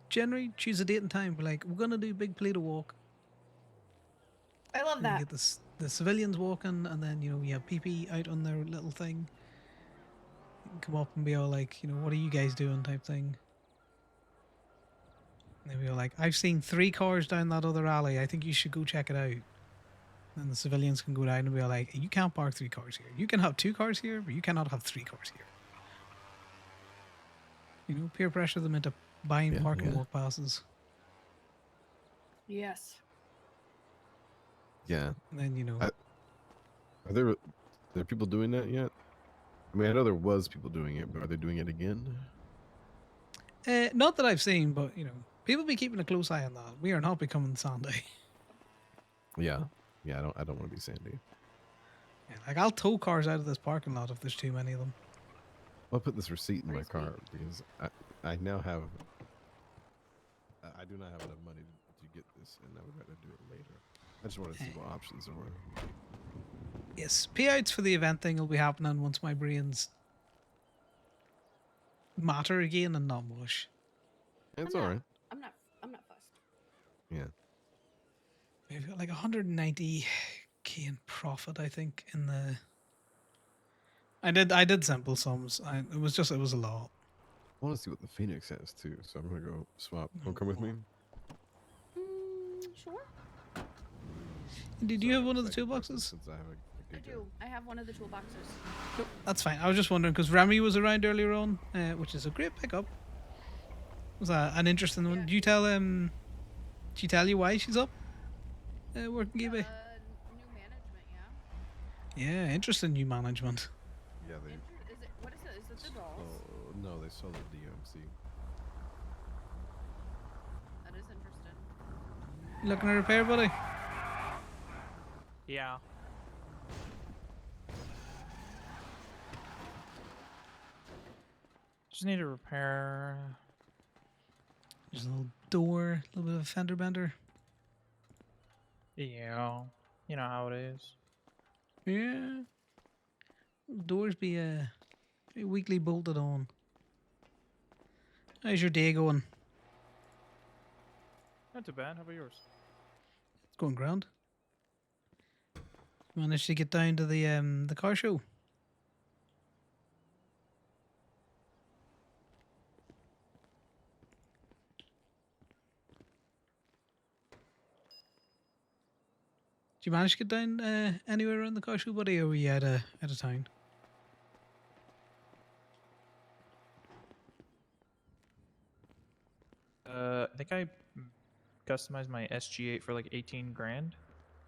generally choose a date and time. We're like, we're gonna do big Polito walk. I love And that. you get the civilians walking, and then you have PP out on their little thing. You can come up and be all like, what are you guys doing, type thing. And they'll be all like, I've seen 3 cars down that other alley. I think you should go check it out. And the civilians can go down and be all like, you can't park 3 cars here. You can have 2 cars here, but you cannot have 3 cars here. Peer pressure them into buying parking walk passes. Yes. Yeah. And then, are there people doing that yet? I mean, I know there was people doing it, but are they doing it again? Not that I've seen, but, people be keeping a close eye on that. We are not becoming Sandy. Yeah. Yeah, I don't want to be Sandy. Yeah, like, I'll tow cars out of this parking lot if there's too many of them. I'll put this receipt in my car because I now have. I do not have enough money to get this, and I would rather do it later. I just wanted to see what options there were. Yes, payouts for the event thing will be happening once my brains matter again and not mush. It's all right. I'm not fussed. Yeah. We've got like 190k in profit, I think, in the. I did simple sums. It was a lot. I want to see what the Phoenix has too, so I'm gonna go swap. Want to come with me? Sure. Did you have one of the toolboxes? Since I have I do. I have one of the toolboxes. Nope, that's fine. I was just wondering because Remy was around earlier on, which is a great pickup. Was an interesting one? Did you tell Did she tell you why she's up? Working eBay. New management, yeah. Yeah, interesting new management. Yeah, they. Is it? What is it? Is it the dolls? Oh no, they sold the DMC. That is interesting. You looking to repair, buddy? Yeah. Just need to repair. There's a little door, a little bit of a fender bender. Yeah. You know how it is. Yeah. Doors be weekly bolted on. How's your day going? Not too bad. How about yours? It's going grand. Managed to get down to the car show. Did you manage to get down anywhere around the car show, buddy, or were you out of town? I think I customized my SG8 for like 18 grand.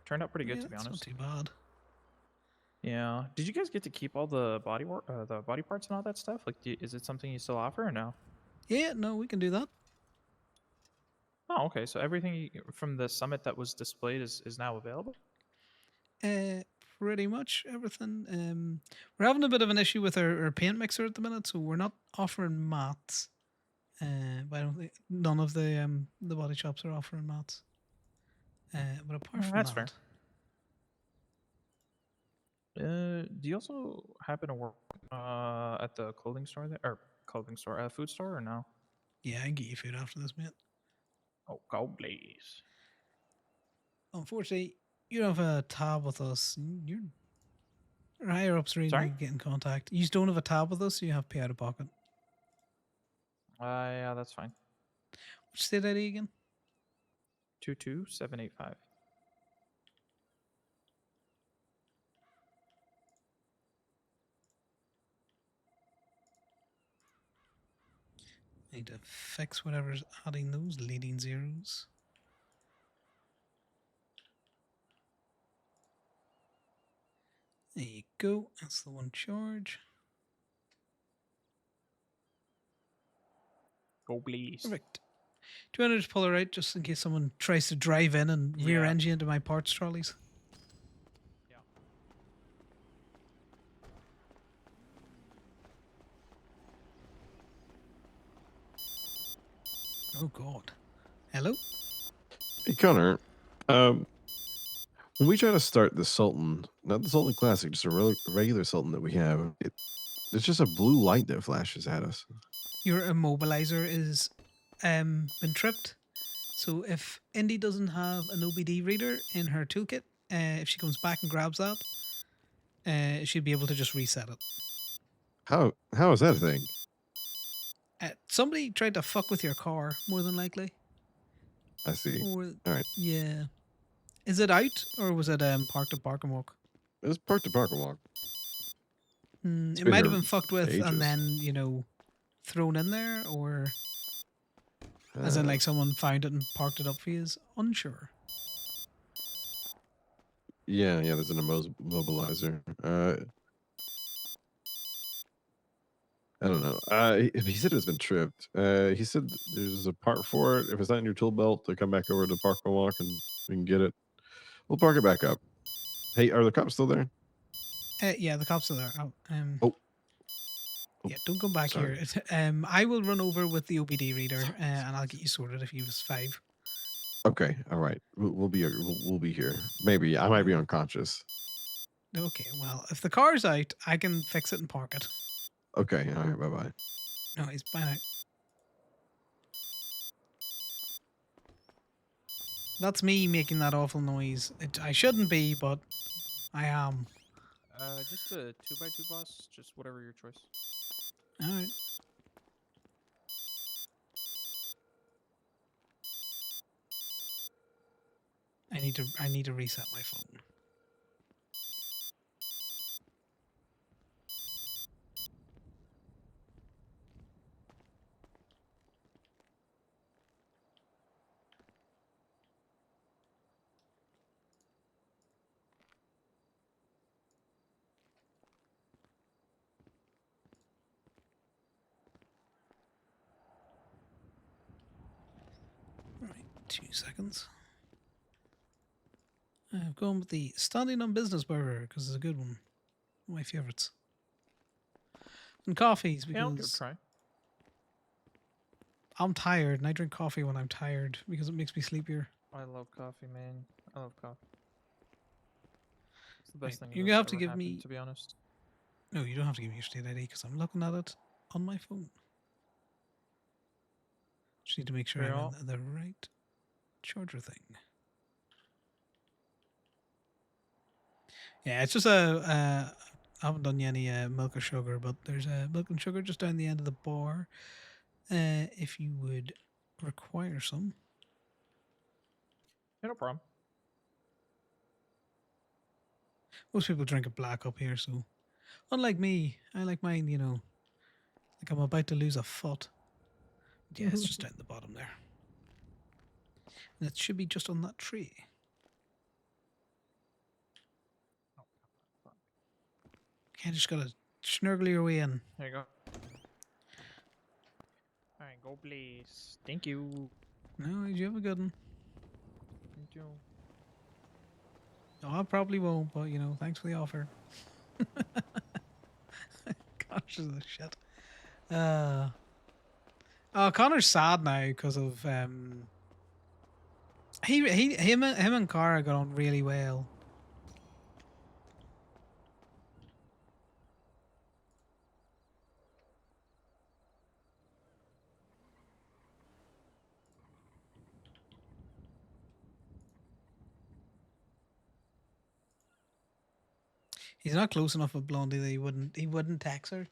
Turned out pretty good, Yeah, to be that's honest. not too bad. Yeah. Did you guys get to keep all the body parts and all that stuff? Like, is it something you still offer or no? Yeah, no, we can do that. Oh, okay. So everything from the summit that was displayed is now available. Pretty much everything. We're having a bit of an issue with our paint mixer at the minute, so we're not offering mats. But I don't think none of the body shops are offering mats. But apart from That's that, fair. Do you also happen to work at the clothing store there, or clothing store, food store, or no? yeah, I can get you food after this, mate. Oh, go please. Unfortunately, you don't have a tab with us. Your higher ups really Sorry? need to get in contact. You just don't have a tab with us, so you have to pay out of pocket. Yeah, that's fine. Which state ID again? 22785. I need to fix whatever's adding those leading zeros. There you go. That's the one charge. Go please. Perfect. Do you want to just pull her out just in case someone tries to drive in and rear Yeah. end you into my parts trolleys? Oh God. Hello? Hey, Connor. When we try to start the Sultan, not the Sultan Classic, just a regular Sultan that we have, it's just a blue light that flashes at us. Your immobilizer is been tripped. So if Indy doesn't have an OBD reader in her toolkit, if she comes back and grabs that, she'll be able to just reset it. How is that a thing? Somebody tried to fuck with your car, more than likely. I see. Or, All right. yeah. Is it out or was it parked at Park and Walk? It was parked at Park and Walk. It been might have here been fucked with ages. and then, thrown in there, or as in like someone found it and parked it up for you. Is unsure. Yeah, there's an immobilizer. I don't know. He said it's been tripped. He said there's a part for it. If it's not in your tool belt, to come back over to Park and Walk and we can get it. We'll park it back up. Hey, are the cops still there? Yeah, the cops are there. Oh. Yeah, don't come back Sorry. here. I will run over with the OBD reader and I'll get you sorted if you was 5. Okay, all right. We'll be here. Maybe I might be unconscious. Okay, well, if the car's out, I can fix it and park it. Okay, all right. Bye bye. No, he's bye now. That's me making that awful noise. I shouldn't be, but I am. Just a 2x2 boss, just whatever your choice. All right. I need to reset my phone. All right, 2 seconds. I've gone with the standing on business burger because it's a good one. One of my favorites. And coffees Yeah, I'll give it a because try. I'm tired and I drink coffee when I'm tired because it makes me sleepier. I love coffee, man. I love coffee. It's the best thing You're that's gonna have to ever give happened, me. to be honest. No, you don't have to give me your state ID because I'm looking at it on my phone. Just need to make sure Yeah. I'm in the right charger thing. Yeah, it's just I haven't done any milk or sugar, but there's milk and sugar just down the end of the bar. If you would require some. Yeah, no problem. Most people drink it black up here, so unlike me, I like mine, like I'm about to lose a foot. But yeah, it's just down the bottom there. And it should be just on that tree. Okay, just gotta snuggle your way in. There you go. Alright, go please. Thank you. No, you have a good one. Thank you. No, I probably won't, but thanks for the offer. Gosh, this is shit. Connor's sad now because of him and Cara got on really well. He's not close enough with Blondie that he wouldn't text her.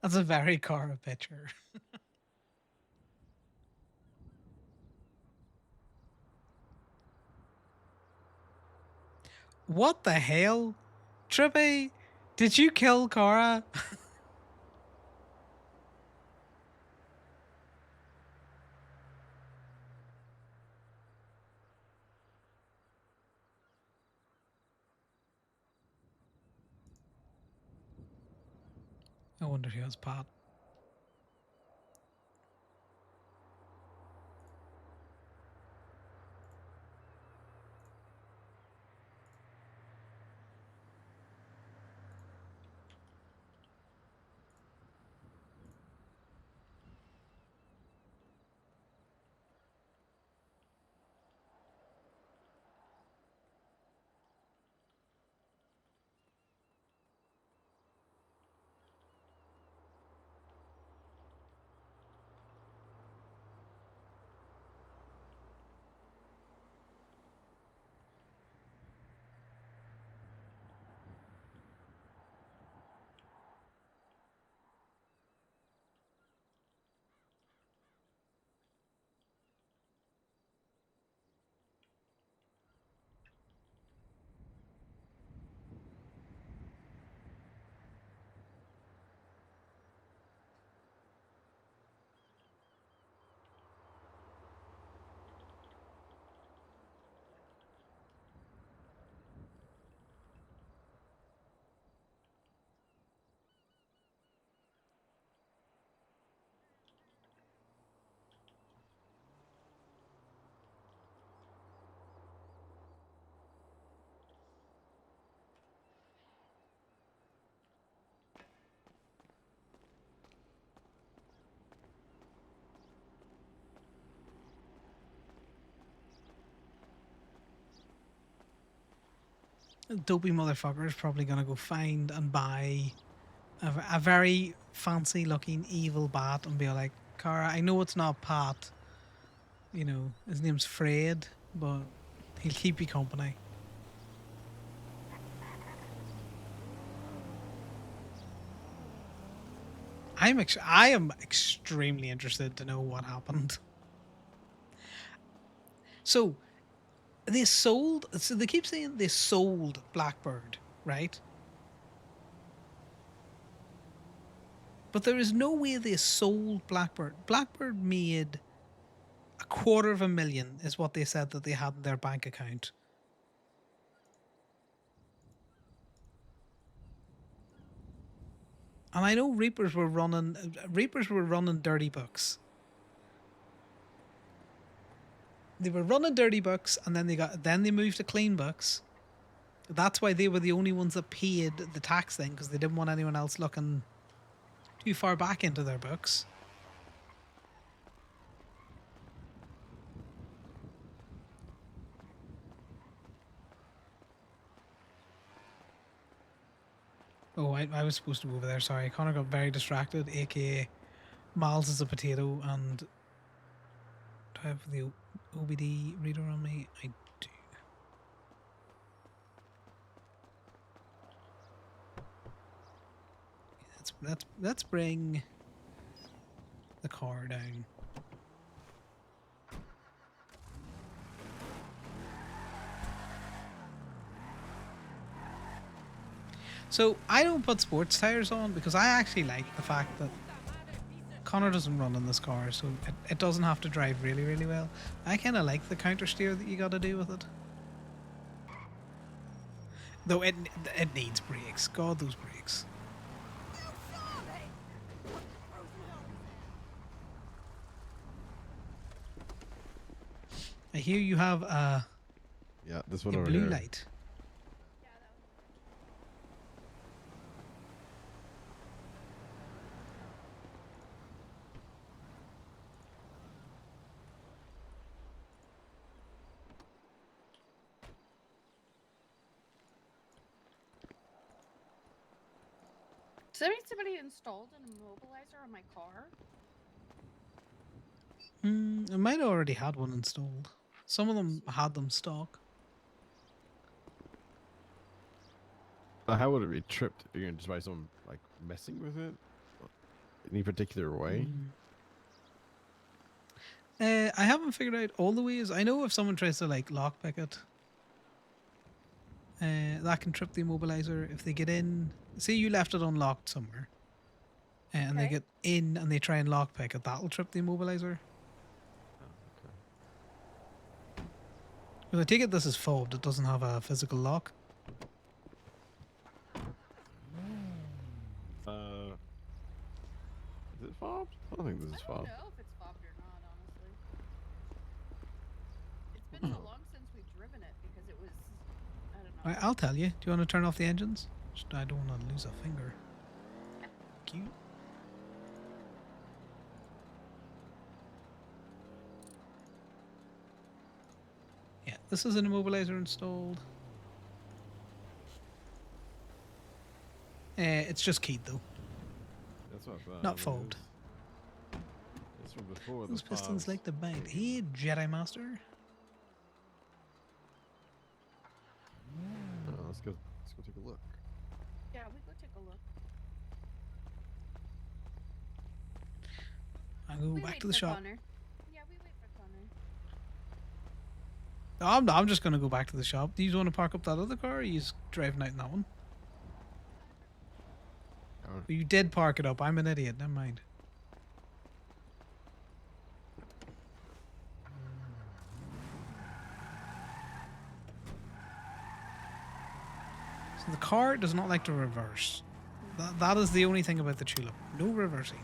That's a very Cara picture. What the hell? Trippy, did you kill Cara? I wonder who has Pat. Dopey motherfucker is probably gonna go find and buy a very fancy looking evil bat and be like, Cara, I know it's not Pat. You know, his name's Fred, but he'll keep you company. I am extremely interested to know what happened. So they sold. So they keep saying they sold Blackbird, right? But there is no way they sold Blackbird. Blackbird made $250,000 is what they said that they had in their bank account. And I know Reapers were running dirty books. They were running dirty books, and then they moved to clean books. That's why they were the only ones that paid the tax thing, because they didn't want anyone else looking too far back into their books. Oh, I was supposed to go over there. Sorry, Connor got very distracted, aka Miles is a potato, and do I have the OBD reader on me? I do. Let's bring the car down. So I don't put sports tires on because I actually like the fact that Connor doesn't run in this car, so it doesn't have to drive really, really well. I kind of like the counter steer that you got to do with it. Though it needs brakes. God, those brakes. I hear you have Yeah, this one a over blue here. light. Does that mean somebody installed an immobilizer on my car? I might have already had one installed. Some of them had them stock. How would it be tripped? Are you gonna just by someone like messing with it? Any particular way? I haven't figured out all the ways. I know if someone tries to like lockpick it, that can trip the immobilizer. If they get in, say you left it unlocked somewhere, and they get in and they try and lockpick it, that'll trip the immobilizer. Because I take it this is fobbed. It doesn't have a physical lock. Is it fobbed? I don't think this is I don't fobbed. know if it's fobbed or not, honestly. It's been so long since we've driven it because it was, I don't know. Right, I'll tell you. Do you want to turn off the engines? I don't want to lose a finger. Cute. Yeah, this is an immobilizer installed. It's just keyed though. That's what I thought. Not fobbed. It's from before Those the pistons fobs. like to bite. Hey, Jedi Master. Let's go take a look. Yeah, we go take a look. I'll go We back wait to the for shop. Connor. Yeah, we wait for Connor. I'm just going to go back to the shop. Do you want to park up that other car, or are you just driving out in that one? Well, you did park it up. I'm an idiot. Never mind. So the car does not like to reverse. That is the only thing about the Tulip. No reversing.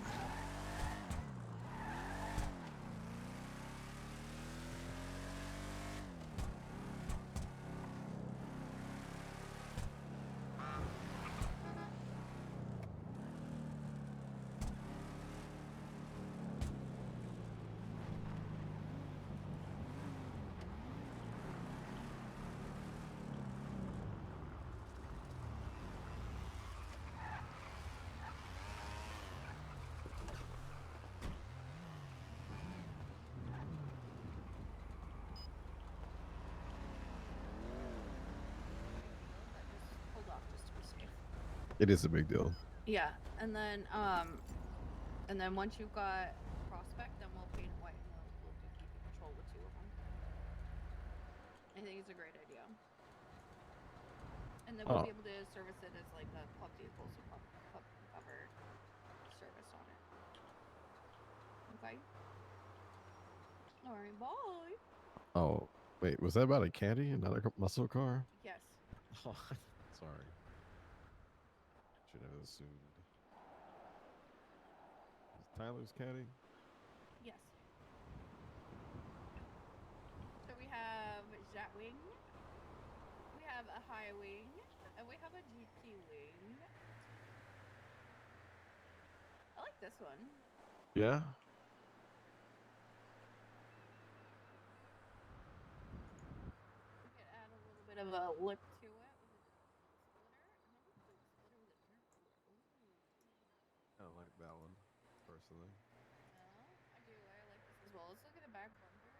Hold off just to be safe. It is a big deal. Yeah, and then once you've got Prospect, then we'll paint it white and we'll do keeping control with two of them. I think it's a great idea. And then we'll be able to service it as like a pub vehicle, so pub covered service on it. Okay. All right, bye. Oh, wait, was that about a caddy, another muscle car? Yes. Oh, sorry. Should have assumed. Is Tyler's caddy? Yes. So we have Jet Wing, we have a High Wing, and we have a GT Wing. I like this one. Yeah. We could add a little bit of a lip to it with a splitter, and then we could do a splitter with an intercooler. Ooh. I like that one, personally. I do. I like this as well. Let's look at the back bumper.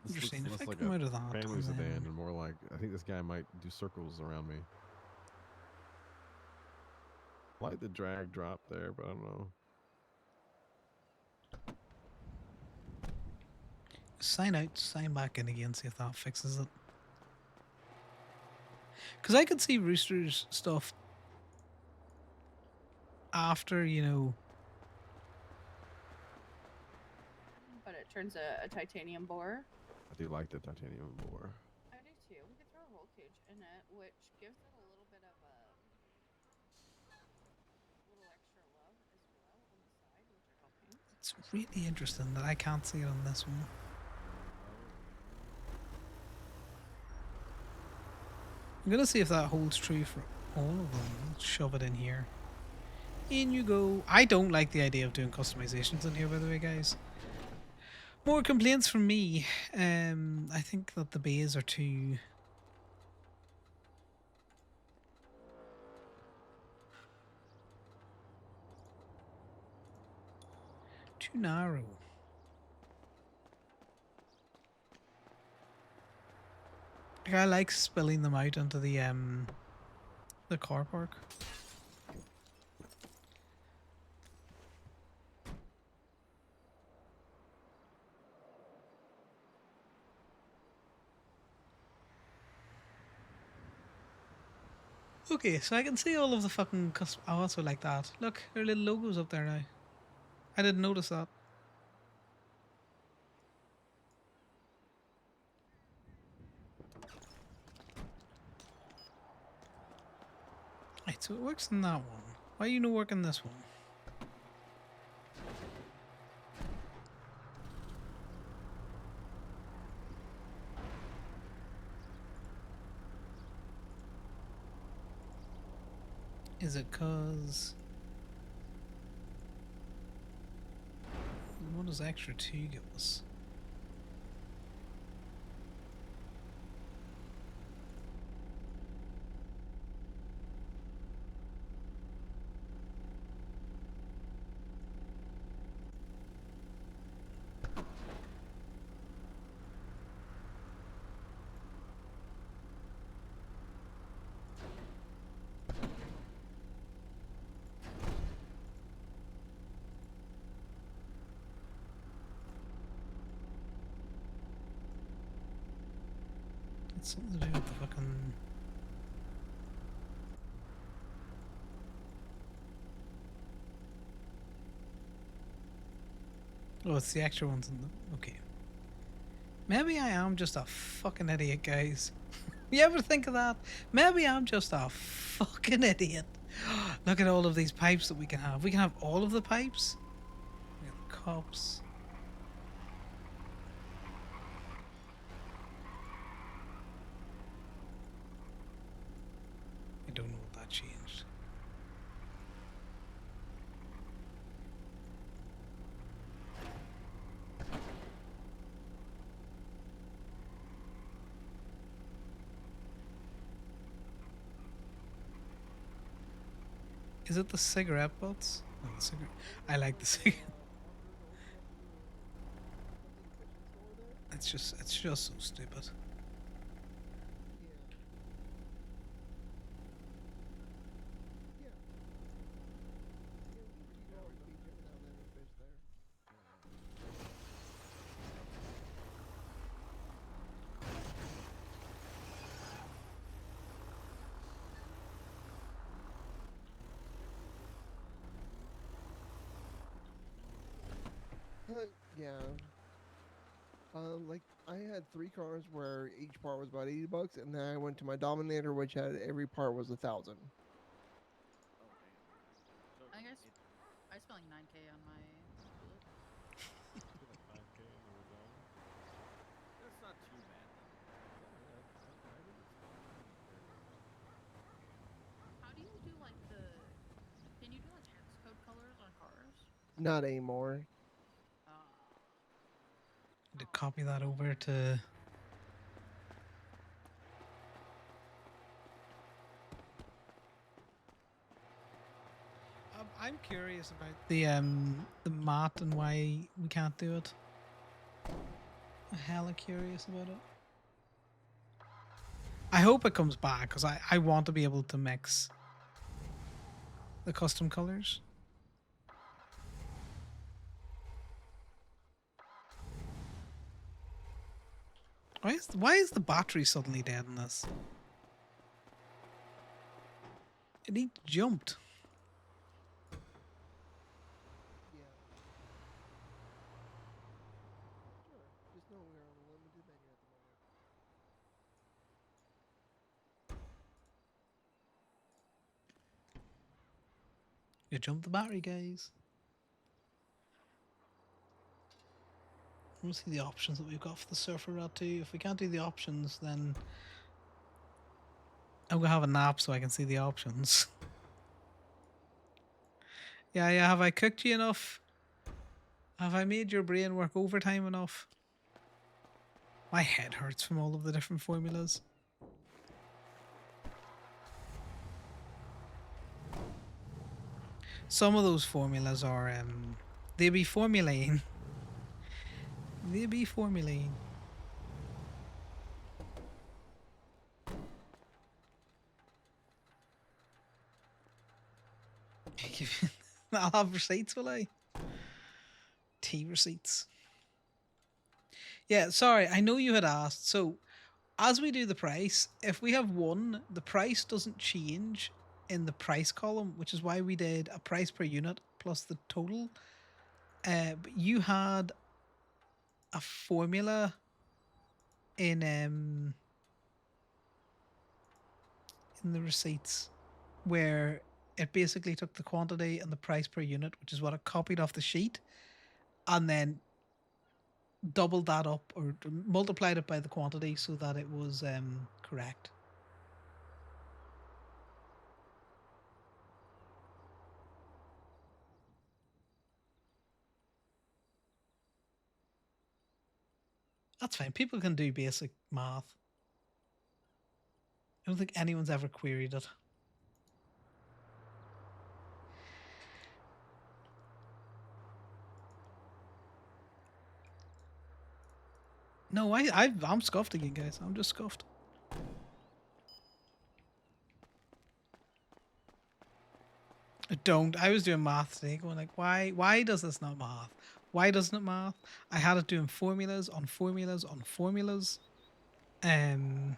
This Interesting. looks If I less like come a out of that, family and sedan then- and more like, I think this guy might do circles around me. I like the drag drop there, but I don't know. Sign out, sign back in again, see if that fixes it. Because I could see Rooster's stuff after, you know. But it turns a titanium bore. I do like the titanium bore. I do too. We could throw a roll cage in it, which gives it a little bit of a little extra love as well on the side, which I will paint. It's really interesting that I can't see it on this one. I'm gonna see if that holds true for all of them. Let's shove it in here. In you go. I don't like the idea of doing customizations in here, by the way, guys. More complaints from me. I think that the bays are too narrow. Like, I like spilling them out into the car park. Okay, so I can see all of the fucking custom. I also like that. Look, there are little logos up there now. I didn't notice that. Right, so it works in that one. Why you no work in this one? Is it cause... What does extra 2 give us? It's something to do with the fucking... Oh, it's the extra ones in the... Okay. Maybe I am just a fucking idiot, guys. You ever think of that? Maybe I'm just a fucking idiot. Look at all of these pipes that we can have. We can have all of the pipes. We have cups. I don't know what that changed. Is it the cigarette butts? No, the cigarette. I like the cigarette. It's just so stupid. Yeah. Like I had 3 cars where each part was about $80, and then I went to my Dominator, which had every part was 1,000. I guess I spent like 9K on my bullet. That's not too bad. How do you do like the? Can you do like hex code colors on cars? Not anymore. To copy that over to... I'm curious about the mat and why we can't do it. I'm hella curious about it. I hope it comes back because I want to be able to mix the custom colors. Why is the battery suddenly dead in this? And he jumped. Yeah. Sure. Just know we are on a limited menu at the moment. You jumped the battery, guys. I want to see the options that we've got for the surfer rod too. If we can't do the options, then I'm gonna have a nap so I can see the options. Yeah, have I cooked you enough? Have I made your brain work overtime enough? My head hurts from all of the different formulas. Some of those formulas are, they be formulating. They be formulating. I'll have receipts, will I? Tea receipts. Yeah, sorry, I know you had asked. So, as we do the price, if we have one, the price doesn't change in the price column, which is why we did a price per unit plus the total. But you had a formula in the receipts where it basically took the quantity and the price per unit, which is what I copied off the sheet, and then doubled that up or multiplied it by the quantity so that it was correct. That's fine. People can do basic math. I don't think anyone's ever queried it. No, I'm scuffed again, guys. I'm just scuffed. I don't. I was doing math today, going like, why does this not math? Why doesn't it math? I had it doing formulas on formulas on formulas. And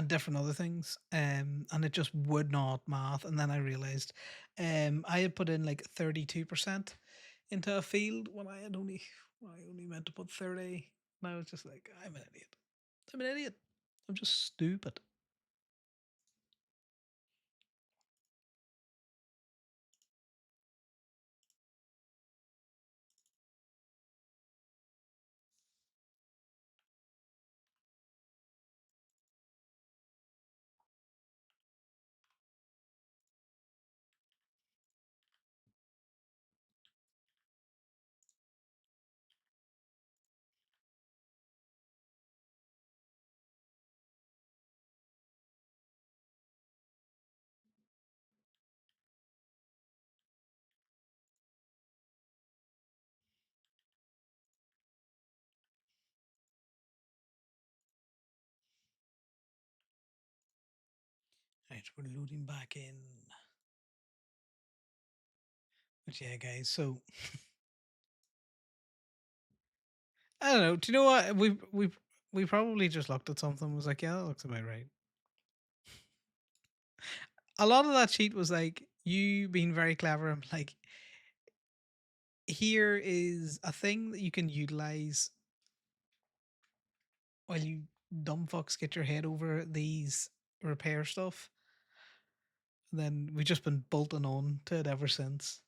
different other things. And it just would not math. And then I realized I had put in like 32% into a field when I only meant to put 30. And I was just like, I'm an idiot. I'm an idiot. I'm just stupid. Right, we're loading back in. But yeah, guys, so I don't know. Do you know what? We probably just looked at something and was like, yeah, that looks about right. A lot of that sheet was like you being very clever and like, here is a thing that you can utilize while you dumb fucks get your head over these repair stuff. And then we've just been bolting on to it ever since.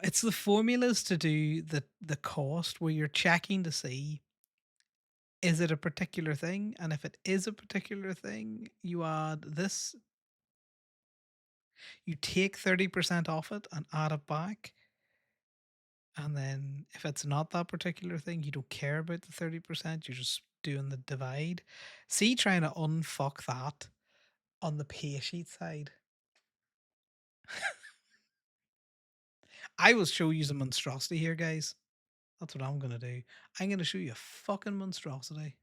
It's the formulas to do the cost where you're checking to see, is it a particular thing? And if it is a particular thing, you add this. You take 30% off it and add it back. And then if it's not that particular thing, you don't care about the 30%. You're just doing the divide. See, trying to unfuck that on the pay sheet side. I will show you some monstrosity here, guys. That's what I'm going to do. I'm going to show you a fucking monstrosity.